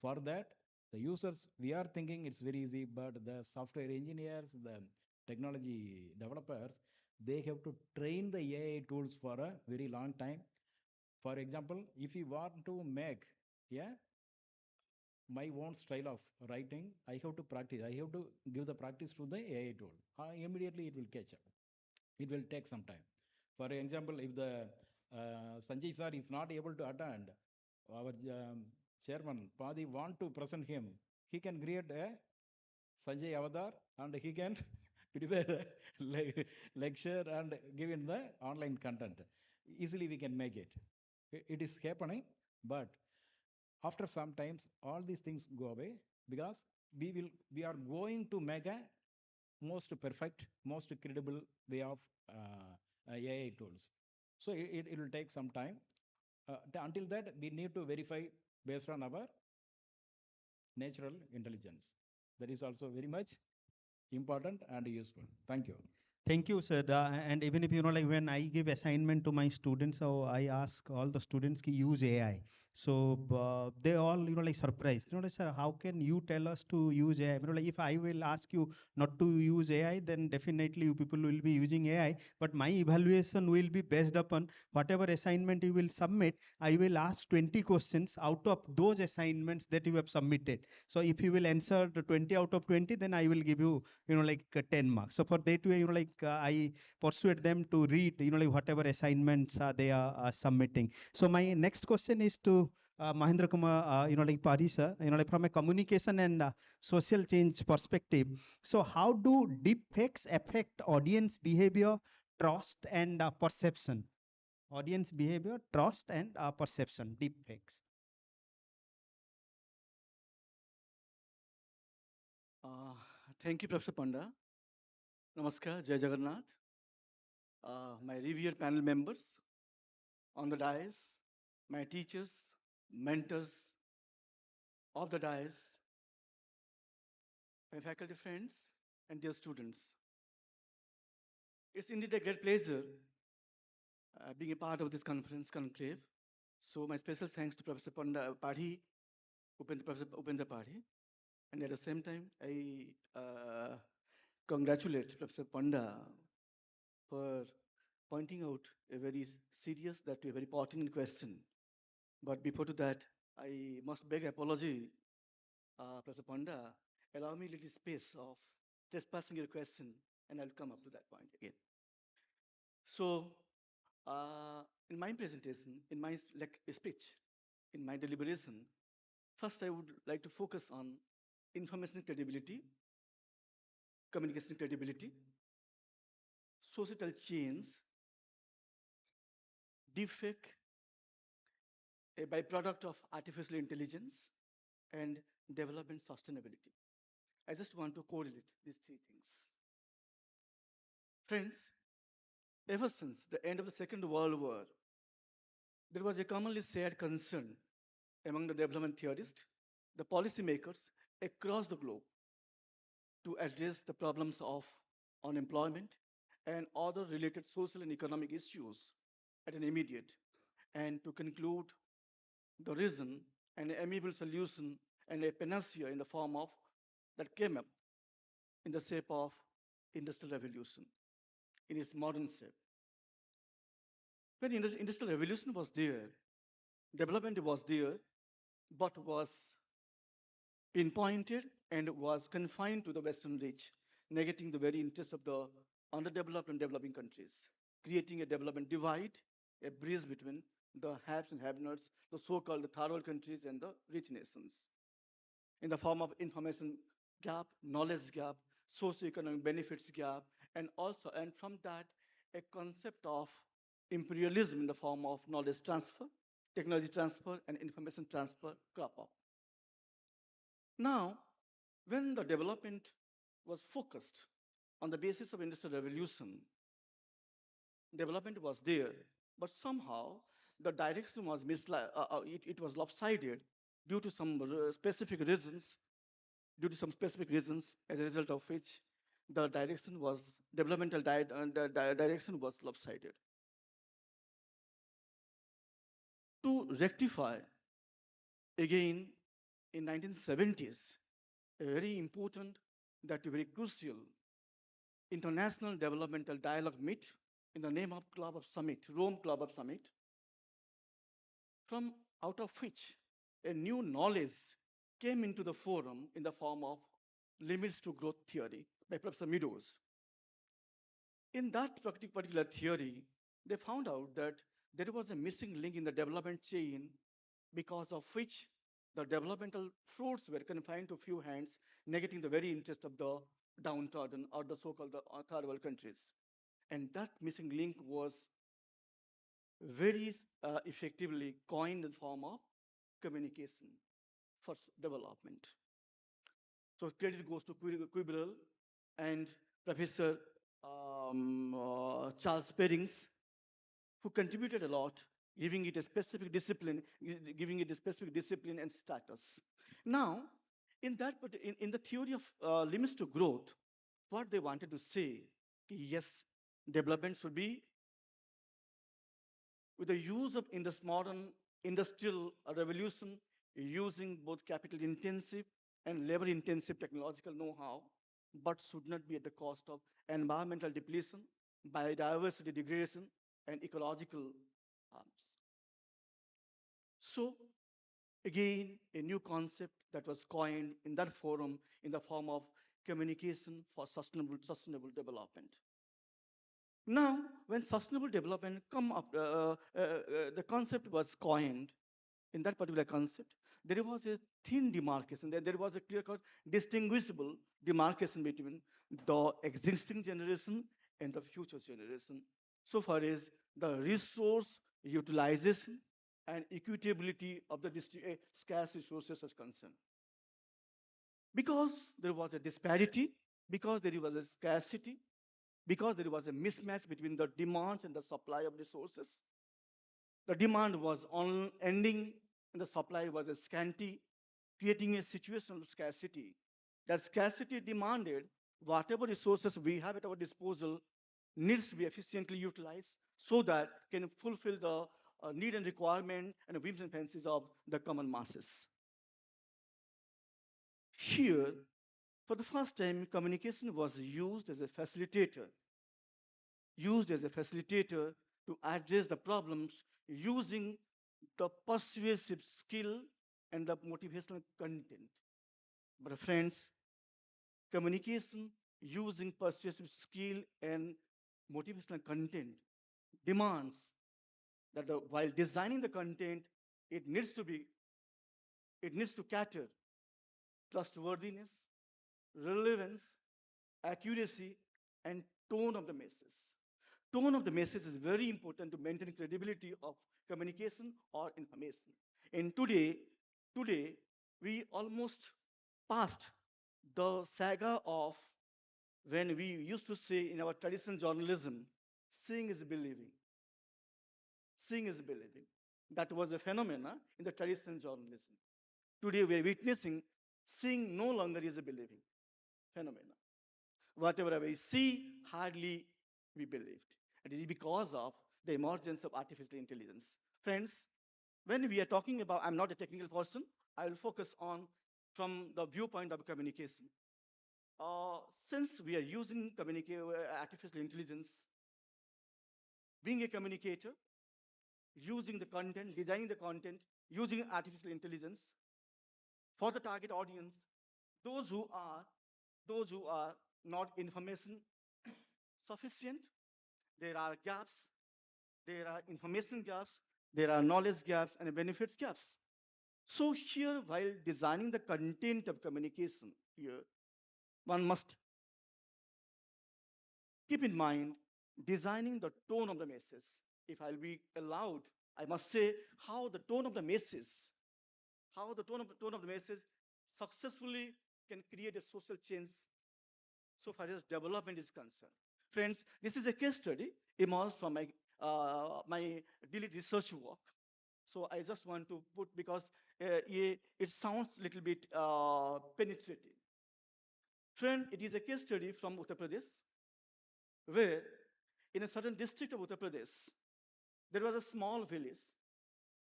For that, the users, we are thinking it's very easy, but the software engineers, the technology developers, they have to train the AI tools for a very long time. For example, if you want to make my own style of writing, I have to practice. I have to give the practice to the AI tool. Immediately it will catch up. It will take some time. For example, if the Sanjay sir is not able to attend, our chairman Padi want to present him, he can create a Sanjay avatar and he can prepare a lecture and give in the online content. Easily we can make it. It is happening, but after some times all these things go away because we are going to make a most perfect, most credible way of AI tools. So it will take some time. Until that, we need to verify based on our natural intelligence. That is also very much important and useful. Thank you. Thank you, sir. And even if like when I give assignment to my students, so I ask all the students to use AI. So they all like surprised. Like, sir, how can you tell us to use AI? Like if I will ask you not to use AI, then definitely you people will be using AI. But my evaluation will be based upon whatever assignment you will submit. I will ask 20 questions out of those assignments that you have submitted. So if you will answer the 20 out of 20, then I will give you like 10 marks. So for that way, I persuade them to read like whatever assignments they are submitting. So my next question is to Mahendra Kumar, like Parisa, like from a communication and social change perspective. So how do deep fakes affect audience behavior, trust, and perception? audience behavior, trust, and perception, deepfakes. Uh, Thank you, Professor Panda. Namaskar, Jai Jagannath. My revered panel members on the dais, my teachers, mentors of the dais, my faculty friends, and dear students. It's indeed a great pleasure being a part of this conference, Conclave. So my special thanks to Professor Panda Padhi, Professor Upendra Padhi. And at the same time, I congratulate Professor Panda for pointing out a very serious, that a very pertinent question. But before to that, I must beg apology, Professor Panda. Allow me a little space of trespassing your question, and I'll come up to that point again. So, in my presentation, in my speech, in my deliberation, first I would like to focus on information credibility, communication credibility, societal change, deepfake, a byproduct of artificial intelligence, and development sustainability. I just want to correlate these three things. Friends, ever since the end of the Second World War, there was a commonly shared concern among the development theorists, the policymakers across the globe, to address the problems of unemployment and other related social and economic issues at an immediate, and to conclude the reason and an amiable solution and a panacea in the form of that came up in the shape of industrial revolution in its modern shape. When industrial revolution was there, development was there, but was pinpointed and was confined to the Western reach, negating the very interests of the underdeveloped and developing countries, creating a development divide, a bridge between the haves and have-nots, the so-called third world countries and the rich nations, in the form of information gap, knowledge gap, socio-economic benefits gap, and from that, a concept of imperialism in the form of knowledge transfer, technology transfer, and information transfer crop up. Now, when the development was focused on the basis of industrial revolution, development was there, but somehow the direction was it was lopsided due to some specific reasons, as a result of which the direction was direction was lopsided. To rectify, again in 1970s, a very important, that very crucial international developmental dialogue meet in the name of Club of Summit, Rome Club of Summit, from out of which a new knowledge came into the forum in the form of limits to growth theory by Professor Meadows. In that particular theory, they found out that there was a missing link in the development chain, because of which the developmental fruits were confined to few hands, negating the very interest of the downtrodden or the so-called third world countries. And that missing link was very effectively coined in the form of communication for development. So credit goes to Quibble and Professor Charles Perrings, who contributed a lot, giving it a specific discipline, and status. Now, in the theory of limits to growth, what they wanted to say, yes, development should be with the use of in this modern industrial revolution, using both capital intensive and labor intensive technological know-how, but should not be at the cost of environmental depletion, biodiversity degradation, and ecological harms. So again, a new concept that was coined in that forum in the form of communication for sustainable development. Now, when sustainable development come up, the concept was coined. In that particular concept, there was a thin demarcation. There was a clear-cut, distinguishable demarcation between the existing generation and the future generation. so far as the resource utilization and equitability of the scarce resources is concerned. Because there was a disparity, because there was a scarcity, because there was a mismatch between the demands and the supply of resources, the demand was on ending and the supply was a scanty, creating a situation of scarcity. That scarcity demanded whatever resources we have at our disposal needs to be efficiently utilized so that can fulfill the need and requirement and whims and fancies of the common masses. Here, for the first time, communication was used as a facilitator to address the problems using the persuasive skill and the motivational content. But friends, communication using persuasive skill and motivational content demands that while designing the content, it needs to be, it needs to cater trustworthiness, relevance, accuracy, and tone of the message. Tone of the message is very important to maintain credibility of communication or information. And today, we almost passed the saga of when we used to say in our traditional journalism, seeing is believing. Seeing is believing. That was a phenomena in the traditional journalism. Today we are witnessing seeing no longer is a believing phenomena. Whatever we see, hardly we believed. And it is because of the emergence of artificial intelligence. Friends, when we are talking about, I'm not a technical person, I will focus on from the viewpoint of communication. Uh, since we are using artificial intelligence, being a communicator, using the content, designing the content, using artificial intelligence for the target audience, those who are those who are not information sufficient, there are gaps, there are information gaps, there are knowledge gaps and benefits gaps. So here, while designing the content of communication, here one must keep in mind designing the tone of the message. If I'll be allowed, I must say how the tone of the message, how the tone of the message successfully can create a social change so far as development is concerned. Friends, this is a case study emerged from my daily research work. So I just want to put because it sounds a little bit penetrating. Friend, it is a case study from Uttar Pradesh where in a certain district of Uttar Pradesh, there was a small village.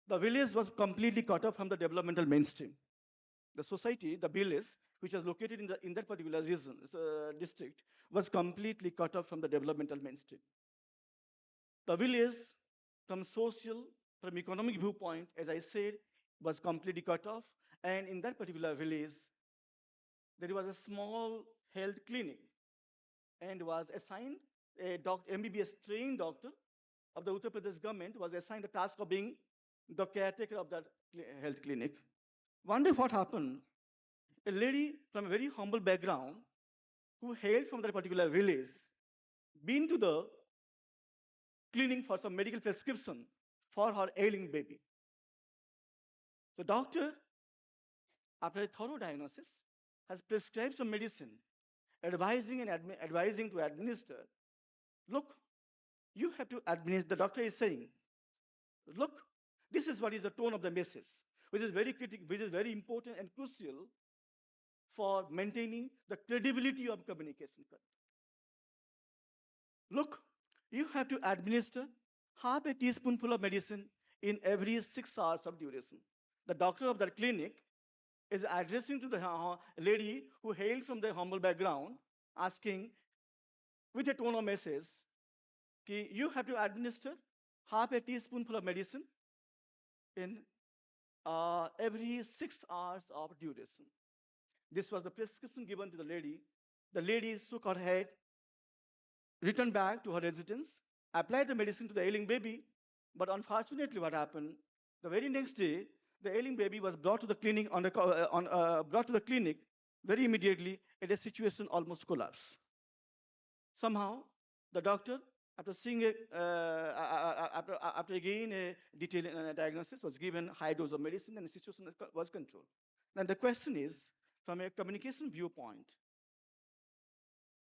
The village was completely cut off from the developmental mainstream. The society, the village, which was located in that particular region, district, was completely cut off from the developmental mainstream. The village, from social, from economic viewpoint, as I said, was completely cut off. And in that particular village, there was a small health clinic and was assigned a MBBS trained doctor of the Uttar Pradesh government was assigned the task of being the caretaker of that health clinic. One day what happened, a lady from a very humble background who hailed from that particular village been to the clinic for some medical prescription for her ailing baby. The doctor, after a thorough diagnosis, has prescribed some medicine, advising to administer. Look, you have to administer. The doctor is saying, look, this is what is the tone of the message, which is very critical, which is very important and crucial for maintaining the credibility of communication. Look, you have to administer half a teaspoonful of medicine in every 6 hours of duration. The doctor of that clinic is addressing to the lady who hailed from the humble background, asking with a tone of message, you have to administer half a teaspoonful of medicine in every 6 hours of duration. This was the prescription given to the lady. The lady shook her head, returned back to her residence, applied the medicine to the ailing baby, but unfortunately what happened, the very next day, the ailing baby was brought to the clinic brought to the clinic very immediately at a situation almost collapse. Somehow, the doctor After seeing after again a detailed diagnosis was given high dose of medicine and the situation was controlled. Now the question is, from a communication viewpoint,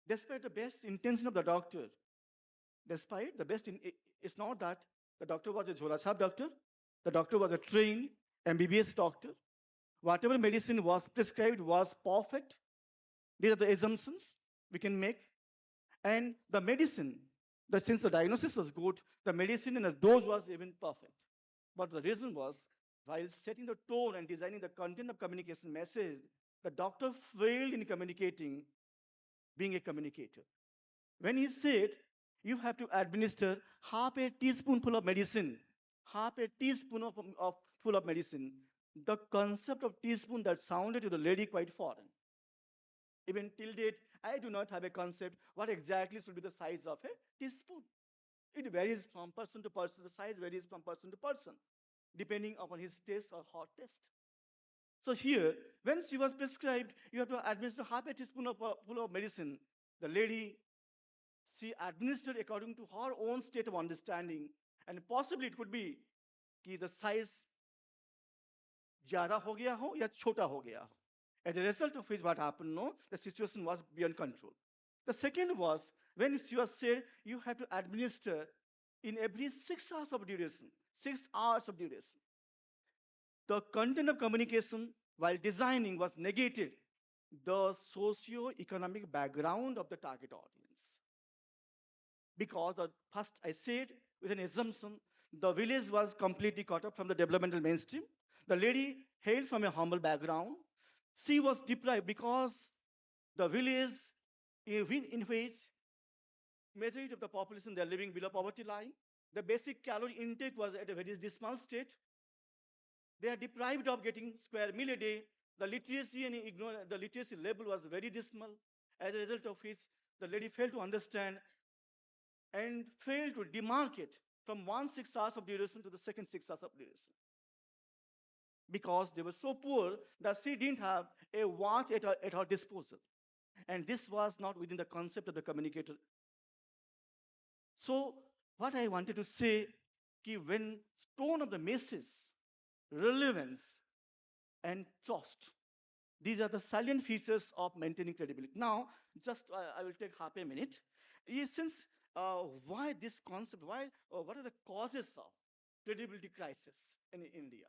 despite the best intention of the doctor, despite the best, it's not that the doctor was a Jhola Sahib doctor, the doctor was a trained MBBS doctor. Whatever medicine was prescribed was perfect. These are the assumptions we can make. And the medicine, since the diagnosis was good, the medicine and the dose was even perfect. But the reason was, while setting the tone and designing the content of communication message, the doctor failed in communicating, being a communicator. When he said, you have to administer half a teaspoonful of medicine, half a teaspoon of full of medicine, the concept of teaspoon that sounded to the lady quite foreign. Even till date, I do not have a concept what exactly should be the size of a teaspoon. It varies from person to person. The size varies from person to person, depending upon his taste or her taste. So here, when she was prescribed, you have to administer half a teaspoon full of medicine. The lady, she administered according to her own state of understanding, and possibly it could be कि the size ज़्यादा हो गया हो या छोटा हो गया हो. As a result of which, what happened? No, the situation was beyond control. The second was when she was said you have to administer in every 6 hours of duration. 6 hours of duration. The content of communication, while designing, was negated the socio-economic background of the target audience. Because first I said with an assumption, the village was completely cut off from the developmental mainstream. The lady hailed from a humble background. She was deprived because the village in which majority of the population they are living below poverty line. The basic calorie intake was at a very dismal state. They are deprived of getting square meal a day. The literacy and the literacy level was very dismal. As a result of which, the lady failed to understand and failed to demarcate from 6 hours of duration to the second 6 hours of duration. Because they were so poor that she didn't have a watch at her disposal. And this was not within the concept of the communicator. So what I wanted to say, when tone of the message, relevance, and trust, these are the salient features of maintaining credibility. Now, just I will take half a minute. Since why this concept, what are the causes of credibility crisis in India?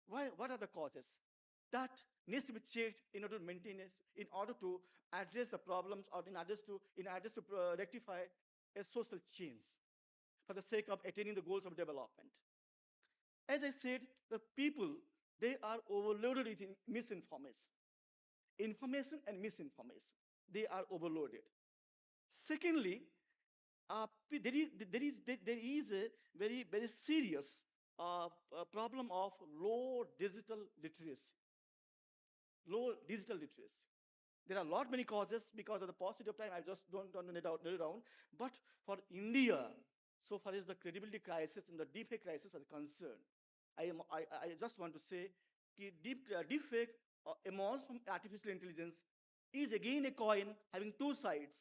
What are the causes? That needs to be checked in order to maintain it, in order to address the problems or in order to rectify a social change for the sake of attaining the goals of development. As I said, the people, they are overloaded with misinformation. Information and misinformation. They are overloaded. Secondly, there is a very serious problem of low digital literacy. Low digital literacy. There are a lot many causes because of the paucity of time. I just don't nail it down. But for India, so far as the credibility crisis and the deepfake crisis are concerned, I just want to say deepfake emerged from artificial intelligence is again a coin having two sides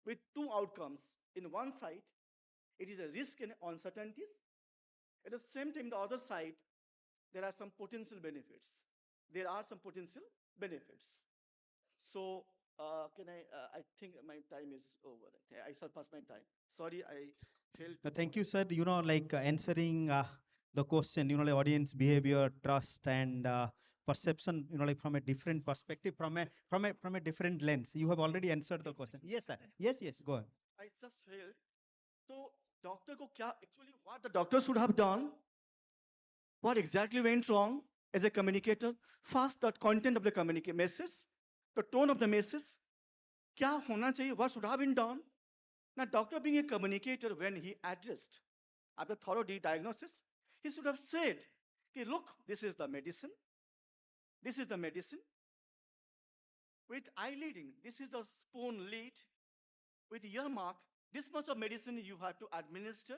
with two outcomes. In one side, it is a risk and uncertainties. At the same time, the other side, there are some potential benefits. There are some potential benefits. So I think my time is over. I surpassed my time. Sorry, I failed. Thank you, sir. Answering the question, like audience behavior, trust, and perception, like from a different perspective, from a different lens. You have already answered the question. Yes, sir. Yes. Go ahead. I just failed. So, doctor ko kya, actually, what the doctor should have done? What exactly went wrong as a communicator? First, the content of the communication message, the tone of the message. Kya hona chahiye? What should have been done? Now, doctor being a communicator, when he addressed after thorough diagnosis, he should have said, okay, look, this is the medicine. This is the medicine. With eye leading, this is the spoon lead. With earmark, this much of medicine you have to administer.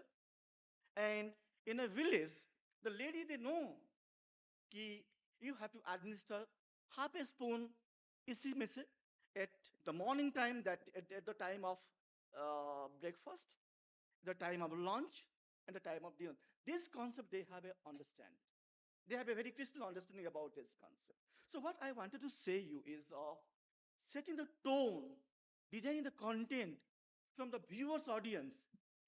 And in a village, the lady, they know कि you have to administer half a spoon इसी में से at the morning time, that at the time of breakfast, the time of lunch, and the time of dinner. This concept they have a understanding. They have a very crystal understanding about this concept. So what I wanted to say you is setting the tone, designing the content from the viewer's audience,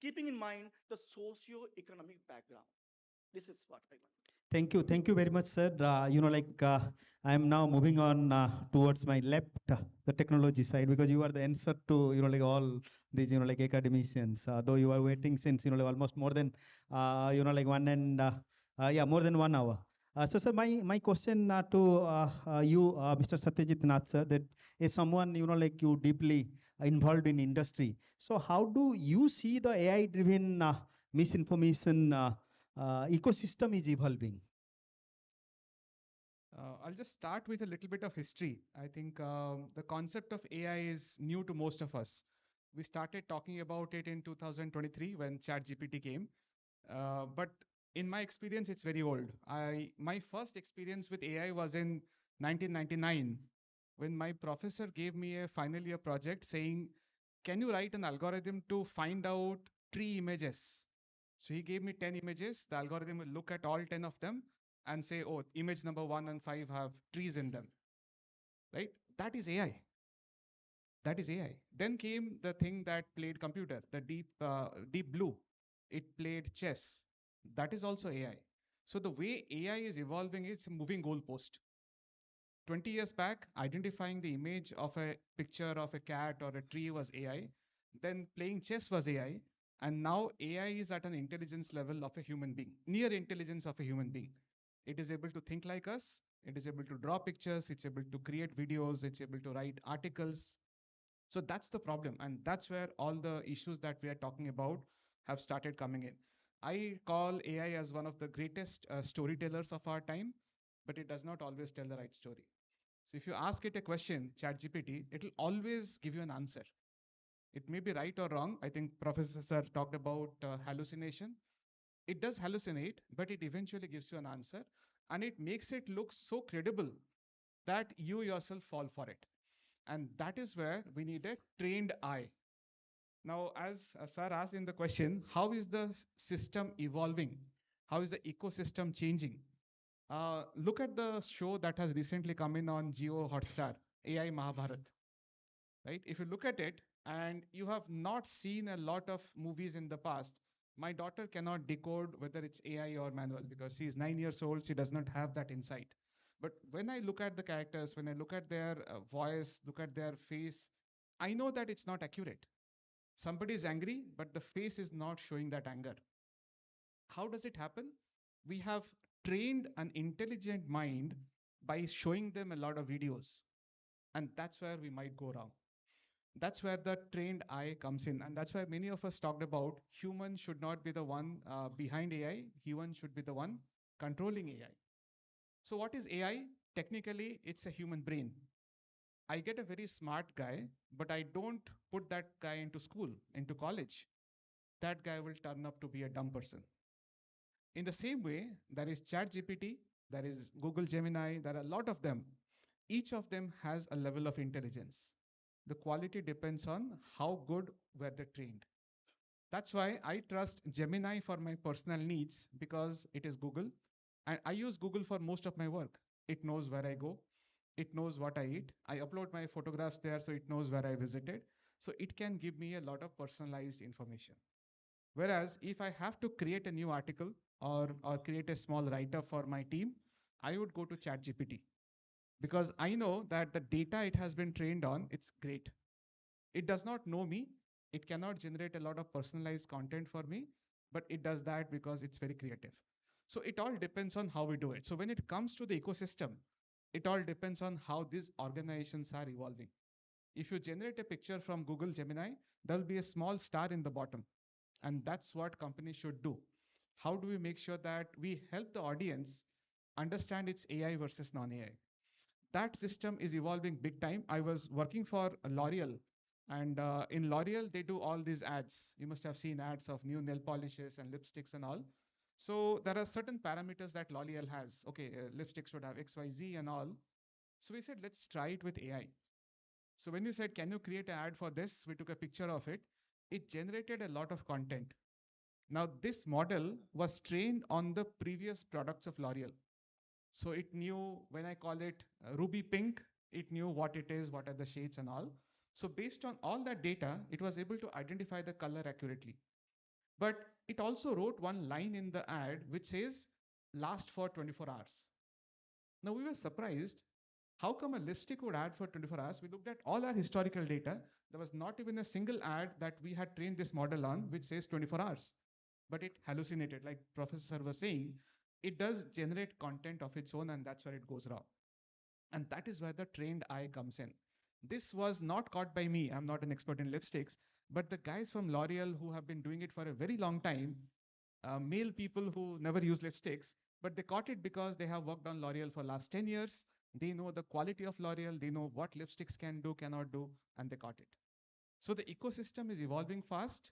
keeping in mind the socio-economic background. This is what I want. Thank you very much, sir. I am now moving on towards my left, the technology side, because you are the answer to all these academicians. Though you are waiting since almost more than one and yeah, more than 1 hour. So, sir, my question to you, Mr. Satyajit Nath, sir, that is someone like you deeply involved in industry. So, how do you see the AI-driven misinformation ecosystem is evolving? I'll just start with a little bit of history. I think the concept of AI is new to most of us. We started talking about it in 2023 when ChatGPT came. But in my experience, it's very old. My first experience with AI was in 1999 when my professor gave me a final year project saying, can you write an algorithm to find out tree images? So he gave me 10 images. The algorithm will look at all 10 of them and say, oh, image number 1 and 5 have trees in them, right? That is AI. That is AI. Then came the thing that played computer, the deep blue. It played chess. That is also AI. So the way AI is evolving, it's a moving goalpost. 20 years back, identifying the image of a picture of a cat or a tree was AI. Then playing chess was AI. And now AI is at an intelligence level of a human being, near intelligence of a human being. It is able to think like us. It is able to draw pictures. It's able to create videos. It's able to write articles. So that's the problem. And that's where all the issues that we are talking about have started coming in. I call AI as one of the greatest storytellers of our time, but it does not always tell the right story. So if you ask it a question, ChatGPT, it will always give you an answer. It may be right or wrong. I think Professor Sir talked about hallucination. It does hallucinate, but it eventually gives you an answer, and it makes it look so credible that you yourself fall for it. And that is where we need a trained eye. Now, as Sir asked in the question, how is the system evolving? How is the ecosystem changing? Look at the show that has recently come in on Geo Hotstar, AI Mahabharat, right? If you look at it and you have not seen a lot of movies in the past, my daughter cannot decode whether it's AI or manual because she's 9 years old. She does not have that insight. But when I look at the characters, when I look at their voice, look at their face, I know that it's not accurate. Somebody is angry, but the face is not showing that anger. How does it happen? We have trained an intelligent mind by showing them a lot of videos. And that's where we might go wrong. That's where the trained eye comes in. And that's why many of us talked about human should not be the one behind AI. Human should be the one controlling AI. So what is AI? Technically, it's a human brain. I get a very smart guy, but I don't put that guy into school, into college. That guy will turn up to be a dumb person. In the same way, there is ChatGPT, there is Google Gemini, there are a lot of them. Each of them has a level of intelligence. The quality depends on how good were they trained. That's why I trust Gemini for my personal needs because it is Google. And I use Google for most of my work. It knows where I go. It knows what I eat. I upload my photographs there so it knows where I visited. So it can give me a lot of personalized information. Whereas if I have to create a new article or create a small write-up for my team, I would go to ChatGPT because I know that the data it has been trained on, it's great. It does not know me. It cannot generate a lot of personalized content for me, but it does that because it's very creative. So it all depends on how we do it. So when it comes to the ecosystem, it all depends on how these organizations are evolving. If you generate a picture from Google Gemini, there'll be a small star in the bottom. And that's what companies should do. How do we make sure that we help the audience understand its AI versus non-AI? That system is evolving big time. I was working for L'Oreal, and in L'Oreal, they do all these ads. You must have seen ads of new nail polishes and lipsticks and all. So there are certain parameters that L'Oreal has. Okay, lipsticks should have XYZ and all. So we said, let's try it with AI. So when you said, can you create an ad for this? We took a picture of it. it generated a lot of content. Now, this model was trained on the previous products of L'Oreal. So it knew when I call it ruby pink, it knew what it is, what are the shades and all. So based on all that data, it was able to identify the color accurately. But it also wrote one line in the ad which says last for 24 hours. Now we were surprised. How come a lipstick would ad for 24 hours? We looked at all our historical data. There was not even a single ad that we had trained this model on which says 24 hours. But it hallucinated, like Professor was saying, it does generate content of its own, and that's where it goes wrong. And that is where the trained eye comes in. This was not caught by me. I'm not an expert in lipsticks, but the guys from L'Oreal who have been doing it for a very long time, male people who never use lipsticks, but they caught it because they have worked on L'Oreal for last 10 years. They know the quality of L'Oreal, they know what lipsticks can do, cannot do, and they caught it. So the ecosystem is evolving fast.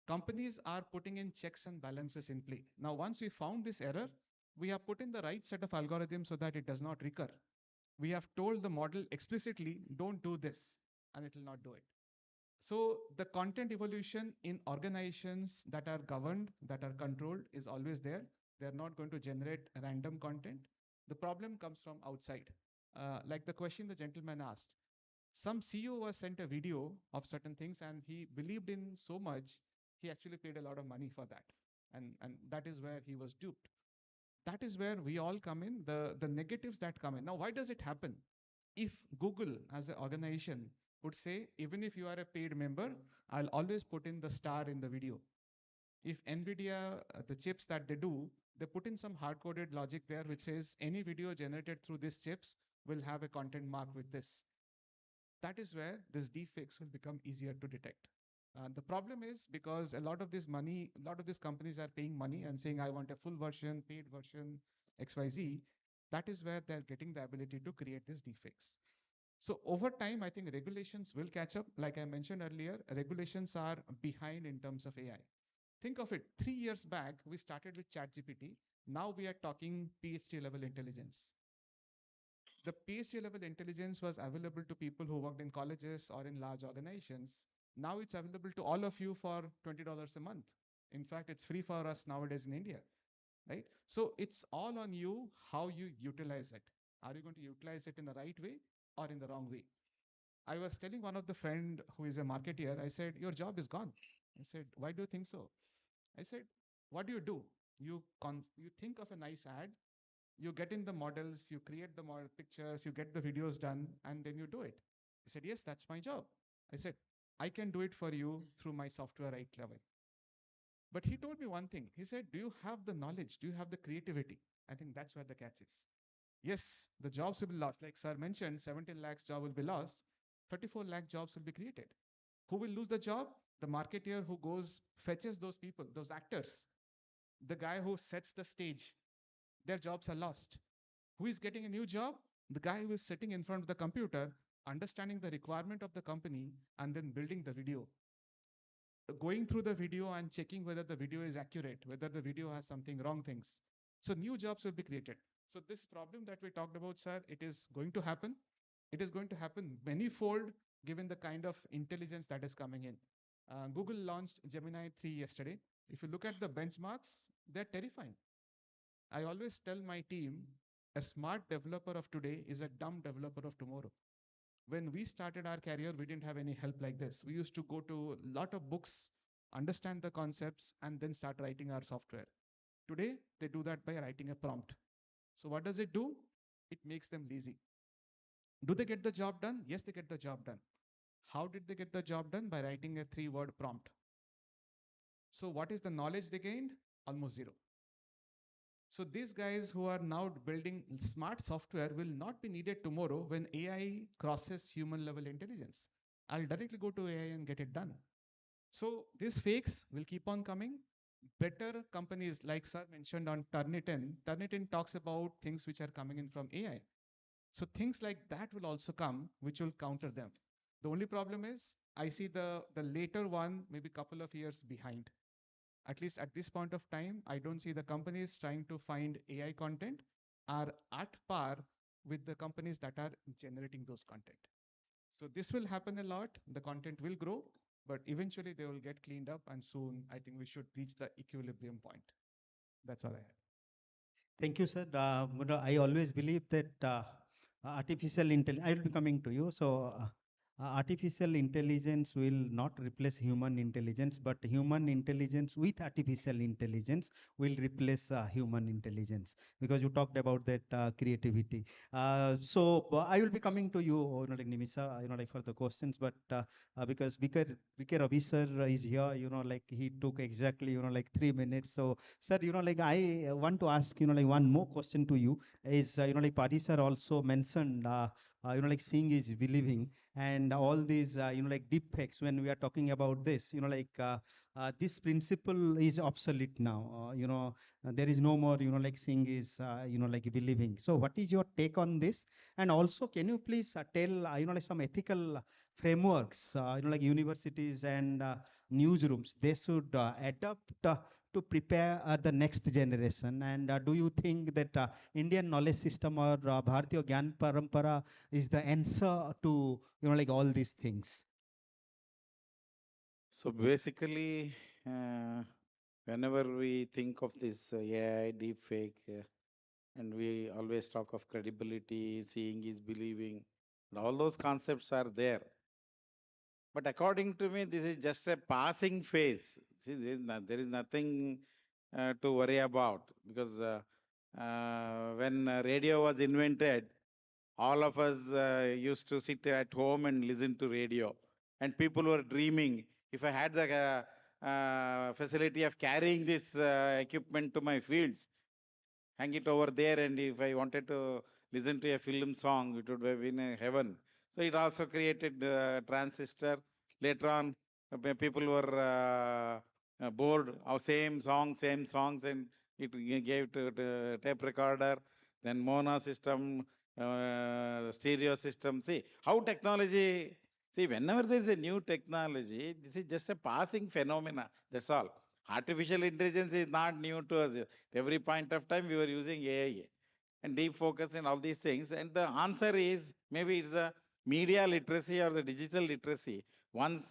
Companies are putting in checks and balances in play. Now, once we found this error, we have put in the right set of algorithms so that it does not recur. We have told the model explicitly, don't do this, and it will not do it. So the content evolution in organizations that are governed, that are controlled is always there. They're not going to generate random content. The problem comes from outside. Like the question the gentleman asked, some CEO was sent a video of certain things and he believed in so much, he actually paid a lot of money for that. And that is where he was duped. That is where we all come in, the negatives that come in. Now, why does it happen? If Google as an organization would say, even if you are a paid member, I'll always put in the star in the video. If NVIDIA, the chips that they do, they put in some hard-coded logic there which says any video generated through these chips will have a content mark with this. That is where this deepfakes will become easier to detect. The problem is because a lot of this money, a lot of these companies are paying money and saying, I want a full version, paid version, XYZ. That is where they're getting the ability to create these deepfakes. So over time, I think regulations will catch up. Like I mentioned earlier, regulations are behind in terms of AI. Think of it, 3 years back, we started with ChatGPT. Now we are talking PhD level intelligence. The PhD level intelligence was available to people who worked in colleges or in large organizations. Now it's available to all of you for $20 a month. In fact, it's free for us nowadays in India, right? So it's all on you how you utilize it. Are you going to utilize it in the right way or in the wrong way? I was telling one of the friend who is a marketeer, I said, your job is gone. I said, why do you think so? I said, what do? You think of a nice ad, you get in the models, you create the model pictures, you get the videos done, and then you do it. He said, yes, that's my job. I said, I can do it for you through my software right level. But he told me one thing. He said, do you have the knowledge? Do you have the creativity? I think that's where the catch is. Yes, the jobs will be lost. Like sir mentioned, 17 lakhs job will be lost. 34 lakh jobs will be created. Who will lose the job? The marketeer who goes, fetches those people, those actors. The guy who sets the stage. Their jobs are lost. Who is getting a new job? The guy who is sitting in front of the computer, understanding the requirement of the company, and then building the video. Going through the video and checking whether the video is accurate, whether the video has something wrong things. So new jobs will be created. So this problem that we talked about, sir, it is going to happen. It is going to happen many-fold given the kind of intelligence that is coming in. Google launched Gemini 3 yesterday. If you look at the benchmarks, they're terrifying. I always tell my team, a smart developer of today is a dumb developer of tomorrow. When we started our career, we didn't have any help like this. We used to go to a lot of books, understand the concepts, and then start writing our software. Today, they do that by writing a prompt. So what does it do? It makes them lazy. Do they get the job done? Yes, they get the job done. How did they get the job done? By writing a 3-word prompt. So what is the knowledge they gained? Almost zero. So these guys who are now building smart software will not be needed tomorrow when AI crosses human level intelligence. I'll directly go to AI and get it done. So these fakes will keep on coming. Better companies like sir mentioned on Turnitin. Turnitin talks about things which are coming in from AI. So things like that will also come, which will counter them. The only problem is I see the later one maybe a couple of years behind. At least at this point of time, I don't see the companies trying to find AI content are at par with the companies that are generating those content. So this will happen a lot. The content will grow. but eventually they will get cleaned up, and soon I think we should reach the equilibrium point. That's all I have. Thank you, sir. I always believe that artificial intelligence, I will be coming to you. So, artificial intelligence will not replace human intelligence, but human intelligence with artificial intelligence will replace human intelligence. Because you talked about that creativity. I will be coming to you, like Nimisa, like for the questions, but because BK Ravi sir is here, like he took exactly, like 3 minutes. So, sir, like I want to ask, like one more question to you is, like Padi sir also mentioned, like seeing is believing, and all these, like deep facts. When we are talking about this, this principle is obsolete now. There is no more, like seeing is, like believing. So, what is your take on this? And also, can you please tell, like some ethical frameworks, like universities and newsrooms, they should adopt to prepare the next generation? And do you think that Indian knowledge system or Bharatiya Gyan Parampara is the answer to, like all these things? So basically, whenever we think of this AI deepfake, and we always talk of credibility, seeing is believing, and all those concepts are there. But according to me, this is just a passing phase. See, there is nothing to worry about, because when radio was invented, all of us used to sit at home and listen to radio, and people were dreaming. If I had the facility of carrying this equipment to my fields, hang it over there, and if I wanted to listen to a film song, it would have been a heaven. So it also created transistor. Later on, people were bored of same songs, and it gave to the tape recorder, then mono system, stereo system. See how technology. See, whenever there is a new technology, this is just a passing phenomena. That's all. Artificial intelligence is not new to us. Every point of time we were using AI and deep focus and all these things. And the answer is maybe it's the media literacy or the digital literacy. Once,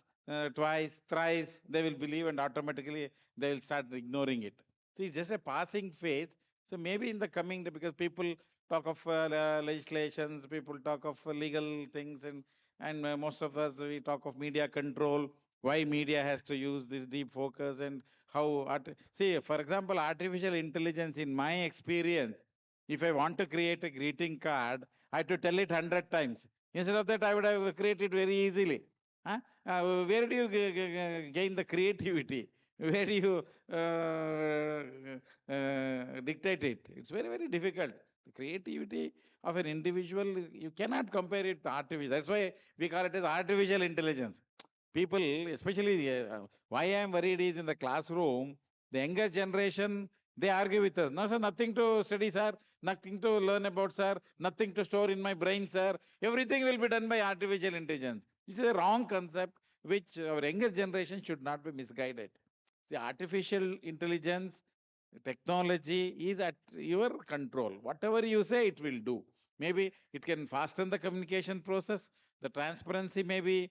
twice, thrice, they will believe, and automatically they will start ignoring it. See, it's just a passing phase. So maybe in the coming day, because people talk of legislations, people talk of legal things, and most of us we talk of media control. Why media has to use this deep focus, and how see, for example, artificial intelligence, in my experience, if I want to create a greeting card, I have to tell it 100 times. Instead of that, I would have created very easily. Huh? Where do you gain the creativity? Where do you dictate it? It's very, very difficult. The creativity of an individual, you cannot compare it to artificial. That's why we call it as artificial intelligence. People, especially why I am worried is in the classroom, the younger generation, they argue with us. No, sir, nothing to study, sir. Nothing to learn about, sir. Nothing to store in my brain, sir. Everything will be done by artificial intelligence. This is a wrong concept which our younger generation should not be misguided. The artificial intelligence technology is at your control. Whatever you say, it will do. Maybe it can fasten the communication process. The transparency may be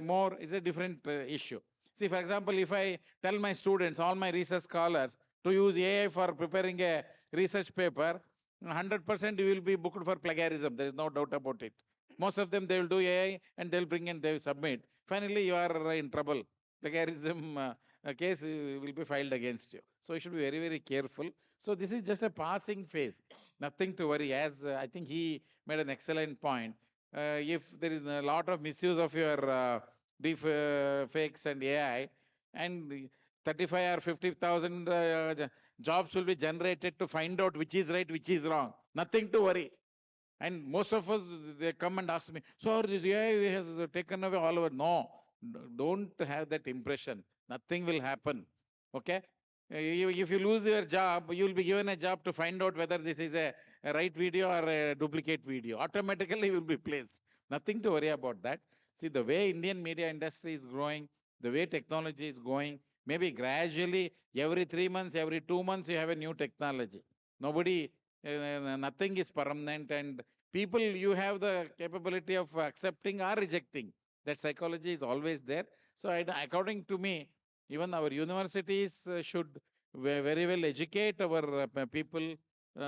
more. It's a different issue. See, for example, if I tell my students, all my research scholars, to use AI for preparing a research paper, 100% you will be booked for plagiarism. There is no doubt about it. Most of them, they will do AI and they'll bring in, they will submit. Finally, you are in trouble. Plagiarism case will be filed against you. So you should be very, very careful. So this is just a passing phase. Nothing to worry. As I think he made an excellent point. If there is a lot of misuse of your deep fakes and AI, and 35 or 50,000 jobs will be generated to find out which is right, which is wrong. Nothing to worry. And most of us, they come and ask me, so this AI has taken away all our. No, don't have that impression. Nothing will happen. Okay? If you lose your job, you will be given a job to find out whether this is a right video or a duplicate video. Automatically, you will be placed. Nothing to worry about that. See, the way Indian media industry is growing, the way technology is going, maybe gradually, every 3 months, every 2 months, you have a new technology. Nobody, nothing is permanent, and people, you have the capability of accepting or rejecting. That psychology is always there. So according to me, even our universities should very well educate our people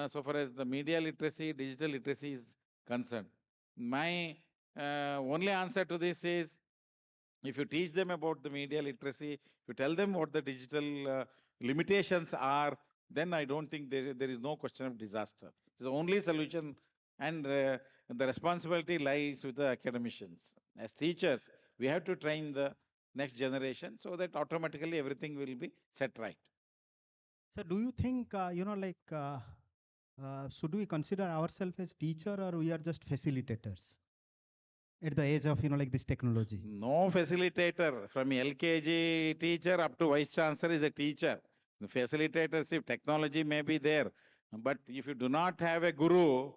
so far as the media literacy, digital literacy is concerned. My only answer to this is, if you teach them about the media literacy, if you tell them what the digital limitations are, then I don't think there is no question of disaster. It's the only solution, and the responsibility lies with the academicians. As teachers, we have to train the next generation so that automatically everything will be set right. So do you think, should we consider ourselves as teacher, or we are just facilitators at the age of, this technology? No facilitator. From LKG teacher up to vice chancellor is a teacher. The facilitators, if technology may be there, but if you do not have a guru,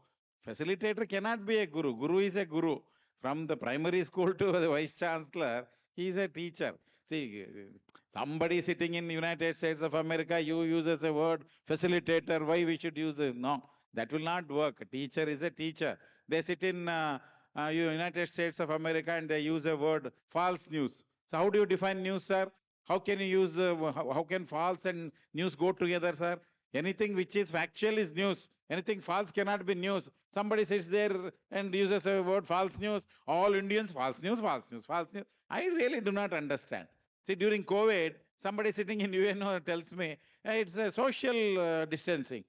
facilitator cannot be a guru. Guru is a guru. From the primary school to the vice chancellor, he is a teacher. See, somebody sitting in United States of America, you use as a word facilitator. Why we should use this? No, that will not work. A teacher is a teacher. They sit in United States of America and they use a word false news. So how do you define news, sir? How can you use, how can false and news go together, sir? Anything which is factual is news. Anything false cannot be news. Somebody sits there and uses a word false news. All Indians, false news, false news, false news. I really do not understand. See, during COVID, somebody sitting in UNO tells me, it's a social distancing.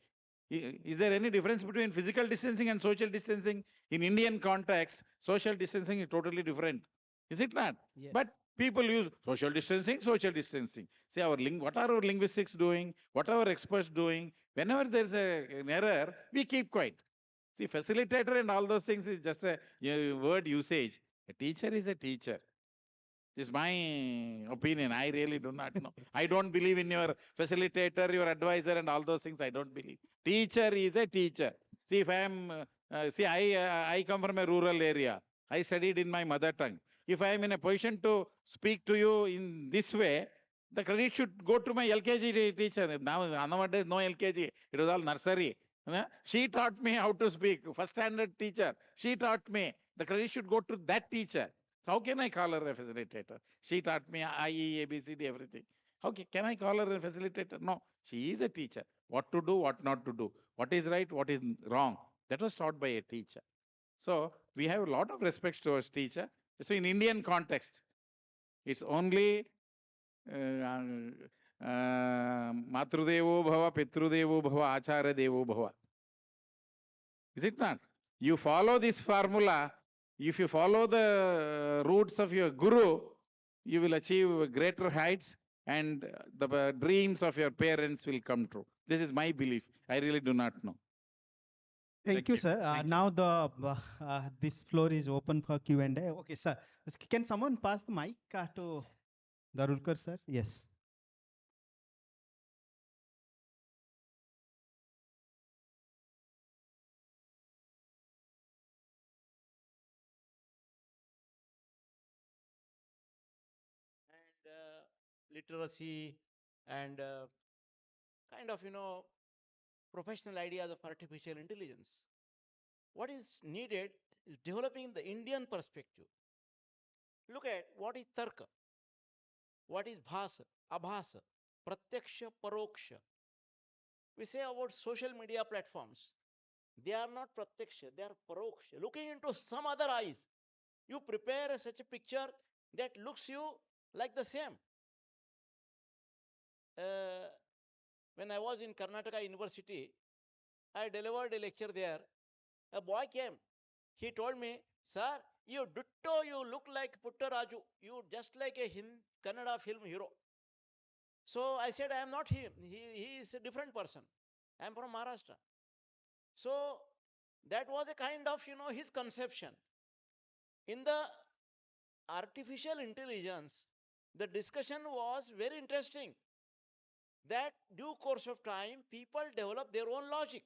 Is there any difference between physical distancing and social distancing? In Indian context, social distancing is totally different. Is it not? Yes. But people use social distancing, social distancing. See, what are our linguistics doing? What are our experts doing? Whenever there's an error, we keep quiet. See, facilitator and all those things is just a word usage. A teacher is a teacher. This is my opinion. I really do not know. I don't believe in your facilitator, your advisor, and all those things. I don't believe. Teacher is a teacher. See, if I am, I come from a rural area. I studied in my mother tongue. If I am in a position to speak to you in this way, the credit should go to my LKG teacher. Now, nowadays, no LKG. It was all nursery. She taught me how to speak. First standard teacher. She taught me. The credit should go to that teacher. So how can I call her a facilitator? She taught me IE, ABCD, everything. Can I call her a facilitator? No, she is a teacher. What to do, what not to do, what is right, what is wrong. That was taught by a teacher. So we have a lot of respect towards teacher. So in Indian context, it's only Matrudevo Bhava, Pitrudevo Bhava, Achara Devo Bhava. Is it not? You follow this formula, if you follow the roots of your guru, you will achieve greater heights and the dreams of your parents will come true. This is my belief. I really do not know. Thank you, sir. Now this floor is open for Q&A. Okay, sir. Can someone pass the mic to Darulkar, sir? Yes. And literacy and kind of, professional ideas of artificial intelligence. What is needed is developing the Indian perspective. Look at what is Tarka, what is Bhasa, Abhasa, Pratyaksha, Paroksha. We say about social media platforms, they are not Pratyaksha, they are Paroksha. Looking into some other eyes, you prepare such a picture that looks you like the same. Uh, when I was in Karnataka University, I delivered a lecture there. A boy came. He told me, "Sir, you ditto, you look like Puttaraju. You just like a Kannada film hero." So I said, "I am not him. He is a different person. I am from Maharashtra." So that was a kind of, his conception. In the artificial intelligence, the discussion was very interesting. That due course of time, people develop their own logic.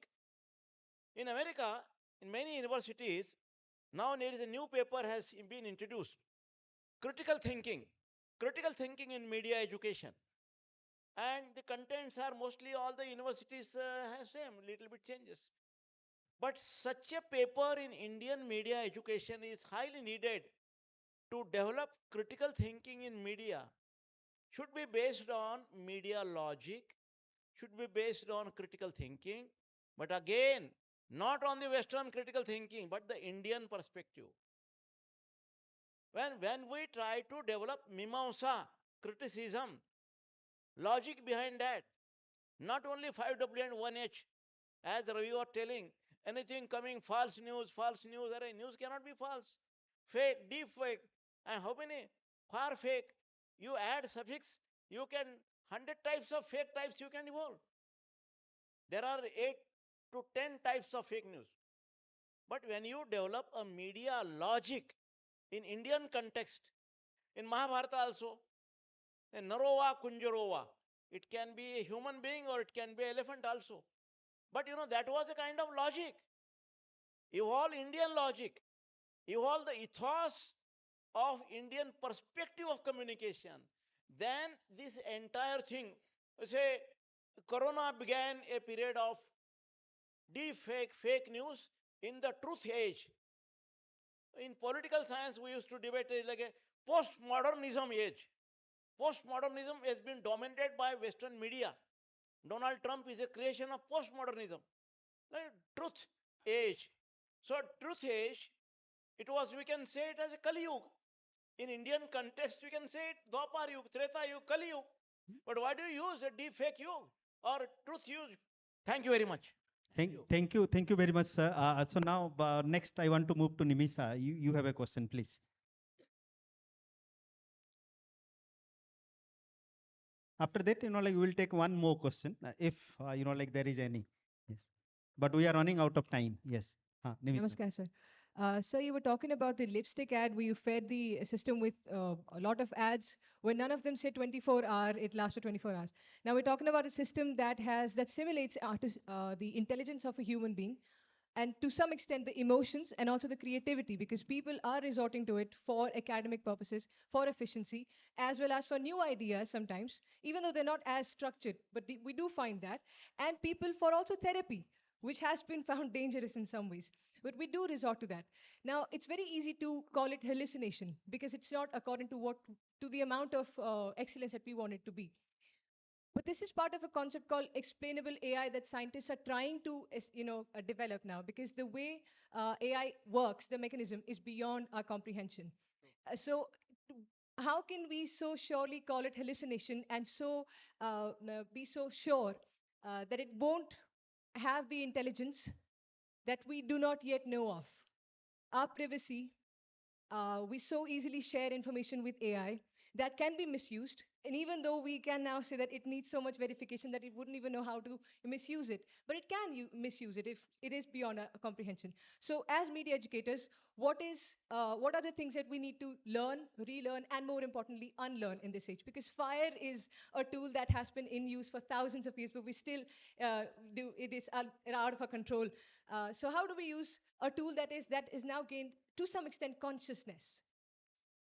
In America, in many universities, now there is a new paper has been introduced. Critical thinking. Critical thinking in media education. And the contents are mostly all the universities have same, little bit changes. But such a paper in Indian media education is highly needed to develop critical thinking in media should be based on media logic, should be based on critical thinking, but again, not on the Western critical thinking, but the Indian perspective. When we try to develop mimamsa, criticism, logic behind that, not only 5W and 1H, as Ravi was telling, anything coming false news, array, news cannot be false. Fake, deep fake, and how many? Far fake. You add suffix, you can 100 types of fake types you can evolve. There are 8 to 10 types of fake news. But when you develop a media logic in Indian context, in Mahabharata also, in Narova Kunjarova, it can be a human being or it can be elephant also. But that was a kind of logic. Evolve Indian logic, evolve the ethos of Indian perspective of communication. Then this entire thing, say, Corona began a period of deep fake news in the truth age. In political science, we used to debate it like a postmodernism age. Postmodernism has been dominated by Western media. Donald Trump is a creation of postmodernism, like truth age. So, truth age, it was, we can say it as a Kali Yuga. In Indian context, we can say it Dwapar Yuga, Treta Yuga, Kali Yuga. But why do you use a deep fake Yuga or truth use? Thank you very much. Thank you very much, sir. So now, next, I want to move to Nimisa. You have a question, please. After that, we will take one more question, if there is any. Yes, but we are running out of time. Yes, Nimisa. Namaskar, sir. So you were talking about the lipstick ad where you fed the system with a lot of ads where none of them say 24-hour, it lasts for 24 hours. Now we're talking about a system that simulates the intelligence of a human being and to some extent the emotions and also the creativity because people are resorting to it for academic purposes, for efficiency, as well as for new ideas sometimes, even though they're not as structured. But we do find that. And people for also therapy, which has been found dangerous in some ways. But we do resort to that. Now, it's very easy to call it hallucination because it's not according to the amount of excellence that we want it to be. But this is part of a concept called explainable AI that scientists are trying to, develop now because the way AI works, the mechanism is beyond our comprehension. So, how can we so surely call it hallucination and be so sure that it won't have the intelligence that we do not yet know of? Our privacy, we so easily share information with AI that can be misused. And even though we can now say that it needs so much verification that it wouldn't even know how to misuse it, but it can misuse it if it is beyond our comprehension. So, as media educators, what are the things that we need to learn, relearn, and more importantly, unlearn in this age? Because fire is a tool that has been in use for thousands of years, but we still do it is out of our control. So, how do we use a tool that is now gained to some extent consciousness?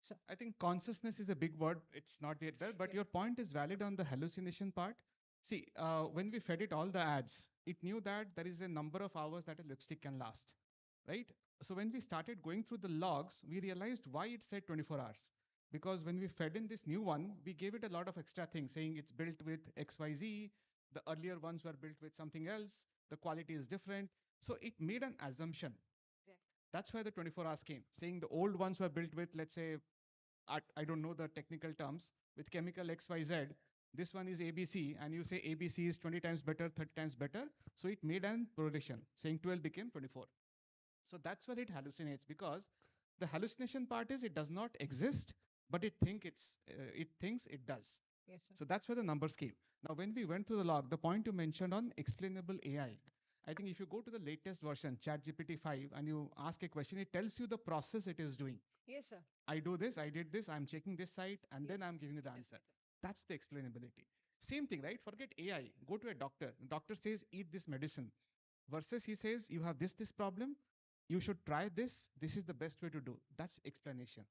So I think consciousness is a big word. It's not yet there, but your point is valid on the hallucination part. See, when we fed it all the ads, it knew that there is a number of hours that a lipstick can last, right? So when we started going through the logs, we realized why it said 24 hours. Because when we fed in this new one, we gave it a lot of extra things, saying it's built with XYZ, the earlier ones were built with something else, the quality is different. So it made an assumption. That's where the 24 hours came, saying the old ones were built with, let's say, I don't know the technical terms, with chemical XYZ. This one is ABC, and you say ABC is 20 times better, 30 times better. So it made an prediction, saying 12 became 24. So that's where it hallucinates, because the hallucination part is it does not exist, but it thinks it does. Yes, sir. So that's where the numbers came. Now, when we went through the log, the point you mentioned on explainable AI, I think if you go to the latest version, ChatGPT 5, and you ask a question, it tells you the process it is doing. Yes, sir. I do this, I did this, I'm checking this site, and then I'm giving you the answer. That's the explainability. Same thing, right? Forget AI. Go to a doctor. The doctor says, eat this medicine. Versus he says, you have this problem. You should try this. This is the best way to do. That's explanation.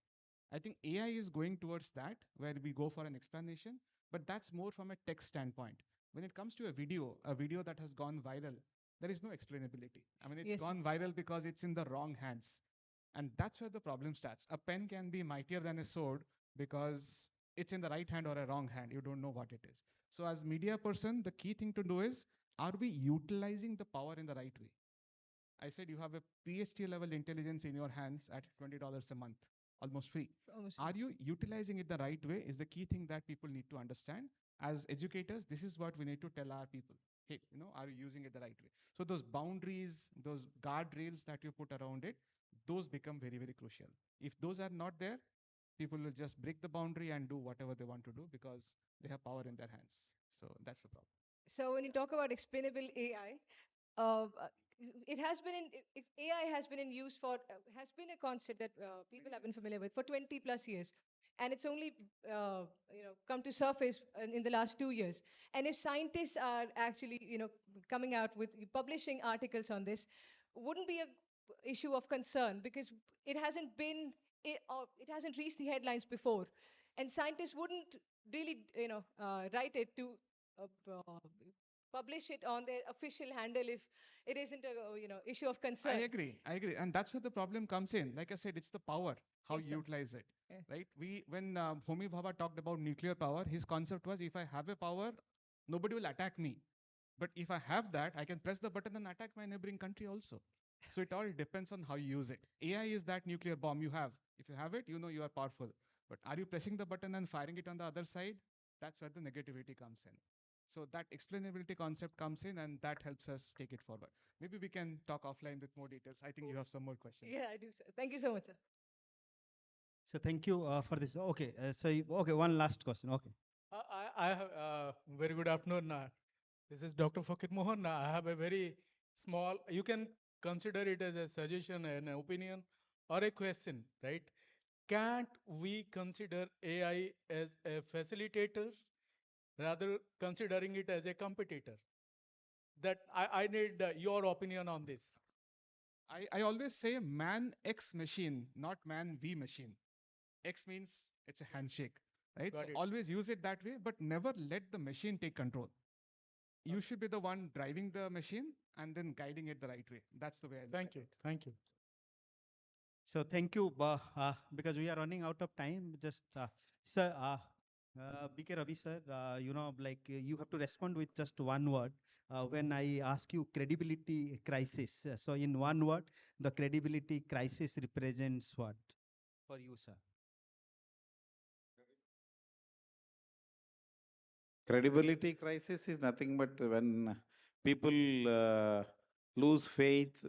I think AI is going towards that, where we go for an explanation, but that's more from a text standpoint. When it comes to a video that has gone viral, there is no explainability. I mean, it's Yes, sir. gone viral because it's in the wrong hands. And that's where the problem starts. A pen can be mightier than a sword because it's in the right hand or a wrong hand. You don't know what it is. So as media person, the key thing to do is, are we utilizing the power in the right way? I said you have a PhD level intelligence in your hands at $20 a month, almost free. Are you utilizing it the right way is the key thing that people need to understand. As educators, this is what we need to tell our people. Hey, are you using it the right way? So those boundaries, those guardrails that you put around it, those become very, very crucial. If those are not there, people will just break the boundary and do whatever they want to do because they have power in their hands. So that's the problem. So when you talk about explainable AI, it has been AI has been in use for has been a concept that people have been familiar with for 20 plus years, and it's only come to surface in the last 2 years. And if scientists are actually coming out with publishing articles on this, wouldn't be a issue of concern because it hasn't been it hasn't reached the headlines before, and scientists wouldn't really write it to uh, uh, publish it on their official handle if it isn't a issue of concern. I agree, and that's where the problem comes in. Like I said, it's the power, how Yes, you sir. utilize it, Yeah. right? When Homi Bhabha talked about nuclear power, his concept was if I have a power, nobody will attack me. But if I have that, I can press the button and attack my neighboring country also. So it all depends on how you use it. AI is that nuclear bomb you have. If you have it, you know you are powerful. But are you pressing the button and firing it on the other side? That's where the negativity comes in. So that explainability concept comes in and that helps us take it forward. Maybe we can talk offline with more details. I think you have some more questions. Yeah, I do, sir. Thank you so much, sir. So thank you for this. Okay, okay, one last question. Okay. I have very good afternoon. This is Dr. Fakir Mohan. I have a very small, you can consider it as a suggestion, an opinion, or a question, right? Can't we consider AI as a facilitator rather considering it as a competitor? That I need your opinion on this. I always say man X machine, not man V machine. X means it's a handshake, right? Got So it. always use it that way, but never let the machine take control. You should be the one driving the machine and then guiding it the right way. That's the way I look Thank at you. it. Thank you. So thank you, because we are running out of time. Just sir, BK Ravi sir, you have to respond with just one word. When I ask you credibility crisis, so in one word, the credibility crisis represents what for you, sir? Credibility crisis is nothing but when people lose faith,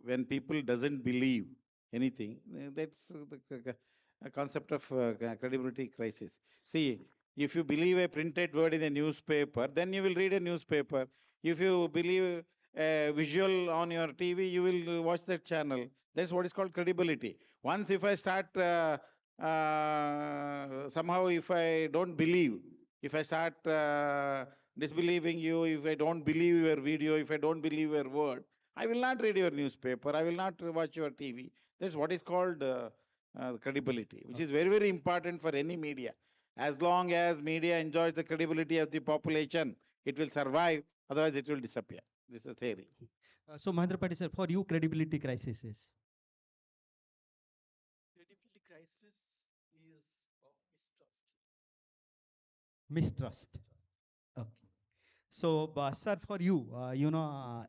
when people doesn't believe anything. That's a concept of credibility crisis. See, if you believe a printed word in a newspaper, then you will read a newspaper. If you believe a visual on your TV, you will watch that channel. That's what is called credibility. Once if I start somehow if I don't believe, if I start disbelieving you, if I don't believe your video, if I don't believe your word, I will not read your newspaper, I will not watch your TV. That's what is called credibility, which is very, very important for any media. As long as media enjoys the credibility of the population, it will survive, otherwise it will disappear. This is theory. So Mahendra Patil sir, for you, credibility crisis is Credibility crisis is mistrust. mistrust. Okay. So, sir, for you,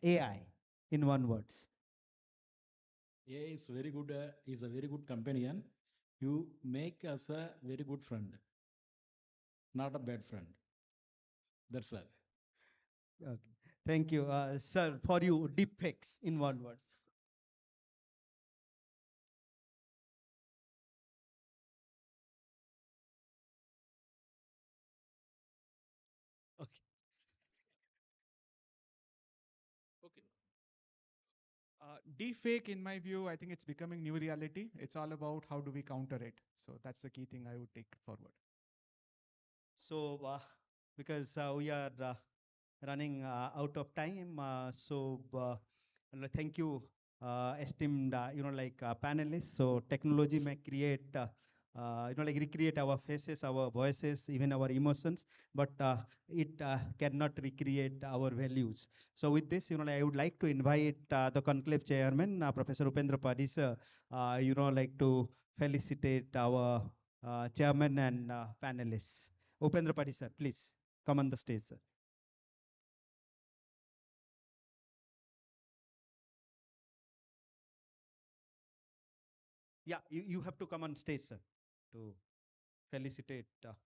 AI in one words. AI is very good, is a very good companion. You make us a very good friend, not a bad friend. That's all. Okay. Thank you, sir. For you, deepfakes in one word. Okay. Okay. Deepfake, in my view, I think it's becoming new reality. It's all about how do we counter it. So that's the key thing I would take forward. So, because we are running out of time, thank you, esteemed, panelists. So, technology may create like recreate our faces, our voices, even our emotions, but it cannot recreate our values. So with this, I would like to invite the conclave chairman, Professor Upendra Padi sir, like to felicitate our chairman and panelists. Upendra Padi sir, please come on the stage, sir. Yeah, you have to come on stage, sir, to felicitate. Thank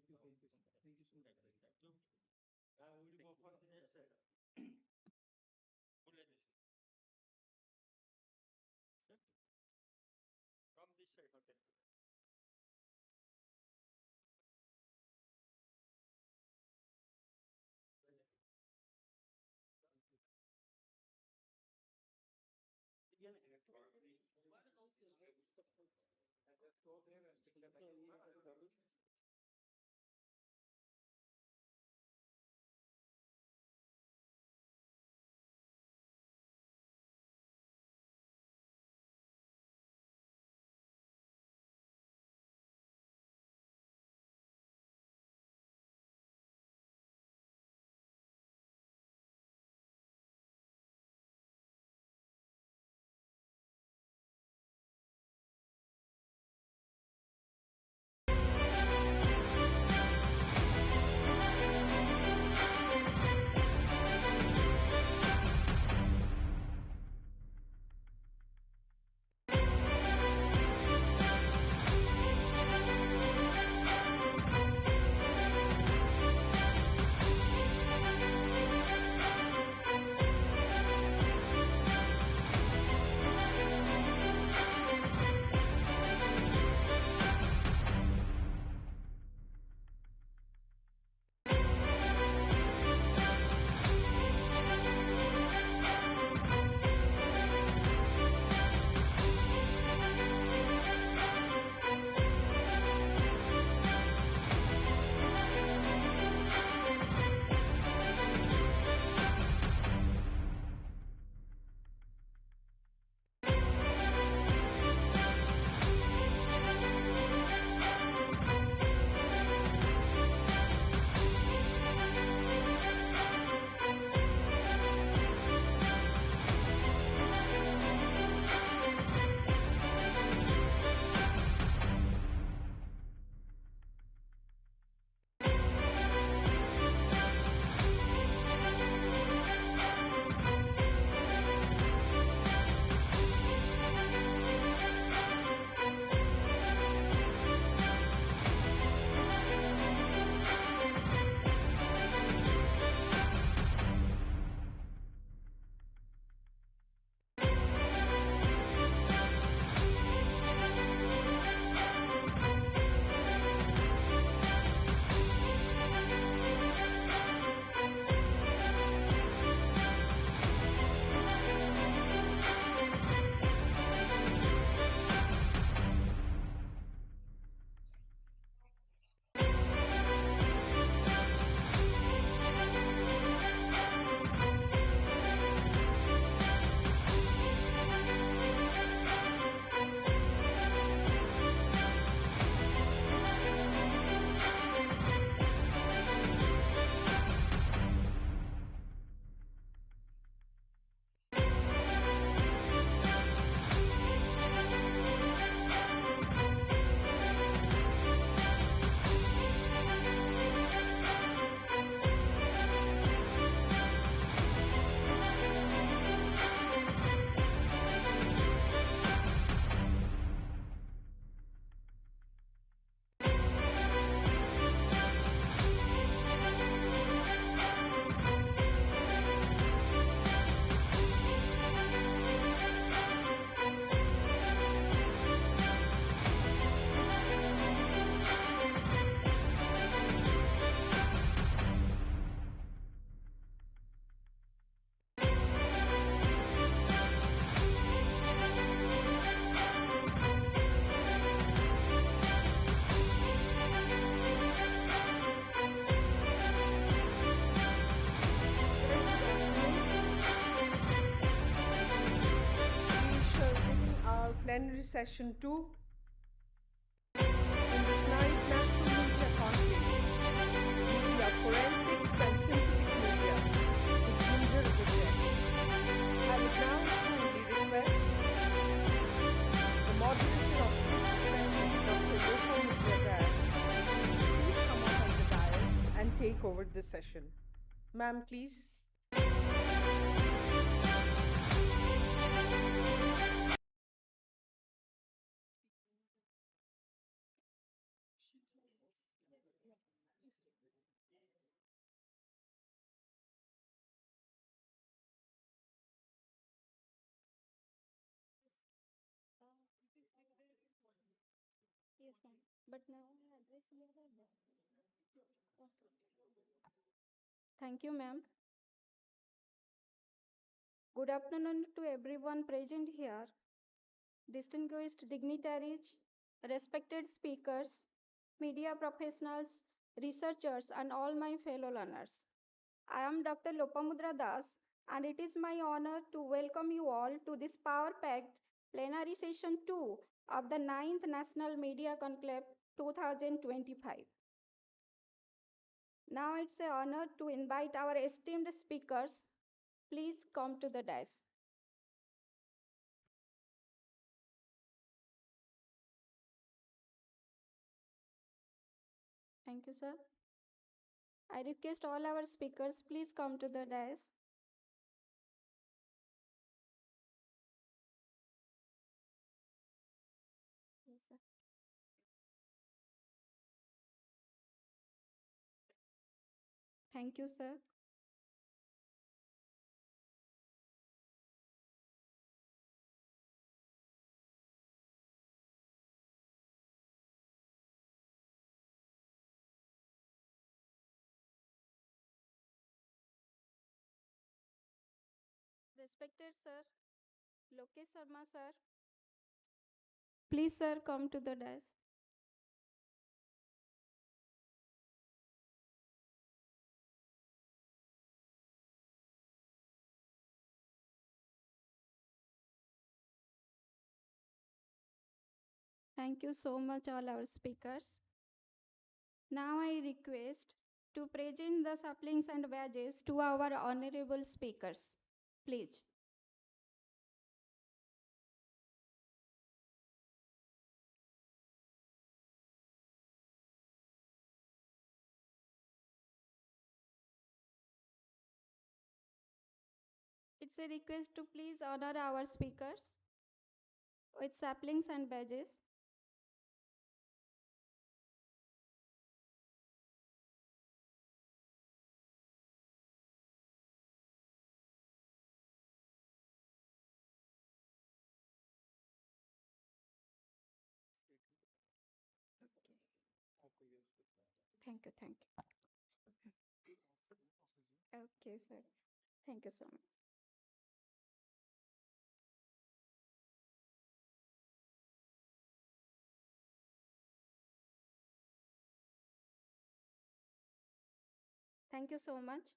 you. Thank you. Thank you so much. Would you go for this side? Sir, from this side, okay. plenary session 2 in this ninth National Media Conclave, Media Forensics and Synthetic Media, with Ginger as a guest. I would now kindly request the moderator of this event, Dr. Lopamudra Das, to please come up on the dais and take over the session. Ma'am, please. Yes, ma'am. But now I address here or there? Okay. Thank you, ma'am. Good afternoon to everyone present here, distinguished dignitaries, respected speakers, media professionals, researchers, and all my fellow learners. I am Dr. Lopamudra Das, and it is my honor to welcome you all to this power-packed plenary session 2 of the 9th National Media Conclave 2025. Now it's an honor to invite our esteemed speakers. Please come to the dais. Thank you, sir. I request all our speakers, please come to the dais. Yes, sir. Thank you, sir. Respected sir, Lokesh Sharma sir, please sir come to the dais. Thank you so much all our speakers. Now I request to present the supplies and badges to our honorable speakers. Please. It's a request to please honor our speakers with saplings and badges. Thank you, thank you. Okay, sir. Thank you so much. Thank you so much.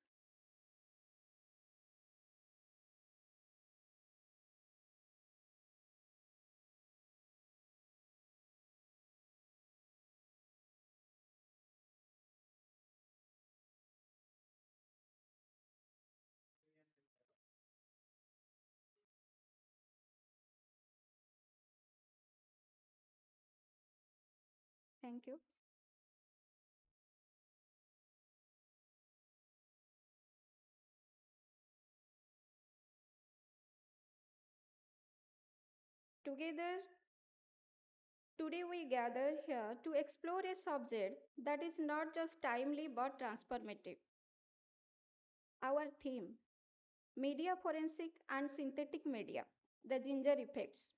Thank you. Together, today we gather here to explore a subject that is not just timely but transformative. Our theme, media forensic and synthetic media, the ginger effects,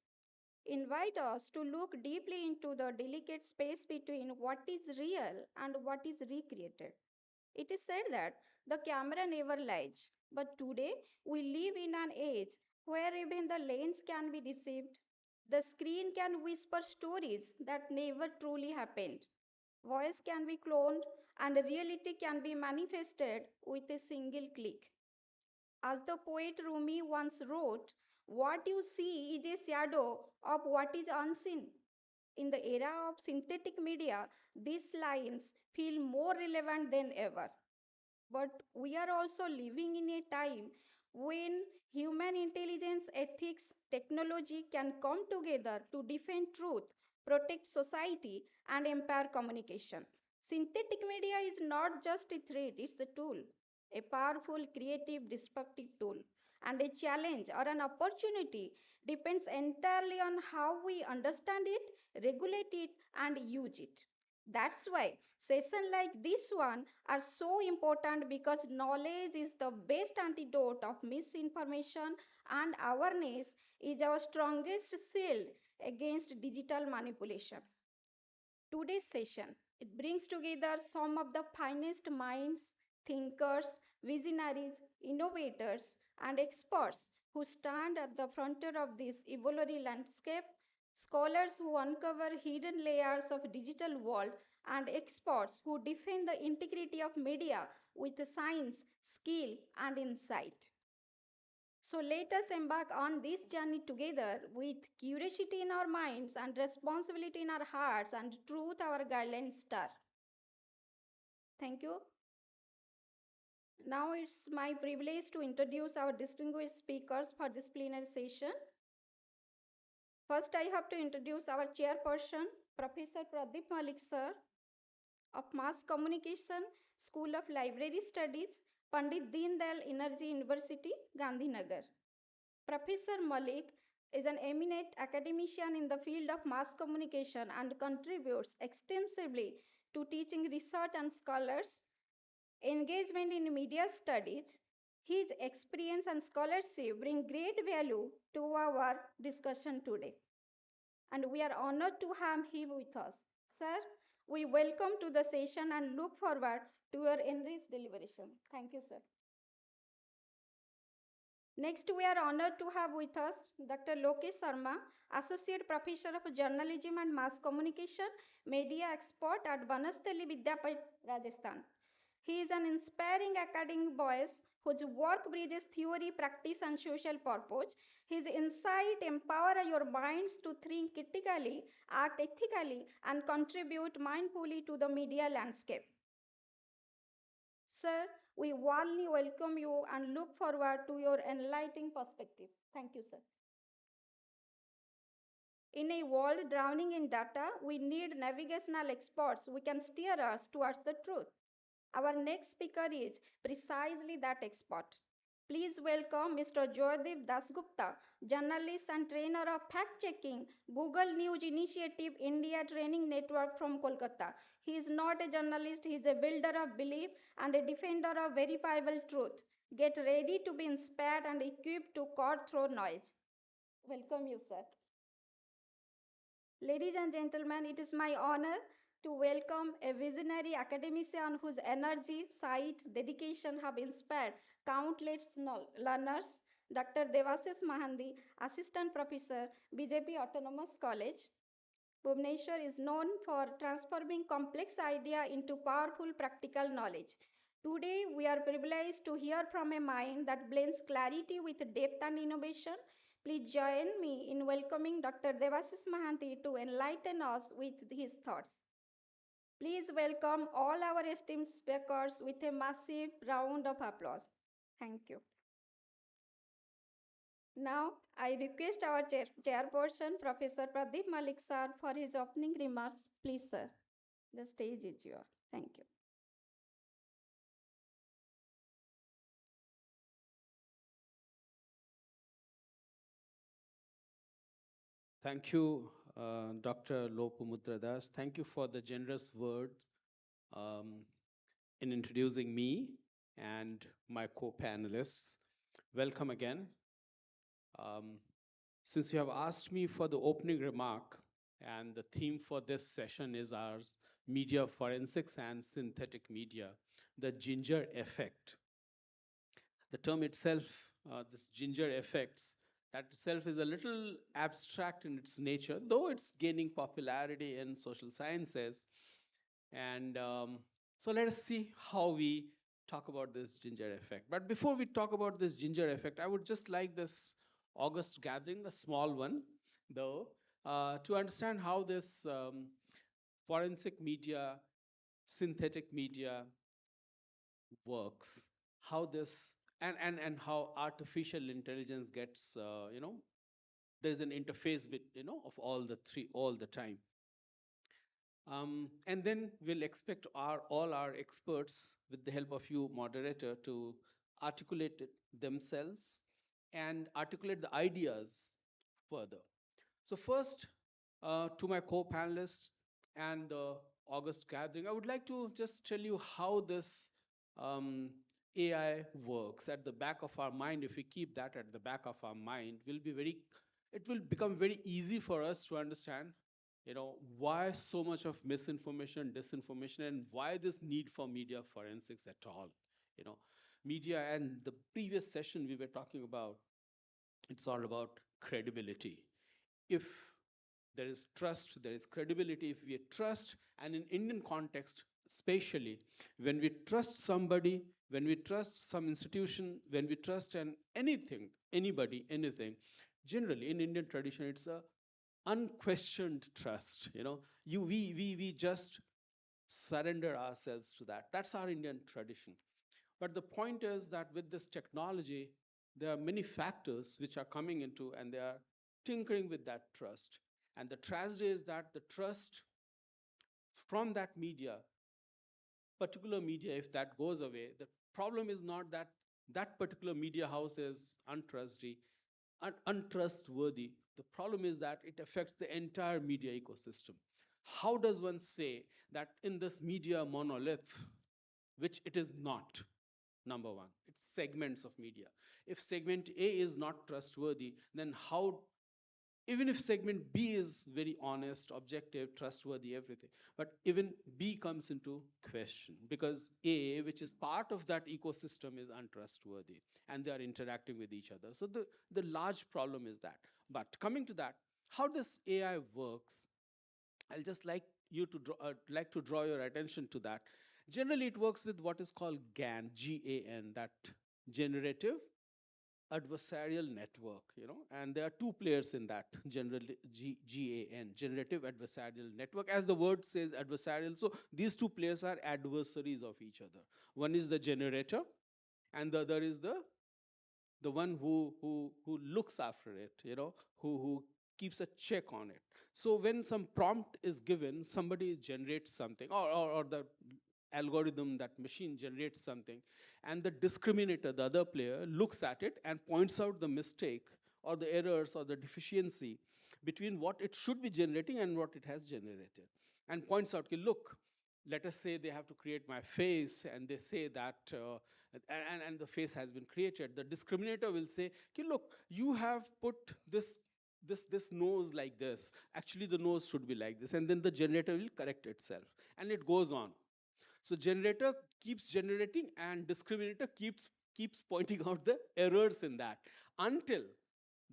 invite us to look deeply into the delicate space between what is real and what is recreated. It is said that the camera never lies, but today we live in an age where even the lens can be deceived. The screen can whisper stories that never truly happened. Voice can be cloned, and reality can be manifested with a single click. As the poet Rumi once wrote, What you see is a shadow of what is unseen. In the era of synthetic media, these lines feel more relevant than ever. But we are also living in a time when human intelligence, ethics, technology can come together to defend truth, protect society, and empower communication. Synthetic media is not just a threat, it's a tool, a powerful, creative, disruptive tool. And a challenge or an opportunity depends entirely on how we understand it, regulate it, and use it. That's why sessions like this one are so important because knowledge is the best antidote of misinformation and awareness is our strongest shield against digital manipulation. Today's session it brings together some of the finest minds, thinkers, visionaries, innovators, and experts who stand at the frontier of this evolutionary landscape, scholars who uncover hidden layers of digital world, and experts who defend the integrity of media with science, skill, and insight. So let us embark on this journey together with curiosity in our minds and responsibility in our hearts and truth our guideline star. Thank you. Now it's my privilege to introduce our distinguished speakers for this plenary session. First, I have to introduce our chairperson, Professor Pradeep Malik sir of Mass Communication, School of Library Studies, Pandit Deen Dayal Energy University, Gandhinagar. Professor Malik is an eminent academician in the field of mass communication and contributes extensively to teaching research and scholars, engagement in media studies. His experience and scholarship bring great value to our discussion today. And we are honored to have him with us. Sir, we welcome to the session and look forward to your enriched deliberation. Thank you, sir. Next, we are honored to have with us Dr. Lokesh Sharma, Associate Professor of Journalism and Mass Communication, Media Expert at Banastali Vidyapeeth, Rajasthan. He is an inspiring academic voice whose work bridges theory, practice, and social purpose. His insight empower your minds to think critically, act ethically, and contribute mindfully to the media landscape. Sir, we warmly welcome you and look forward to your enlightening perspective. Thank you, sir. In a world drowning in data, we need navigational experts who can steer us towards the truth. Our next speaker is precisely that expert. Please welcome Mr. Joydeep Dasgupta, journalist and trainer of fact-checking Google News Initiative India Training Network from Kolkata. He is not a journalist, he is a builder of belief and a defender of verifiable truth. Get ready to be inspired and equipped to cut through noise. Welcome you, sir. Ladies and gentlemen, it is my honor to welcome a visionary academician whose energy, sight, dedication have inspired countless learners, Dr. Devashish Mahandi, Assistant Professor, BJP Autonomous College. Bhubaneswar is known for transforming complex idea into powerful practical knowledge. Today, we are privileged to hear from a mind that blends clarity with depth and innovation. Please join me in welcoming Dr. Devashish Mahanti to enlighten us with his thoughts. Please welcome all our esteemed speakers with a massive round of applause. Thank you. Now, I request our chairperson, Professor Pradeep Malik sir, for his opening remarks. Please, sir, the stage is yours. Thank you. Thank you, Dr. Lopamudra Das. Thank you for the generous words um, in introducing me and my co-panelists. Welcome again. Since you have asked me for the opening remark, and the theme for this session is ours, media forensics and synthetic media, the ginger effect. The term itself, this ginger effects, that itself is a little abstract in its nature, though it's gaining popularity in social sciences. And so let us see how we talk about this ginger effect. But before we talk about this ginger effect, I would just like this August gathering, a small one, though, to understand how this forensic media, synthetic media works, how this and how artificial intelligence gets, there's an interface with, of all the three all the time. And then we'll expect all our experts, with the help of you, moderator, to articulate it themselves and articulate the ideas further. So first, to my co-panelists and the August gathering, I would like to just tell you how this um, AI works at the back of our mind. If we keep that at the back of our mind, it will become very easy for us to understand, why so much of misinformation, disinformation, and why this need for media forensics at all. You know, media, and the previous session we were talking about, it's all about credibility. If there is trust, there is credibility. If we trust, and in Indian context especially, when we trust somebody, when we trust some institution, when we trust an anything, anybody, anything, generally in Indian tradition, it's a unquestioned trust. We just surrender ourselves to that. That's our Indian tradition. But the point is that with this technology, there are many factors which are coming into, and they are tinkering with that trust. And the tragedy is that the trust from that media, particular media, if that goes away, the problem is not that that particular media house is untrustworthy. The problem is that it affects the entire media ecosystem. How does one say that in this media monolith, which it is not? Number one, it's segments of media. If segment A is not trustworthy, then how, even if segment B is very honest, objective, trustworthy, everything, but even B comes into question because A, which is part of that ecosystem, is untrustworthy and they are interacting with each other. So the large problem is that. But coming to that, how this AI works, I'll just like to draw your attention to that. Generally, it works with what is called GAN, G-A-N, that generative adversarial network, and there are two players in that GAN, generative adversarial network. As the word says, adversarial. So these two players are adversaries of each other. One is the generator, and the other is the one who looks after it, who keeps a check on it. So when some prompt is given, somebody generates something, or the algorithm, that machine generates something, and the discriminator, the other player, looks at it and points out the mistake or the errors or the deficiency between what it should be generating and what it has generated, and points out, look, let us say they have to create my face, and they say that and the face has been created. The discriminator will say, look, you have put this nose like this, actually the nose should be like this, and then the generator will correct itself, and it goes on. So generator keeps generating, and discriminator keeps pointing out the errors in that, until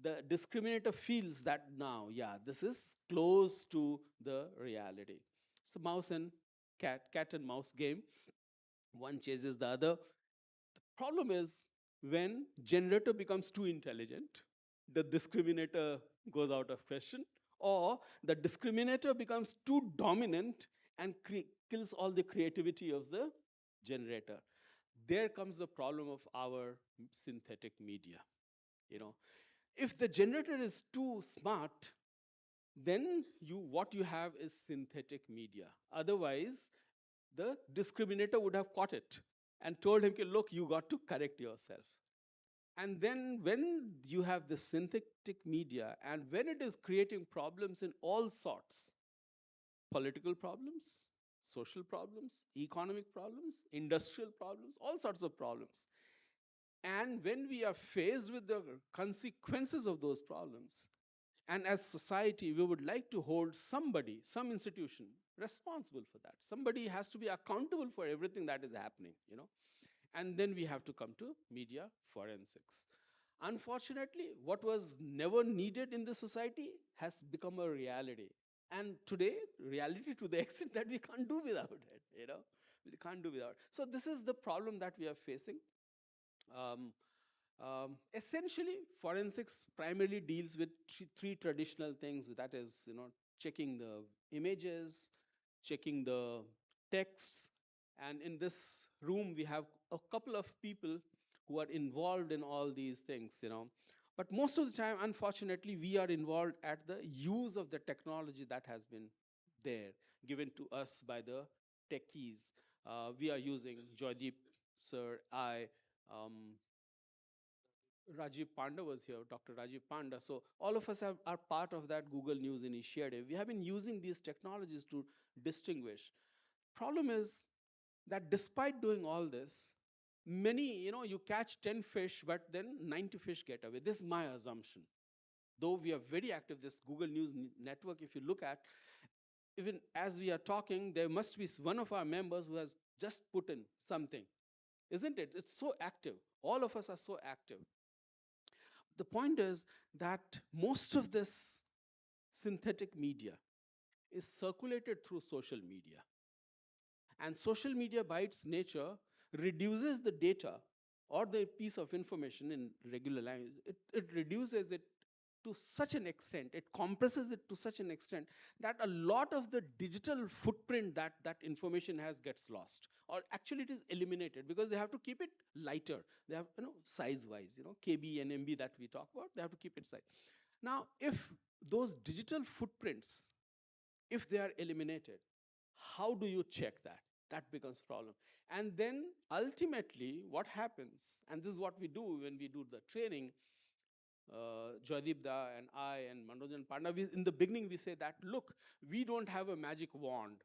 the discriminator feels that now, yeah, this is close to the reality. So mouse and cat and mouse game, one chases the other. The problem is when generator becomes too intelligent, the discriminator goes out of question, or the discriminator becomes too dominant and kills all the creativity of the generator. There comes the problem of our synthetic media. If the generator is too smart, then what you have is synthetic media. Otherwise, the discriminator would have caught it and told him, look, you got to correct yourself. And then when you have the synthetic media, and when it is creating problems in all sorts, political problems, social problems, economic problems, industrial problems, all sorts of problems, and when we are faced with the consequences of those problems, and as society, we would like to hold somebody, some institution, responsible for that. Somebody has to be accountable for everything that is happening, And then we have to come to media forensics. Unfortunately, what was never needed in the society has become a reality. And today, reality to the extent that we can't do without it. We can't do without it. So this is the problem that we are facing. Essentially, forensics primarily deals with three traditional things. That is, checking the images, checking the texts, and in this room we have a couple of people who are involved in all these things. But most of the time, unfortunately, we are involved at the use of the technology that has been there, given to us by the techies. We are using Joydeep, sir, um, Rajiv Panda was here, Dr. Rajiv Panda. So all of us are part of that Google News initiative. We have been using these technologies to distinguish. Problem is that despite doing all this, many, you catch 10 fish, but then 90 fish get away. This is my assumption. Though we are very active, this Google News network, if you look at, even as we are talking, there must be one of our members who has just put in something. Isn't it? It's so active. All of us are so active. The point is that most of this synthetic media is circulated through social media. And social media, by its nature, reduces the data or the piece of information in regular language. It reduces it to such an extent, it compresses it to such an extent that a lot of the digital footprint that that information has gets lost, or actually it is eliminated, because they have to keep it lighter. They have, size wise, KB and MB that we talk about, they have to keep it size. Now, if those digital footprints, if they are eliminated, how do you check that? That becomes problem. And then ultimately what happens, and this is what we do when we do the training, Joydeep Da and I and Manojan Panda, in the beginning we say that, look, we don't have a magic wand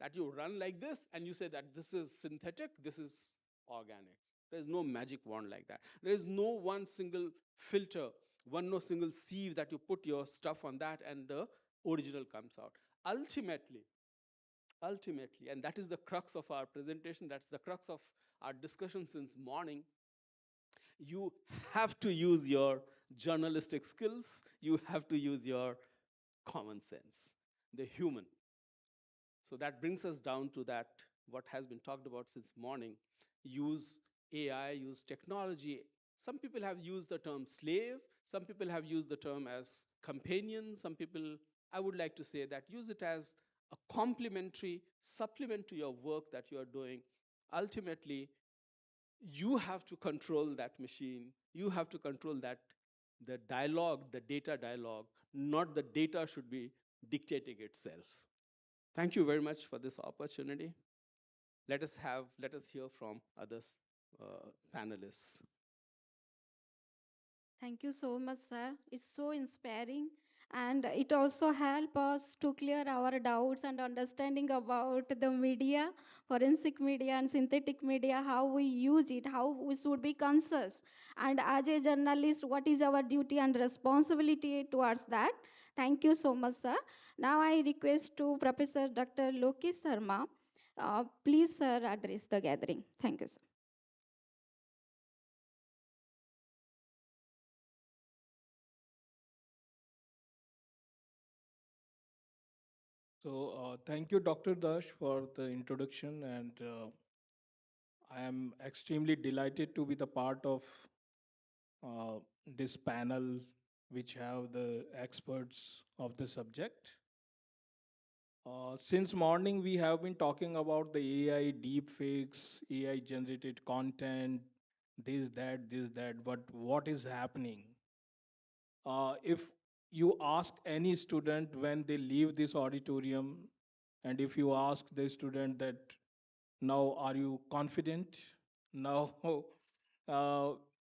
that you run like this and you say that this is synthetic, this is organic. There is no magic wand like that. There is no one single filter, no single sieve that you put your stuff on that and the original comes out. Ultimately, and that is the crux of our presentation, that's the crux of our discussion since morning, you have to use your journalistic skills, you have to use your common sense, the human. So that brings us down to that, what has been talked about since morning. Use AI, use technology. Some people have used the term slave, some people have used the term as companion, some people, I would like to say that use it as a complementary supplement to your work that you are doing. Ultimately, you have to control that machine. You have to control that, the dialogue, the data dialogue, not the data should be dictating itself. Thank you very much for this opportunity. Let us hear from others, panelists. Thank you so much, sir. It's so inspiring. And it also helps us to clear our doubts and understanding about the media, forensic media and synthetic media, how we use it, how we should be conscious. And as a journalist, what is our duty and responsibility towards that? Thank you so much, sir. Now I request to Professor Dr. Lokesh Sharma. Please, sir, address the gathering. Thank you, sir. So, thank you, Dr. Dash, for the introduction, and I am extremely delighted to be the part of uh, this panel, which have the experts of the subject. Since morning, we have been talking about the AI deepfakes, AI generated content, this, that, but what is happening? If you ask any student when they leave this auditorium, and if you ask the student that now are you confident? Now,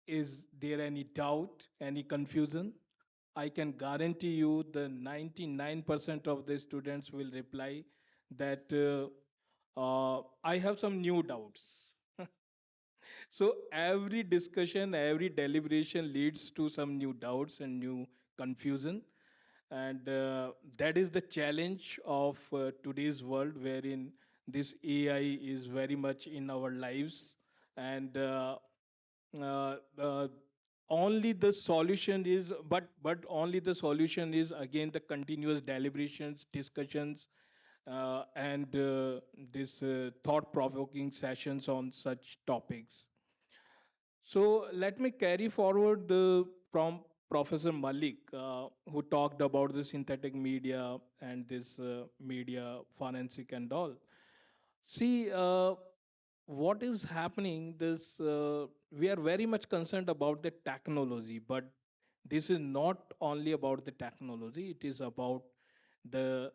is there any doubt, any confusion? I can guarantee you the 99% of the students will reply that I have some new doubts. So every discussion, every deliberation leads to some new doubts and new confusion. And that is the challenge of today's world, wherein this AI is very much in our lives. And uh, uh, only the solution is, but only the solution is again the continuous deliberations, discussions, and this thought-provoking sessions on such topics. So let me carry forward the from Professor Malik, who talked about the synthetic media and this media forensic and all. See, what is happening? This we are very much concerned about the technology, but this is not only about the technology. It is about the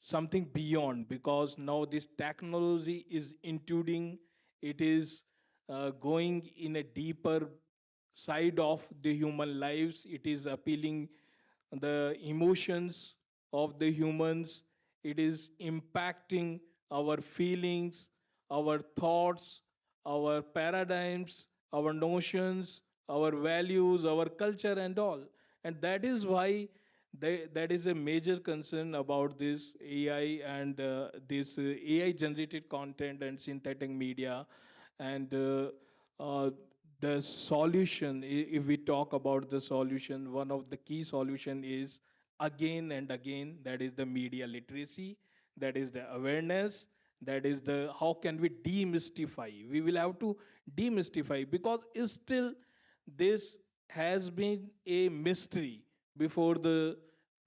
something beyond, because now this technology is intruding. It is going in a deeper side of the human lives. It is appealing the emotions of the humans. It is impacting our feelings, our thoughts, our paradigms, our notions, our values, our culture, and all. And that is why that is a major concern about this AI and this AI generated content and synthetic media. And uh, the solution, if we talk about the solution, one of the key solution is again and again, that is the media literacy, that is the awareness, that is the how can we demystify. We will have to demystify, because still this has been a mystery before the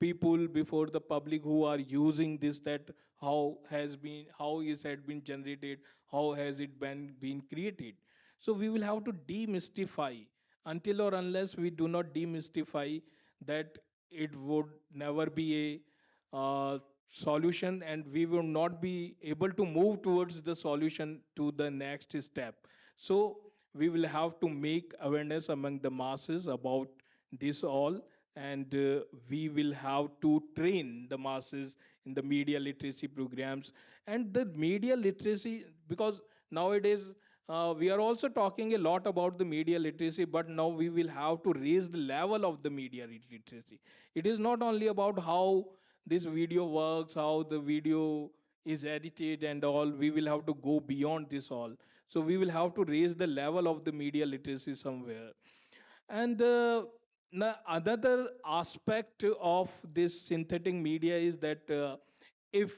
people, before the public who are using this, that how is it been generated, how has it been created. So we will have to demystify. Until or unless we do not demystify, that it would never be a solution, and we will not be able to move towards the solution to the next step. So we will have to make awareness among the masses about this all, and we will have to train the masses in the media literacy programs. And the media literacy, because nowadays we are also talking a lot about the media literacy, but now we will have to raise the level of the media literacy. It is not only about how this video works, how the video is edited and all. We will have to go beyond this all. So we will have to raise the level of the media literacy somewhere. And another aspect of this synthetic media is that if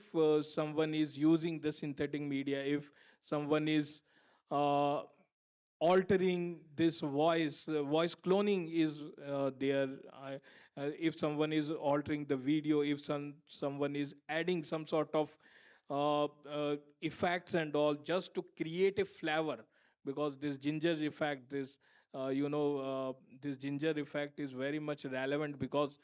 someone is using the synthetic media, if someone is uh, altering this voice cloning is there. If someone is altering the video, if someone is adding some sort of effects and all, just to create a flavor, because this ginger effect, this ginger effect is very much relevant, because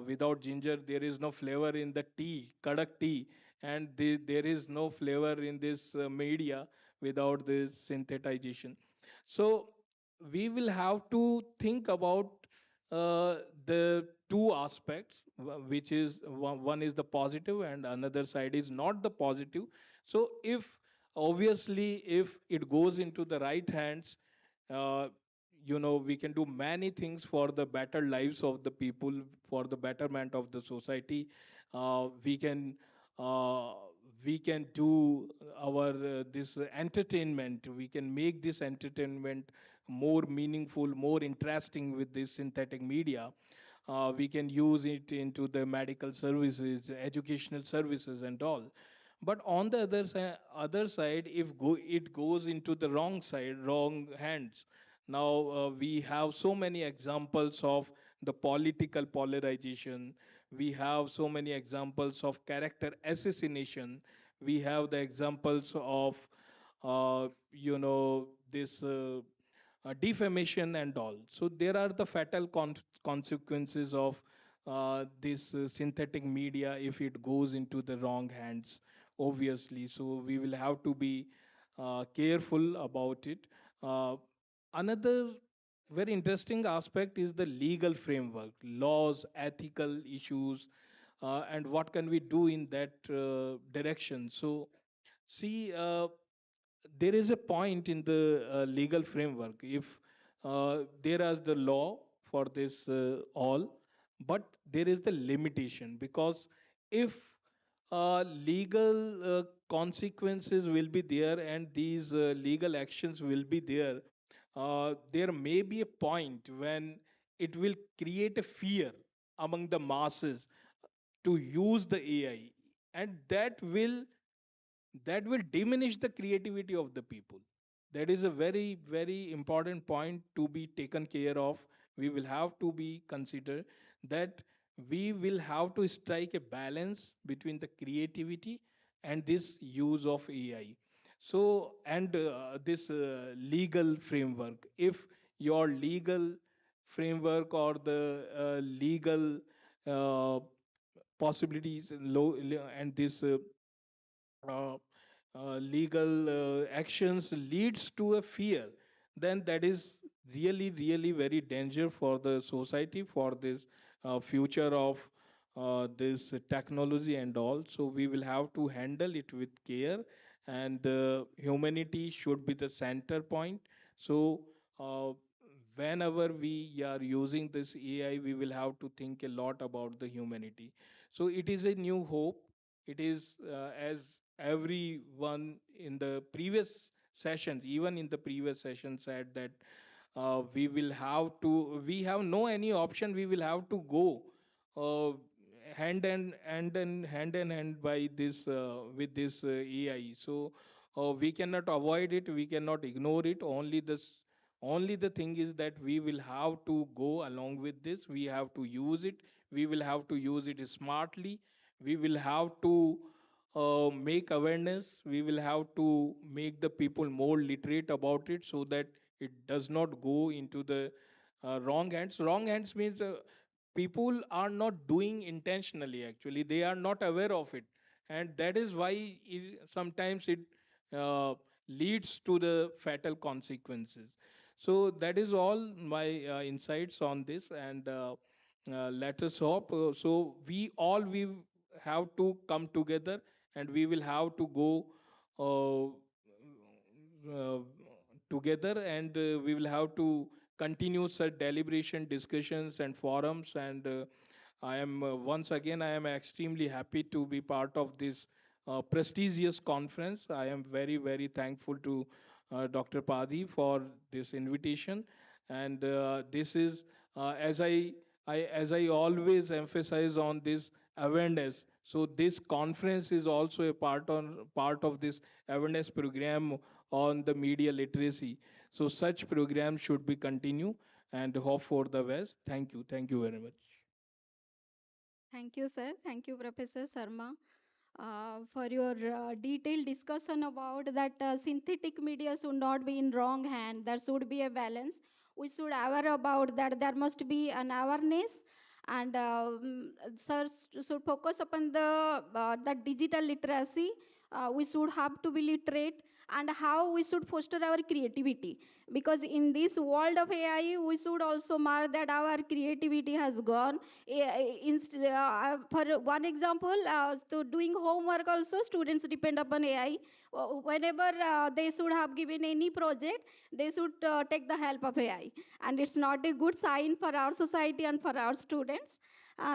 without ginger there is no flavor in the tea, kadak tea, and there is no flavor in this media without this synthesization. So we will have to think about the two aspects, which is one is the positive and another side is not the positive. So if obviously if it goes into the right hands, uh, we can do many things for the better lives of the people, for the betterment of the society. Uh, we can uh, we can do our this entertainment, we can make this entertainment more meaningful, more interesting with this synthetic media. We can use it into the medical services, educational services and all. But on the other side, if it goes into the wrong side, wrong hands. Now we have so many examples of the political polarization. We have so many examples of character assassination. We have the examples of this defamation and all. So there are the fatal consequences of this synthetic media if it goes into the wrong hands, obviously. So we will have to be careful about it. Another very interesting aspect is the legal framework, laws, ethical issues, and what can we do in that direction. So see, there is a point in the legal framework. If there is the law for this all, but there is the limitation, because if legal consequences will be there and these legal actions will be there, there may be a point when it will create a fear among the masses to use the AI, and that will diminish the creativity of the people. That is a very, very important point to be taken care of. We will have to be consider that we will have to strike a balance between the creativity and this use of AI. So, and this legal framework. If your legal framework or the legal uh, possibilities and this uh, legal actions leads to a fear, then that is really, really very danger for the society, for this future of this technology and all. So we will have to handle it with care, and humanity should be the center point. So uh, whenever we are using this AI, we will have to think a lot about the humanity. So it is a new hope. It is as everyone in the previous sessions, even in the previous session, said that we have no any option. We will have to go uh, hand in hand by this with this AI. So we cannot avoid it. We cannot ignore it. Only the thing is that we will have to go along with this. We have to use it. We will have to use it smartly. We will have to make awareness. We will have to make the people more literate about it so that it does not go into the wrong hands. Wrong hands means people are not doing intentionally, actually. They are not aware of it. And that is why sometimes it uh, leads to the fatal consequences. So that is all my insights on this. And let us hope. We have to come together, and we will have to go uh, together, and we will have to continue such deliberation, discussions, and forums. And I am once again, I am extremely happy to be part of this prestigious conference. I am very, very thankful to Dr. Padi for this invitation. And this is, as I always emphasize on this awareness. So this conference is also a part of this awareness program on the media literacy. So such programs should be continue, and hope for the best. Thank you. Thank you very much. Thank you, sir. Thank you, Professor Sharma, for your detailed discussion about that synthetic media should not be in wrong hand. There should be a balance. We should aware about that. There must be an awareness, and sir should focus upon the digital literacy. We should have to be literate, and how we should foster our creativity, because in this world of AI we should also mark that our creativity has gone. For one example, to doing homework also students depend upon AI. Whenever they should have given any project, they should take the help of AI, and it's not a good sign for our society and for our students.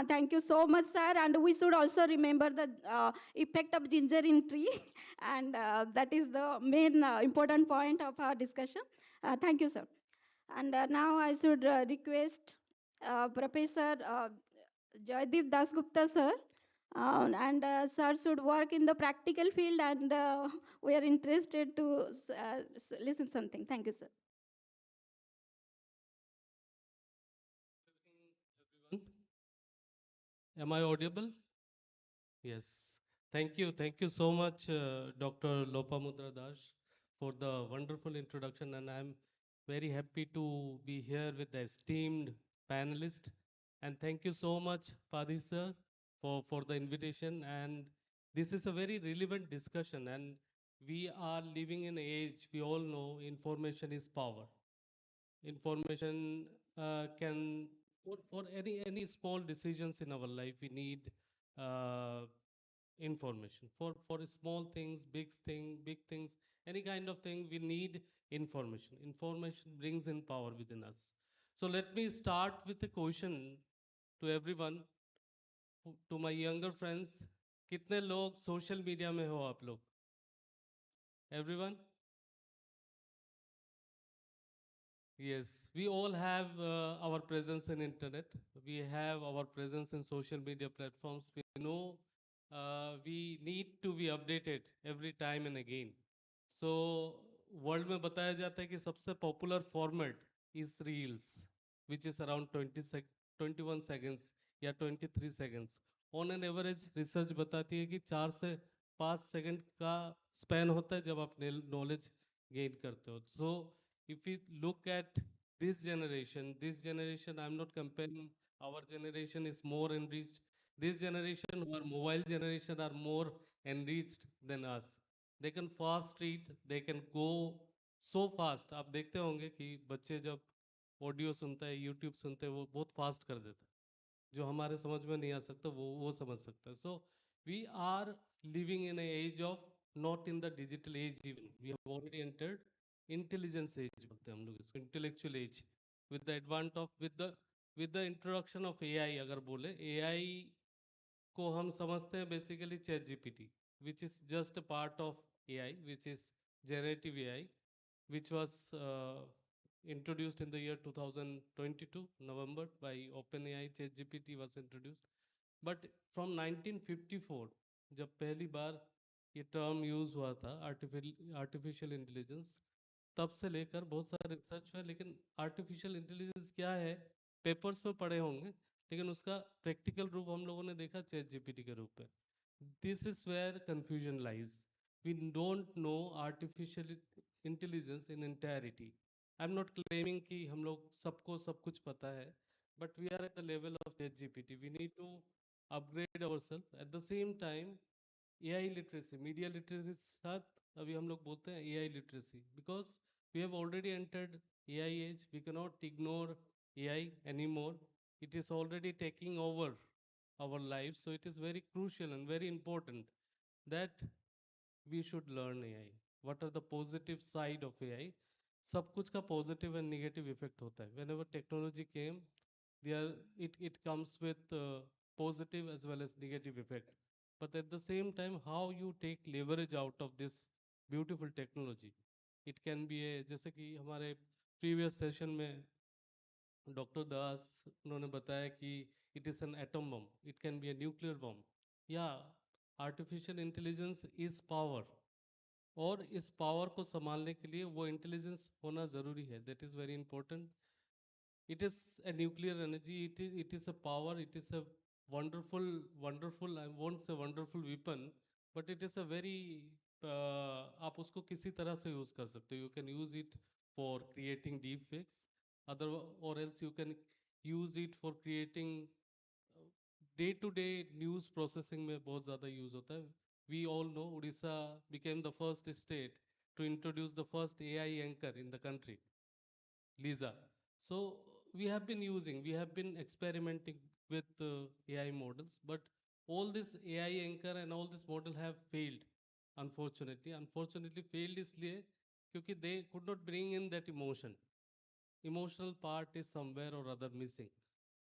Thank you so much, sir. And we should also remember the effect of ginger in tree, and that is the main important point of our discussion. Thank you, sir. And now I should request Professor Joydeep Dasgupta, sir. And sir should work in the practical field, and we are interested to listen something. Thank you, sir. Am I audible? Yes. Thank you. Thank you so much, Dr. Lopamudra Das, for the wonderful introduction. And I'm very happy to be here with the esteemed panelists. And thank you so much, Padi sir, for the invitation. And this is a very relevant discussion. And we are living in an age, we all know information is power. Information can for any small decisions in our life we need uh, information for small things, big things, any kind of thing we need information. Information brings in power within us. So let me start with a question to everyone, to my younger friends. कितने लोग social media में हो आप लोग? Everyone? Yes, we all have our presence in internet. We have our presence in social media platforms. We know we need to be updated every time and again. So world में बताया जाता है कि सबसे popular format is reels which is around 21 seconds या 23 seconds on an average. Research बताती है कि 4 से 5 सेकंड का स्पैन होता है जब आप नॉलेज गेन करते हो। So if you look at this generation, I'm not comparing, our generation is more enriched. This generation, our mobile generation, are more enriched than us. They can fast read, they can go so fast। आप देखते होंगे कि बच्चे जब audio सुनता है, YouTube सुनते हैं, वो बहुत फास्ट कर देता है, जो हमारे समझ में नहीं आ सकता वो समझ सकता है। So we are living in age of, not in the digital age even, we have already entered intelligence age बोलते हैं हम लोग इसको, intellectual age, with the advent of with the introduction of AI. अगर बोले एआई को हम समझते हैं basically ChatGPT, which is just a part of AI, which is generative AI, which was introduced in the year 2022 November by OpenAI। ChatGPT was introduced, but from 1954 जब पहली बार ये term use हुआ था artificial intelligence, तब से लेकर बहुत सारे रिसर्च हुआ। लेकिन आर्टिफिशियल इंटेलिजेंस क्या है पेपर्स में पढ़े होंगे, लेकिन उसका प्रैक्टिकल रूप हम लोगों ने देखा चैट जीपीटी के रूप में। This is where confusion lies. We don't know artificial intelligence in entirety. I am not claiming कि हम लोग सबको सब कुछ पता है, but we are at the level of ChatGPT. We need to upgrade our self. At the same time AI literacy, media literacy के साथ अभी हम लोग बोलते हैं AI literacy, because we have already entered AI age. We can not ignore AI any more. It is already taking over our lives, so it is very crucial and very important that we should learn AI। what are the positive side of AI? सब कुछ का positive and negative effect होता है। whenever technology came, there it comes with positive as well as negative effect, but at the same time how you take leverage out of this beautiful technology। it can be a, जैसे कि हमारे previous session में doctor दास उन्होंने बताया कि it is an atom bomb, it can be a nuclear bomb. या artificial intelligence is power, और इस पावर को संभालने के लिए वो इंटेलिजेंस होना ज़रूरी है। That is very important. it is a nuclear energy, it is a power, it is a wonderful, I won't say wonderful weapon, but it is a very आप उसको किसी तरह से यूज कर सकते हो। You can use it for creating deep fakes, other और else you can use it for creating day to day news processing में बहुत ज़्यादा यूज होता है। We all know Orissa became the first state to introduce the first AI anchor in the country, Lisa। So we have been experimenting with AI models, but all this AI anchor and all this model have failed, unfortunately failed इसलिए क्योंकि they could not bring in that emotional part is somewhere or other missing।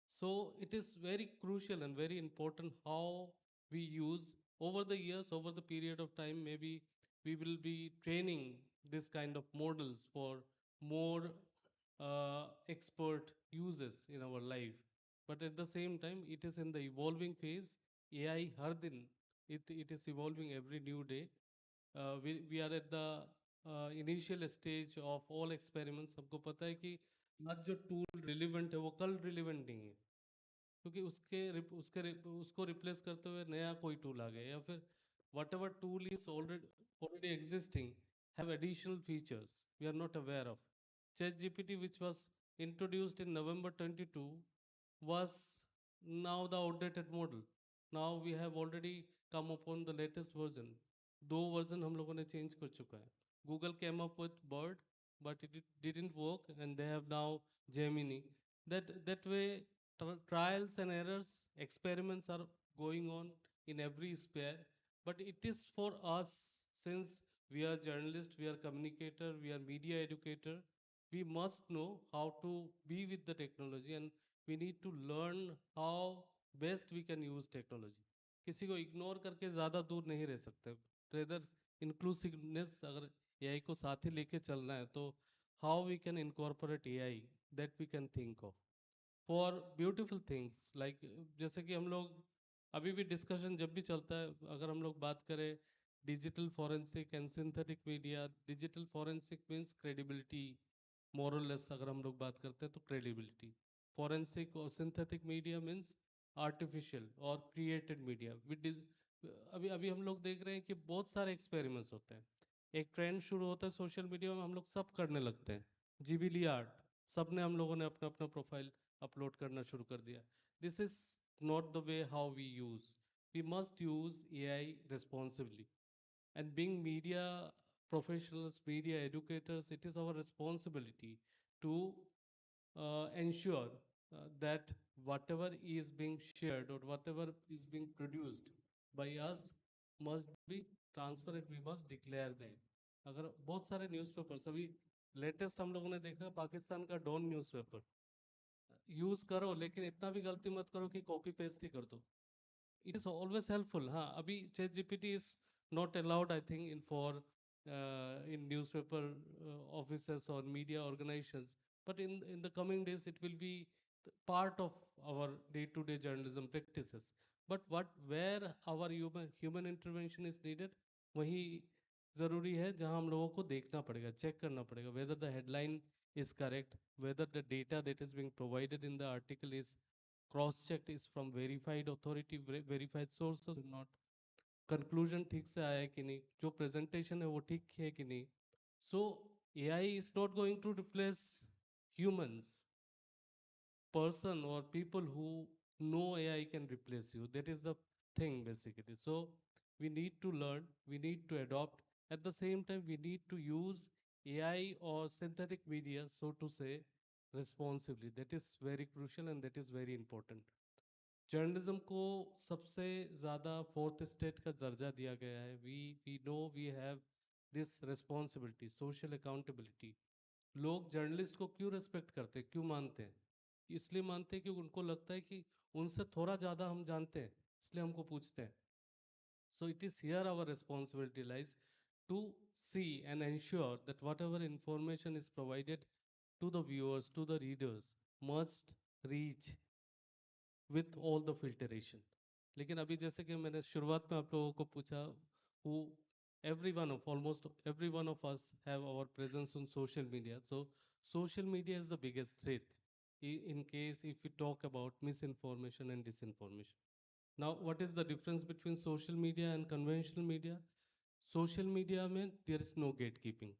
so it is very crucial and very important how we use over the years, over the period of time, maybe we will be training this kind of models for more expert uses in our life। but at the same time it is in the evolving phase। AI har din it is evolving every new day। we are at the initial stage of all experiments। हमको पता है कि आज जो tool relevant है वो कल relevant नहीं है, क्योंकि उसको रिप्लेस करते हुए नया कोई टूल आ गया, या फिर what ever tool is already existing have additional features we are not aware of। ChatGPT, which was introduced in November 22, was now the outdated model। now we have already come upon the latest version। दो version हम लोगों ने change कर चुका है। Google came up with Bird, but it didn't work, and they have now Gemini। that way trials and errors, experiments are going on in every sphere। but it is for us, since we are journalists, we are communicator, we are media educator, we must know how to be with the technology, and we need to learn how best we can use technology। किसी को ignore करके ज़्यादा दूर नहीं रह सकते। Rather inclusiveness, अगर AI को साथ ही लेके चलना है तो how we can incorporate AI, that we can think of for beautiful things like, जैसे कि हम लोग अभी भी डिस्कशन जब भी चलता है, अगर हम लोग बात करें digital forensic and synthetic media. Digital forensic means credibility, more or less अगर हम लोग बात करते हैं तो credibility. Forensic और synthetic media means artificial or created media. अभी अभी हम लोग देख रहे हैं कि बहुत सारे experiments होते हैं. एक ट्रेंड शुरू होता है सोशल मीडिया में, हम लोग सब करने लगते हैं. जीबीली आर्ट, सब ने हम लोगों ने अपना अपना प्रोफाइल अपलोड करना शुरू कर दिया. This is not the way how we use. We must use AI responsibly. And being media professionals, media educators, it is our responsibility to ensure that whatever is being shared or whatever is being produced by us must be transparent. We must declare them. अगर बहुत सारे newspapers अभी latest हम लोगों ने देखा पाकिस्तान का don newspaper use करो, लेकिन इतना भी गलती मत करो कि कॉपी पेस्ट ही कर दो. It is always helpful. हाँ, अभी ChatGPT is not allowed, I think, in newspaper offices or media organizations. But in the coming days, it will be part of our day-to-day journalism practices. But where our human intervention is needed, वही ज़रूरी है जहाँ हम लोगों को देखना पड़ेगा, check करना पड़ेगा whether the headline is correct, whether the data that is being provided in the article is cross-checked, is from verified authority, verified sources, not conclusion ठीक से आया है कि नहीं, जो presentation है वो ठीक है कि नहीं. So AI is not going to replace humans. Person or people who know AI can replace you. That is the thing basically. So we need to learn, we need to adopt. At the same time, we need to use AI or synthetic media, so to say, responsibly. That is very crucial and that is very important. Journalism को सबसे ज़्यादा fourth state का दर्जा दिया गया है. We know we have this responsibility, social accountability. लोग journalist को क्यों रेस्पेक्ट करते हैं, क्यों मानते हैं? इसलिए मानते हैं कि उनको लगता है कि उनसे थोड़ा ज़्यादा हम जानते हैं, इसलिए हमको पूछते हैं. So it is here our responsibility lies to see and ensure that whatever information is provided to the viewers, to the readers, must reach with all the filtration. लेकिन अभी जैसे कि मैंने शुरुआत में आप लोगों को पूछा, who almost every one of us have our presence on social media. So social media is the biggest threat in case if we talk about misinformation and disinformation. Now, what is the difference between social media and conventional media? Social media means there is no gatekeeping.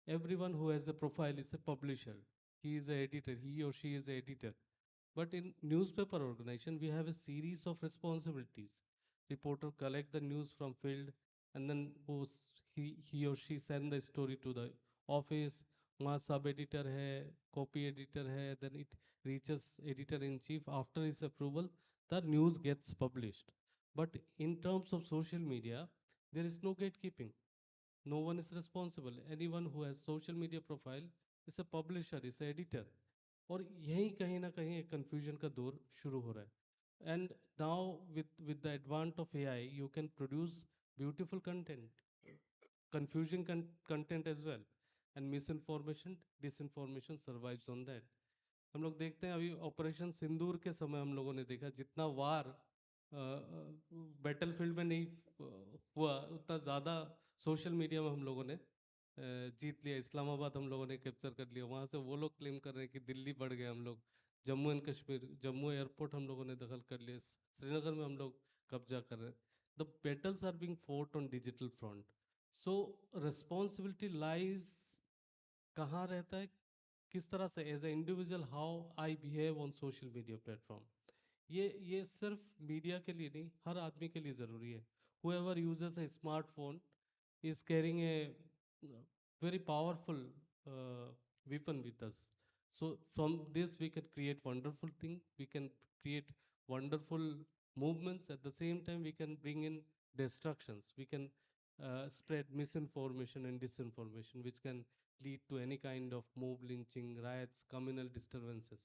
Everyone who has a profile is a publisher. He is an editor, he or she is an editor. But in newspaper organization, we have a series of responsibilities. Reporter collect the news from field and then he or she send the story to the office. वहाँ sub editor है, copy editor है, then it reaches editor in chief. After his approval, the news gets published. But in terms of social media, there is no gatekeeping. No one is responsible. Anyone who has social media profile is a publisher, is an editor. और यहीं कहीं ना कहीं एक confusion का दौर शुरू हो रहा है. And now with the advent of AI, you can produce beautiful content, confusing content as well, and misinformation, disinformation survives on that. हम लोग देखते हैं अभी ऑपरेशन सिंदूर के समय हम लोगों ने देखा जितना वार बैटल फील्ड में नहीं हुआ, उतना ज़्यादा सोशल मीडिया में हम लोगों ने जीत लिया. इस्लामाबाद हम लोगों ने कैप्चर कर लिया. वहाँ से वो लोग क्लेम कर रहे हैं कि दिल्ली बढ़ गए हम लोग. जम्मू एंड कश्मीर, जम्मू एयरपोर्ट हम लोगों ने दखल कर लिया. श्रीनगर में हम लोग कब्जा कर रहे हैं. The battles are being fought on digital front. So responsibility lies कहाँ रहता है, किस तरह से as a individual how I behave on social media platform. ये सिर्फ मीडिया के लिए नहीं, हर आदमी के लिए ज़रूरी है. whoever uses a smartphone is carrying a very powerful weapon with us. So from this we can create wonderful thing, we can create wonderful movements. At the same time we can bring in destructions, we can spread misinformation and disinformation which can lead to any kind of mob lynching, riots, communal disturbances.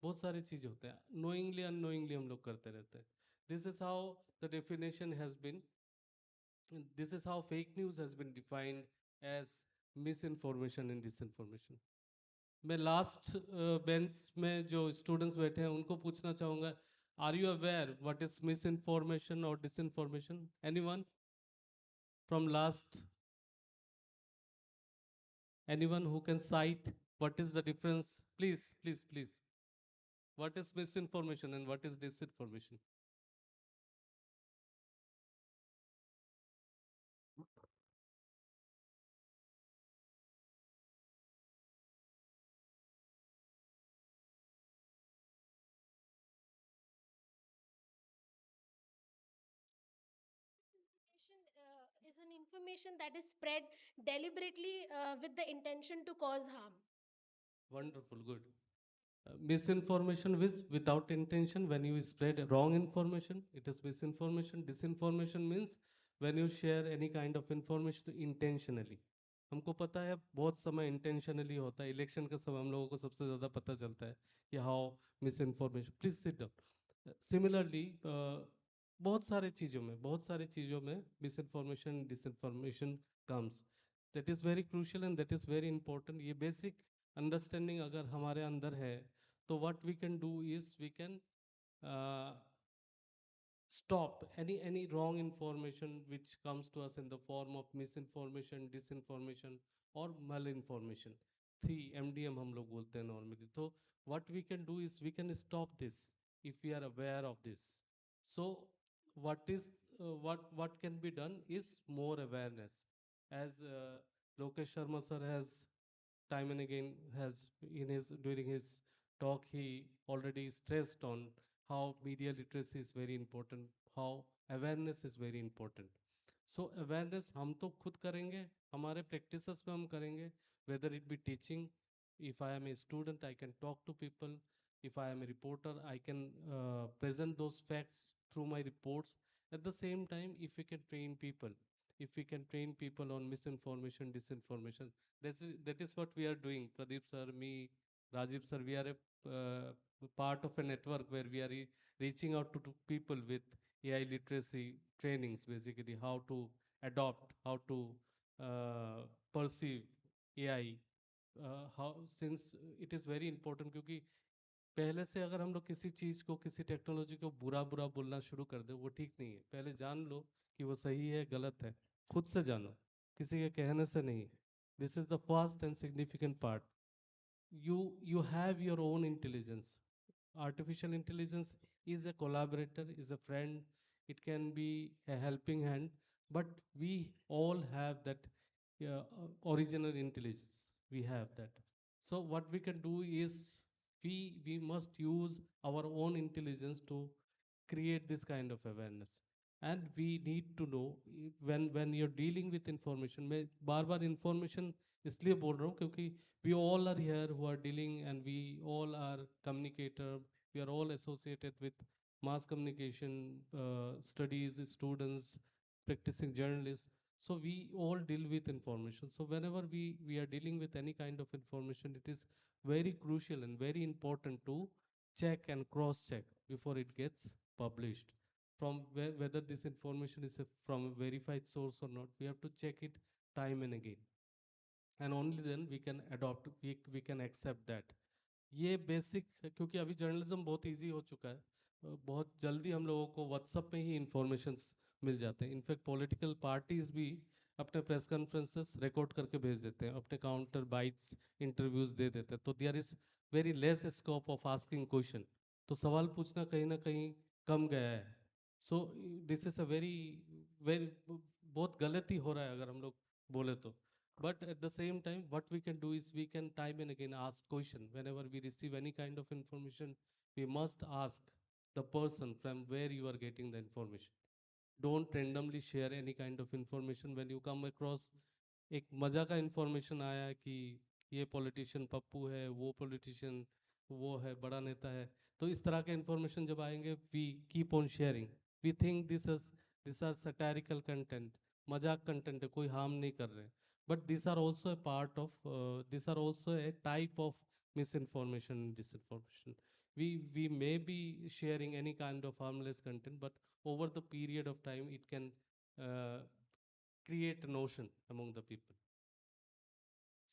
बहुत सारी चीज़ होते हैं, knowingly unknowingly हम लोग करते रहते हैं. This is how the definition has been, this is how fake news has been defined as misinformation and disinformation. मैं लास्ट बेंच में जो स्टूडेंट्स बैठे हैं उनको पूछना चाहूँगा, are you aware what is misinformation और disinformation? Anyone? from last, anyone who can cite what is the difference? Please, please, please. What is misinformation and what is disinformation? Is an information that is spread deliberately with the intention to cause harm. Wonderful, good. Misinformation is without intention. When you spread wrong information, it is misinformation. Disinformation means when you share any kind of information intentionally. हमको पता है बहुत समय intentionally होता है election के समय हम लोगों को सबसे ज़्यादा पता चलता है कि how miss information please sit down similarly बहुत सारे चीज़ों में miss information disinformation comes that is very crucial and that is very important ये बेसिक अंडरस्टैंडिंग अगर हमारे अंदर है तो what we can do is we can uh, stop any wrong information which comes to us in the form of misinformation, disinformation or malinformation. 3 MDM हम लोग बोलते हैं normally. So what we can do is we can stop this if we are aware of this. So what can be done is more awareness. As Lokesh Sharma sir has time and again has in his during his talk he already stressed on how media literacy is very important, how awareness is very important. So awareness हम तो खुद करेंगे, हमारे practices में हम करेंगे, whether it be teaching. If I am a student I can talk to people, if I am a reporter I can present those facts through my reports. At the same time, if we can train people, if we can train people on misinformation, disinformation, that is what we are doing. Pradeep sir, me, Rajiv sir, we are a part of a network where we are reaching out to people with AI literacy trainings, basically how to adopt, how to perceive AI. How since it is very important क्योंकि पहले से अगर हम लोग किसी चीज़ को किसी technology को बुरा बुरा बोलना शुरू कर दे वो ठीक नहीं है पहले जान लो कि वो सही है गलत है खुद से जानो किसी के कहने से नहीं this is the first and significant part you have your own intelligence. Artificial intelligence is a collaborator, is a friend, it can be a helping hand, but we all have that original intelligence. We have that. So what we can do is we must use our own intelligence to create this kind of awareness. And we need to know when you're dealing with information. मैं बार बार information इसलिए बोल रहा हूँ क्योंकि we all are here who are dealing and we all are communicator, we are all associated with mass communication studies, students, practicing journalists. So we all deal with information. So whenever we are dealing with any kind of information, it is very crucial and very important to check and cross check before it gets published. From whether this information is from a verified source or not, we have to check it time and again. And only then we can adopt, we can accept that. ये basic क्योंकि अभी journalism बहुत easy हो चुका है बहुत जल्दी हम लोगों को व्हाट्सएप में ही इंफॉर्मेशंस मिल जाते हैं इनफैक्ट पॉलिटिकल पार्टीज भी अपने प्रेस कॉन्फ्रेंसेस रिकॉर्ड करके भेज देते हैं अपने काउंटर बाइट्स इंटरव्यूज दे देते हैं तो there is very less scope of asking question तो सवाल पूछना कहीं ना कहीं कम गया है so this is a very very बहुत गलती हो रहा है अगर हम लोग बोले तो but at the same time what we can do is we can time and again ask question whenever we receive any kind of information we must ask the person from where you are getting the information. Don't randomly share any kind of information when you come across एक मजा का information आया कि ये politician Pappu है वो politician वो है बड़ा नेता है तो इस तरह के इंफॉर्मेशन जब आएंगे we keep on sharing we think this are satirical content मजाक कंटेंट है कोई हार्म नहीं कर रहे but these are also a part of these are also a type of misinformation and disinformation. We may be sharing any kind of harmless content but over the period of time it can uh, create a notion among the people.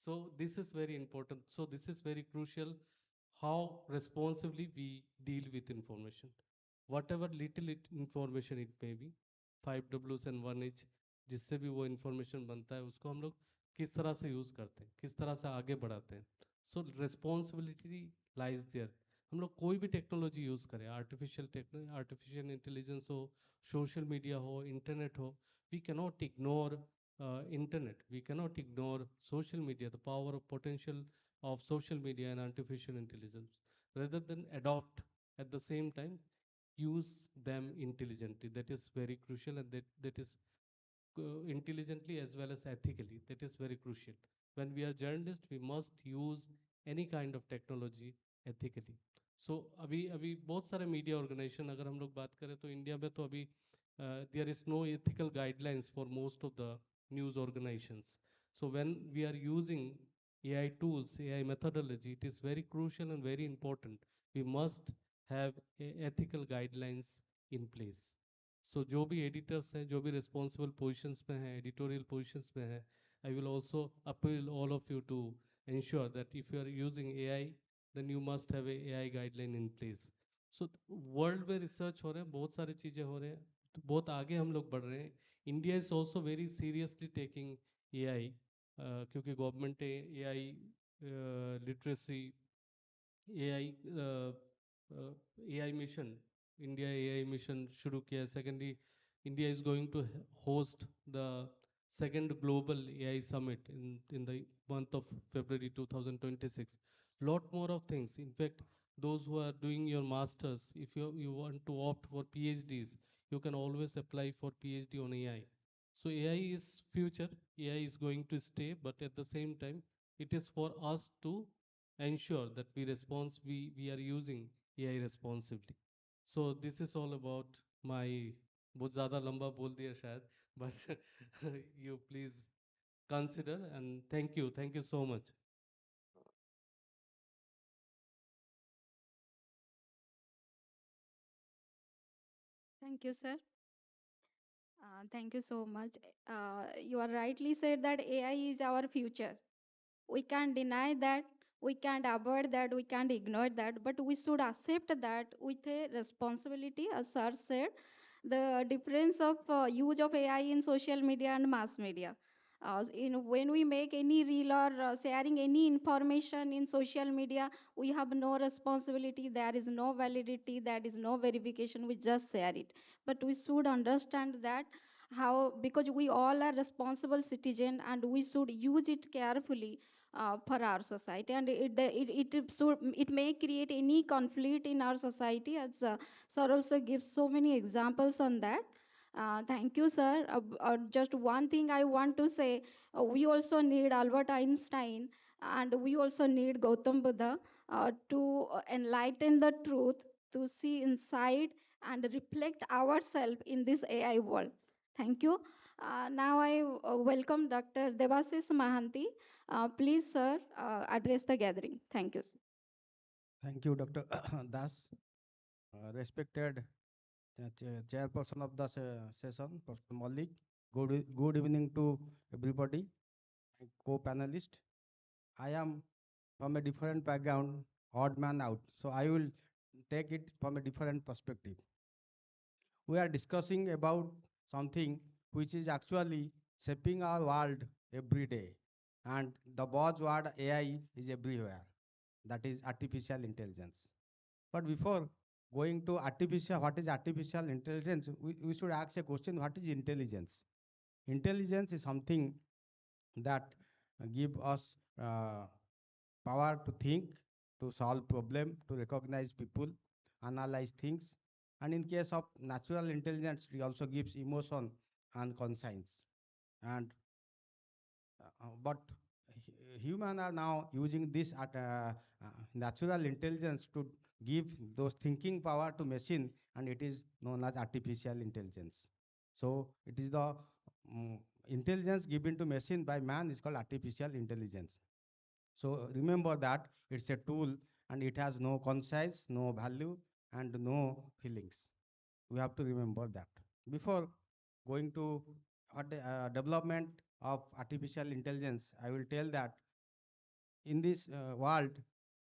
So this is very important. So this is very crucial how responsibly we deal with information. Whatever little information it may be, 5 Ws and 1 H, जिससे भी वो information बनता है उसको हम लोग किस तरह से यूज़ करते हैं, किस तरह से आगे बढ़ाते हैं. So responsibility lies there. हम लोग कोई भी टेक्नोलॉजी यूज़ करें, आर्टिफिशियल इंटेलिजेंस हो, सोशल मीडिया हो, इंटरनेट हो, we cannot ignore internet, we cannot ignore social media, the power of potential of social media and artificial intelligence. Rather than adopt, at the same time use them intelligently. That is very crucial, and that is intelligently as well as ethically. That is very crucial. When we are journalists, we must use any kind of technology ethically. So अभी अभी बहुत सारे media organisation अगर हम लोग बात करें तो इंडिया में तो अभी there is no ethical guidelines for most of the news organizations. So when we are using AI tools, AI methodology, it is very crucial and very important. We must have ethical guidelines in place. So जो भी editors हैं, जो भी responsible positions में हैं, editorial positions में हैं, I will also appeal all of you to ensure that if you are using AI, then you must have a AI guideline in place. So world में research हो रहे हैं, बहुत सारी चीज़ें हो रहे हैं, तो बहुत आगे हम लोग बढ़ रहे हैं. India is also very seriously taking AI, क्योंकि government AI literacy, AI AI mission, India AI mission शुरू किया है. Secondly, India is going to host the second global AI summit in the month of February 2026. Lot more of things. In fact, those who are doing your masters, if you want to opt for PhDs, you can always apply for PhD on AI. So AI is future. AI is going to stay, but at the same time, it is for us to ensure that we are using AI responsibly. So this is all about my, बहुत ज़्यादा लंबा बोल दिया शायद, but you please consider, and thank you so much. Thank you, sir. Thank you so much. You are rightly said that AI is our future. We can't deny that, we can't avoid that, we can't ignore that, but we should accept that with a responsibility. As sir said, the difference of use of AI in social media and mass media. When we make any reel or sharing any information in social media, we have no responsibility, there is no validity, there is no verification, we just share it. But we should understand that how, because we all are responsible citizen and we should use it carefully for our society, and it may create any conflict in our society, as sir also gives so many examples on that. Thank you, sir. Just one thing I want to say, we also need Albert Einstein and we also need Gautam Buddha to enlighten the truth, to see inside and reflect ourselves in this AI world. Thank you. Now I welcome Dr. Devasis Mahanti. Please, sir, address the gathering. Thank you. Thank you, Dr. Das. Respected chairperson of the session, Professor Malik. Good evening to everybody, my co-panelist. I am from a different background, odd man out. So I will take it from a different perspective. We are discussing about something which is actually shaping our world every day. And the buzzword AI is everywhere. That is artificial intelligence. But before going to artificial, what is artificial intelligence? We should ask a question, what is intelligence? Intelligence is something that give us uh, power to think, to solve problem, to recognize people, analyze things. And in case of natural intelligence, it also gives emotion and conscience. And but human are now using this natural intelligence to give those thinking power to machine, and it is known as artificial intelligence. So it is the intelligence given to machine by man is called artificial intelligence. So remember that it's a tool and it has no conscience, no value, and no feelings. We have to remember that. Before going to development of artificial intelligence, I will tell that in this world,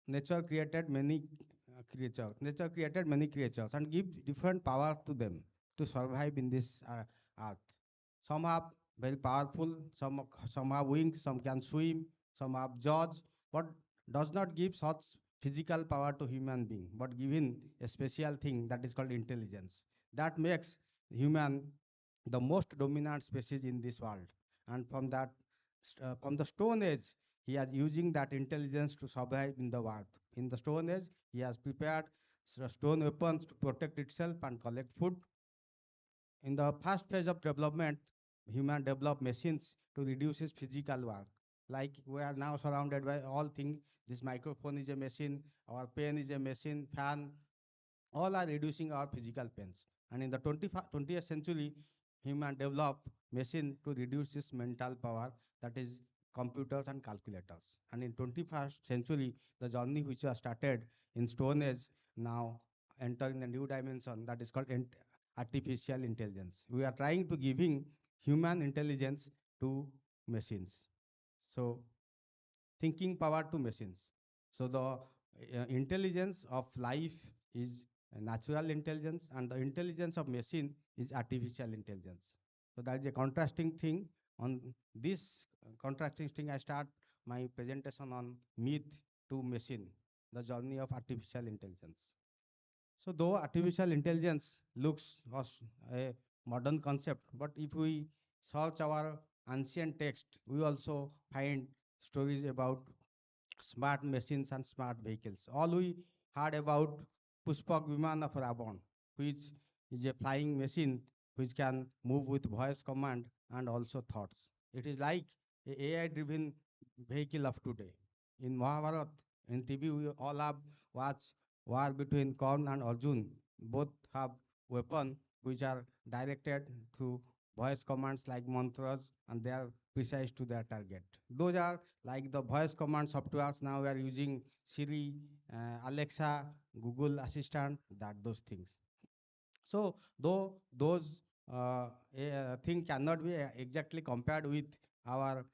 nature created many creatures. Nature created many creatures and give different power to them to survive in this earth. Some have very powerful. Some have wings, some can swim, some have jaws. But does not give such physical power to human being, but given a special thing that is called intelligence. That makes human the most dominant species in this world. And from the Stone Age, he is using that intelligence to survive in the world. In the Stone Age, he has prepared stone weapons to protect itself and collect food. In the first phase of development, human developed machines to reduce his physical work. Like we are now surrounded by all things. This microphone is a machine, our pen is a machine, fan, all are reducing our physical pains. And in the 20th century, human developed machine to reduce this mental power, that is computers and calculators. And in 21st century, the journey which was started in Stone Age now entering a new dimension that is called artificial intelligence. We are trying to giving human intelligence to machines. So thinking power to machines. So the intelligence of life is natural intelligence, and the intelligence of machine is artificial intelligence. So that is a contrasting thing. On this contrasting thing, I start my presentation on myth to machine, the journey of artificial intelligence. So though artificial intelligence looks as a modern concept, but if we search our ancient text, we also find stories about smart machines and smart vehicles. All we heard about Pushpak Viman of Ravan, which is a flying machine which can move with voice command and also thoughts. It is like a AI-driven vehicle of today. In Mahabharat, in TV, we all have watched war between Karna and Arjun. Both have weapons which are directed through voice commands like mantras, and they are precise to their target. Those are like the voice command softwares. Now we are using Siri, Alexa, Google Assistant, those things. So though those thing cannot be exactly compared with our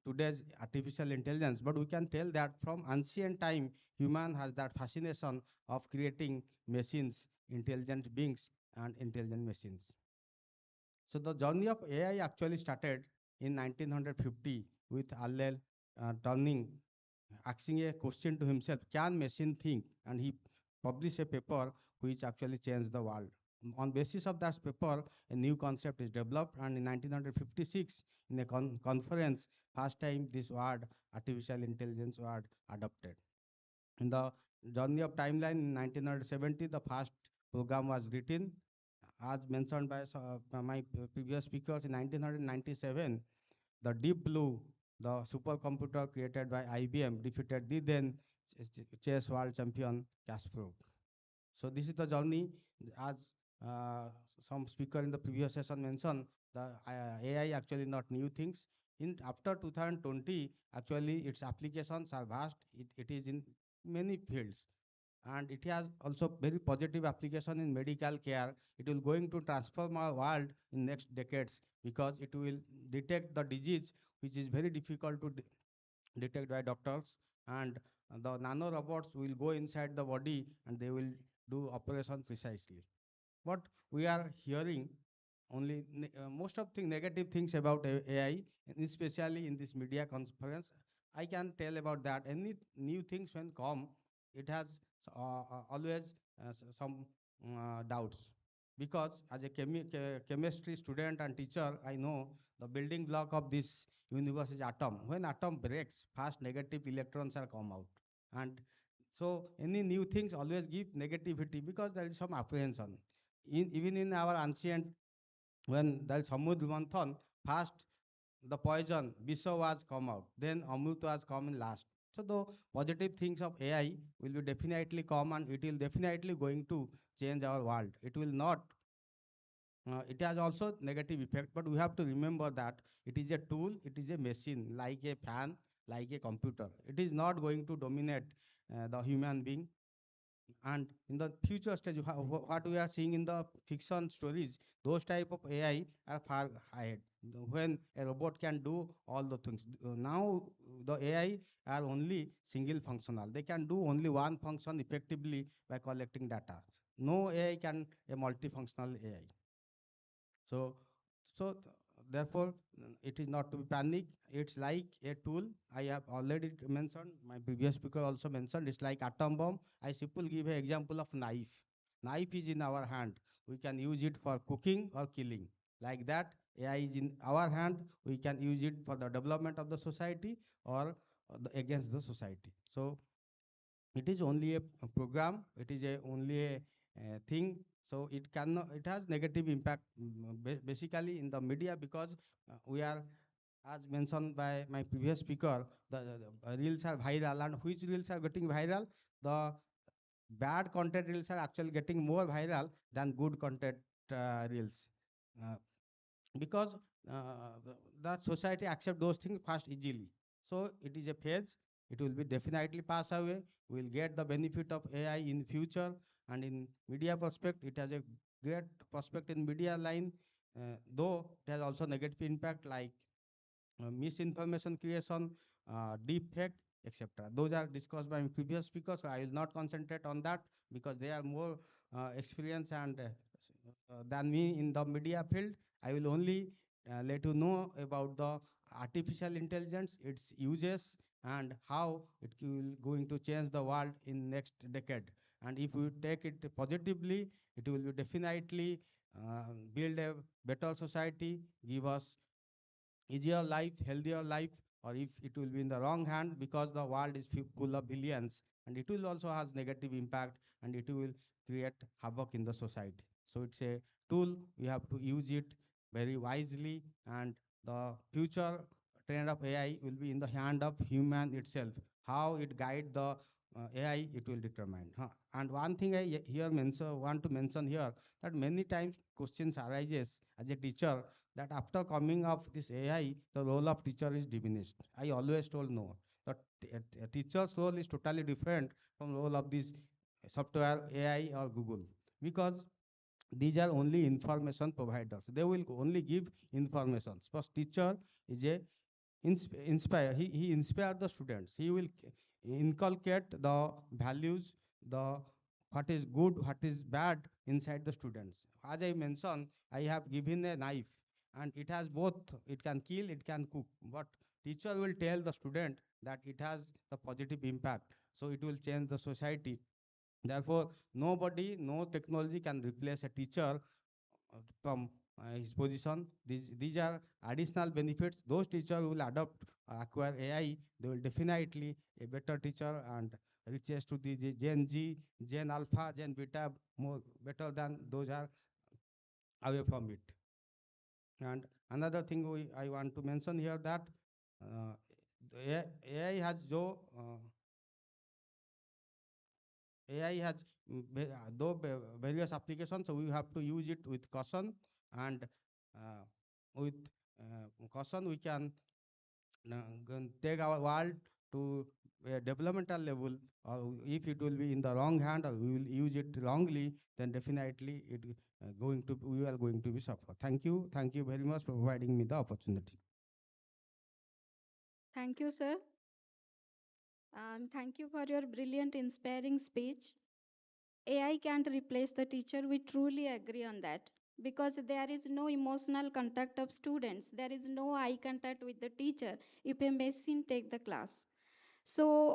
today's artificial intelligence, but we can tell that from ancient time, human has that fascination of creating machines, intelligent beings, and intelligent machines. So the journey of AI actually started in 1950 with Allel turning, asking a question to himself, can machine think? And he published a paper which actually changed the world. On basis of that paper, a new concept is developed, and in 1956, in a conference, first time this word, artificial intelligence word adopted. In the journey of timeline in 1970, the first program was written. As mentioned by my previous speakers, in 1997, the Deep Blue, the supercomputer created by IBM, defeated the then chess world champion Kasparov. So this is the journey. As uh, some speaker in the previous session mentioned, the AI actually not new things. In after 2020, actually its applications are vast. It is in many fields, and it has also very positive application in medical care. It will going to transform our world in next decades, because it will detect the disease which is very difficult to detect by doctors, and the nano robots will go inside the body and they will do operation precisely. What we are hearing only most of the negative things about AI, and especially in this media conference. I can tell about that. Any new things when come, it has always some doubts, because as a chemistry student and teacher, I know the building block of this universe is atom. When atom breaks, fast negative electrons are come out, and so any new things always give negativity because there is some apprehension. Even in our ancient, when there is Samudra Manthan, first the poison, Visha was come out, then Amrut was come in last. So the positive things of AI will be definitely come, and it will definitely going to change our world. It will not, it has also negative effect, but we have to remember that it is a tool, it is a machine, like a fan, like a computer. It is not going to dominate the human being. And in the future stage, what we are seeing in the fiction stories, those type of AI are far ahead. When a robot can do all the things. Now the AI are only single functional. They can do only one function effectively by collecting data. No AI can a multifunctional AI. So, so therefore, it is not to be panic. It's like a tool. I have already mentioned, my previous speaker also mentioned, it's like atom bomb. I simply give an example of knife. Knife is in our hand. We can use it for cooking or killing. Like that, AI is in our hand. We can use it for the development of the society or against the society. So it is only a program. It is only a thing. So it cannot, it has negative impact, basically in the media, because we are, as mentioned by my previous speaker, the reels are viral. And which reels are getting viral? The bad content reels are actually getting more viral than good content reels, uh, because the society accept those things fast easily. So it is a phase. It will be definitely pass away. We will get the benefit of AI in future. And in media perspective, it has a great prospect in media line, though it has also negative impact, like misinformation creation, deep fake, etc. Those are discussed by previous speakers, so I will not concentrate on that, because they are more experienced and than me in the media field. I will only let you know about the artificial intelligence, its uses, and how it will going to change the world in next decade. And if we take it positively, it will be definitely build a better society, give us easier life, healthier life. Or if it will be in the wrong hand, because the world is full of billions, and it will also has negative impact, and it will create havoc in the society. So it's a tool. We have to use it very wisely, and the future trend of AI will be in the hand of human itself. How it guide the AI, it will determine. Huh? And one thing want to mention here, that many times questions arises as a teacher, that after coming of this AI, the role of teacher is diminished. I always told no. The a teacher's role is totally different from role of this software, AI or Google, because these are only information providers. They will only give information. First, teacher is a inspire. He inspire the students. He will inculcate the values, the what is good, what is bad inside the students. As I mentioned, I have given a knife, and it has both. It can kill, it can cook. But teacher will tell the student that it has the positive impact. So it will change the society. Therefore, nobody, no technology can replace a teacher from his position. These are additional benefits. Those teachers who will adopt, acquire AI, they will definitely a better teacher, and reaches to the Gen Z, Gen Alpha, Gen Beta more better than those are away from it. And another thing I want to mention here, that AI has AI has various applications, so we have to use it with caution. And with caution, we can take our world to a developmental level. Or if it will be in the wrong hand, or we will use it wrongly, then definitely we are going to be suffer. Thank you very much for providing me the opportunity. Thank you, sir. And thank you for your brilliant, inspiring speech. AI can't replace the teacher. We truly agree on that. Because there is no emotional contact of students. There is no eye contact with the teacher if a machine take the class. So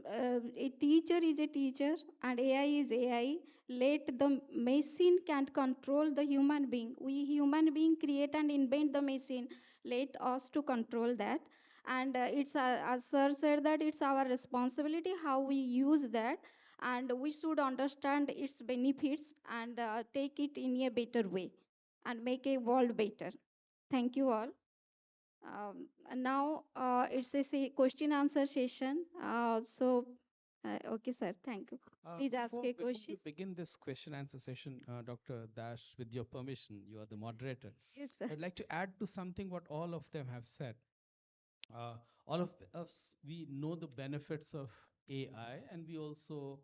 a teacher is a teacher and AI is AI. Let the machine can't control the human being. We human being create and invent the machine. Let us to control that. And it's as sir said that it's our responsibility how we use that, and we should understand its benefits and take it in a better way and make a world better. Thank you all. And now it's a question answer session. Okay, sir, thank you. Please ask a Before we question. begin this question answer session, Dr. Dash, with your permission, you are the moderator. Yes, sir. I'd like to add to something what all of them have said. Uh, all of us, we know the benefits of AI, and we also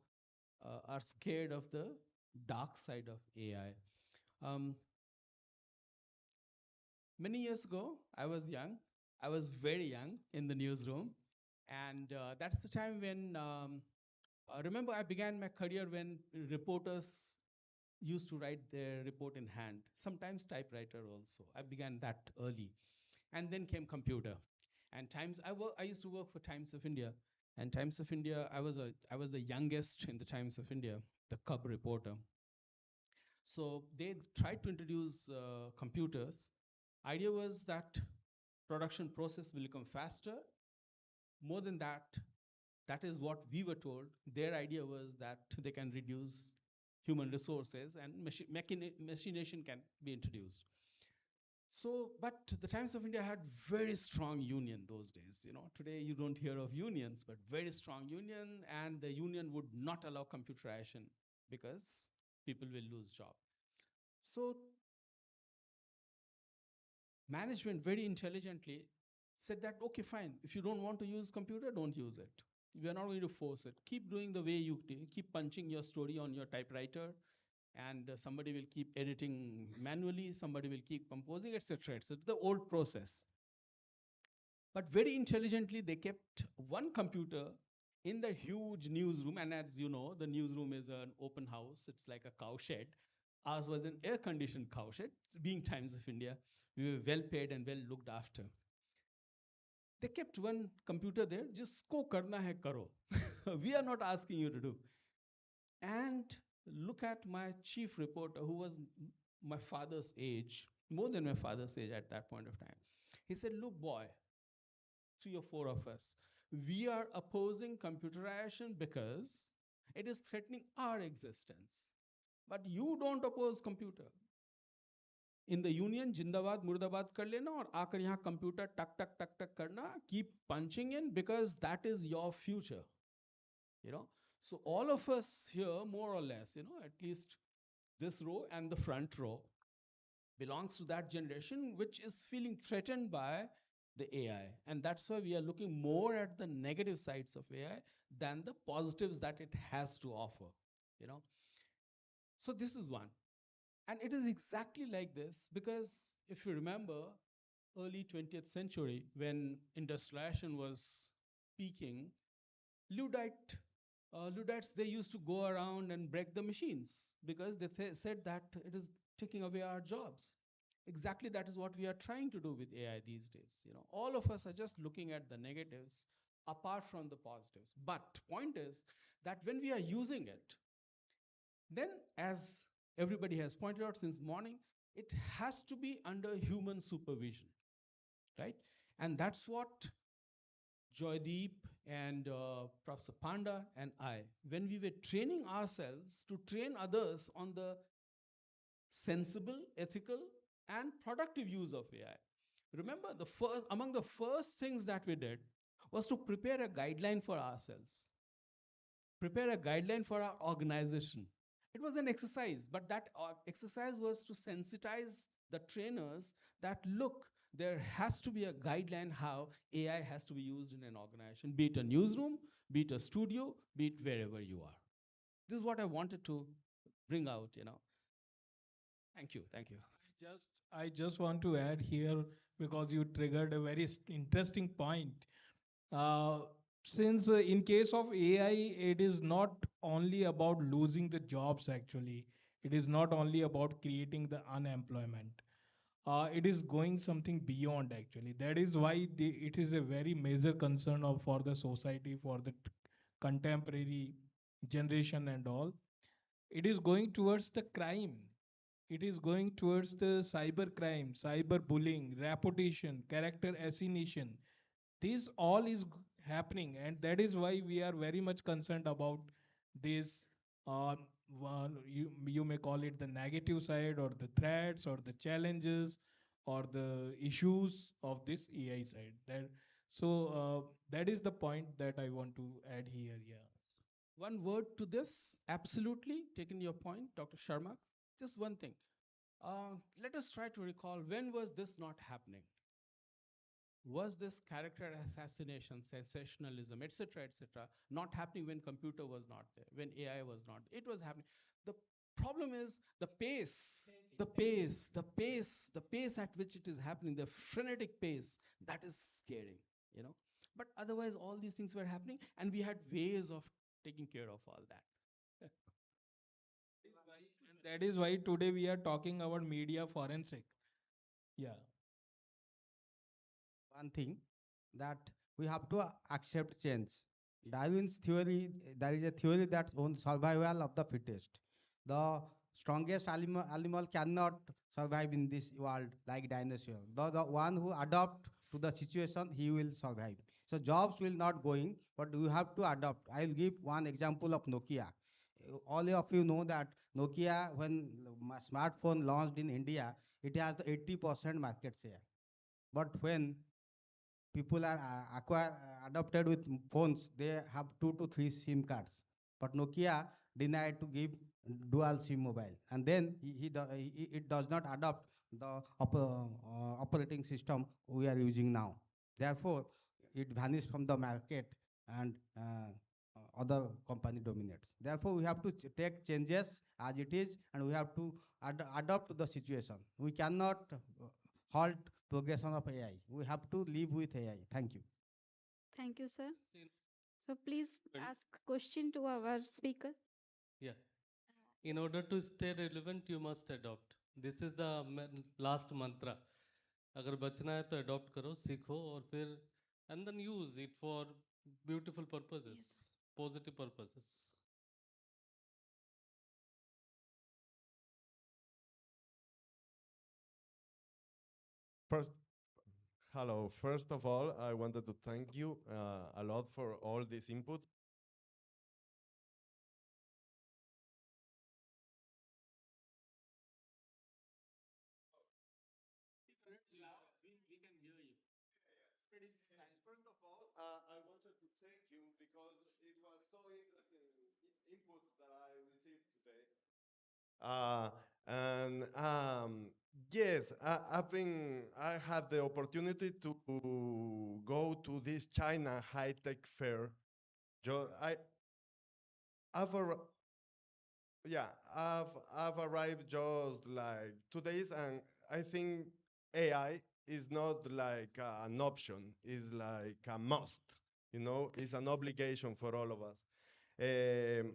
are scared of the dark side of AI. Many years ago, I was young. I was very young in the newsroom. And that's the time when, remember, I began my career when reporters used to write their report in hand, sometimes typewriter also. I began that early. And then came computer. And I used to work for Times of India. And Times of India, I was the youngest in the Times of India, the cub reporter. So they tried to introduce computers. Idea was that production process will become faster. More than that, that is what we were told. Their idea was that they can reduce human resources and machination can be introduced. So, but the Times of India had very strong union those days. You know, today you don't hear of unions, but very strong union, and the union would not allow computerization because people will lose job. So management very intelligently said that, okay, fine, if you don't want to use computer, don't use it. We are not going to force it. Keep doing the way you do. Keep punching your story on your typewriter, and somebody will keep editing manually, somebody will keep composing, etc. It's the old process. But very intelligently, they kept one computer in the huge newsroom. And as you know, the newsroom is an open house. It's like a cow shed. Ours was an air-conditioned cow shed. Being Times of India, we were well paid and well looked after. They kept one computer there. Jisko karna hai karo. We are not asking you to do. And look at my chief reporter, who was my father's age, more than my father's age at that point of time. He said, look, boy, 3 or 4 of us, we are opposing computerization because it is threatening our existence. But you don't oppose computer. In the union, Jindabad, Murdabad kar lena aur aakar yahan computer tuck, tuck, tuck, tuck karna, keep punching in because that is your future. You know, so all of us here, more or less, you know, at least this row and the front row belongs to that generation which is feeling threatened by the AI. And that's why we are looking more at the negative sides of AI than the positives that it has to offer, you know. So this is one. And it is exactly like this because if you remember early 20th century when industrialization was peaking, Luddite, Luddites, they used to go around and break the machines because they said that it is taking away our jobs. Exactly that is what we are trying to do with AI these days. You know, all of us are just looking at the negatives apart from the positives. But point is that when we are using it, then as everybody has pointed out since morning, it has to be under human supervision, right? And that's what Joydeep and Professor Panda and I, when we were training ourselves to train others on the sensible, ethical, and productive use of AI. Remember, among the first things that we did was to prepare a guideline for ourselves, prepare a guideline for our organization. It was an exercise, but that exercise was to sensitize the trainers that look, there has to be a guideline how AI has to be used in an organization, be it a newsroom, be it a studio, be it wherever you are. This is what I wanted to bring out, you know. Thank you, thank you. I just want to add here because you triggered a very interesting point. Since in case of AI, it is not only about losing the jobs actually. It is not only about creating the unemployment. It is going something beyond actually. That is why it is a very major concern for the society, for the contemporary generation and all. It is going towards the crime. It is going towards the cyber crime, cyber bullying, reputation, character assassination. This all is happening, and that is why we are very much concerned about this. You may call it the negative side, or the threats, or the challenges, or the issues of this AI side. That is the point that I want to add here. Yeah. One word to this, absolutely, taking your point, Dr. Sharma. Just one thing. Let us try to recall when was this not happening? Was this character assassination, sensationalism, etc., not happening when computer was not there, when AI was not? It was happening. The problem is the pace, the pace at which it is happening, the frenetic pace, that is scary, you know. But otherwise, all these things were happening, and we had ways of taking care of all that. That is why today we are talking about media forensic. Yeah. One thing that we have to accept change. Darwin's theory, there is a theory that on survival of the fittest. The strongest animal cannot survive in this world like dinosaur. The one who adapt to the situation, he will survive. So jobs will not going, but we have to adapt. I will give one example of Nokia. All of you know that Nokia, when smartphone launched in India, it has the 80% market share. But when people are adopted with phones, they have 2 to 3 SIM cards. But Nokia denied to give dual SIM mobile, and then it does not adopt the operating system we are using now. Therefore, it vanished from the market, and other company dominates. Therefore, we have to take changes as it is, and we have to adapt to the situation. We cannot halt progression of AI. We have to live with AI. Thank you. Thank you, sir. So please ask question to our speaker. Yeah. In order to stay relevant, you must adopt. This is the last mantra. अगर बचना है तो adopt करो, सीखो और फिर and then use it for beautiful purposes, positive purposes. First, hello. First of all, I wanted to thank you a lot for all these inputs. First of all, I wanted to thank you because it was so interesting inputs that I received today. And yes, I had the opportunity to go to this China high tech fair. I've yeah, I've arrived just like 2 days, and I think AI is not like an option; it's like a must. You know, it's an obligation for all of us. Um,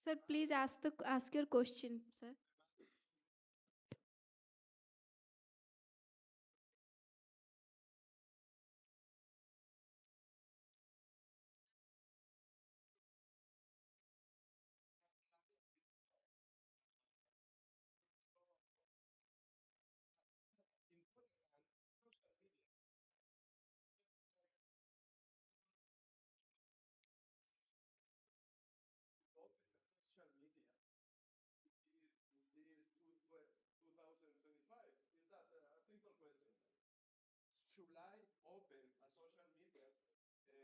Sir, please ask your question, sir. social media is 2025. Is that a simple question? Should I open a social media to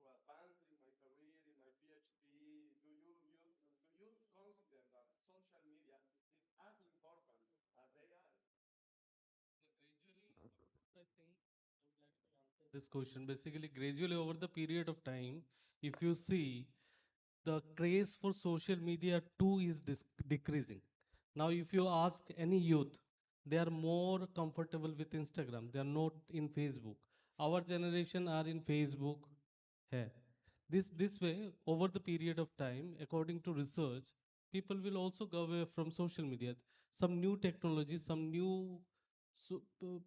advance in my career, in my PhD? Do you consider that social media is as important as AI? I think I would like to answer this question. Basically, gradually over the period of time, if you see, the craze for social media too is decreasing. Now, if you ask any youth, they are more comfortable with Instagram. They are not in Facebook. Our generation are in Facebook. Hai. This way, over the period of time, according to research, people will also go away from social media. Some new technology,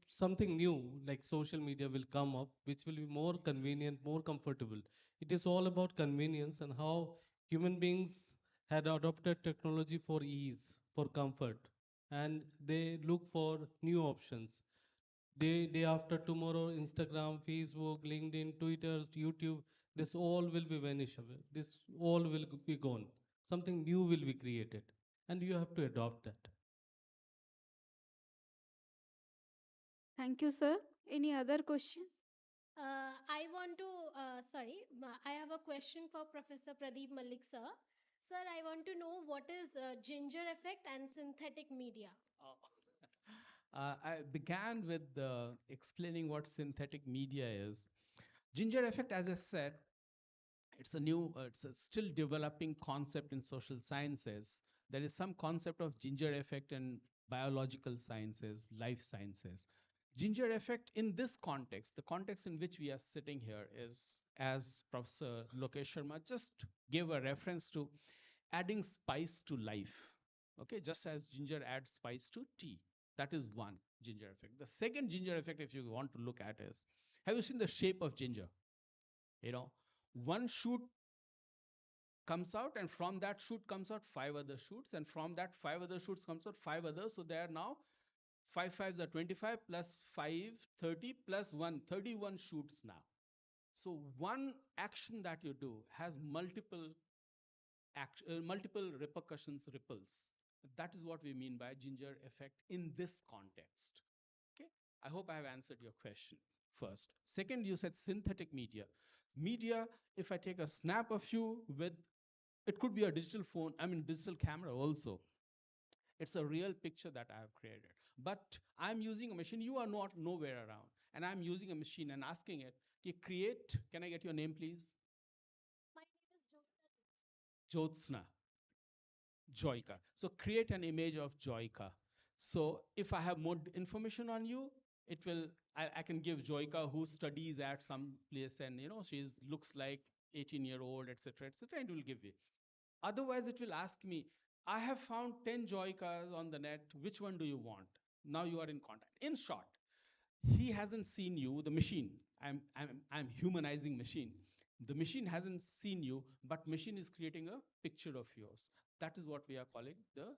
something new like social media will come up, which will be more convenient, more comfortable. It is all about convenience and how human beings had adopted technology for ease, for comfort, and they look for new options. Day after tomorrow, Instagram, Facebook, LinkedIn, Twitter, YouTube, this all will be vanish away. This all will be gone. Something new will be created, and you have to adopt that. Thank you, sir. Any other questions? I want to, I have a question for Professor Pradeep Malik, sir. Sir, I want to know what is ginger effect and synthetic media. I began with explaining what synthetic media is. Ginger effect, as I said, it's a still developing concept in social sciences. There is some concept of ginger effect in biological sciences, life sciences. Ginger effect in this context, the context in which we are sitting here is, as Professor Lokesh Sharma just gave a reference to, adding spice to life. Okay, just as ginger adds spice to tea. That is one ginger effect. The second ginger effect, if you want to look at, is, have you seen the shape of ginger? You know, one shoot comes out, and from that shoot comes out five other shoots, and from that five other shoots comes out five others. So there are now 5 fives are 25 plus 5, 30 plus 1, 31 shoots now. So one action that you do has multiple repercussions, ripples. That is what we mean by ginger effect in this context. Okay, I hope I have answered your question. First, second, you said synthetic media. Media, if I take a snap of you with, it could be a digital phone, I mean digital camera also, it's a real picture that I have created. But I'm using a machine, you are not nowhere around, and I'm using a machine and asking it to create, can I get your name please? My name is Jyotsna. Joyka. So create an image of Joyka. So if I have more information on you, it will, I can give Joyka who studies at some place, and she's looks like 18-year-old, etc., etc., and it will give you. Otherwise, it will ask me, I have found 10 Joykas on the net. Which one do you want? Now you are in contact. In short, he hasn't seen you, the machine. I'm humanizing machine. The machine hasn't seen you, but machine is creating a picture of yours. That is what we are calling the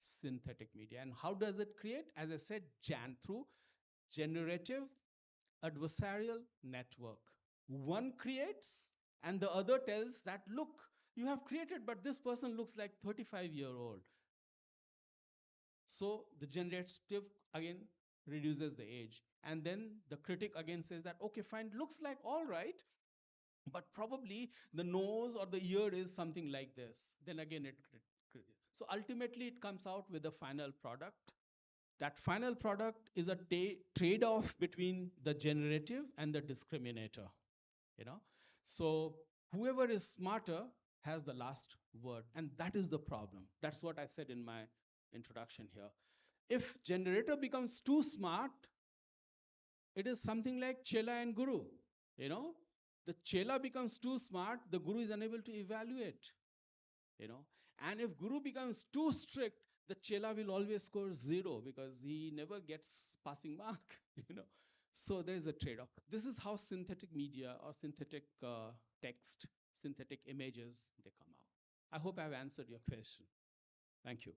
synthetic media. And how does it create? As I said, through generative adversarial network. One creates and the other tells that, look, you have created, but this person looks like 35-year-old. So the generative again reduces the age. And then the critic again says that, okay, fine, looks like all right, but probably the nose or the ear is something like this. Then again, so ultimately it comes out with a final product. That final product is a trade-off between the generative and the discriminator. So whoever is smarter has the last word, and that is the problem. That's what I said in my introduction here. If generator becomes too smart, it is something like chela and guru. The chela becomes too smart, the guru is unable to evaluate. And if guru becomes too strict, the chela will always score 0 because he never gets passing mark. So there is a trade-off. This is how synthetic media or synthetic text, synthetic images, they come out. I hope I've answered your question. Thank you.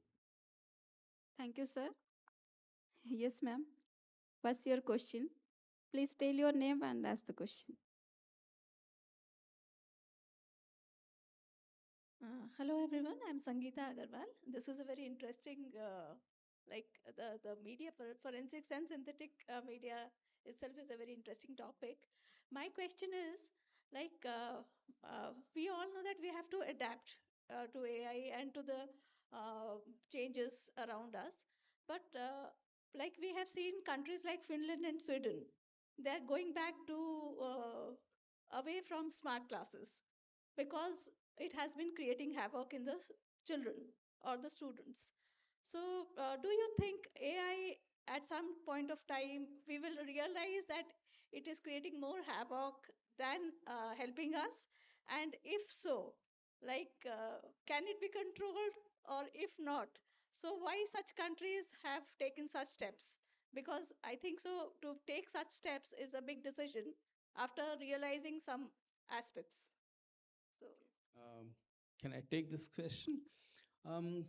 Thank you, sir. Yes, ma'am. What's your question? Please tell your name and ask the question. Hello everyone, I'm Sangeeta Agarwal. This is a very interesting, like the media forensics and synthetic media itself is a very interesting topic. My question is, like, we all know that we have to adapt to AI and to the changes around us. But like we have seen countries like Finland and Sweden, they're going back to away from smart classes because it has been creating havoc in the children or the students. So, do you think AI at some point of time we will realize that it is creating more havoc than helping us? And if so, like, can it be controlled, or if not? So, why such countries have taken such steps? Because I think so, to take such steps is a big decision after realizing some aspects. So, Can I take this question? Um,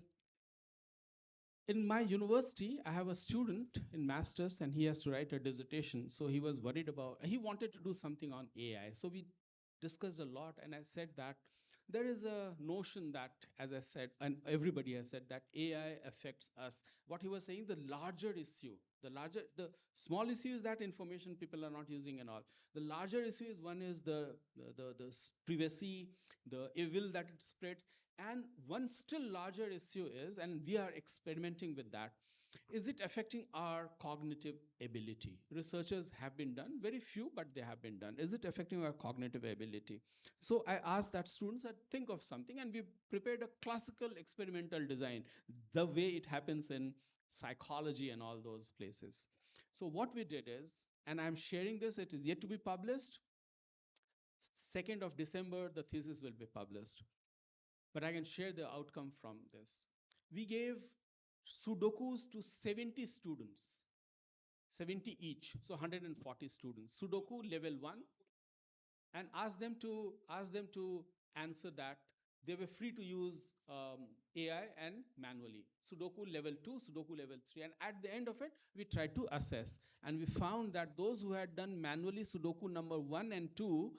in my university, I have a student in master's and he has to write a dissertation. So he was worried about, he wanted to do something on AI. So we discussed a lot and I said that there is a notion that, as I said, and everybody has said that AI affects us. What he was saying, the larger issue, the small issue is that information people are not using and all. The larger issue is one is the privacy, the evil that it spreads. And one still larger issue is, and we are experimenting with that, Is it affecting our cognitive ability? Researchers have been done, very few, but they have been done. Is it affecting our cognitive ability? So I asked that students that think of something, and we prepared a classical experimental design, the way it happens in psychology and all those places. So what we did is, and I'm sharing this, it is yet to be published. 2nd of December, the thesis will be published. But I can share the outcome from this. We gave Sudokus to 70 students, 70 each, so 140 students. Sudoku level 1, and ask them to answer that. They were free to use AI and manually. Sudoku level 2, Sudoku level 3, and at the end of it, we tried to assess, and we found that those who had done manually Sudoku number 1 and 2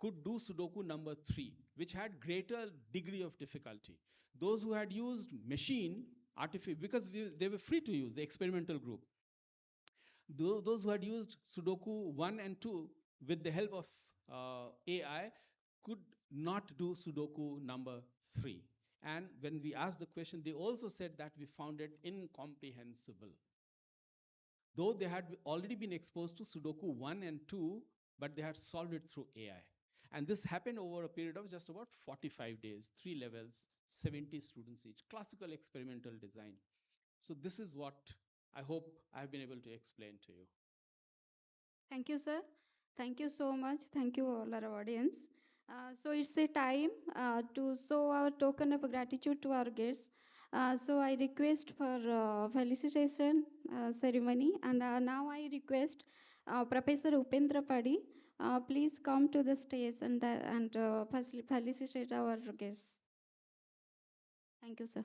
could do Sudoku number 3, which had greater degree of difficulty. Those who had used machine, artificial, because they were free to use, the experimental group, those who had used Sudoku 1 and 2 with the help of AI could not do Sudoku number 3. And when we asked the question, they also said that we found it incomprehensible. Though they had already been exposed to Sudoku 1 and 2, but they had solved it through AI. And this happened over a period of just about 45 days, 3 levels, 70 students each, classical experimental design. So this is what I hope I have been able to explain to you. Thank you, sir. Thank you so much. Thank you, all our audience. So it's a time to show our token of gratitude to our guests. So I request for felicitation ceremony, and now I request Professor Upendra Padi, please come to the stage and felicitate our guests. Thank you, sir.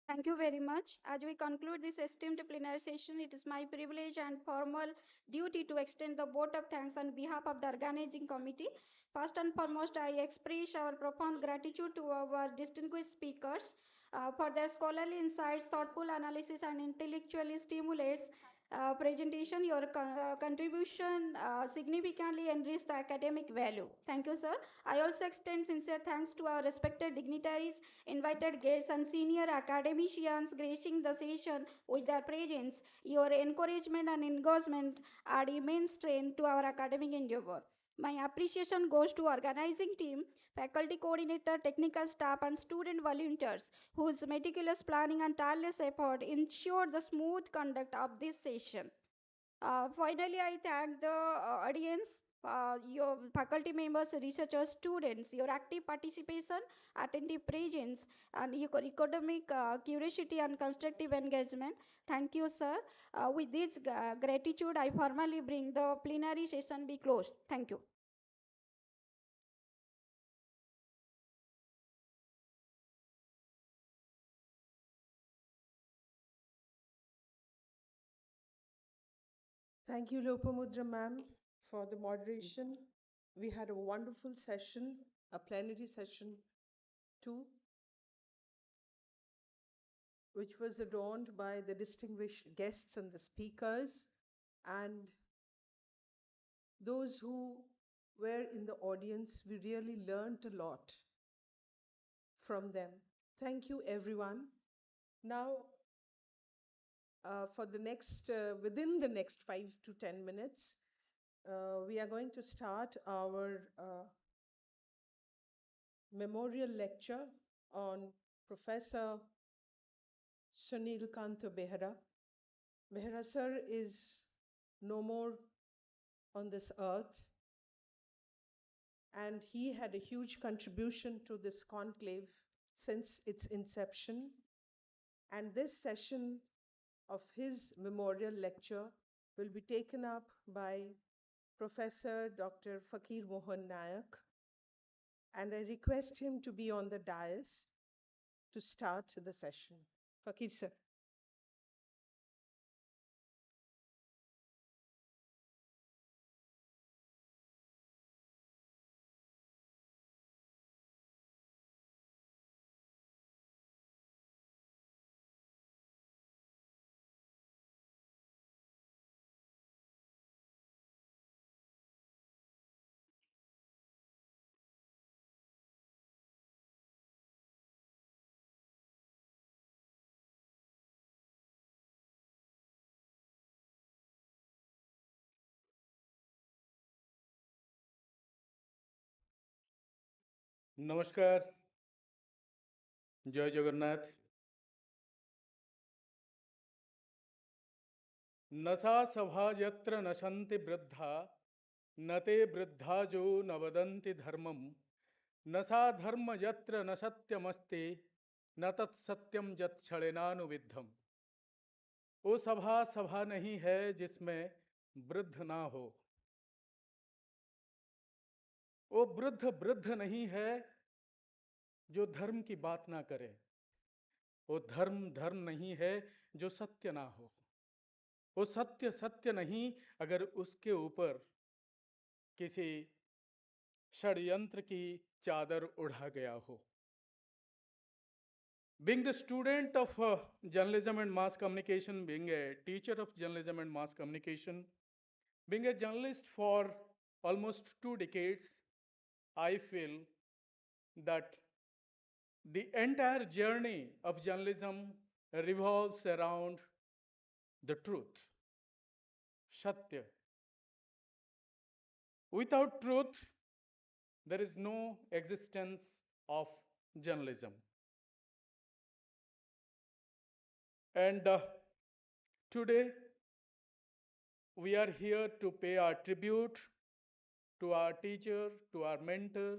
Thank you very much. As we conclude this esteemed plenary session, it is my privilege and formal duty to extend the vote of thanks on behalf of the organizing committee. First and foremost, I express our profound gratitude to our distinguished speakers for their scholarly insights, thoughtful analysis, and intellectually stimulates presentation. Your contribution significantly enriched the academic value. Thank you, sir. I also extend sincere thanks to our respected dignitaries, invited guests, and senior academicians gracing the session with their presence. Your encouragement and engagement add immense strength to our academic endeavor. My appreciation goes to organizing team, faculty coordinator, technical staff, and student volunteers whose meticulous planning and tireless effort ensured the smooth conduct of this session. Finally, I thank the audience, your faculty members, researchers, students, your active participation, attentive presence, and your academic curiosity and constructive engagement. Thank you, sir. With this gratitude, I formally bring the plenary session be closed. Thank you. Thank you, Lopamudra ma'am, for the moderation. We had a wonderful session, a plenary session too, which was adorned by the distinguished guests and the speakers and those who were in the audience. We really learned a lot from them. Thank you, everyone. Now, for the next, within the next 5 to 10 minutes, we are going to start our memorial lecture on Professor Sunil Kanta Behra. Behra sir is no more on this earth, and he had a huge contribution to this conclave since its inception. And this session of his memorial lecture will be taken up by Professor Dr. Fakir Mohan Nayak, and I request him to be on the dais to start the session. Fakir sir. नमस्कार, जय जगन्नाथ। नशा सभा यत्र नशन्ति वृद्धा नते वृद्धा जो न वदन्ति धर्मम नशा धर्म यत्र न सत्यमस्ति न तत्सत्यम यत् क्षणेनानुविद्धम। वो सभा सभा नहीं है जिसमें वृद्ध ना हो, वो वृद्ध वृद्ध नहीं है जो धर्म की बात ना करे, वो धर्म धर्म नहीं है जो सत्य ना हो, वो सत्य सत्य नहीं अगर उसके ऊपर किसी षड्यंत्र की चादर उड़ा गया हो। Being the student of journalism and mass communication, being a teacher of journalism and mass communication, being a journalist for almost 2 decades, I feel that the entire journey of journalism revolves around the truth, Satya. Without truth, there is no existence of journalism. And today, we are here to pay our tribute to our teacher, to our mentor,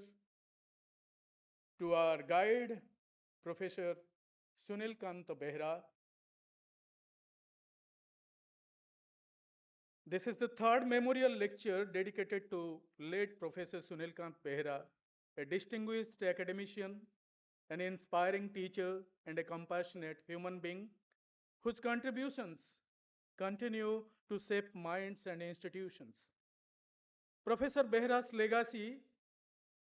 to our guide, Professor Sunil Kanta Behra. This is the third memorial lecture dedicated to late Professor Sunil Kant Behra, a distinguished academician, an inspiring teacher, and a compassionate human being whose contributions continue to shape minds and institutions. Professor Behra's legacy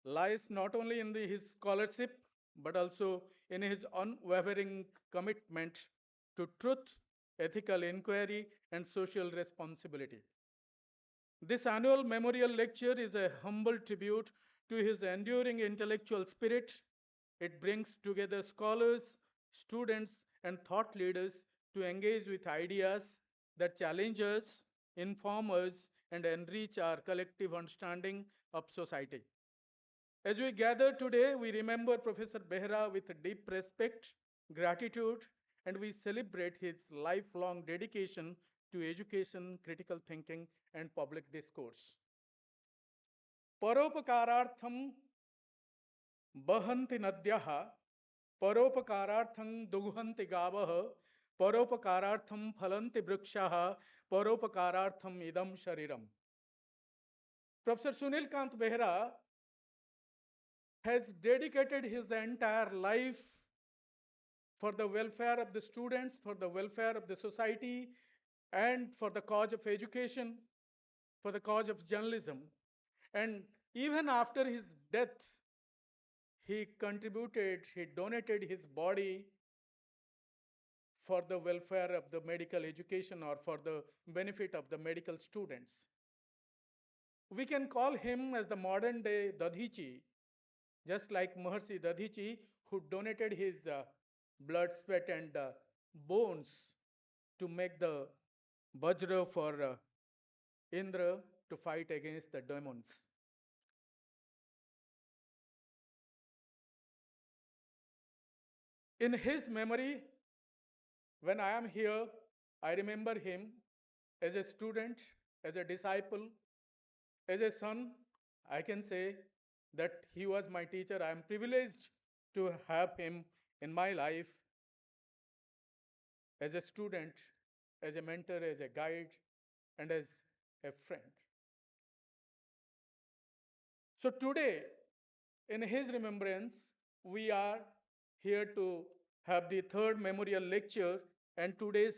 lies not only in his scholarship but also in his unwavering commitment to truth, ethical inquiry, and social responsibility. This annual memorial lecture is a humble tribute to his enduring intellectual spirit. It brings together scholars, students, and thought leaders to engage with ideas that challenge us, inform us, and enrich our collective understanding of society. As we gather today, we remember Professor Behra with deep respect, gratitude, and we celebrate his lifelong dedication to education, critical thinking, and public discourse. परोपकारार्थं बहन्ति नद्यः परोपकारार्थं दुग्हन्ति गावः परोपकारार्थं फलन्ति वृक्षाः परोपकारार्थम idam shariram. Professor Sunil Kant Behra has dedicated his entire life for the welfare of the students, for the welfare of the society, and for the cause of education, for the cause of journalism. And even after his death, he contributed, he donated his body for the welfare of the medical education or for the benefit of the medical students. We can call him as the modern day Dadhichi, just like Maharshi Dadhichi, who donated his blood, sweat, and bones to make the Vajra for Indra to fight against the demons. In his memory, when I am here, I remember him as a student, as a disciple, as a son. I can say that he was my teacher. I am privileged to have him in my life as a student, as a mentor, as a guide, and as a friend. So today, in his remembrance, we are here to have the third memorial lecture, and today's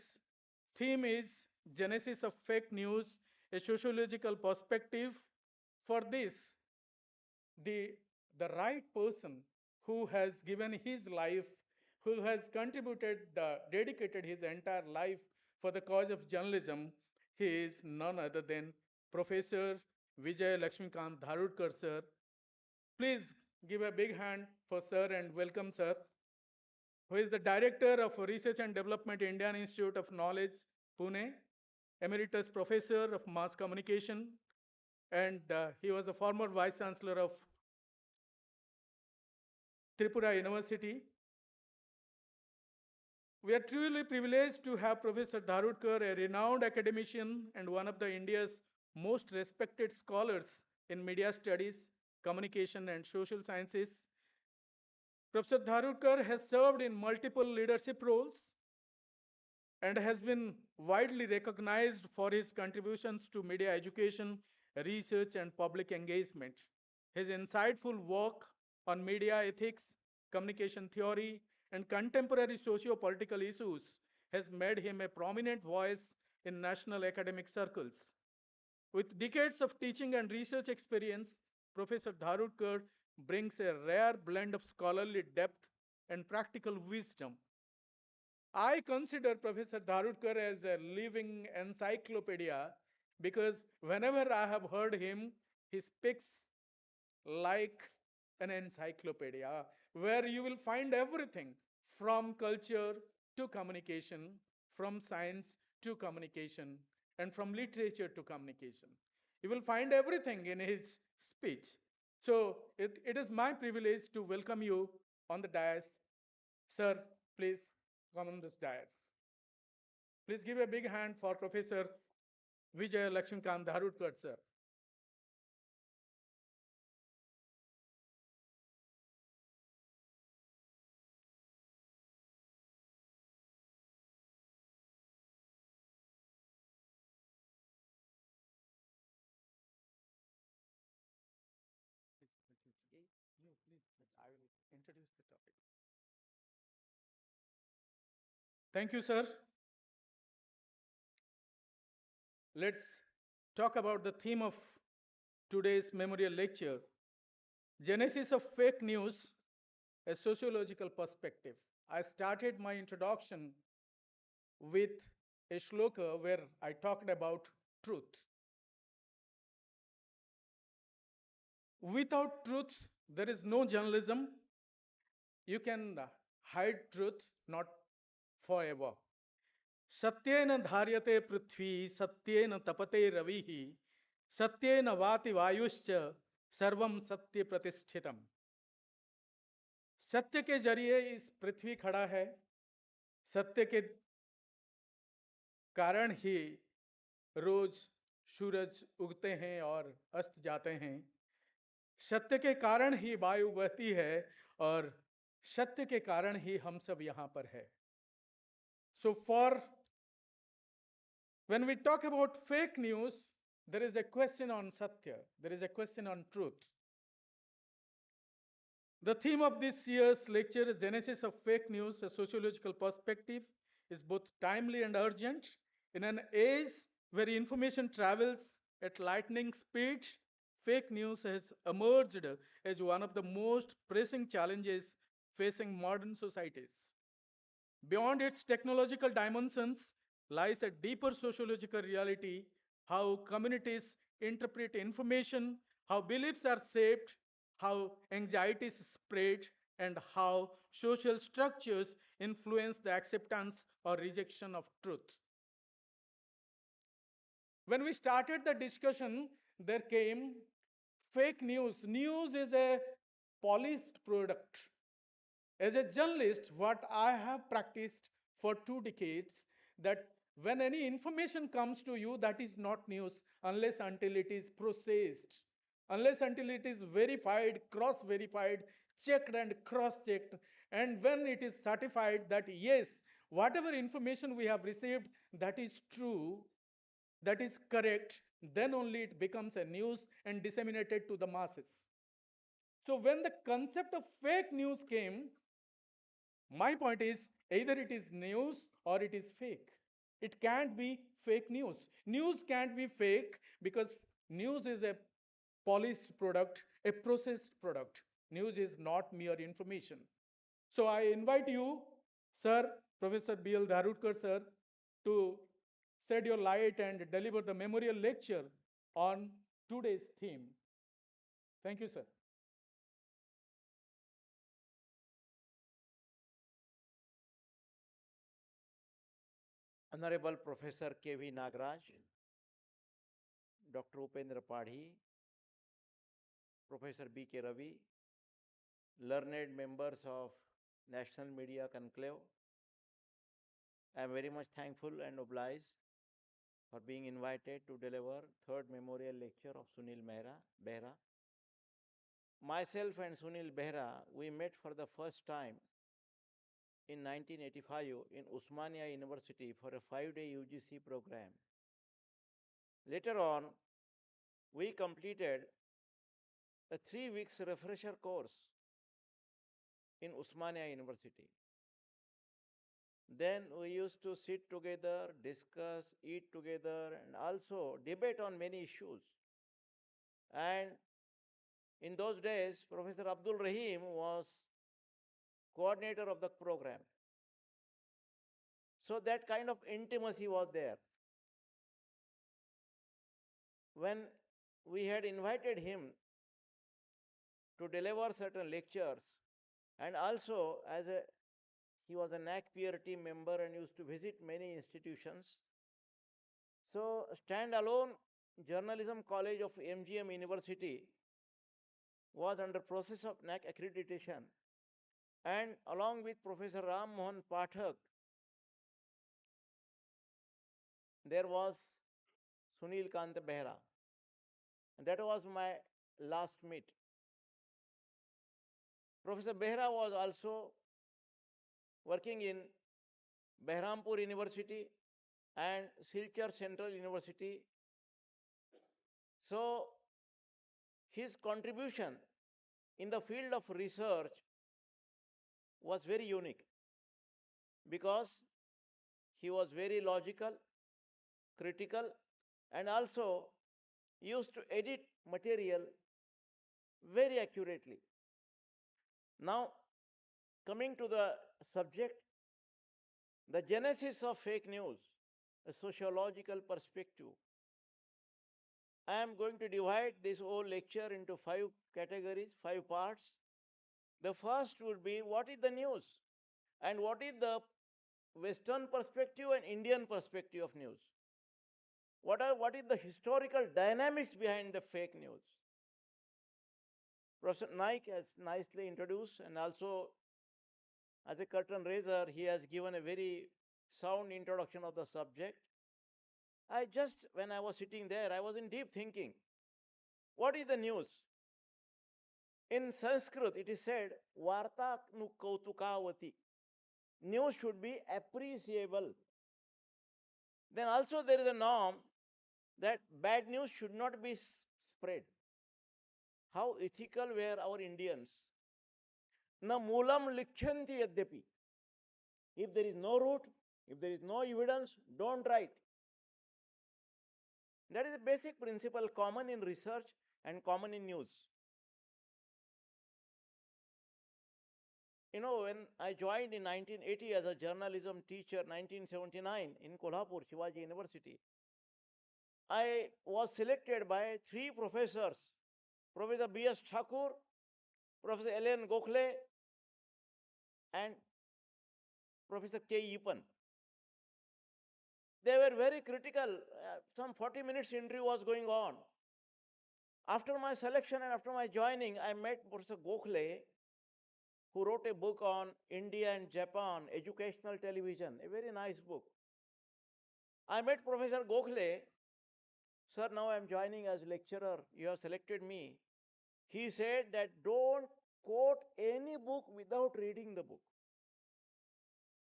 theme is Genesis of Fake News, a sociological perspective. For this, the, the right person who has given his life, who has contributed, dedicated his entire life for the cause of journalism, he is none other than Professor Vijay Lakshmikant Dharudkar, sir. Please give a big hand for sir and welcome sir, who is the Director of Research and Development, Indian Institute of Knowledge, Pune, Emeritus Professor of Mass Communication, and he was the former Vice Chancellor of Tripura University. We are truly privileged to have Professor Dharudkar, a renowned academician and one of the India's most respected scholars in media studies, communication, and social sciences. Professor Dharudkar has served in multiple leadership roles and has been widely recognized for his contributions to media education, research, and public engagement. His insightful work on media ethics, communication theory, and contemporary socio-political issues has made him a prominent voice in national academic circles. With decades of teaching and research experience, Professor Dharudkar brings a rare blend of scholarly depth and practical wisdom. I consider Professor Dharudkar as a living encyclopedia because whenever I have heard him, he speaks like an encyclopedia where you will find everything from culture to communication, from science to communication, and from literature to communication. You will find everything in his speech. So it is my privilege to welcome you on the dais. Sir, please come on this dais. Please give a big hand for Professor Vijay Lakshmikant Dharudkar, sir. I will introduce the topic. Thank you, sir. Let's talk about the theme of today's memorial lecture, Genesis of Fake News, a Sociological Perspective. I started my introduction with a shloka where I talked about truth. Without truth, there is no journalism. You can hide truth, not forever. सत्येन धार्यते पृथ्वी सत्येन तपते रविः सत्येन वाति वायुश्च सर्वम सत्य प्रतिष्ठितम। सत्य के जरिए इस पृथ्वी खड़ा है, सत्य के कारण ही रोज सूरज उगते हैं और अस्त जाते हैं, सत्य के कारण ही वायु बहती है और सत्य के कारण ही हम सब यहाँ पर है। So for when we talk about fake news, there is a question on satya, there is a question on truth. The theme of this year's lecture is Genesis of Fake News, a Sociological Perspective, is both timely and urgent. In an age where information travels at lightning speed, fake news has emerged as one of the most pressing challenges facing modern societies. Beyond its technological dimensions lies a deeper sociological reality, how communities interpret information, how beliefs are shaped, how anxieties spread, and how social structures influence the acceptance or rejection of truth. When we started the discussion, there came fake news. News is a polished product. As a journalist, what I have practiced for 2 decades, that when any information comes to you, that is not news unless until it is processed, unless until it is verified, cross verified, checked and cross checked, and when it is certified that yes, whatever information we have received, that is true, that is correct, then only it becomes a news and disseminated to the masses. So when the concept of fake news came, my point is either it is news or it is fake. It can't be fake news. News can't be fake because news is a polished product, a processed product. News is not mere information. So I invite you, sir, Professor B.L. Dharudkar, sir, to shed your light and deliver the memorial lecture on today's theme. Thank you, sir. Honorable Professor K.V. Nagraj, Dr. Upendra Padhi, Professor B.K. Ravi, learned members of National Media Conclave, I am very much thankful and obliged for being invited to deliver third memorial lecture of Sunil Behra. Myself and Sunil Behra, we met for the first time in 1985 in Usmania University for a 5-day UGC program. Later on, we completed a 3 weeks refresher course in Usmania University. Then we used to sit together, discuss, eat together, and also debate on many issues. And in those days, Professor Abdul Rahim was coordinator of the program. So that kind of intimacy was there. When we had invited him to deliver certain lectures, and also he was a NAC peer team member and used to visit many institutions. So standalone Journalism College of MGM University was under process of NAC accreditation, and along with Professor Ram Mohan Pathak, there was Sunil Kant Behra. And that was my last meet. Professor Behra was also working in Behrampur University and Silchar Central University. So his contribution in the field of research was very unique because He was very logical, critical, and also used to edit material very accurately. Now, coming to the subject, the genesis of fake news, a sociological perspective. I am going to divide this whole lecture into 5 categories, 5 parts. The first would be what is the news and what is the Western perspective and Indian perspective of news. What is the historical dynamics behind the fake news? Professor Naik has nicely introduced, and also as a curtain raiser, he has given a very sound introduction of the subject. When I was sitting there, I was in deep thinking. What is the news? In Sanskrit, it is said, Varta nu kautukavati. News should be appreciable. Then also there is a norm that bad news should not be spread. How ethical were our Indians? Na moolam likhyanti yadyapi. If there is no root, if there is no evidence, don't write. That is a basic principle common in research and common in news. You know, when I joined in 1980 as a journalism teacher, 1979 in Kolhapur, Shivaji University, I was selected by 3 professors, Professor B.S. Thakur, Professor Ellen Gokhale, and Professor K. Ipan. They were very critical. Some 40 minutes interview was going on. After my selection and after my joining, I met Professor Gokhale, who wrote a book on India and Japan, educational television, a very nice book. I met Professor Gokhale. Sir, now I'm joining as lecturer. You have selected me. He said that don't quote any book without reading the book.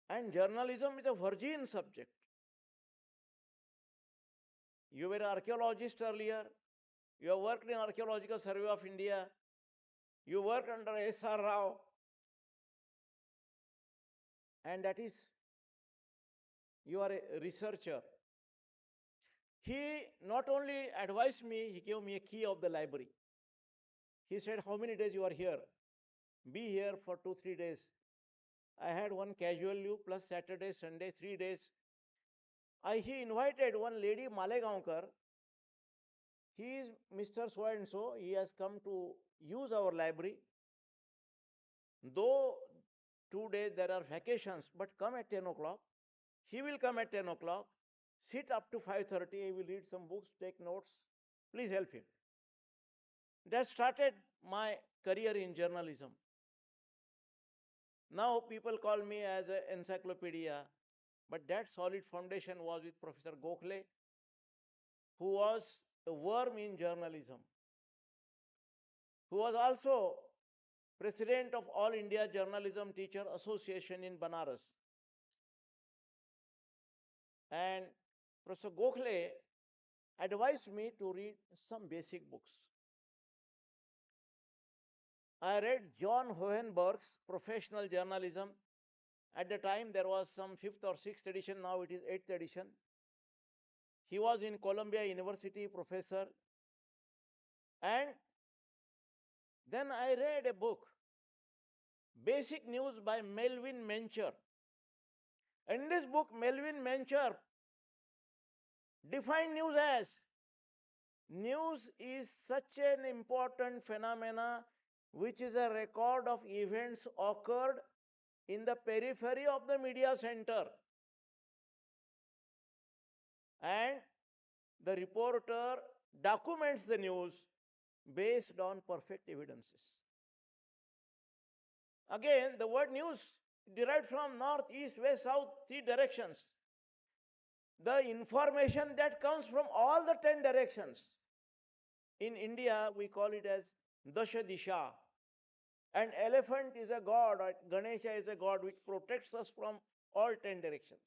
And journalism is a virgin subject. You were an archaeologist earlier. You have worked in Archaeological Survey of India. You worked under S.R. Rao. And that is, you are a researcher. He not only advised me, he gave me a key of the library. He said, how many days you are here? Be here for 2-3 days. I had one casual leave plus Saturday, Sunday, 3 days. He invited one lady, Malegaonkar. He is Mr. So and so. He has come to use our library. Though 2 days there are vacations, but come at 10 o'clock. He will come at 10 o'clock, sit up to 5:30. He will read some books, take notes. Please help him. That started my career in journalism. Now people call me as an encyclopedia, but that solid foundation was with Professor Gokhale, who was a worm in journalism, who was also president of All India Journalism Teacher Association in Banaras. And Professor Gokhale advised me to read some basic books. I read John Hohenberg's Professional Journalism. At the time, there was some 5th or 6th edition. Now it is 8th edition. He was in Columbia University professor. And then I read a book, Basic News by Melvin Mencher. In this book, Melvin Mencher defined news as news is such an important phenomena which is a record of events occurred in the periphery of the media center. And the reporter documents the news based on perfect evidences. Again, the word news derived from north, east, west, south, 3 directions. The information that comes from all the 10 directions. In India, we call it as Dasha Disha. An elephant is a god, or Ganesha is a god which protects us from all 10 directions.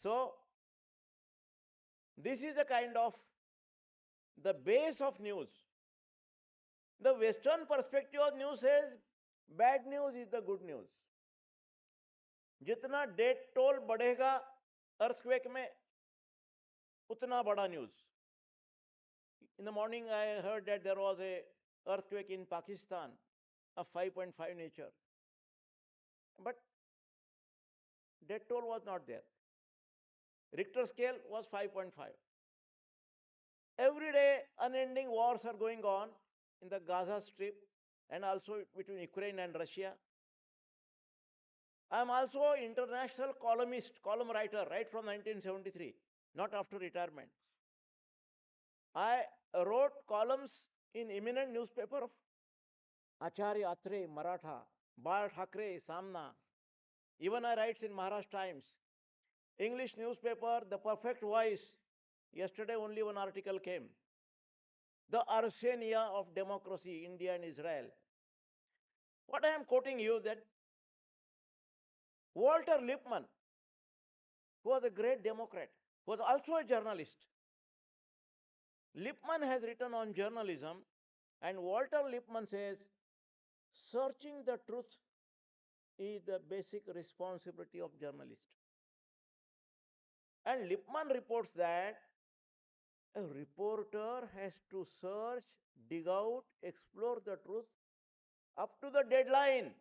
So, this is a kind of the base of news. The Western perspective of news says bad news is the good news. जितना death toll बढ़ेगा earthquake में, उतना बड़ा news. In the morning, I heard that there was a earthquake in Pakistan of 5.5 nature, but death toll was not there. Richter scale was 5.5. Every day, unending wars are going on in the Gaza Strip and also between Ukraine and Russia. I am also an international columnist, column writer, right from 1973, not after retirement. I wrote columns in eminent newspaper of Acharya Atre, Maratha, Bal Thakre, Samna. Even I write in Maharashtra Times. English newspaper, The Perfect Voice. Yesterday only one article came. The Arsenia of Democracy, India and Israel. What I am quoting you that Walter Lippmann, who was a great Democrat, was also a journalist. Lippmann has written on journalism, and Walter Lippmann says, searching the truth is the basic responsibility of journalist. And Lippmann reports that a reporter has to search, dig out, explore the truth up to the deadline.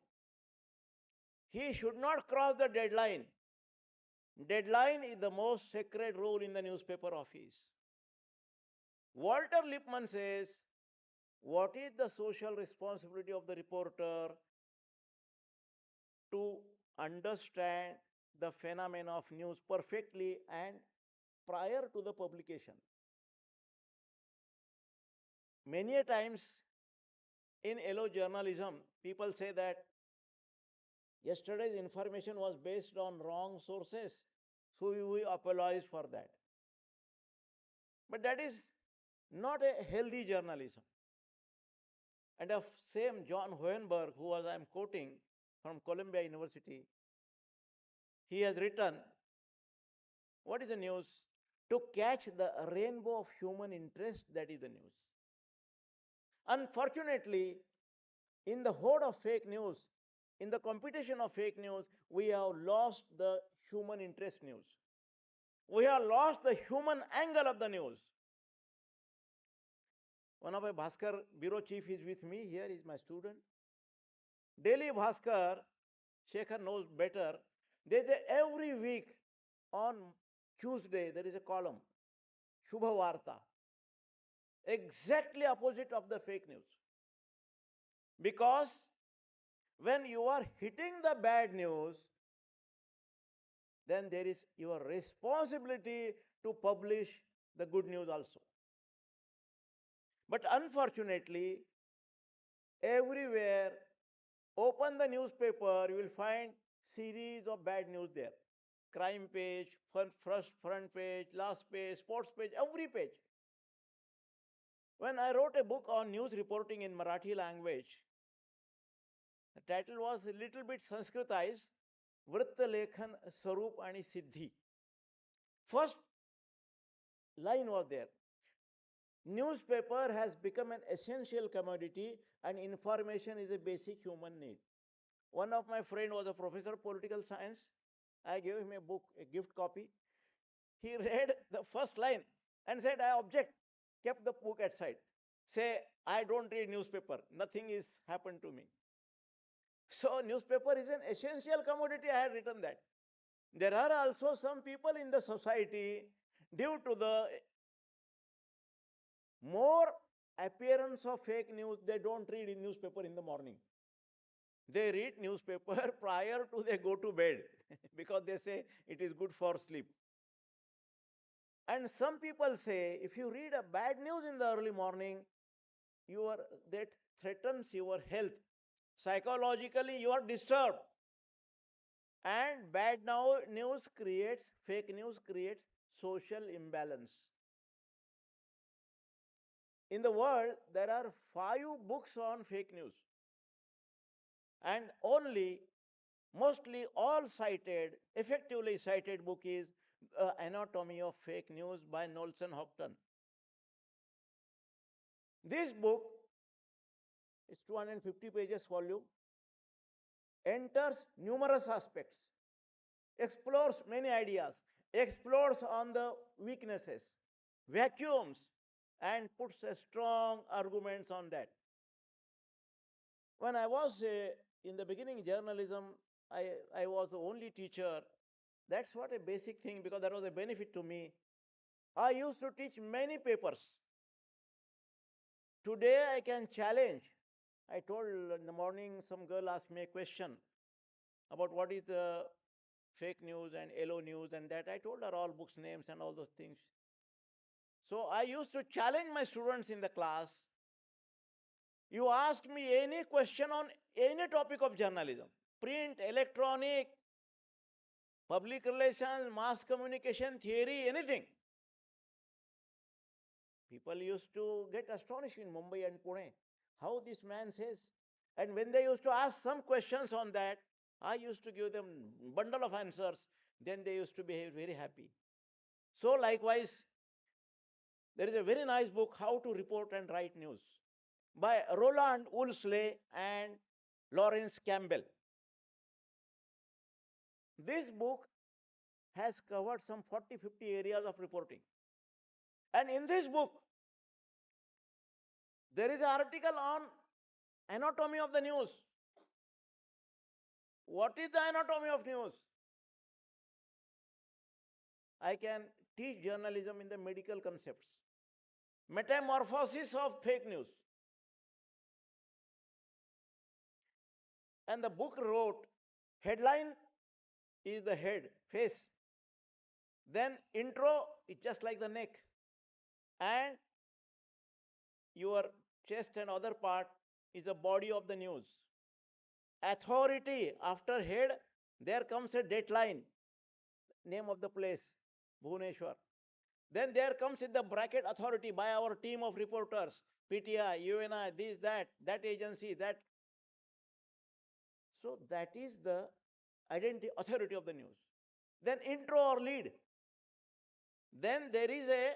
He should not cross the deadline. Deadline is the most sacred rule in the newspaper office. Walter Lippmann says, what is the social responsibility of the reporter to understand the phenomena of news perfectly and prior to the publication? Many a times in yellow journalism, people say that yesterday's information was based on wrong sources, so we apologize for that. But that is not a healthy journalism. And of same John Hohenberg, who was I am quoting from Columbia University, he has written, what is the news? To catch the rainbow of human interest, that is the news. Unfortunately, in the horde of fake news, in the competition of fake news, we have lost the human interest news. We have lost the human angle of the news. One of my Bhaskar bureau chief is with me. Here is my student. Daily Bhaskar, Shekhar knows better. There's every week on Tuesday there is a column, Shubha Varta, exactly opposite of the fake news. Because when you are hitting the bad news, then there is your responsibility to publish the good news also. But unfortunately, everywhere, open the newspaper, you will find series of bad news there. Crime page, first front page, last page, sports page, every page. When I wrote a book on news reporting in Marathi language, the title was a little bit Sanskritized, Vritta Lekhan Sarup Ani Siddhi. First line was there. Newspaper has become an essential commodity and information is a basic human need. One of my friend was a professor of political science. I gave him a book, a gift copy. He read the first line and said, I object, kept the book aside. Say, I don't read newspaper. Nothing is happened to me. So newspaper is an essential commodity. I had written that. There are also some people in the society, due to the more appearance of fake news, they don't read in newspaper in the morning. They read newspaper prior to they go to bed because they say it is good for sleep. And some people say if you read a bad news in the early morning, that threatens your health. Psychologically, you are disturbed. And bad now news creates, fake news creates social imbalance. In the world, there are 5 books on fake news. And only, mostly all cited, effectively cited book is Anatomy of Fake News by Nelson Houghton. This book is 250 pages volume, enters numerous aspects. explores many ideas, explores on the weaknesses, vacuums, and puts a strong arguments on that. When I was in the beginning journalism, I was the only teacher. That's what a basic thing, because that was a benefit to me. I used to teach many papers. Today I can challenge. I told in the morning some girl asked me a question about what is the fake news and yellow news and that. I told her all books names and all those things. So I used to challenge my students in the class. You ask me any question on any topic of journalism, print, electronic, public relations, mass communication theory, anything. People used to get astonished in Mumbai and Pune how this man says. And when they used to ask some questions on that, I used to give them bundle of answers. Then they used to be very happy. So likewise, there is a very nice book, How to Report and Write News, by Roland Woolsey and Lawrence Campbell. This book has covered some 40-50 areas of reporting. And in this book, there is an article on anatomy of the news. What is the anatomy of news? I can teach journalism in the medical concepts. Metamorphosis of fake news. And the book wrote, headline is the head, face. Then intro is just like the neck. And your chest and other part is the body of the news. Authority, after head, there comes a dateline, name of the place, Bhubaneswar. Then there comes in the bracket authority by our team of reporters, PTI, UNI, this, that agency, that. So that is the identity, authority of the news. Then intro or lead. Then there is a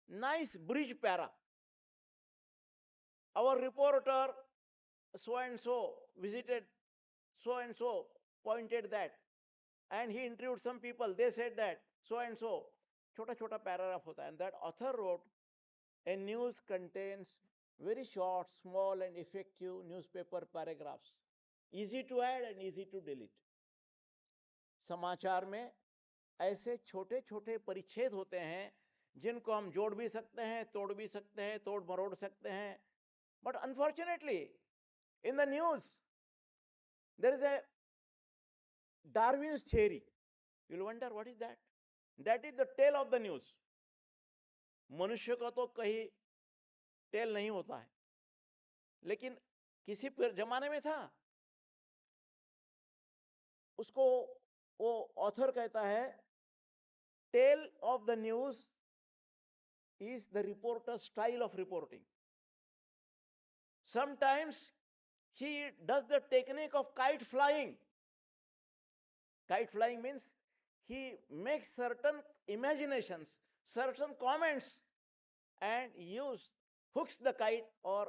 nice bridge para. Our reporter, so and so, visited so and so, pointed that. And he interviewed some people, they said that, so and so. Chota chota paragraph hota hai. And that author wrote, a news contains very short, small, and effective newspaper paragraphs. Easy to add and easy to delete. समाचार में ऐसे छोटे छोटे परिच्छेद होते हैं जिनको हम जोड़ भी सकते हैं, तोड़ भी सकते हैं, तोड़ मरोड़ सकते हैं. But unfortunately, in the news, there is a Darwin's theory. You'll wonder what is that? That is the tail of the news. मनुष्य का तो कहीं टेल नहीं होता है, लेकिन किसी जमाने में था. उसको वो ऑथर कहता है, tale of the news is the reporter's style of reporting. Sometimes he does the technique of kite flying. Kite flying means he makes certain imaginations, certain comments, and hooks the kite or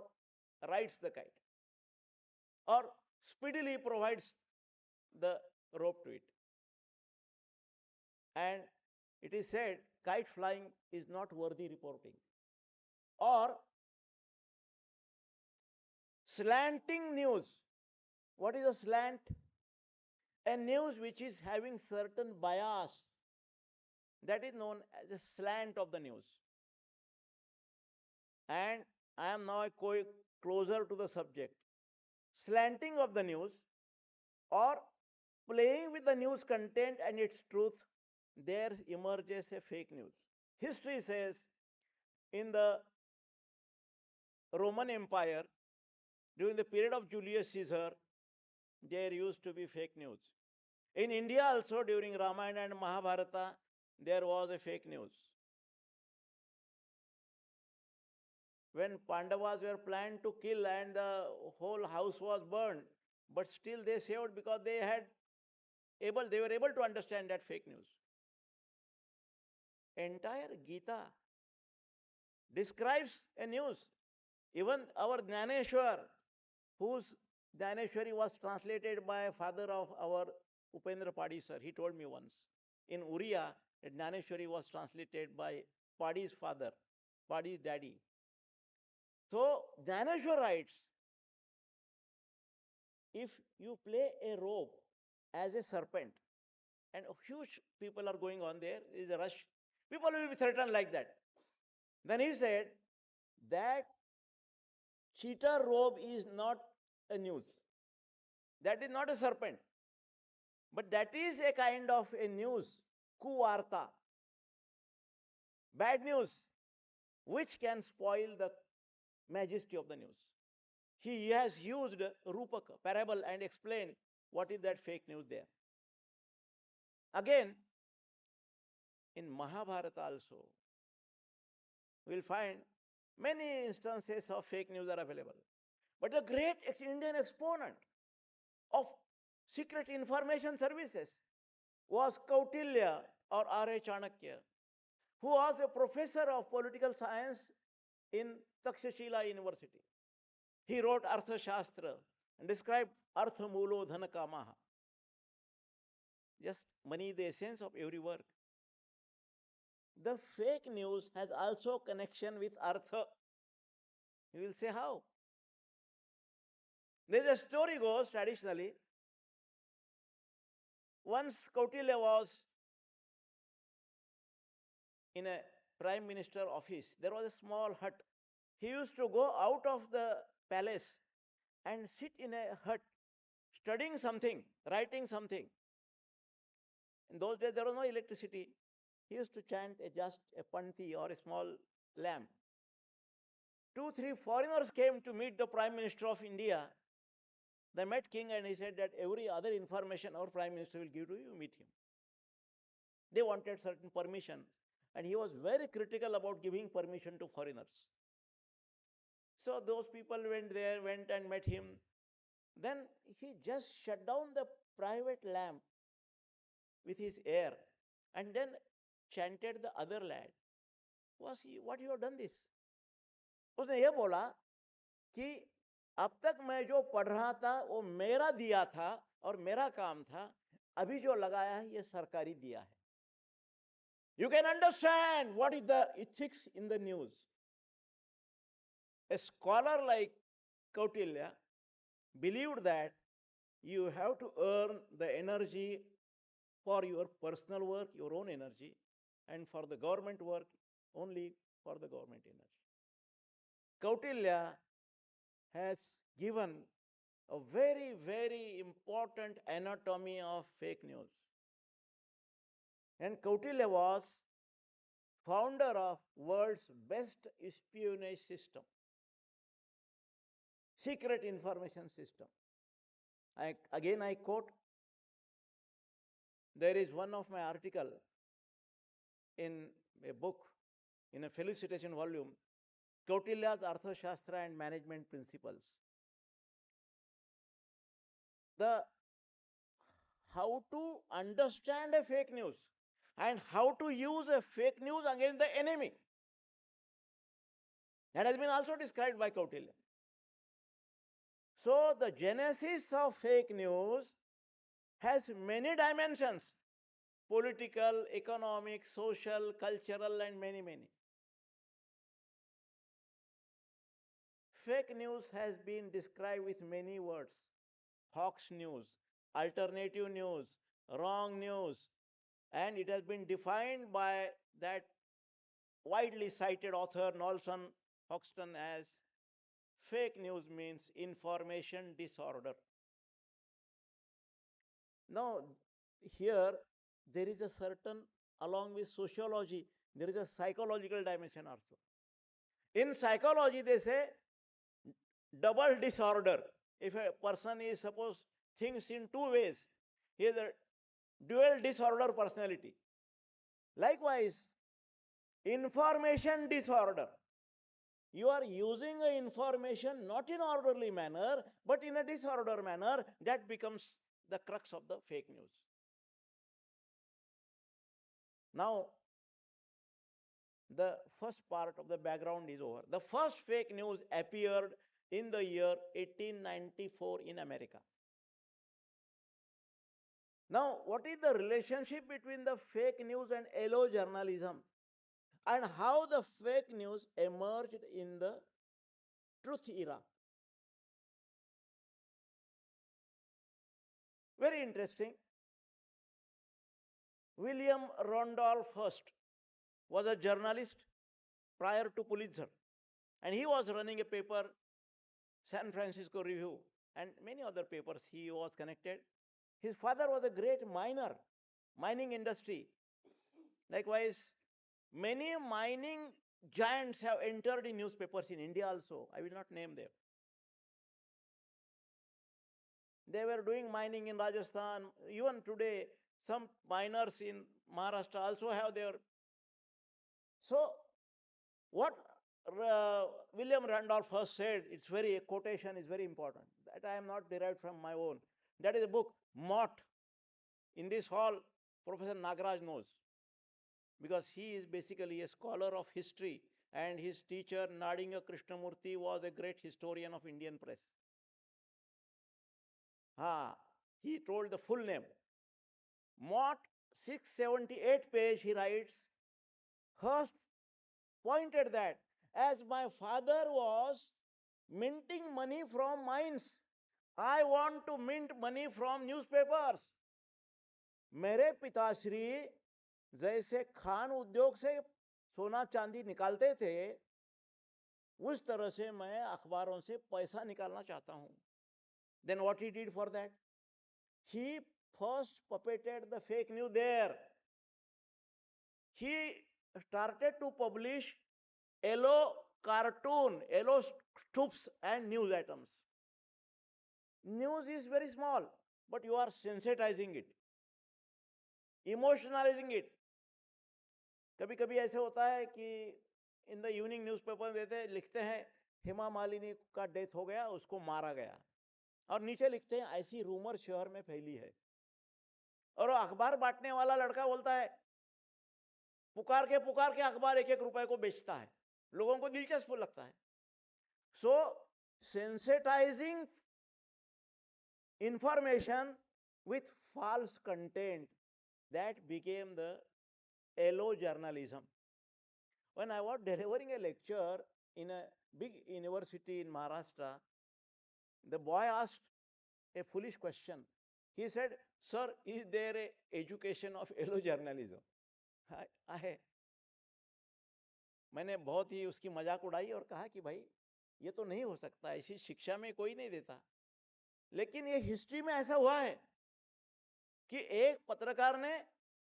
rides the kite, or speedily provides the rope to it. And it is said kite flying is not worthy reporting. Or slanting news. What is a slant? A news which is having certain bias, that is known as a slant of the news. And I am now going closer to the subject. Slanting of the news, or playing with the news content and its truth, there emerges a fake news. History says in the Roman Empire, during the period of Julius Caesar, there used to be fake news. In India also, during Ramayana and Mahabharata, there was a fake news. When Pandavas were planned to kill and the whole house was burned, but still they saved because they were able to understand that fake news. Entire Gita describes a news. Even our Jnaneshwar, whose Jnaneshwari was translated by father of our Upendra Padi sir, he told me once. In Uriya, Jnaneshwari was translated by Padi's father, Padi's daddy. So Jnaneshwar writes, if you play a rope as a serpent, and huge people are going on there is a rush, people will be threatened like that. Then he said that cheetah robe is not a news. That is not a serpent. But that is a kind of a news, kuvarta, bad news, which can spoil the majesty of the news. He has used Rupaka, parable, and explained what is that fake news there. Again, in Mahabharata also, we'll find many instances of fake news are available. But a great Indian exponent of secret information services was Kautilya or R.A. Chanakya, who was a professor of political science in Takshashila University. He wrote Arthashastra and described Artha Mulo Dhanakamaha. Just money, the essence of every work. The fake news has also connection with Artha. You will say how? There's a story goes traditionally. Once Kautilya was in a prime minister office. There was a small hut. He used to go out of the palace and sit in a hut studying something, writing something. In those days, there was no electricity. He used to chant just a panti or a small lamp. 2, 3 foreigners came to meet the Prime Minister of India. They met King and he said that every other information our Prime Minister will give to you, meet him. They wanted certain permission and he was very critical about giving permission to foreigners. So those people went there, went and met him. Then he just shut down the private lamp with his air and then chanted the other lad. What you have done this? उसने ये बोला कि अब तक मैं जो पढ़ रहा था वो मेरा दिया था और मेरा काम था, अभी जो लगाया है ये सरकारी दिया है. You can understand what is the ethics in the news. A scholar like Kautilya believed that you have to earn the energy for your personal work, your own energy, and for the government work, only for the government energy. Kautilya has given a very, very important anatomy of fake news. And Kautilya was founder of world's best espionage system, secret information system. I quote, there is one of my article in a book, in a felicitation volume, Kautilya's Arthashastra and Management Principles. The how to understand a fake news and how to use a fake news against the enemy. That has been also described by Kautilya. So the genesis of fake news has many dimensions: political, economic, social, cultural, and many, many. Fake news has been described with many words: Hawks news, alternative news, wrong news, and it has been defined by that widely cited author Nolson Hoxton as fake news means information disorder. Now, here there is a certain, along with sociology, there is a psychological dimension also. In psychology, they say double disorder. If a person is, suppose, thinks in two ways, he has a dual disorder personality. Likewise, information disorder. You are using the information not in orderly manner, but in a disorder manner. That becomes the crux of the fake news. Now, the first part of the background is over. The first fake news appeared in the year 1894 in America. Now, what is the relationship between the fake news and yellow journalism, and how the fake news emerged in the truth era? Very interesting. William Randolph Hearst was a journalist prior to Pulitzer, and he was running a paper, San Francisco Review, and many other papers he was connected. His father was a great miner, mining industry. Likewise, many mining giants have entered in newspapers in India also. I will not name them. They were doing mining in Rajasthan. Even today, some miners in Maharashtra also have their. So, what William Randolph Hearst said, it's very, a quotation is very important. That I am not derived from my own. That is a book, Mott. In this hall, Professor Nagaraj knows, because he is basically a scholar of history, and his teacher, Nadinga Krishnamurthy, was a great historian of Indian press. He told the full name. Mott, 678 page, he writes, Hearst pointed that as my father was minting money from mines, I want to mint money from newspapers. मेरे पिताश्री जैसे खान उद्योग से सोना चांदी निकालते थे, उस तरह से मैं अखबारों से पैसा निकालना चाहता हूं. Then what he did for that? He first puppeted the fake news there. He started to publish yellow cartoon, yellow strips and news items. News is very small, but you are sensitizing it, emotionalizing it. कभी कभी ऐसे होता है कि in the evening newspaper देते लिखते हैं हेमा मालिनी का डेथ हो गया, उसको मारा गया, और नीचे लिखते हैं ऐसी रूमर शहर में फैली है, और वो अखबार बांटने वाला लड़का बोलता है पुकार के अखबार 1-1 रुपए को बेचता है, लोगों को दिलचस्प लगता है. सो sensitizing information with false content, that became the yellow journalism. When I was delivering a lecture in a big university in Maharashtra, the boy asked a foolish question. He said, "Sir, is there a education of yellow journalism?" I मैंने बहुत ही उसकी मजाक उड़ाई और कहा कि भाई ये तो नहीं हो सकता, ऐसी शिक्षा में कोई नहीं देता. लेकिन ये हिस्ट्री में ऐसा हुआ है कि एक पत्रकार ने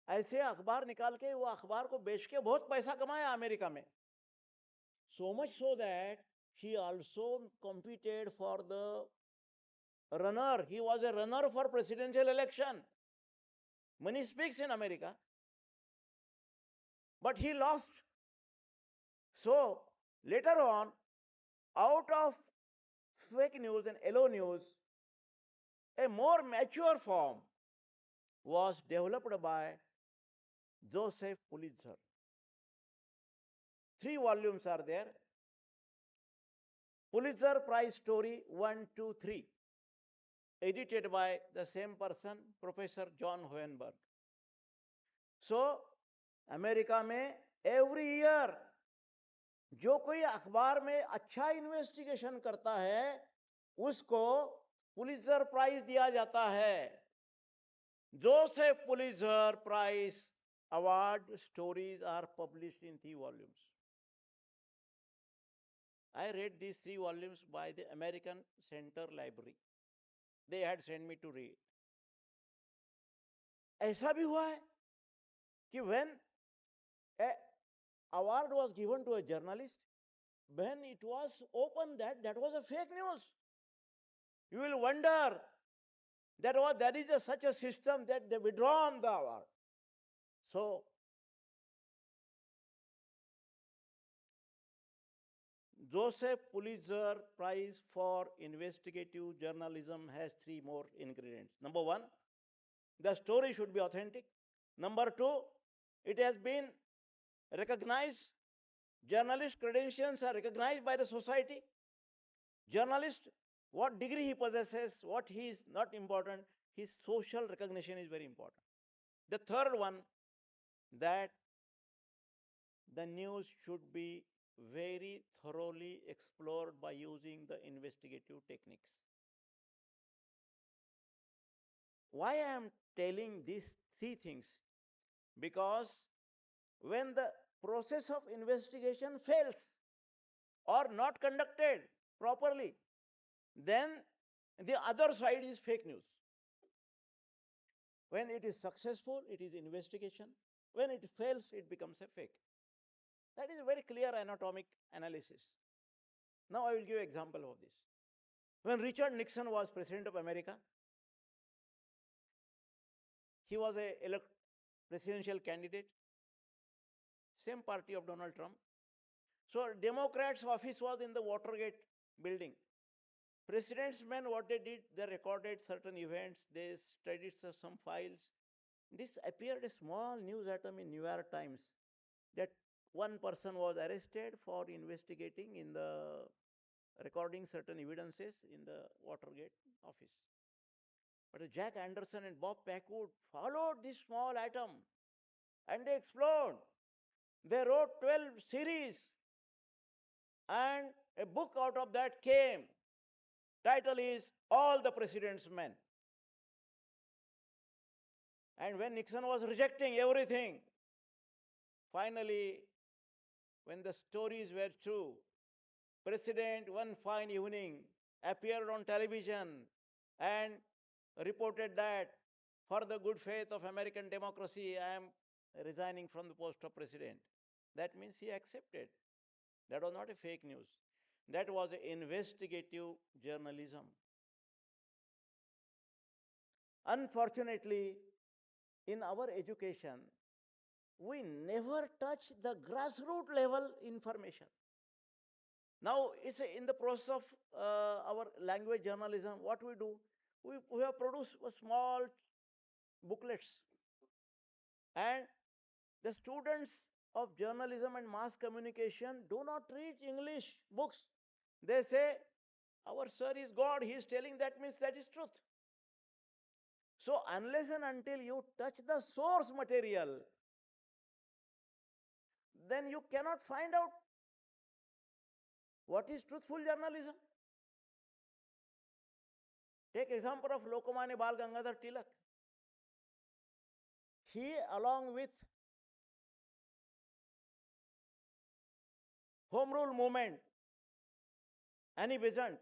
ऐसे अखबार निकाल के वो अखबार को बेच के बहुत पैसा कमाया अमेरिका में. So much so that he also competed for the runner. He was a runner for presidential election. Money speaks in America. But he lost. So later on, out of fake news and yellow news, a more mature form was developed by Joseph Pulitzer. 3 volumes are there. Pulitzer Prize Story 1, 2, 3, edited by the same person, Professor John Hohenberg. So, America में every year जो कोई अखबार में अच्छा investigation करता है उसको Pulitzer prize दिया जाता है. Joseph Pulitzer Prize award stories are published in 3 volumes. I read these 3 volumes by the American Center Library. They had sent me to read. ऐसा भी हुआ है कि when a award was given to a journalist, when it was open that was a fake news. You will wonder that is such a system that they withdrawn the award. So Joseph Pulitzer Prize for Investigative Journalism has 3 more ingredients. Number 1, the story should be authentic. Number 2, it has been recognized. Journalist credentials are recognized by the society. Journalist, what degree he possesses, what he is, not important. his social recognition is very important. The third one, that the news should be very thoroughly explored by using the investigative techniques. Why I am telling these three things? Because when the process of investigation fails or not conducted properly, then the other side is fake news. When it is successful, it is investigation. When it fails, it becomes a fake. That is a very clear anatomic analysis. Now I will give an example of this. When Richard Nixon was President of America, he was a presidential candidate, same party of Donald Trump. So Democrats' office was in the Watergate building. President's men, what they did, they recorded certain events, they studied some files. This appeared a small news item in New York Times that one person was arrested for investigating in the recording certain evidences in the Watergate office. But Jack Anderson and Bob Packwood followed this small item and they explored. They wrote 12 series and a book out of that came. Title is All the President's Men. And when Nixon was rejecting everything, finally, when the stories were true, President one fine evening appeared on television and reported that for the good faith of American democracy, I am resigning from the post of president. That means he accepted. That was not a fake news. That was investigative journalism. Unfortunately, in our education, we never touch the grassroots level information. Now, it's in the process of our language journalism. What we do, we have produced small booklets, and the students of journalism and mass communication do not read English books. They say, our sir is God, he is telling, that means that is truth. So, unless and until you touch the source material, then you cannot find out what is truthful journalism. Take example of Lokmanya Bal Gangadhar Tilak. He, along with Home Rule Movement, Annie Besant,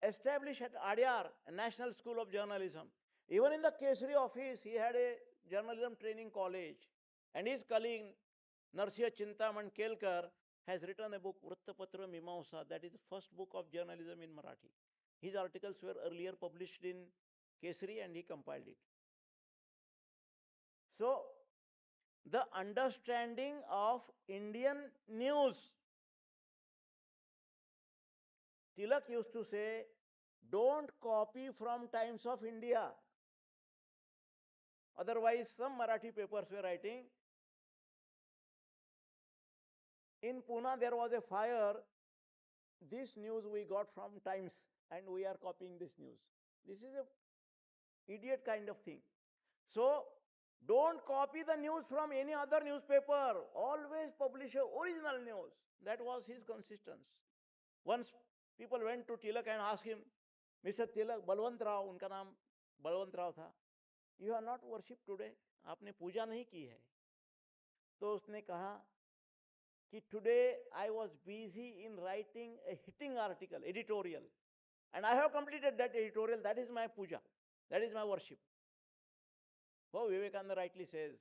established at Adyar a National School of Journalism. Even in the Kesari office, he had a journalism training college. And his colleague, Narsiya Chintaman Kelkar, has written a book, Vrittapatra Mimamsa, that is the first book of journalism in Marathi. His articles were earlier published in Kesari and he compiled it. So, the understanding of Indian news. Tilak used to say, don't copy from Times of India. Otherwise, some Marathi papers were writing, in Pune there was a fire, this news we got from Times and we are copying this news. This is a idiot kind of thing. So, don't copy the news from any other newspaper. Always publish original news. That was his consistence. Once people went to Tilak and asked him, Mr. Tilak, Balwant Rao, उनका नाम बलवंत राव था, you are not worshipped today, आपने पूजा नहीं की है. तो उसने कहा कि today I was busy in writing a hitting article, editorial, and I have completed that editorial. That is my puja, that is my worship. So Vivekananda rightly says,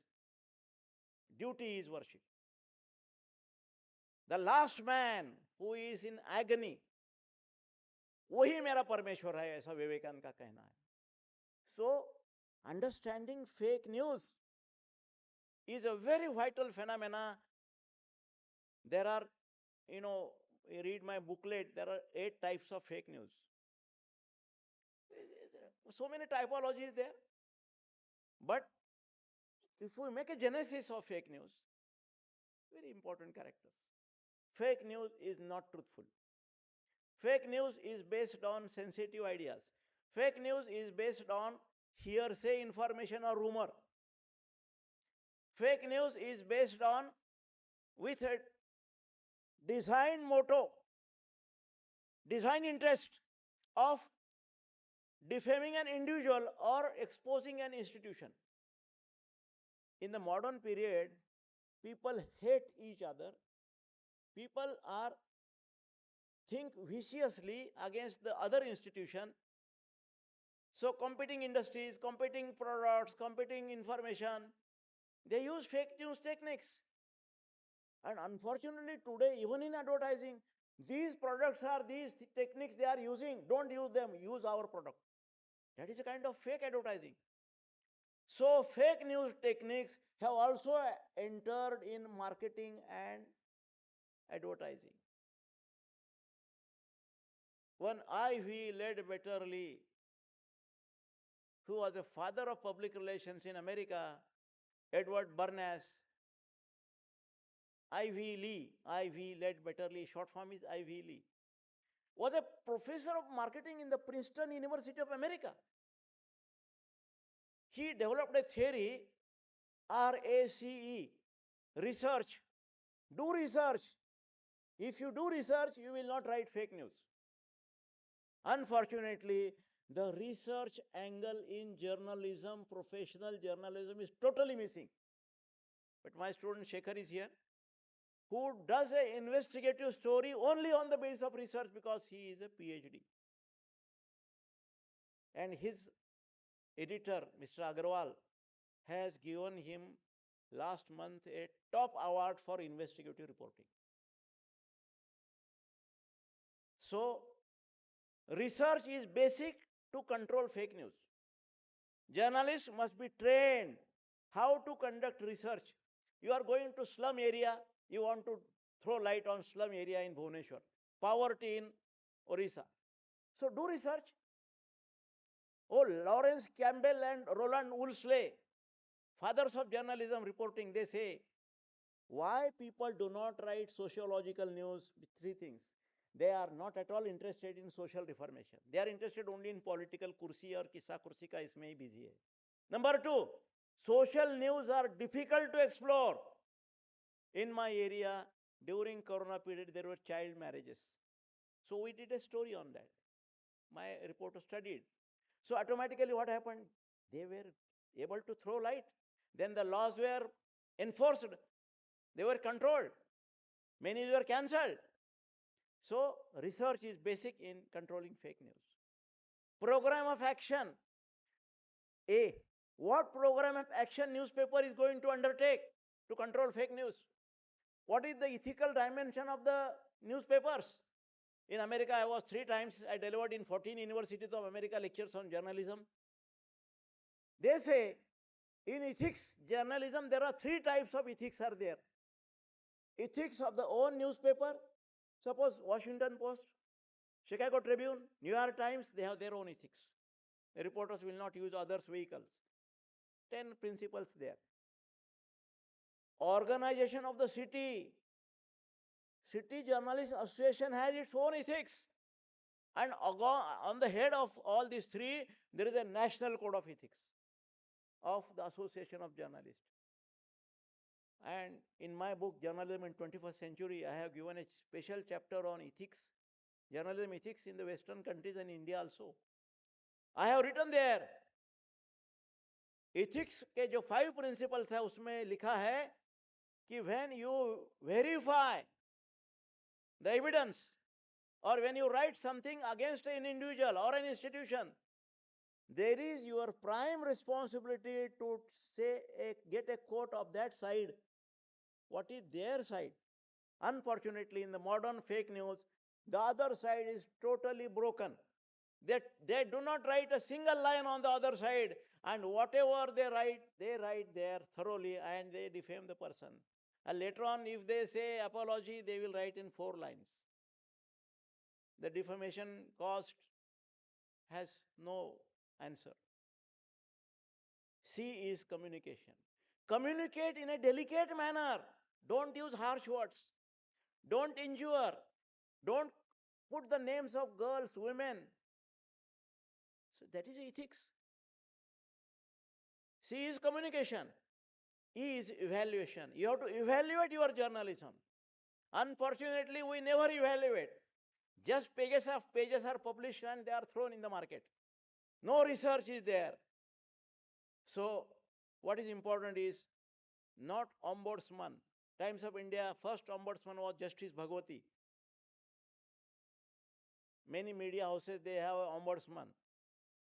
duty is worship. The last man who is in agony, वही मेरा परमेश्वर है, ऐसा विवेकानंद का कहना है. So, understanding fake news is a very vital phenomena. There are, you read my booklet, there are 8 types of fake news. So many typologies there. But if we make a genesis of fake news, very important characters. Fake news is not truthful. Fake news is based on sensitive ideas. Fake news is based on hearsay information or rumor. Fake news is based on with a design motto, design interest of defaming an individual or exposing an institution. In the modern period, people hate each other. People are think viciously against the other institution. So competing industries, competing products, competing information, they use fake news techniques. And unfortunately today, even in advertising, these products are these techniques they are using. Don't use them, use our product. That is a kind of fake advertising. So fake news techniques have also entered in marketing and advertising. One I.V. led Betterly, who was a father of public relations in America, Edward Bernays, I.V. Lee, I.V. led Betterly, short form is I.V. Lee, was a professor of marketing in the Princeton University of America. He developed a theory, RACE, research. Do research. If you do research, you will not write fake news. Unfortunately, the research angle in journalism, professional journalism, is totally missing. But my student Shekhar is here, who does an investigative story only on the basis of research because he is a PhD. And his editor, Mr. Agarwal, has given him last month a top award for investigative reporting. So, research is basic to control fake news. Journalists must be trained how to conduct research. You are going to slum area, you want to throw light on slum area in Bhubaneswar, poverty in Orissa. So do research. Oh, Lawrence Campbell and Roland Woolsey, fathers of journalism reporting, they say, why people do not write sociological news? Three things. They are not at all interested in social reformation. They are interested only in political kursi or kissa kursi ka isme hi busy hai. Number two, social news are difficult to explore. In my area, during Corona period, there were child marriages. So we did a story on that. My reporter studied. So automatically what happened? They were able to throw light. Then the laws were enforced. They were controlled. Many were cancelled. So research is basic in controlling fake news. Program of action. A. What program of action newspaper is going to undertake to control fake news? What is the ethical dimension of the newspapers? In America, I was 3 times. I delivered in 14 universities of America lectures on journalism. They say in ethics journalism, there are 3 types of ethics are there. Ethics of the own newspaper. Suppose Washington Post, Chicago Tribune, New York Times, they have their own ethics. The reporters will not use others' vehicles. 10 principles there. Organization of the city. City Journalists Association has its own ethics. And on the head of all these 3, there is a national code of ethics of the Association of Journalists. And in my book, Journalism in 21st Century, I have given a special chapter on ethics, journalism ethics in the Western countries and India also. I have written there, ethics के जो 5 principles है उसमें लिखा है कि when you verify the evidence or when you write something against an individual or an institution, there is your prime responsibility to say get a quote of that side. What is their side? Unfortunately, in the modern fake news, the other side is totally broken. They do not write a single line on the other side, and whatever they write there thoroughly and they defame the person. And later on, if they say apology, they will write in 4 lines. The defamation cost has no answer. C is communication. Communicate in a delicate manner. Don't use harsh words. Don't injure. Don't put the names of girls, women. So that is ethics. C is communication. E is evaluation. You have to evaluate your journalism. Unfortunately, we never evaluate. Just pages are published and they are thrown in the market. No research is there. So, what is important is not ombudsman. Times of India, first ombudsman was Justice Bhagwati. Many media houses, they have an ombudsman.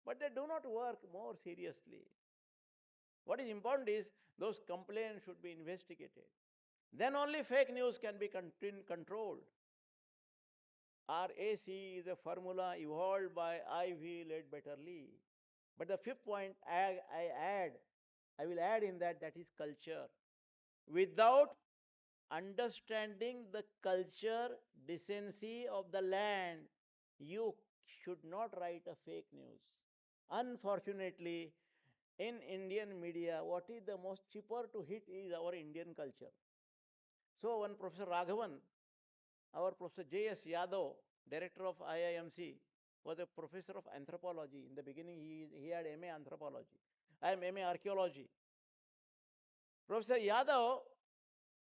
But they do not work more seriously. What is important is those complaints should be investigated. Then only fake news can be controlled. RAC is a formula evolved by IV led betterly. But the fifth point I will add in that, that is culture. Without understanding the culture, decency of the land, you should not write a fake news. Unfortunately, in Indian media, what is the most cheaper to hit is our Indian culture. So when Professor Raghavan, our Professor J.S. Yadav, director of IIMC, was a professor of anthropology. In the beginning, he had MA anthropology. I am MA archaeology. Professor Yadav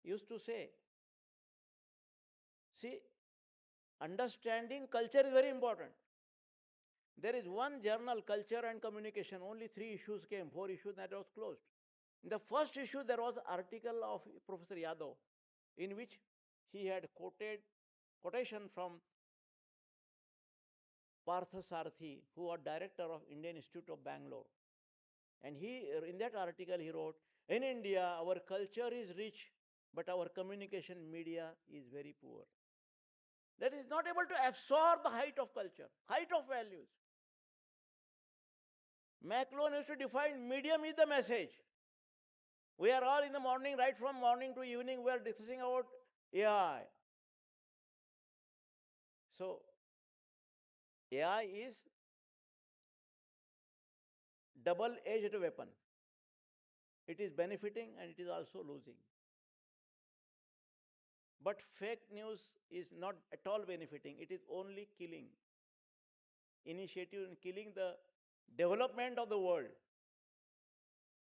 used to say, see, understanding culture is very important. There is one journal, Culture and Communication, only 3 issues came, 4 issues that was closed. In the first issue, there was an article of Professor Yadav in which he had quotation from Partha Sarthi, who was director of Indian Institute of Bangalore. And in that article, he wrote, in India, our culture is rich, but our communication media is very poor. That is not able to absorb the height of culture, height of values. McLuhan used to define medium is the message. We are all in the morning, right from morning to evening, we are discussing about AI. So, AI is double-edged weapon. It is benefiting and it is also losing. But fake news is not at all benefiting. It is only killing. Initiative in killing the development of the world.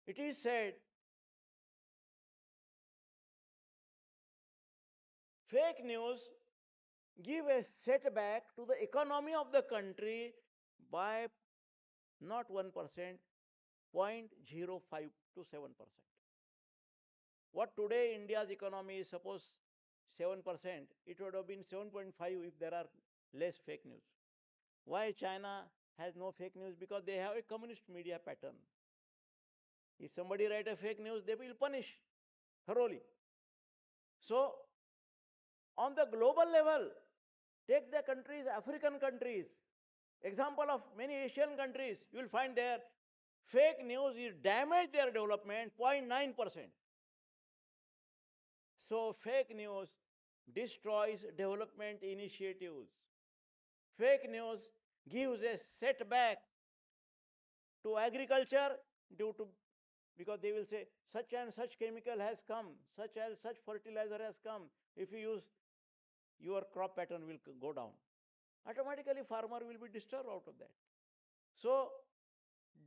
It is said fake news give a setback to the economy of the country by not 1%, 0.05 to 7%. What today India's economy is suppose 7%, it would have been 7.5 if there are less fake news. Why China has no fake news? Because they have a communist media pattern. If somebody write a fake news, they will punish thoroughly. So, on the global level, take the countries, African countries, example of many Asian countries, you will find there fake news is damage their development 0.9%. So fake news destroys development initiatives. Fake news gives a setback to agriculture due to because they will say such and such chemical has come, such and such fertilizer has come. If you use, your crop pattern will go down. Automatically farmer will be disturbed out of that. So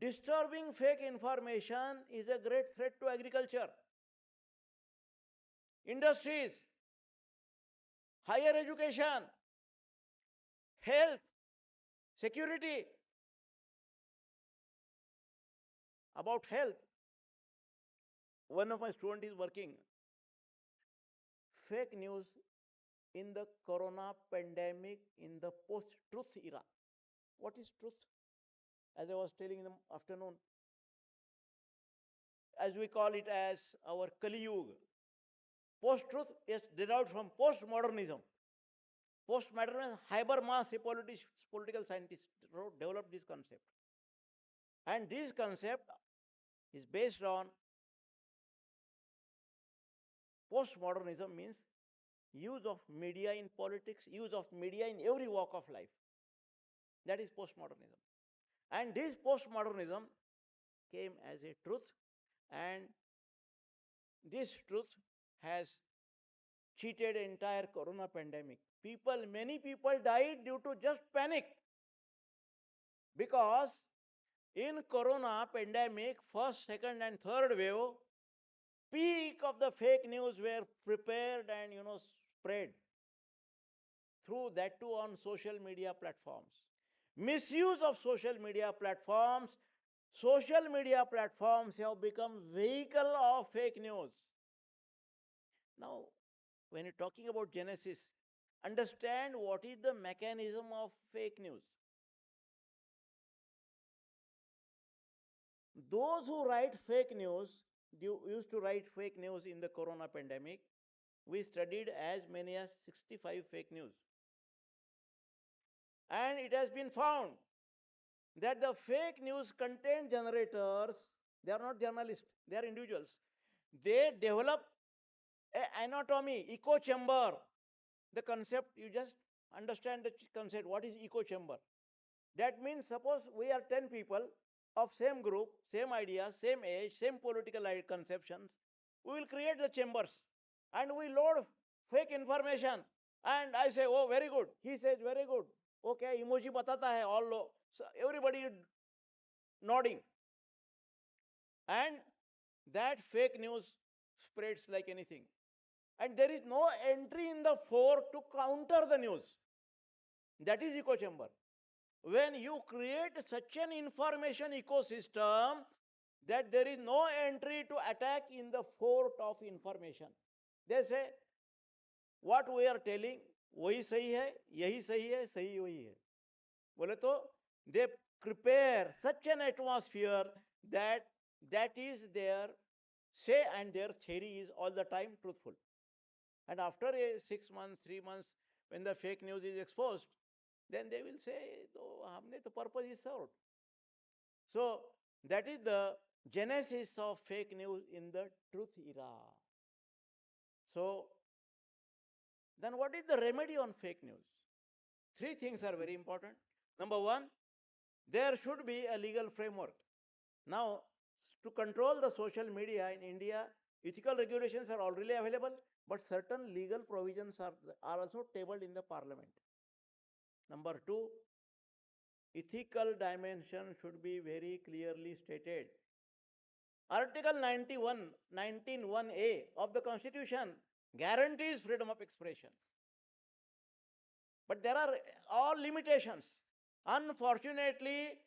disturbing fake information is a great threat to agriculture, industries, higher education, health, security. About health, one of my students is working fake news in the corona pandemic in the post-truth era. What is truth? As I was telling in the afternoon, as we call it as our Kali Yuga. Post-truth is derived from postmodernism. Postmodernism, Habermas, a political scientist, developed this concept. And this concept is based on postmodernism means use of media in politics, use of media in every walk of life. That is postmodernism. And this postmodernism came as a truth, and this truth has cheated entire corona pandemic. Many people died due to just panic because In corona pandemic, first, second, and third wave, peak of the fake news were prepared and spread through that too on social media platforms. Misuse of social media platforms. Social media platforms have become vehicle of fake news. Now, when you're talking about genesis, understand what is the mechanism of fake news. Those who write fake news used to write fake news in the corona pandemic. We studied as many as 65 fake news. And it has been found that the fake news content generators, they are not journalists, they are individuals. They develop an anatomy, echo chamber. The concept, you just understand the concept. What is echo chamber? That means suppose we are 10 people of same group, same ideas, same age, same political conceptions. We will create the chambers and we load fake information. And I say, oh, very good. He says, very good. Okay, emoji batata hai, all low. So everybody nodding. And that fake news spreads like anything. And there is no entry in the fore to counter the news. That is echo chamber. When you create such an information ecosystem that there is no entry to attack in the fort of information, they say what we are telling वही सही है, यही सही है, सही वही है. बोले तो they prepare such an atmosphere that that is their say and their theory is all the time truthful. And after 6 months, 3 months, when the fake news is exposed, then they will say, the purpose is served. So that is the genesis of fake news in the truth era. So then what is the remedy on fake news? Three things are very important. Number one, there should be a legal framework. Now, to control the social media in India, ethical regulations are already available, but certain legal provisions are also tabled in the parliament. Number two, ethical dimension should be very clearly stated. Article 19(1)(a) of the Constitution guarantees freedom of expression. But there are all limitations. Unfortunately,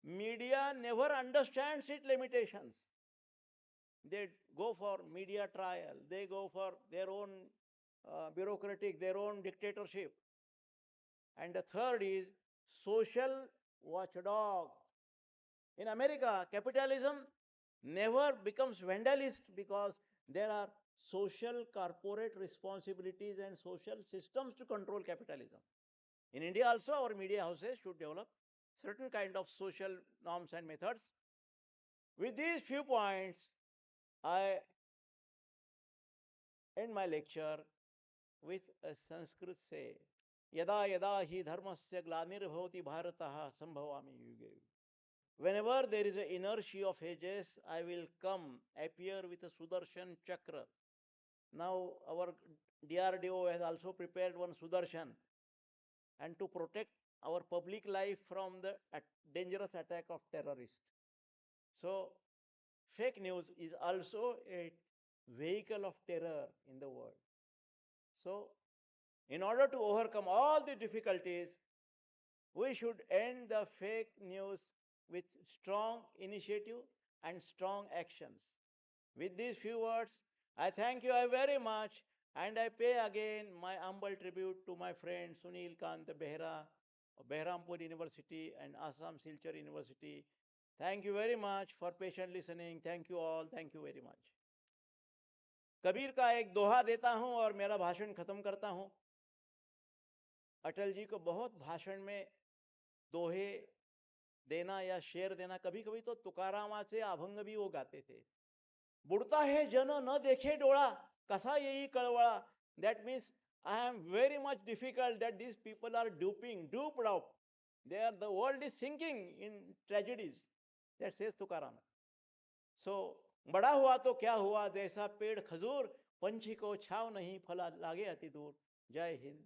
media never understands its limitations. They go for media trial, they go for their own bureaucratic, their own dictatorship. And the third is social watchdog. In America, capitalism never becomes vandalist because there are social corporate responsibilities and social systems to control capitalism. In India also, our media houses should develop certain kind of social norms and methods. With these few points, I end my lecture with a Sanskrit say, Yada yada hi dharmasya glanirvavati bharatah sambhavami yuge. Whenever there is an inertia of ages, I will come, appear with a Sudarshan Chakra. Now our DRDO has also prepared one Sudarshan, and to protect our public life from the dangerous attack of terrorists. So fake news is also a vehicle of terror in the world. So in order to overcome all the difficulties, we should end the fake news with strong initiative and strong actions. With these few words, I thank you very much and I pay again my humble tribute to my friend Sunil Kant Behra of Behrampur University and Assam Silchar University. Thank you very much for patient listening. Thank you all. Thank you very much. Kabir का एक दोहा देता हूं और मेरा भाषण खत्म करता हूं. अटल जी को बहुत भाषण में दोहे देना या शेर देना, कभी कभी तो तुकारामाचे अभंग भी वो गाते थे. बुडता है जन न देखे डोळा, कसा येई कळवळा. That means I am very much difficult that these people are duped out. The world is sinking in tragedies. That says Tukaram. So, बड़ा हुआ तो क्या हुआ, जैसा पेड़ खजूर, पंछी को छाव नहीं, फला लागे अति दूर. जय हिंद,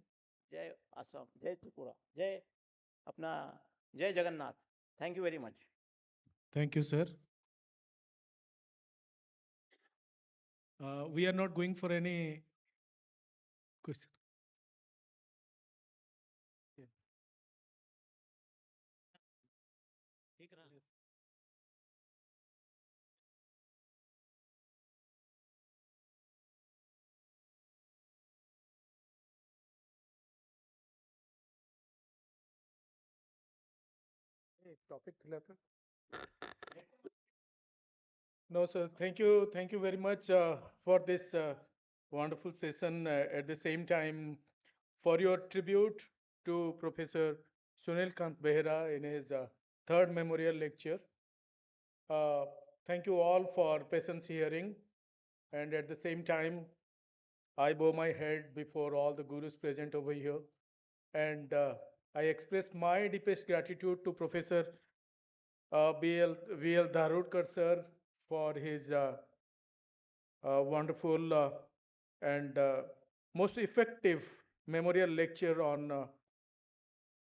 जय असम, जय त्रिपुरा, जय अपना जय Jagannath. Thank you very much. Thank you, sir. We are not going for any question. Topic दिला था. No, sir. Thank you very much for this wonderful session. At the same time, for your tribute to Professor Sunil Kant Behra in his third memorial lecture. Uh, Thank you all for patience hearing, and at the same time, I bow my head before all the gurus present over here, and I express my deepest gratitude to Professor B.L. Dharudkar sir for his wonderful and most effective memorial lecture on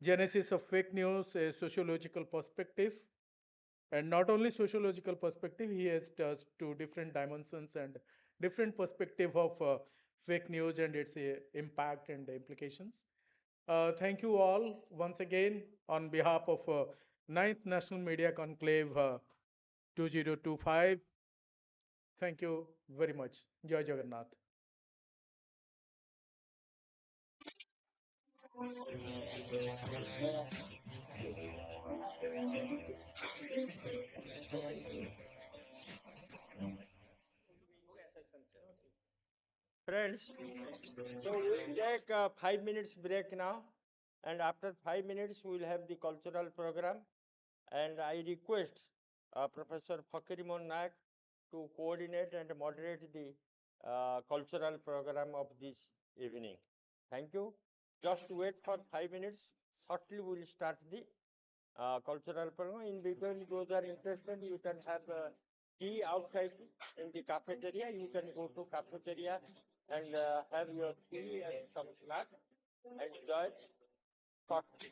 genesis of fake news, a sociological perspective. And not only sociological perspective, he has touched two different dimensions and different perspective of fake news and its impact and implications. Thank you all once again on behalf of Ninth National Media Conclave 2025. Thank you very much. Jai Jagannath. Friends, so we'll take a 5 minutes break now, and after 5 minutes, we'll have the cultural program. And I request Professor Fakirimon Naik to coordinate and moderate the cultural program of this evening. Thank you. Just wait for 5 minutes. Shortly, we'll start the cultural program. In between, those are interested, you can have tea outside in the cafeteria. You can go to cafeteria and have your tea and some snacks. Enjoy. Shortly.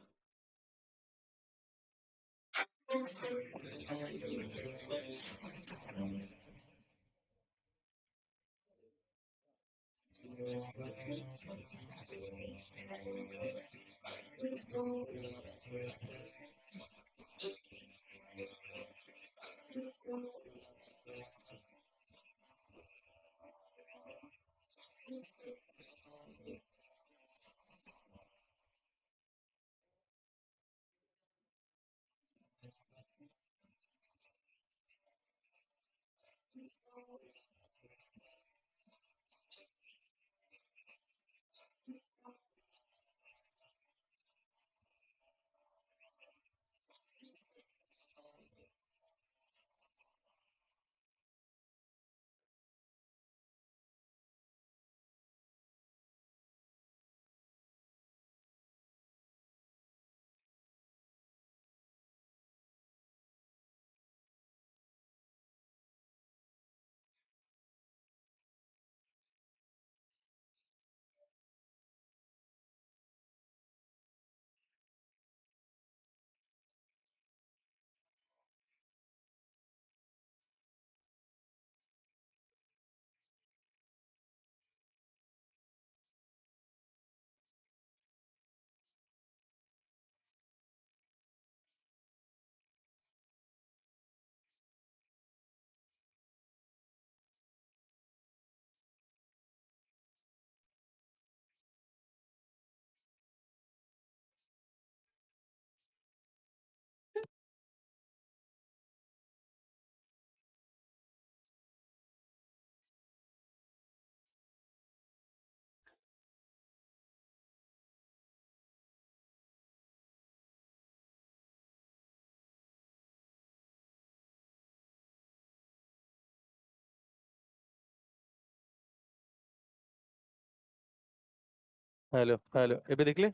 Hello hello ଏବେ ଦେଖିଲେ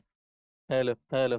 hello hello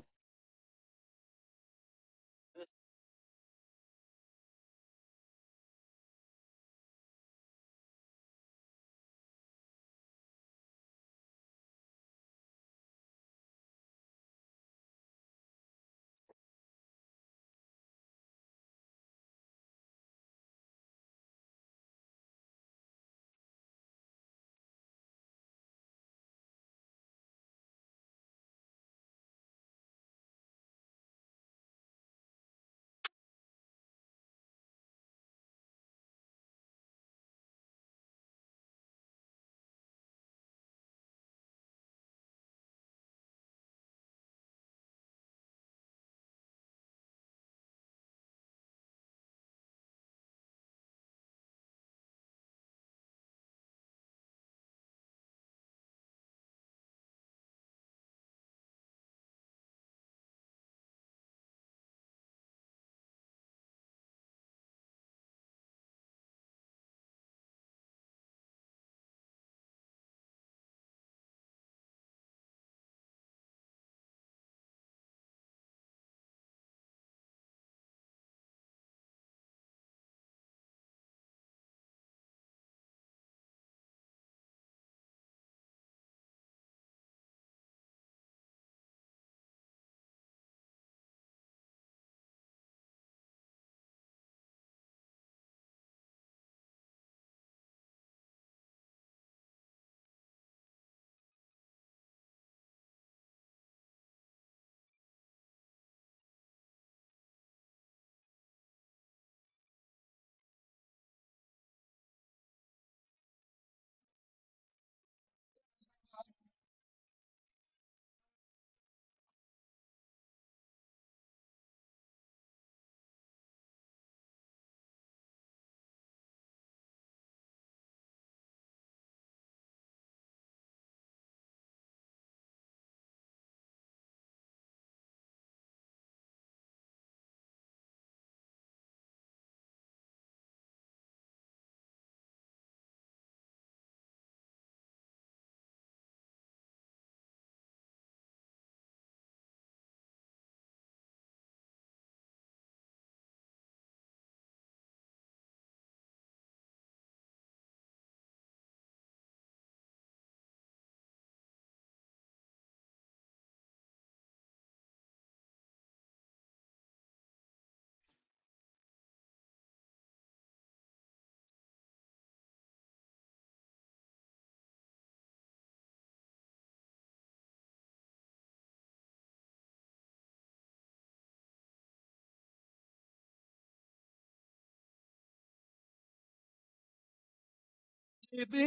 ଏବେ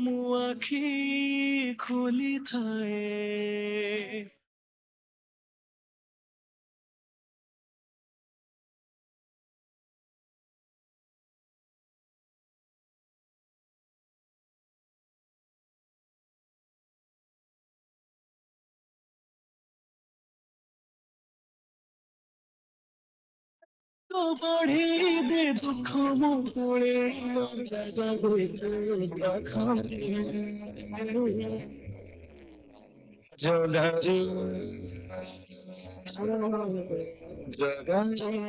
ମୁଁ ଆଖି ଖୋଲିଥାଏ तो बढ़े दे दुख मुझे जगारे जगारे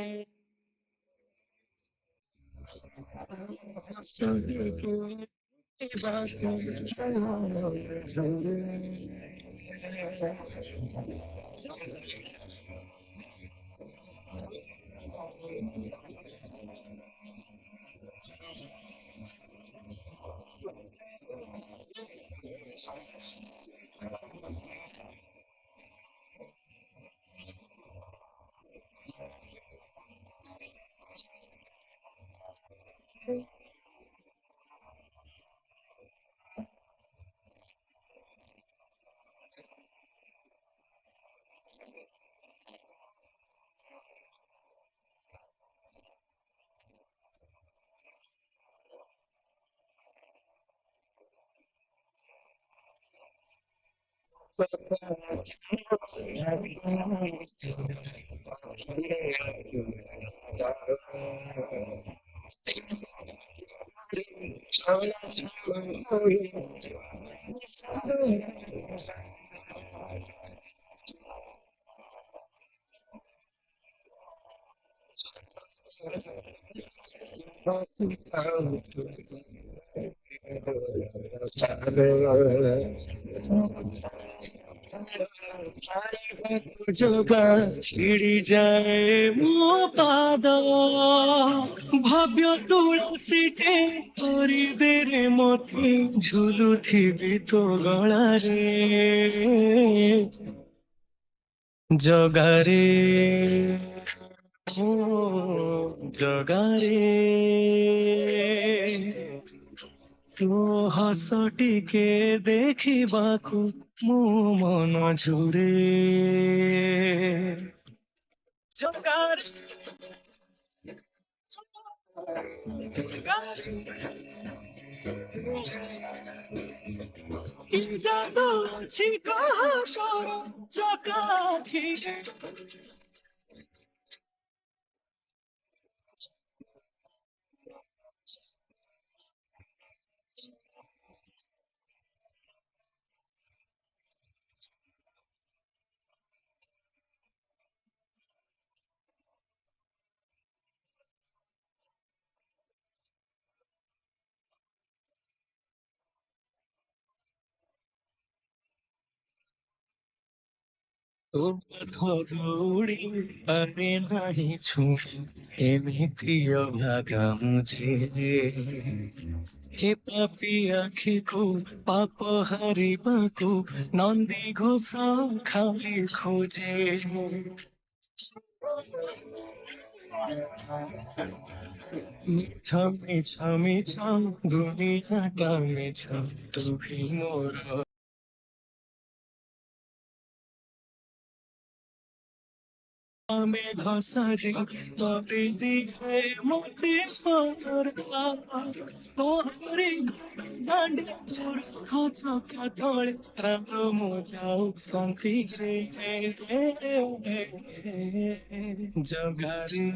जोगा छिड़ी जाए मो पाद भव्य तुलसीटे କରିଦେରେ ମତେ ଝୁଲୁଥିବି ତୋ ଗଳାରେ ଜଗାରେ ଓ ଜଗାରେ ତୋ ହସ ଟିକେ ଦେଖିବାକୁ ମୋ ମନ ଝୁରେ ଜଗାରେ କି ଜାଦୁ ଅଛି କାହାର ଜଗା ଆଖିରେ ତୋ ପଥ ଦୌଡ଼ି ପାରେ ନାହିଁ ଛୁଇଁ ଏମିତି ଅଭାଗା ମୁଝେ ଏ ପାପି ଆଖିକୁ ପାପ ହାରିବାକୁ ନନ୍ଦୀ ଘୋଷ ଖାଲି ଖୋଜେ ମିଛ ମିଛ ମିଛ ଦୁନିଆଟା ମିଛ ତୁ ହିଁ ମୋର मेघ सजी तोरे दिखे मोती परा तोहरे डांडे तोर खच कतळे रात मो जाऊ संती रे जगारे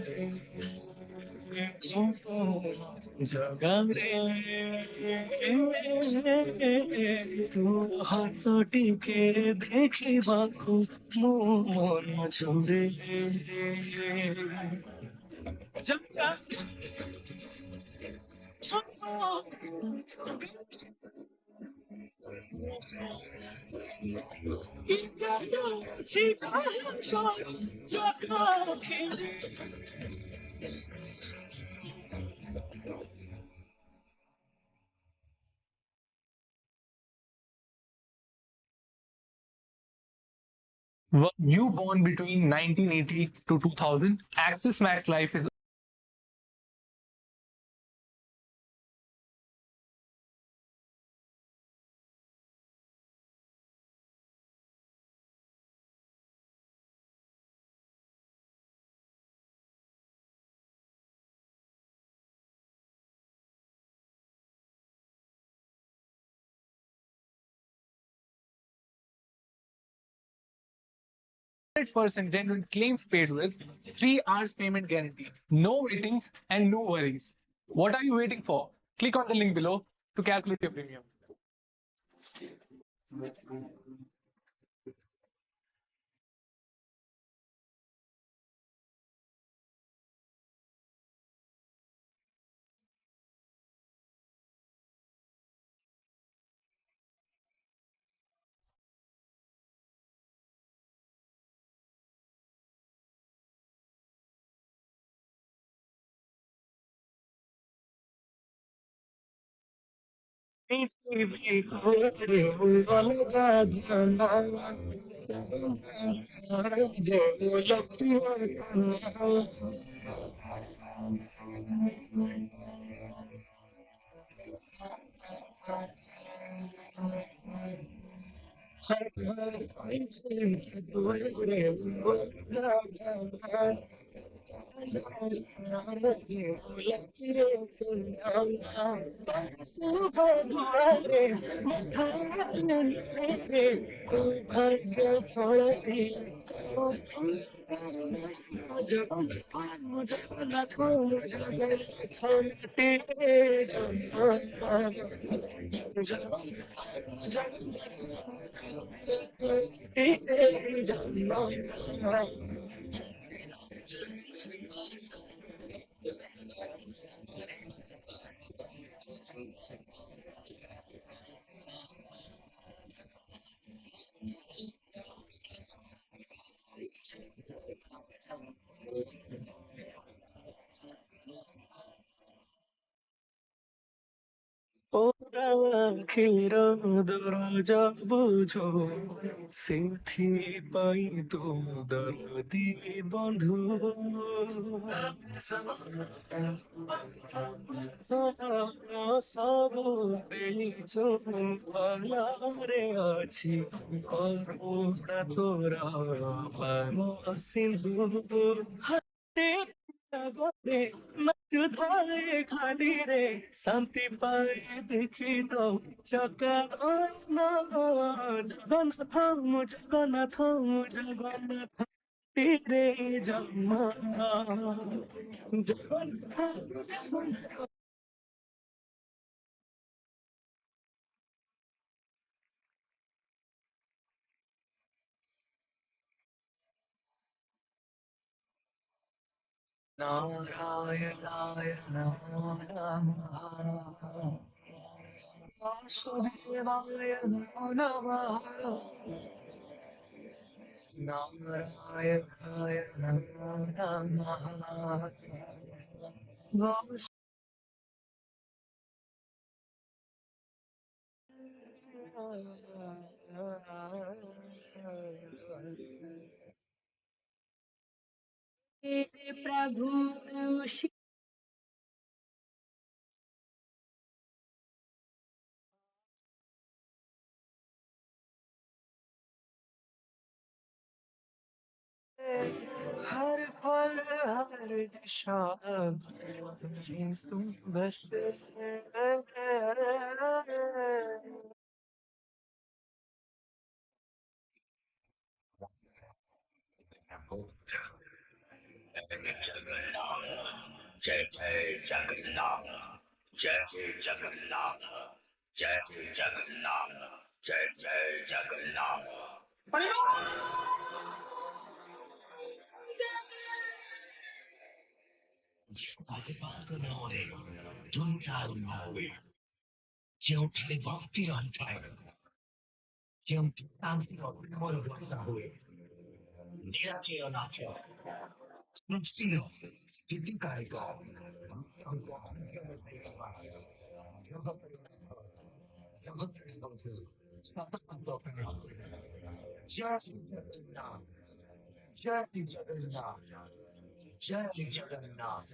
जगारे तू हस टिके ଦେଖିବାକୁ ମୋ ମନ ଝୁରେ ଜଗା କି ଜାଦୁ ଅଛି କାହାର ଜଗା ଆଖିରେ Were you born between 1980 to 2000? Axis Max Life is 100% genuine claims paid with 3 hours payment guarantee. No waitings and no worries. What are you waiting for? Click on the link below to calculate your premium. রাখির দরজা বুঝো ସେଥିପାଇଁ ତୁ ଦରଦି ବନ୍ଧୁ ସବୁ ଦେଇଛୁ ଭଲରେ ଅଛି କରୁଣା ତୋର ପ୍ରେମ ସିନ୍ଧୁ বলে মাছু ধরে খালিরে শান্তি পায় দেখি তো সকাল জগন্নাথ জগন্নাথ জগন্নাথ তীরে জন্ম জগন্নাথ নারায়ণায় নমো নমঃ বাসুদেবায় নমো নমঃ নারায়ণায় নমো নমঃ प्रभु हर पल हर दिशा में तुम बसे जय जय जगन्नाथ जय जय जगन्नाथ जय जय जगन्नाथ जय जय जगन्नाथ भगवान नामରେ ଦୁନିଆ ଆରମ୍ଭ ହୁଏ ଯେଉଁଠାରେ ଭକ୍ତି ରହିଥାଏ ଯେଉଁଠି ଶାନ୍ତିର ପ୍ରେମର ବର୍ଷା ହୁଏ ନିରାଚୟ ନାଚ ସୃଷ୍ଟିର ସ୍ଥିତିକାରିକ ଜୟ ଶ୍ରୀ ଜଗନ୍ନାଥ ଜୟ ଶ୍ରୀ ଜଗନ୍ନାଥ ଜୟ ଶ୍ରୀ ଜଗନ୍ନାଥ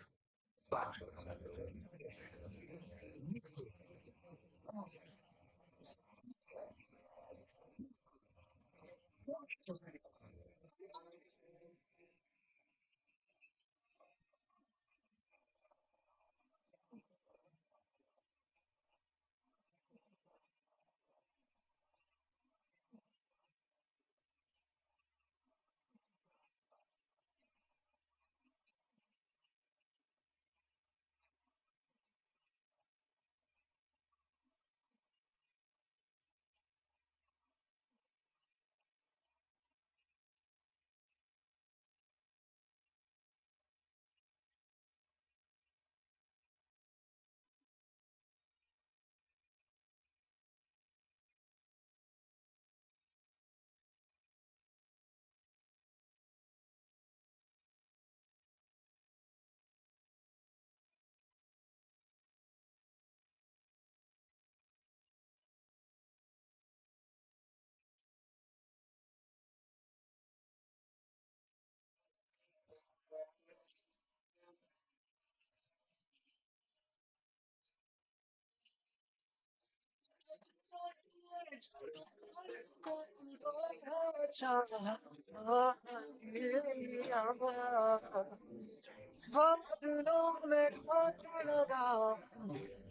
बादलों में खोता लगा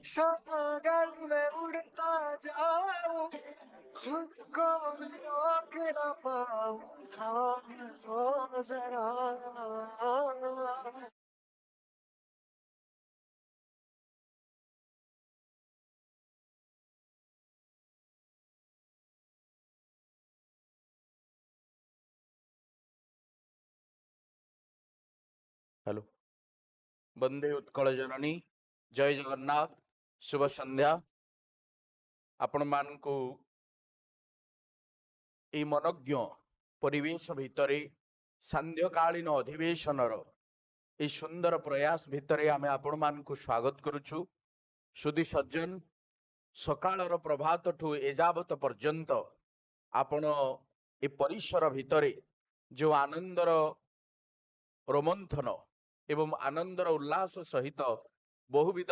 सागर में उड़ता जाऊं खुद को भी रोक ना पाऊं थामो जरा हेलो वंदे उत्कल जननी जय जगन्नाथ शुभ संध्या आपण मानकु ए मनज्ञ परिवेश भितरे सांध्यकालीन अधिवेशनर ए सुंदर प्रयास भितरे आमे आपण मानकु स्वागत करूछु सुधी सज्जन सकाळर प्रभात ठू एजावत पर्यंत आपण ए परिसर भितरे जो आनंदर रोमंथन एवं आनंदर उल्लास सहित बहुविध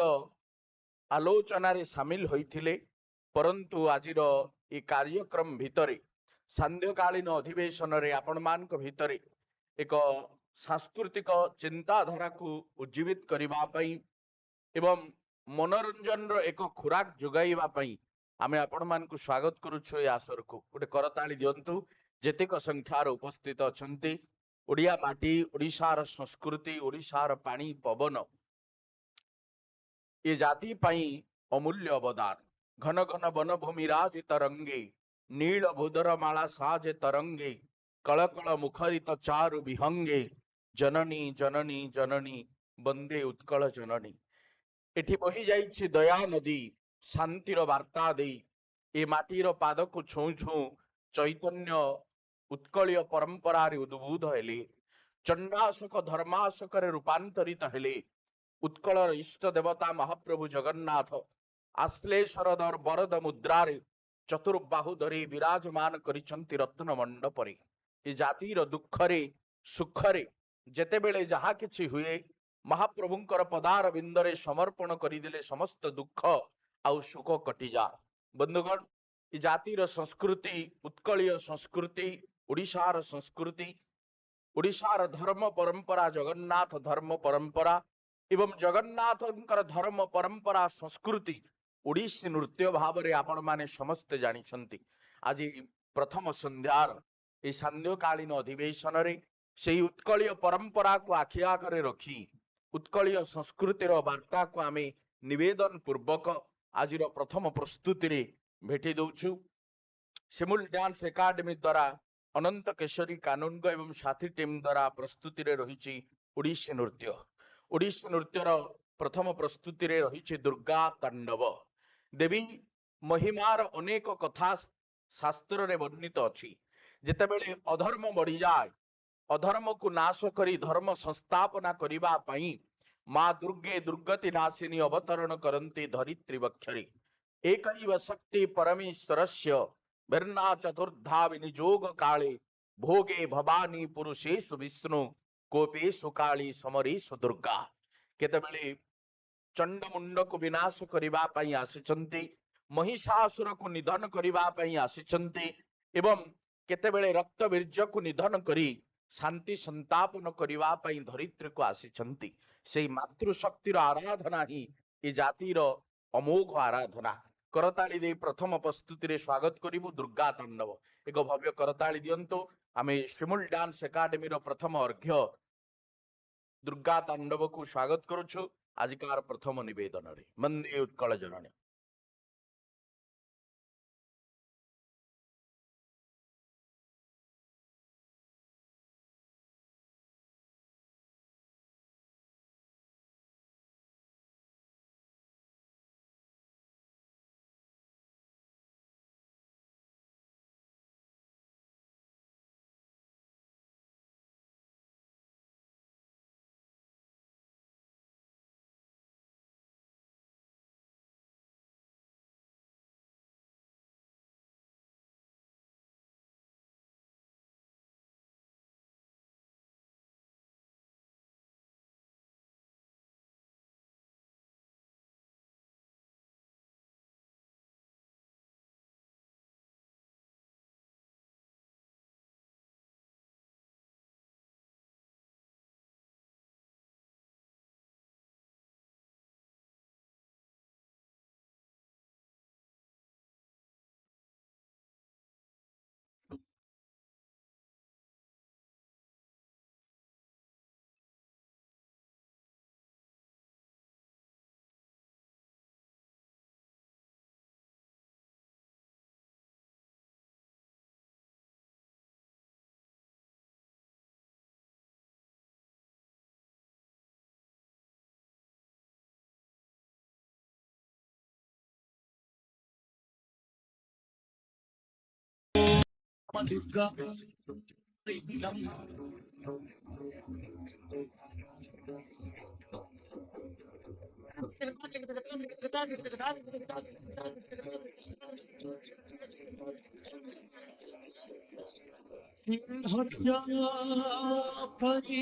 आलोचनारे सामिल होइथिले परंतु आजिर ए कार्यक्रम भितरे सांध्यकालीन अधिवेशन रे आपण मानक भितरे एक सांस्कृतिक चिंताधारा को उज्जीवित करबा पई एवं मनोरंजन रो एक खुराक जोगाइबा पई आमे आपण मानक स्वागत करूछु ए आसर को गोटे करताली दियंतु जेतेक संख्यार उपस्थित अछंती ओडिया माटी ओडिशार संस्कृति ओडिशार पानी पवन ये जाति पाई अमूल्य अवदान घन घन वन भूमि राज तरंगे नील भूधर माला साज तरंगे कलकल मुखरित चारु विहंगे जननी जननी जननी वंदे उत्कल जननी एठी बही जाइछि दया नदी शांतिर वार्ता दे ए माटीर पाद को छू छू चैतन्य उत्कलीय परंपरा उद्बुध हेले चंडाशोक धर्माशोक रूपांतरित हेले उत्कलर इष्ट देवता महाप्रभु जगन्नाथ आश्लेषर वरद मुद्रारे चतुर्बाहु धरी विराजमान करिसंति रत्न मंडपरे ए जातिर दुखरे सुखरे जेतेबेले जहा किछि हुए महाप्रभुंकर पदार बिंदरे समर्पण करिदेले समस्त दुख आउ सुख कटिजा बंधुगण ए जातिर संस्कृति उत्कलीय संस्कृति ओडिशार संस्कृति ओडिशार धर्म परंपरा जगन्नाथ धर्म परंपरा एवं जगन्नाथंकर धर्म परंपरा संस्कृति ओडिसी नृत्य भाव रे आपण माने समस्त जानिछंती आज प्रथम संध्यार ए सांध्यकालीन अधिवेशन रे सेही उत्कलीय परंपरा को आखि आगरे रखी उत्कलीय संस्कृतिर वार्ता को आमे निवेदन पूर्वक आजिर प्रथम प्रस्तुति रे भेटी दउछु सिमुल डांस एकाडेमी द्वारा अनंत केशरी कानूनग एवं साथी टीम द्वारा प्रस्तुति रे रहिछि ओडिसी नृत्य ओडिसी नृत्यर प्रथम प्रस्तुति रे रहिछि दुर्गा तांडव देवी महिमार अनेक कथा शास्त्र रे वर्णित अछि जेतेबेले अधर्म बढ़ी जाए अधर्म को नाश करी धर्म संस्थापना करिबा पई मां दुर्गे दुर्गति नाशिनी अवतरण करन्ति धरित्री वक्षरे एकैव शक्ति परमेश्वरस्य बिर्ना चतुर्धा विनियोग काले भोगे भवानी पुरुषेषु विष्णु कोपेषु काली समरेषु दुर्गा केतेबेले चंड मुंड को विनाश करिबा पई आसिचंती महिषासुर को निधन करिबा पई आसिचंती एवं केतेबेले रक्त वीर्य को निधन करी शांति संतापन करिबा पई धरित्री को आसिचंती सेही मातृशक्तिर आराधना ही ए जातिर अमोघ आराधना करताली दे प्रथम प्रस्तुति रे स्वागत करिबु दुर्गा तांडव एक भव्य करताली दियंतो आमे सिमुल डांस एकाडेमी रो प्रथम अर्घ्य दुर्गा तांडव को स्वागत करूछु आजिकार प्रथम निवेदन रे वंदे उत्कल जननी। सिंहस्यापति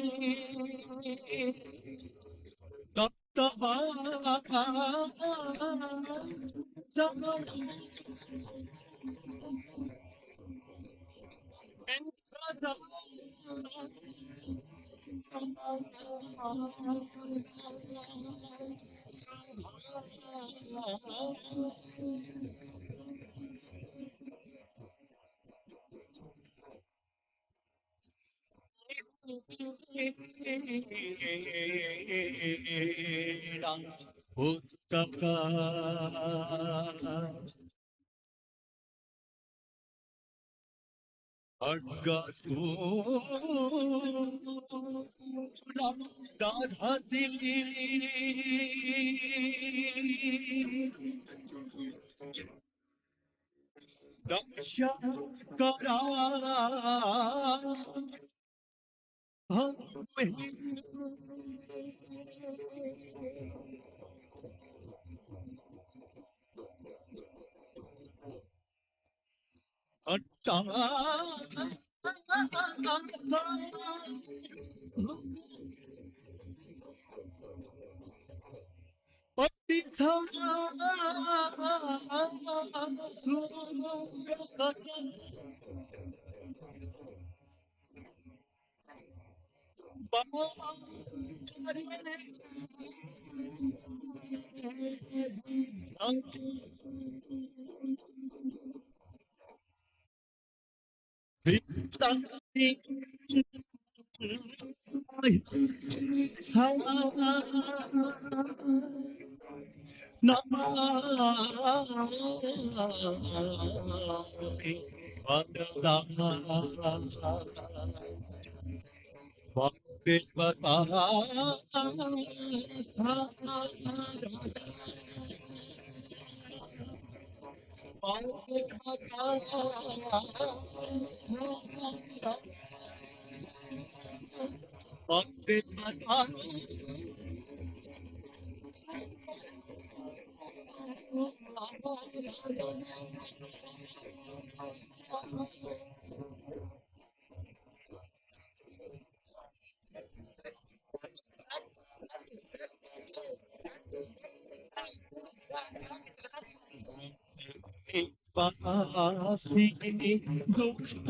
वासिनी दुष्ट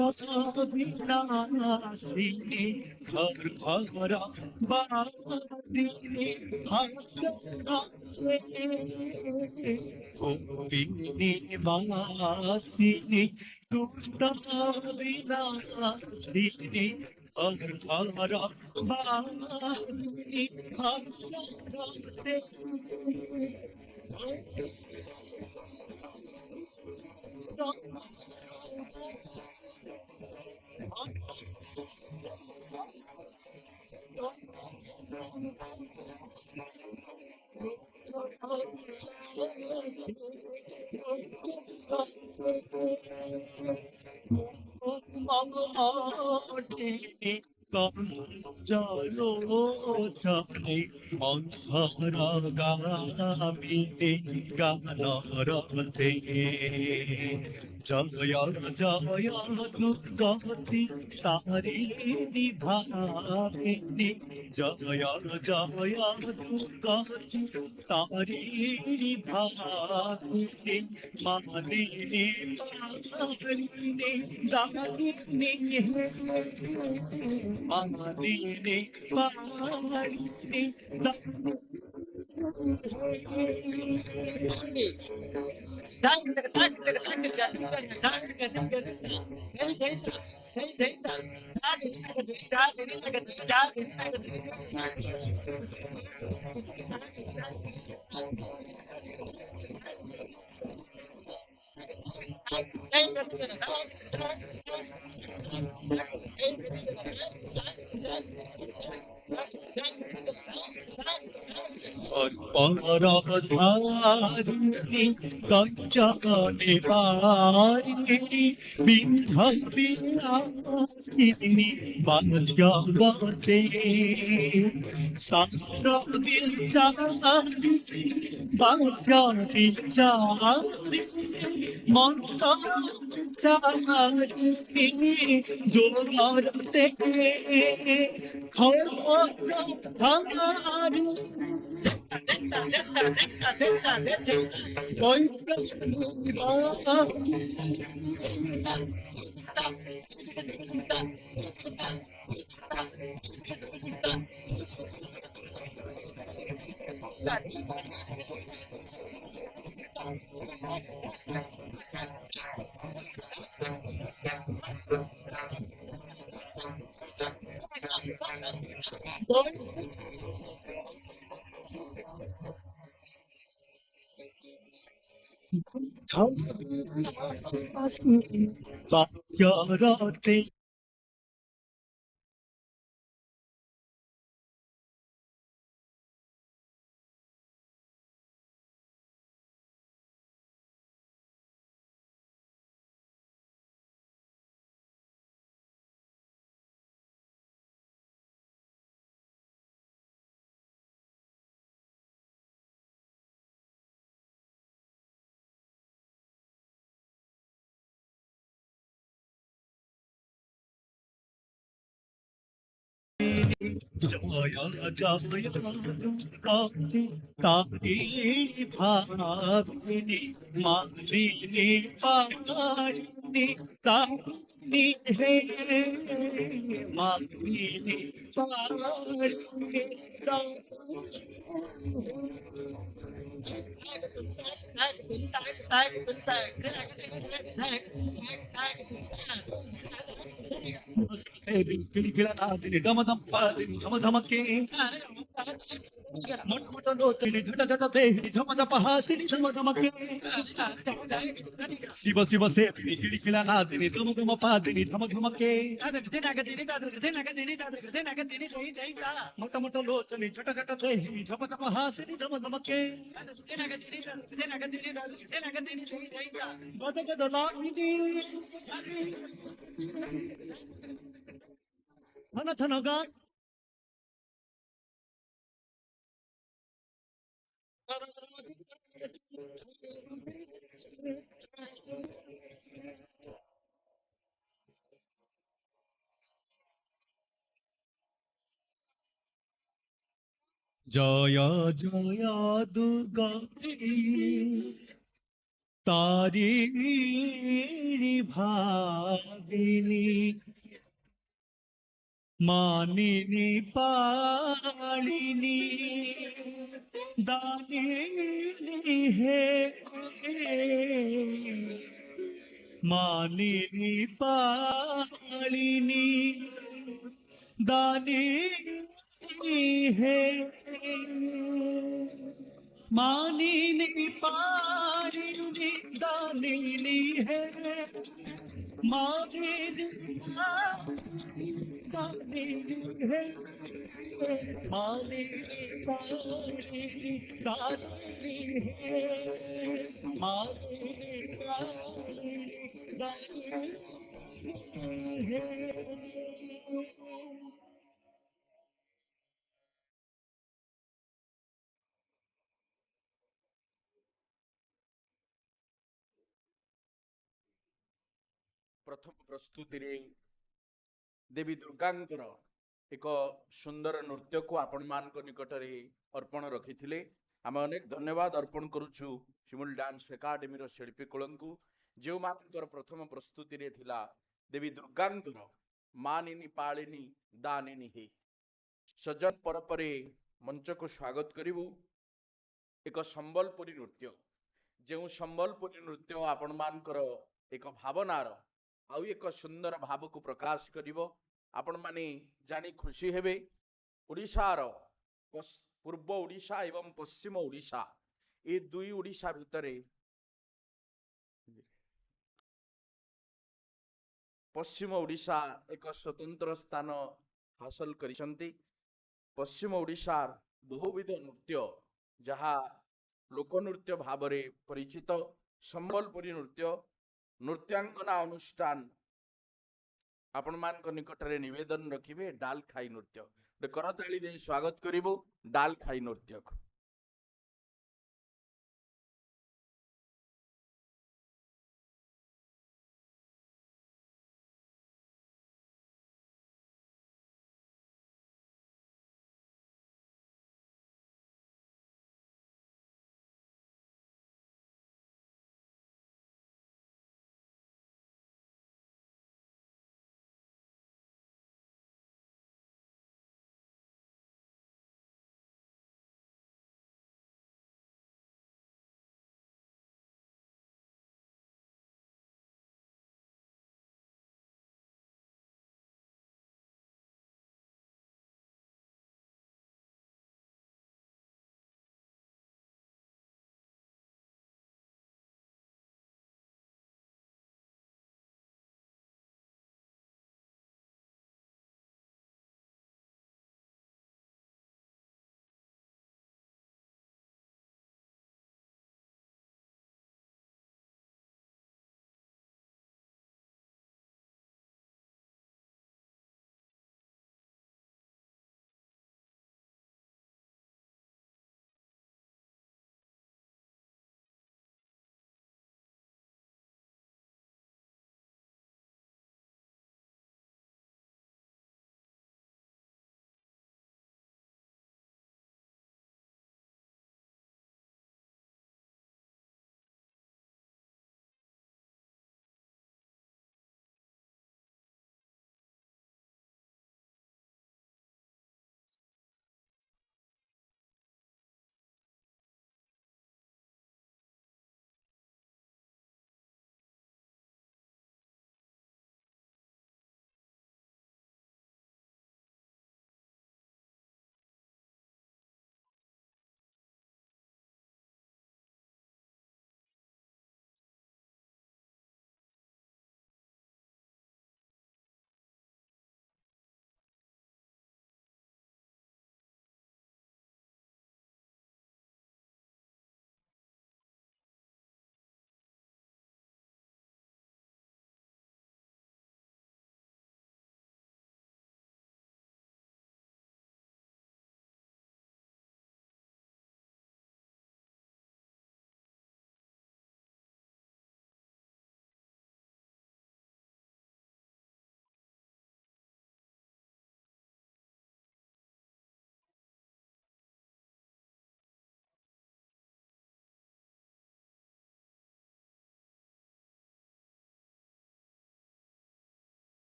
विनाशिनी घर घर बादिनी गोपिनी वासिनी दुष्ट विनाशिनी घर घर बादिनी জলোচনে অন্ধরগামিনী গানরতে জয় জয় দুর্গতি তারিণী ভাবিনী জয় জয় দুর্গতি তারিণী ভাবিনী মালিনী পালিনী দামিনী মালিনী পালিনী পরাধারিণী দজ্জানে পারিণী বিন্ধা বিলাসিনী বাজগতে শাস্ত্র বিচারি বাজা বিচারি মন্ত্র চারিণী যোগরতে খবর ধারি বাজারতে জয়া জয়া দুর্গাতে তারি ভাবিনি মালিনী পারিণী তারিণী হে মালিনী পারিণী గిళగిళనాదిని డమదప్పాదిని ఢమఢమకే మొట్టమొదటి ఝట ఝట దేహిని ఝమధపహాసిని ఝమధమకే శివ శివ సేతిని గిళగిళనాదిని ఢమధమపాదిని ఢమఢమకే మొట్టమొదటి ఝట ఝట దేహిని ఝమధపహాసిని ఝమధమకే గదగదలాడిని ధనధనగా জয় জয় দুর্গা তারিণী ভাবিনী মানিনী পালিনী দানিনী হে মানিনী পালিনী দানিনী হে मानिनी पारिणी दानिनी है मानिनी दानिनी है मानिनी पारिणी दानिनी है मानिनी पारिणी दानिनी है ପ୍ରଥମ ପ୍ରସ୍ତୁତିରେ ଦେବୀ ଦୁର୍ଗାଙ୍କର ଏକ ସୁନ୍ଦର ନୃତ୍ୟକୁ ଆପଣମାନଙ୍କ ନିକଟରେ ଅର୍ପଣ ରଖିଥିଲେ। ଆମେ ଅନେକ ଧନ୍ୟବାଦ ଅର୍ପଣ କରୁଛୁ ସିମୁଲ ଡ୍ୟାନ୍ସ ଏକାଡେମୀର ଶିଳ୍ପୀ କୁଳଙ୍କୁ, ଯେଉଁମାନଙ୍କର ପ୍ରଥମ ପ୍ରସ୍ତୁତିରେ ଥିଲା ଦେବୀ ଦୁର୍ଗାଙ୍କର ମାନିନୀ ପାଳିନୀ ଦାନିନୀ ହେ। ସଜନ ପରପରେ ମଞ୍ଚକୁ ସ୍ୱାଗତ କରିବୁ ଏକ ସମ୍ବଲପୁରୀ ନୃତ୍ୟ, ଯେଉଁ ସମ୍ବଲପୁରୀ ନୃତ୍ୟ ଆପଣମାନଙ୍କର ଏକ ଭାବନାର ଆଉ ଏକ ସୁନ୍ଦର ଭାବକୁ ପ୍ରକାଶ କରିବ। ଆପଣମାନେ ଜାଣି ଖୁସି ହେବେ ଓଡ଼ିଶାର ପୂର୍ବ ଓଡ଼ିଶା ଏବଂ ପଶ୍ଚିମ ଓଡ଼ିଶା, ଏ ଦୁଇ ଓଡ଼ିଶା ଭିତରେ ପଶ୍ଚିମ ଓଡ଼ିଶା ଏକ ସ୍ୱତନ୍ତ୍ର ସ୍ଥାନ ହାସଲ କରିଛନ୍ତି। ପଶ୍ଚିମ ଓଡ଼ିଶାର ବହୁବିଧ ନୃତ୍ୟ ଯାହା ଲୋକନୃତ୍ୟ ଭାବରେ ପରିଚିତ, ସମ୍ବଲପୁରୀ ନୃତ୍ୟ, ନୃତ୍ୟାଙ୍ଗନା ଅନୁଷ୍ଠାନ ଆପଣମାନଙ୍କ ନିକଟରେ ନିବେଦନ ରଖିବେ ଡାଲ ଖାଇ ନୃତ୍ୟ। ଗୋଟେ କରତାଳି ଦେଇ ସ୍ୱାଗତ କରିବୁ ଡାଲ ଖାଇ ନୃତ୍ୟକୁ।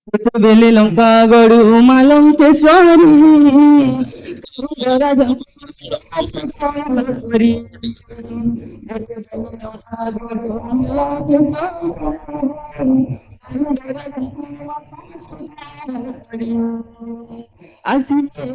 ବେଲେ ଲଙ୍କା ଗଡୁ ମାଲଙ୍କେଶ୍ୱରୀ ରାଜା କରି ଆସିଲେ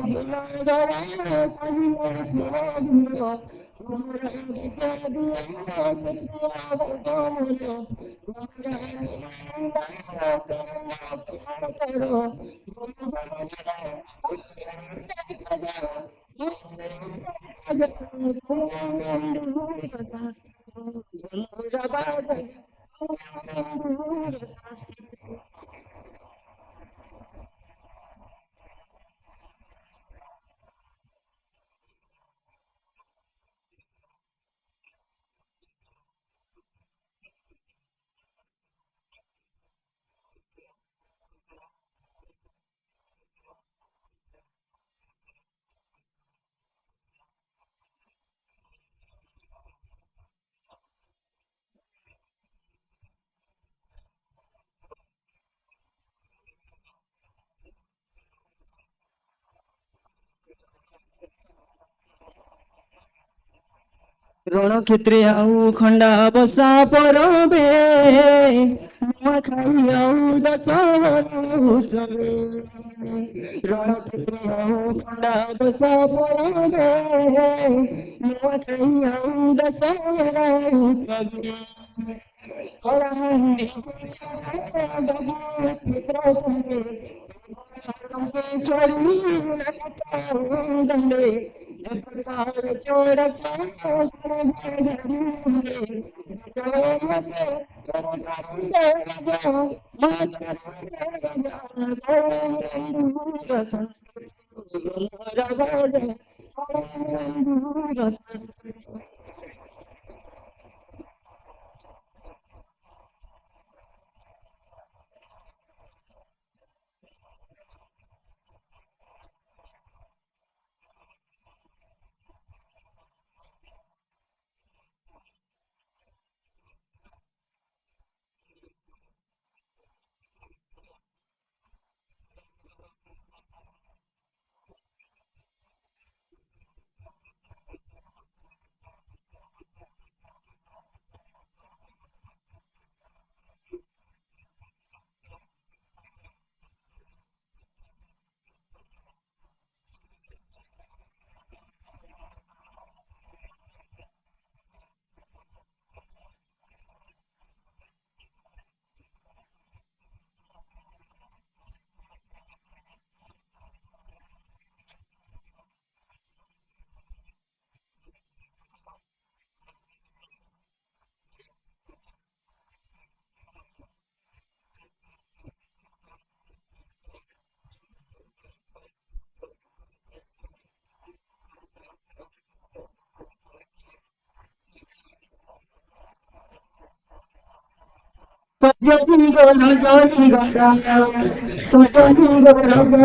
ରଣକ୍ଷେତ୍ରେ ଆଉ ଖଣ୍ଡା ବସା ପରବେ ନୂଆଖାଇ ଆଉ ଦଶହରା ଉତ୍ସବେ ରଣକ୍ଷେତ୍ରେ ଆଉ ଖଣ୍ଡା ବସା ପରବେ ନୂଆଖାଇ ଆଉ Dussehra ଉତ୍ସବେ Kalahandi Sojoni go Joni go Sojoni go Joni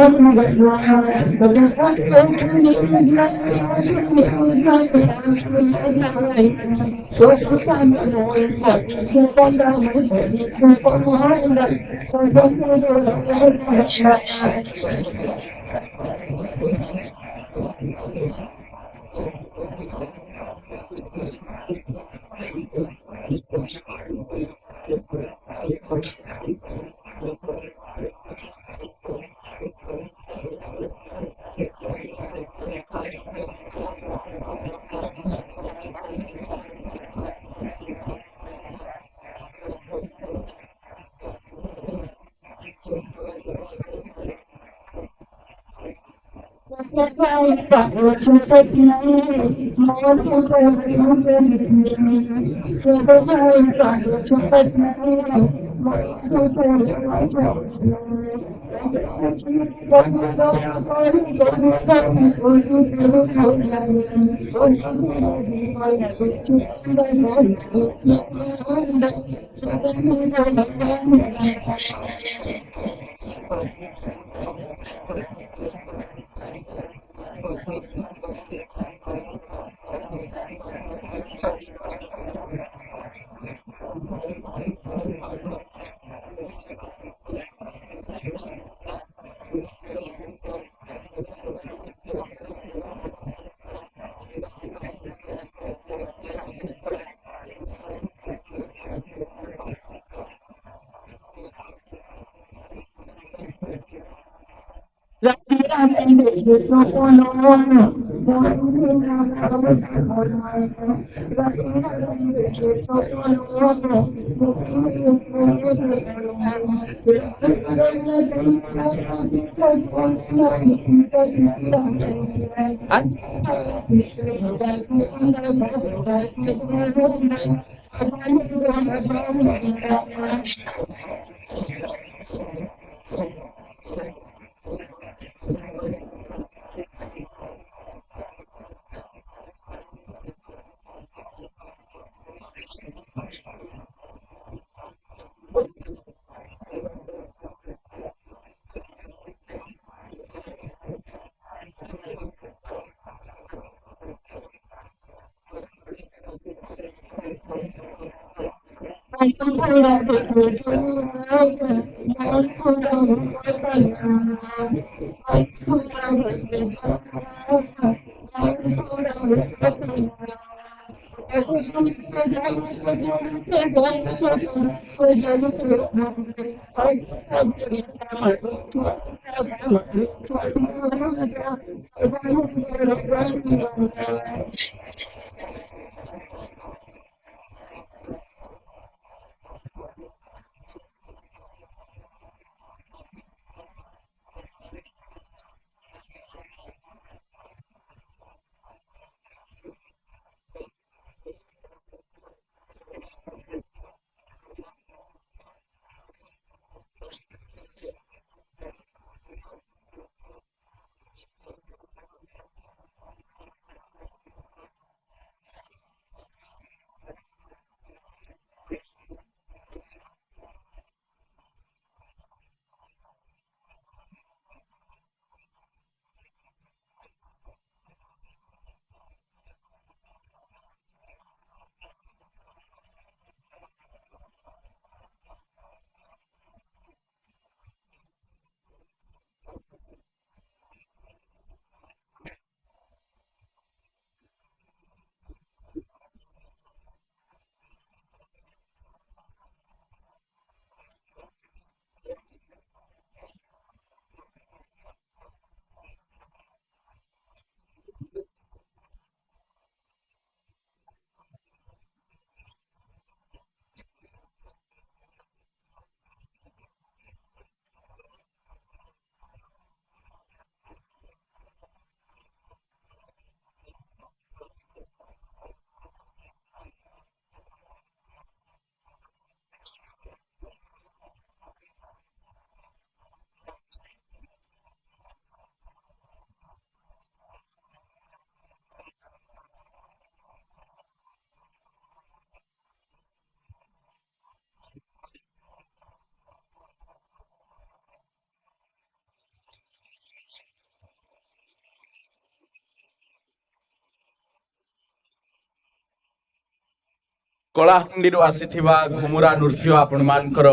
କଳାହାଣ୍ଡିରୁ ଆସିଥିବା ଘୁମୁରା ନୃତ୍ୟ ଆପଣମାନଙ୍କର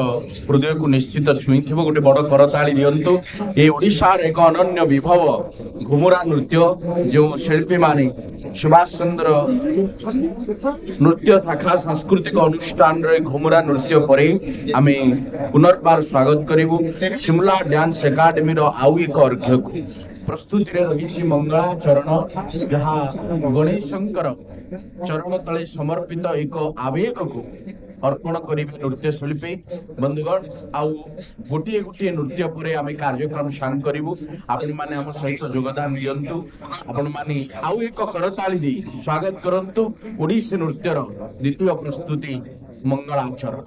ହୃଦୟକୁ ନିଶ୍ଚିତ ଛୁଇଁଥିବ। ଗୋଟେ ବଡ଼ କରତାଳି ଦିଅନ୍ତୁ। ଏ ଓଡ଼ିଶାର ଏକ ଅନନ୍ୟ ବିଭବ ଘୁମୁରା ନୃତ୍ୟ, ଯେଉଁ ଶିଳ୍ପୀମାନେ ସୁଭାଷ ଚନ୍ଦ୍ର ନୃତ୍ୟ ଶାଖା ସାଂସ୍କୃତିକ ଅନୁଷ୍ଠାନରେ ଘୁମୁରା ନୃତ୍ୟ ପରେ ଆମେ ପୁନର୍ବାର ସ୍ୱାଗତ କରିବୁ ଶିମଲା ଡ୍ୟାନ୍ସ ଏକାଡେମୀର ଆଉ ଏକ ଅର୍ଘ୍ୟକୁ। ପ୍ରସ୍ତୁତିରେ ରହିଛି ମଙ୍ଗଳାଚରଣ, ଯାହା ଗଣେଶଙ୍କର ଚରଣ ତଳେ ସମର୍ପିତ ଏକ ଆବେଗକୁ ଅର୍ପଣ କରିବେ ନୃତ୍ୟଶିଳ୍ପୀ ବନ୍ଧୁଗଣ। ଆଉ ଗୋଟିଏ ଗୋଟିଏ ନୃତ୍ୟ ପରେ ଆମେ କାର୍ଯ୍ୟକ୍ରମ ସାଙ୍ଗ କରିବୁ। ଆପଣମାନେ ଆମ ସହିତ ଯୋଗଦାନ ଦିଅନ୍ତୁ। ଆପଣମାନେ ଆଉ ଏକ କରତାଳି ଦେଇ ସ୍ୱାଗତ କରନ୍ତୁ ଓଡ଼ିଶୀ ନୃତ୍ୟର ଦ୍ୱିତୀୟ ପ୍ରସ୍ତୁତି ମଙ୍ଗଳାଚରଣ।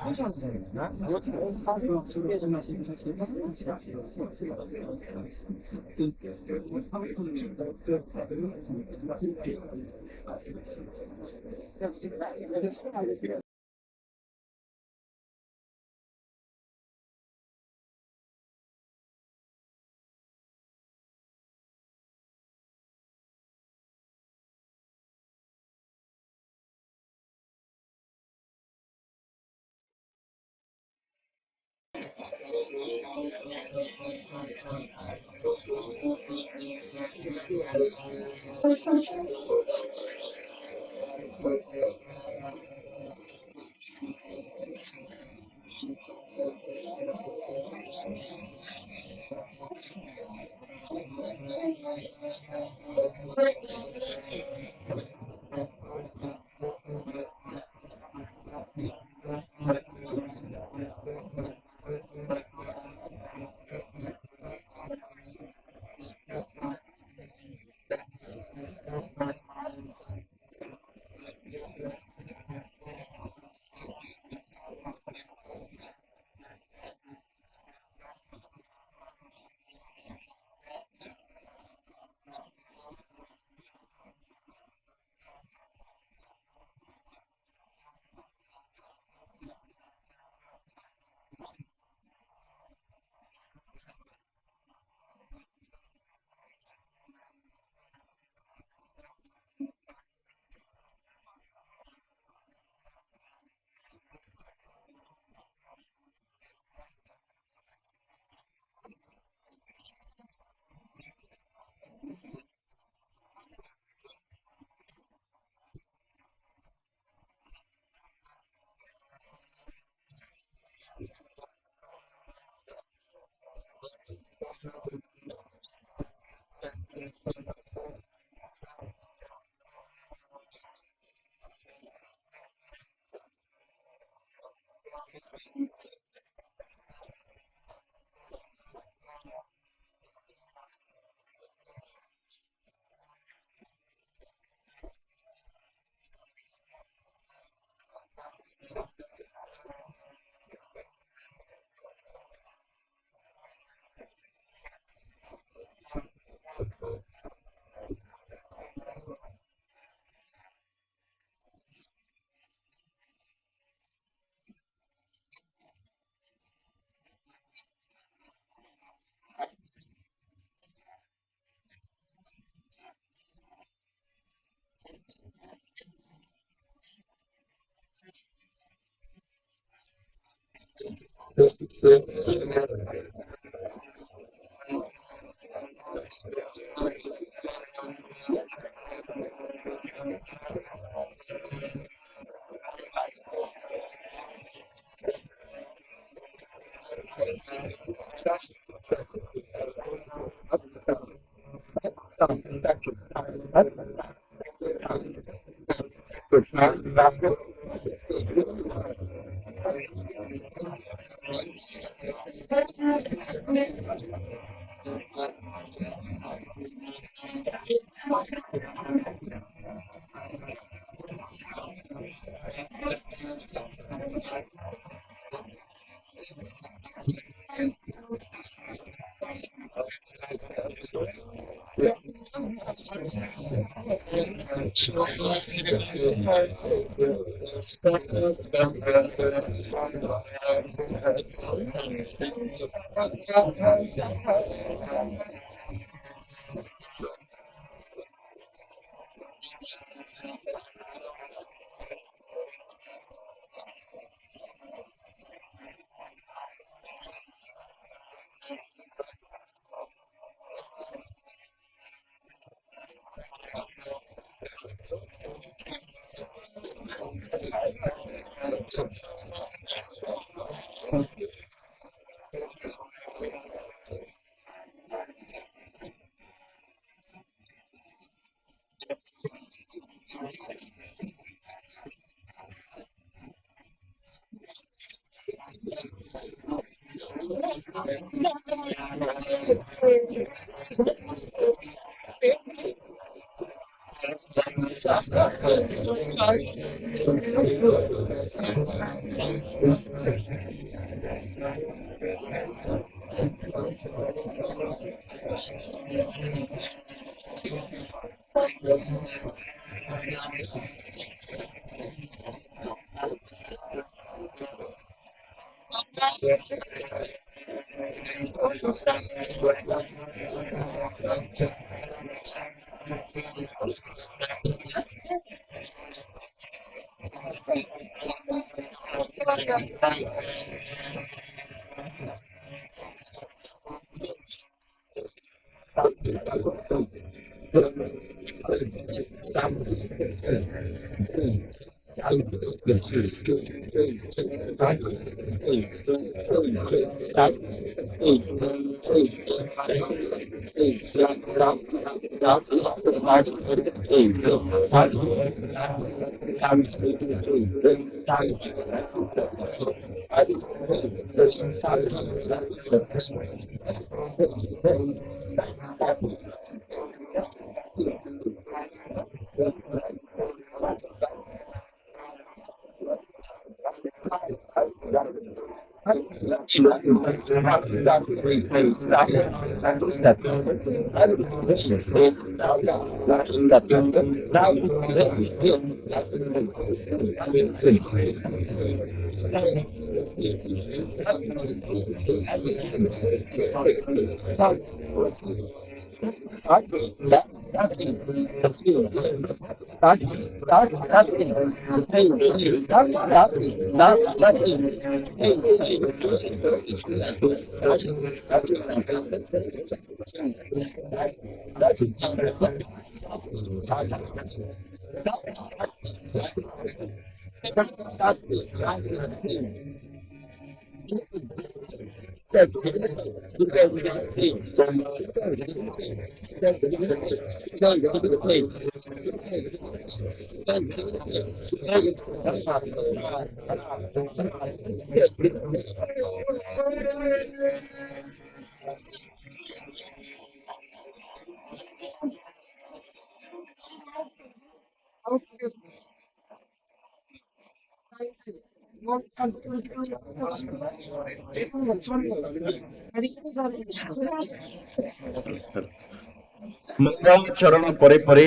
ମଙ୍ଗଳ ଚରଣ ପରେ ପରେ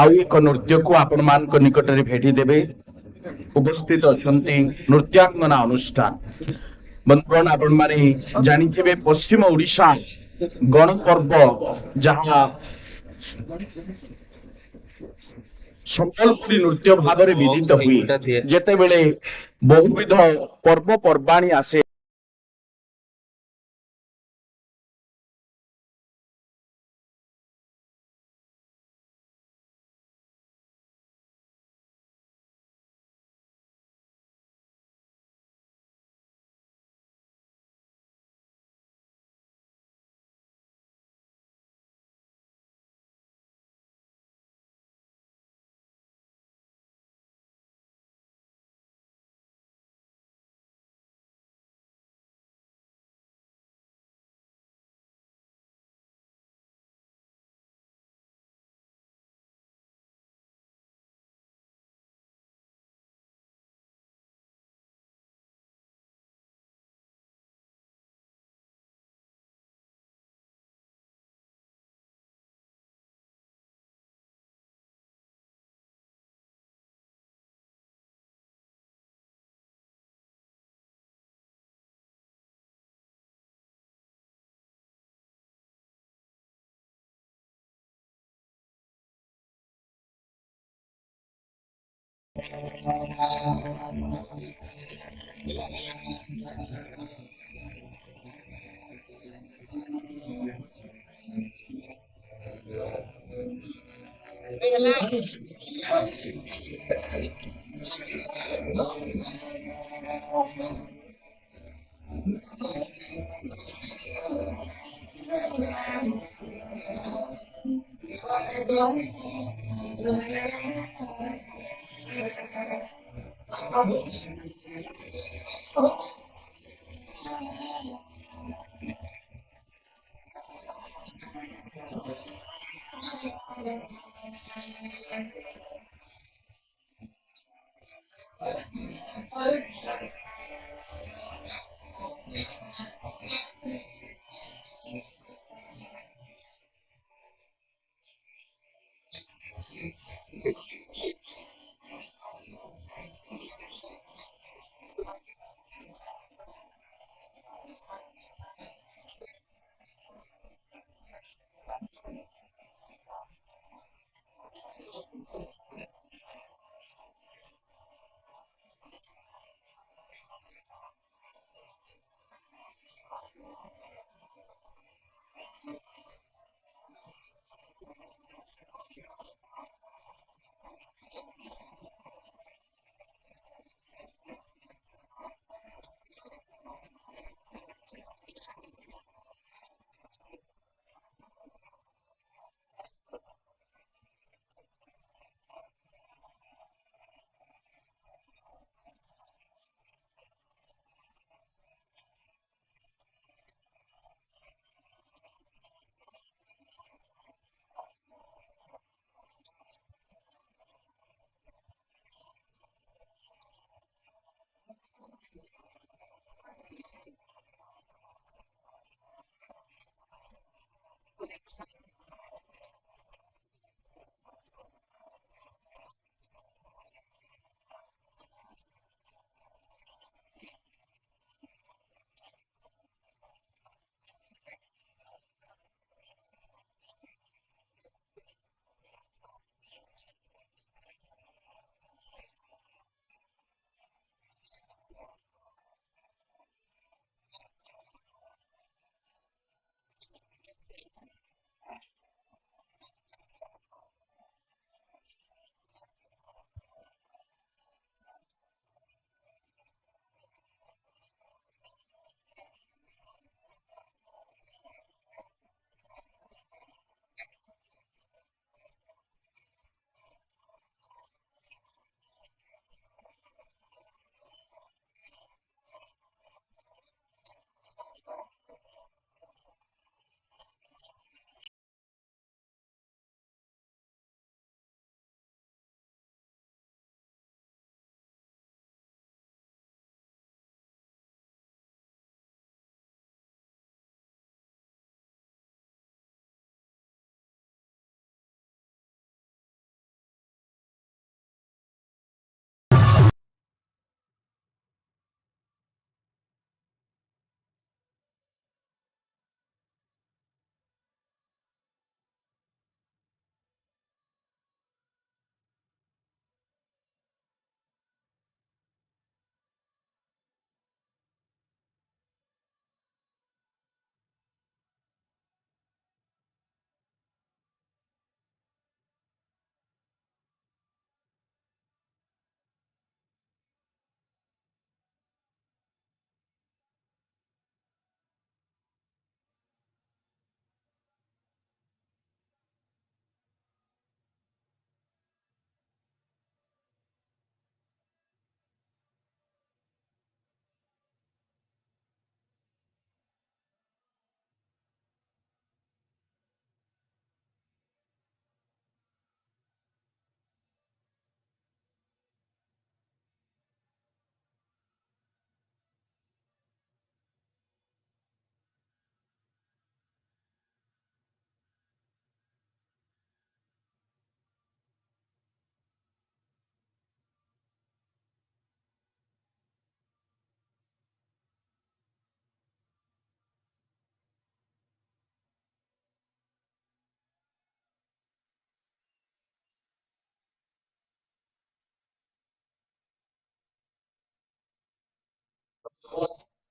ଆଉ ଏକ ନୃତ୍ୟକୁ ଆପଣମାନଙ୍କ ନିକଟରେ ଭେଟି ଦେବେ। ଉପସ୍ଥିତ ଅଛନ୍ତି ନୃତ୍ୟାଙ୍ଗନା ଅନୁଷ୍ଠାନ। ବନ୍ଧୁଗଣ, ଆପଣମାନେ ଜାଣିଥିବେ ପଶ୍ଚିମ ଓଡ଼ିଶା ଗଣପର୍ବ ଯାହା ସମ୍ବଲପୁରୀ ନୃତ୍ୟ ଭାବରେ ବିଦିତ ହୁଏ। ଯେତେବେଳେ ବହୁବିଧ ପର୍ବପର୍ବାଣୀ ଆସେ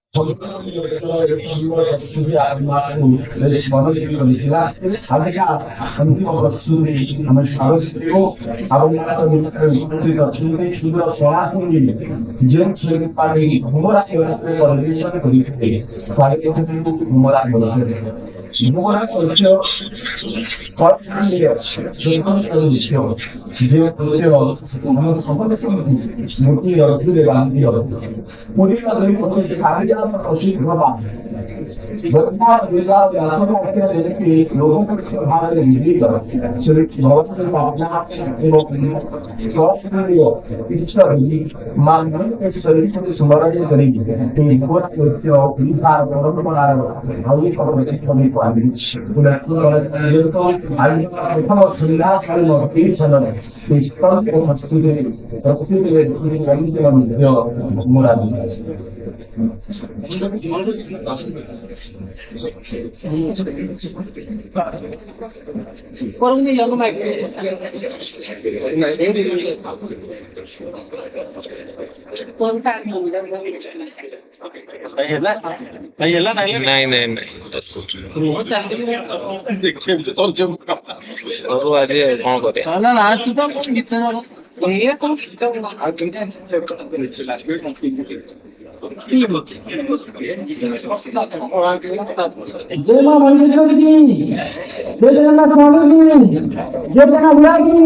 ଆମ ସରସ୍ୱତୀକୁ ଆପଣମାନଙ୍କ ନିକଟରେ ଉପସ୍ଥିତ ଅଛନ୍ତି ସୁଦୂର କଳାକୃତି ଯେଉଁ ଶିଳ୍ପାରେ ଘୁମରା ପରିବେଷଣ କରିଥିଲେ ସ୍ୱାଗତ ଘୁମରା ଘୁମରା କଳ୍ପନୀୟ ସ୍ୱତନ୍ତ୍ର ଦୃଶ୍ୟ ଯେଉଁ ଦୃଶ୍ୟ ଆମ ସମସ୍ତଙ୍କୁ ସ୍ମୃତି ଅର୍ଥରେ ବାନ୍ଧି ଓଡ଼ିଶା ଦୁଇ ସାରିଯାତ ପ୍ରସିଦ୍ଧ ବା ବର୍ତ୍ତମାନ ଜିଲ୍ଲା ବ୍ୟାସଭାଗରେ ଯେମିତି ଲୋକକୃଷ୍ଣ ଭାବରେ ନିର୍ମିତ ସେମିତି ଭଗବାନ ପାଟନା ଏବଂ ସ୍ୱସ୍ଥଳୀୟ ଇଚ୍ଛାରେ ମାନଙ୍କର ସ୍ମରଣ କରି ଏହି ଘୋର ନୃତ୍ୟ ଓଡ଼ିଶାର ପରମ୍ପରାର ଆଉ ଏକ ପ୍ରତିଛବି କୁହାଯାଇଛି ପ୍ରଥମ ସନ୍ଧ୍ୟାକାଳୀନ କୀର୍ତ୍ତନ ନିଷ୍କଳ୍ପ ପ୍ରସ୍ତୁତିରେ ନୃତ୍ୟ ମୁରା Por un millón ନାଇଁ ନାଇଁ ନାଇଁ ଘରୁ ଆଜି କଣ କରିବା ନା ନା ତୁ ତ ଗୀତ ଇଏ ତ ଗୀତ जय मां मंगेश्वर की जय जगन्नाथ स्वामी की जय प्रकाश राज की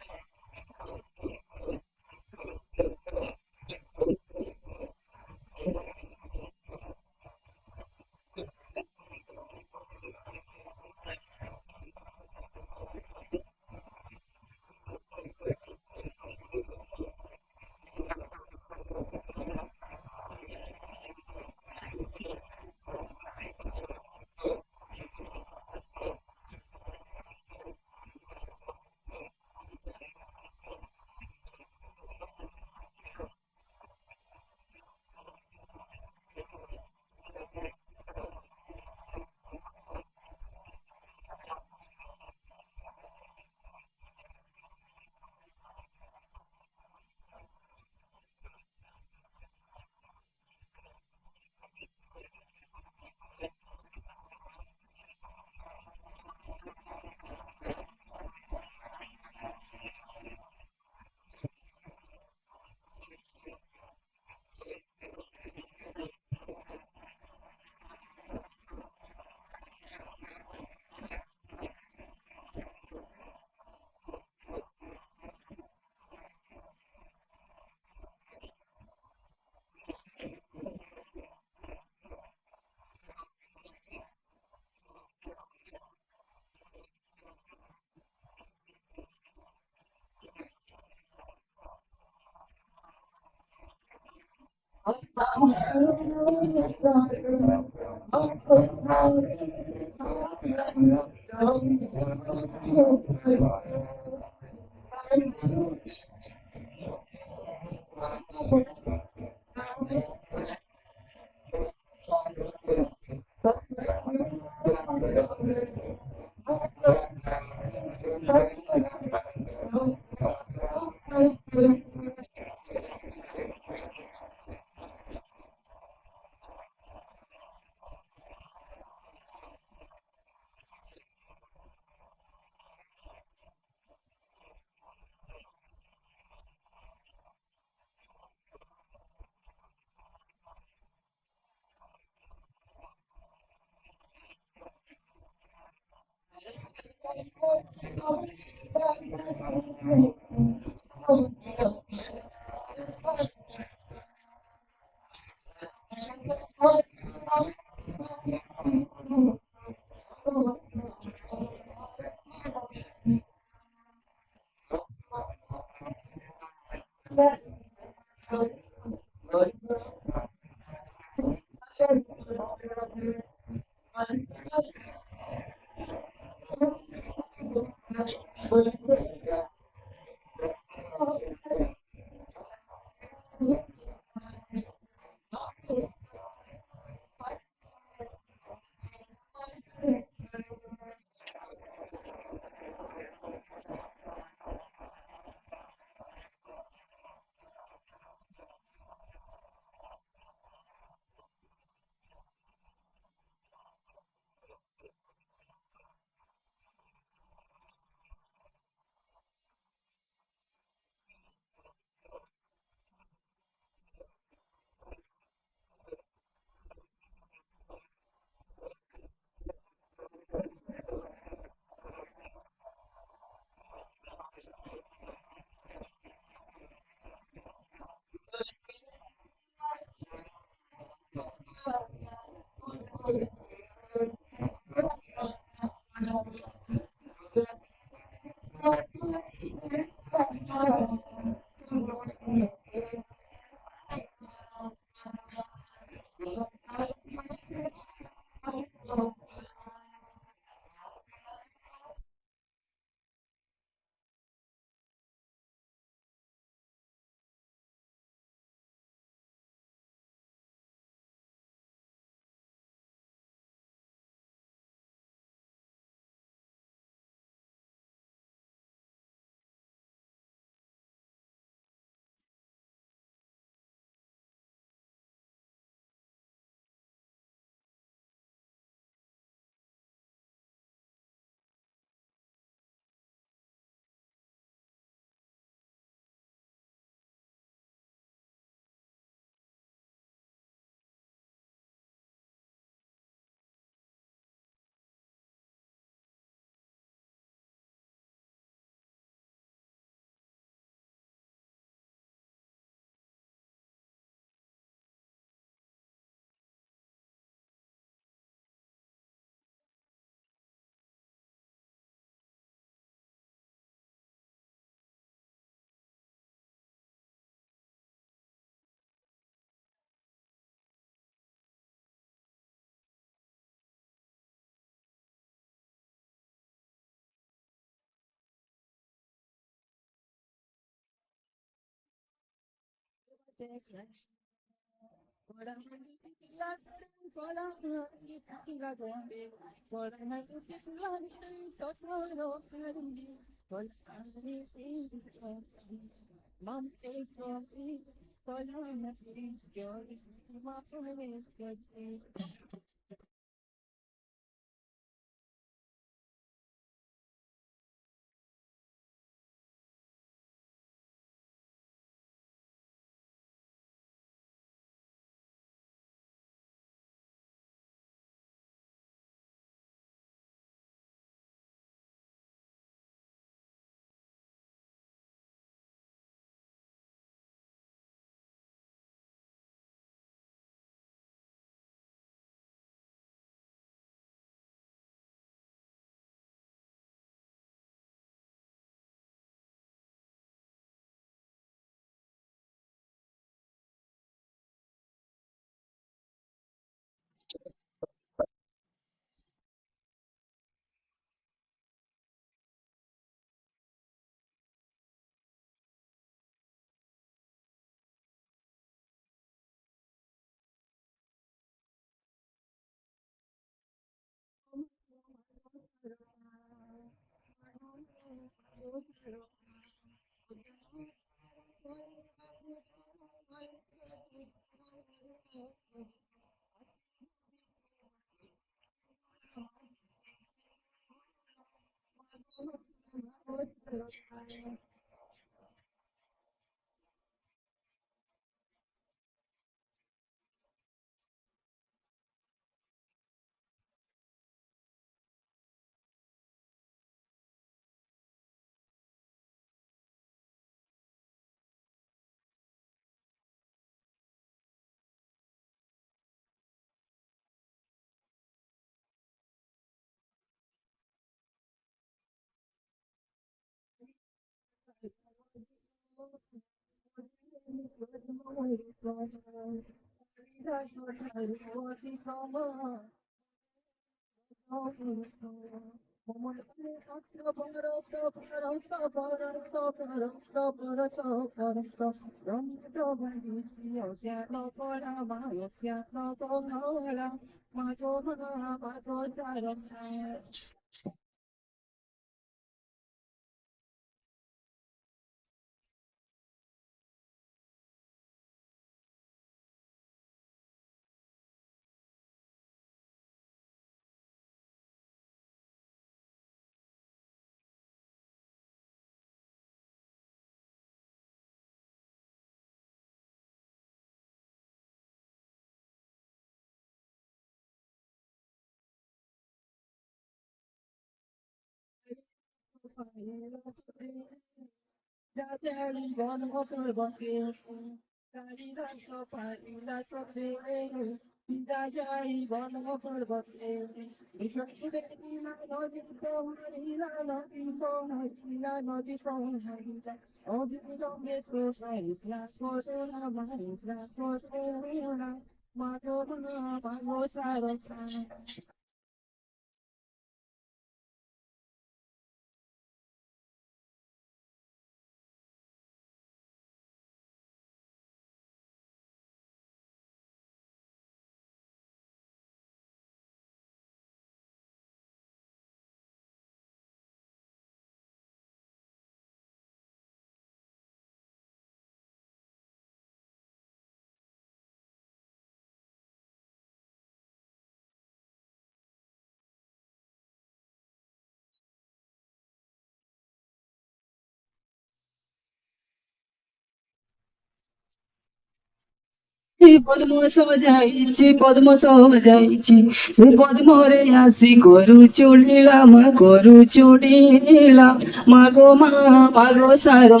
ପଦ୍ମ ସଜାଇଛି ପଦ୍ମ ସଜାଇଛି ସେ ପଦ୍ମରେ ଆସି କରୁଛୁ ଲୀଳା ମା କରୁଛୁ ଲୀଳା ମାଗୋ ମାଗୋ ସାରଳା।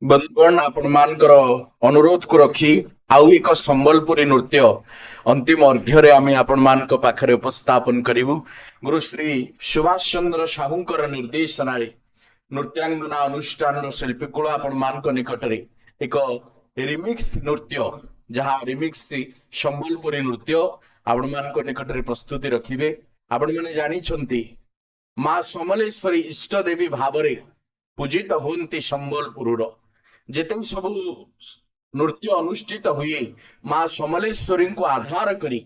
ବନ୍ଧୁଗଣ ଆପଣମାନଙ୍କର ଅନୁରୋଧକୁ ରଖି ଆଉ ଏକ ସମ୍ବଲପୁରୀ ନୃତ୍ୟ ଅନ୍ତିମ ଅର୍ଘ୍ୟରେ ଆମେ ଆପଣମାନଙ୍କ ପାଖରେ ଉପସ୍ଥାପନ କରିବୁ। ଗୁରୁଶ୍ରୀ ସୁଭାଷ ଚନ୍ଦ୍ର ସାହୁଙ୍କର ନିର୍ଦ୍ଦେଶନାରେ ନୃତ୍ୟାଙ୍ଗନା ଅନୁଷ୍ଠାନର ଶିଳ୍ପୀକୁଳ ଆପଣମାନଙ୍କ ନିକଟରେ ଏକ ରିମିକ୍ସ ନୃତ୍ୟ ଯାହା ରିମିକ୍ସ ସମ୍ବଲପୁରୀ ନୃତ୍ୟ ଆପଣମାନଙ୍କ ନିକଟରେ ପ୍ରସ୍ତୁତି ରଖିବେ। ଆପଣମାନେ ଜାଣିଛନ୍ତି ମା ସମଲେଶ୍ୱରୀ ଇଷ୍ଟ ଦେବୀ ଭାବରେ ପୂଜିତ ହୁଅନ୍ତି ସମ୍ବଲପୁରର। ଯେତେ ସବୁ ନୃତ୍ୟ ଅନୁଷ୍ଠିତ ହୁଏ ମା ସମଲେଶ୍ୱରୀଙ୍କୁ ଆଧାର କରି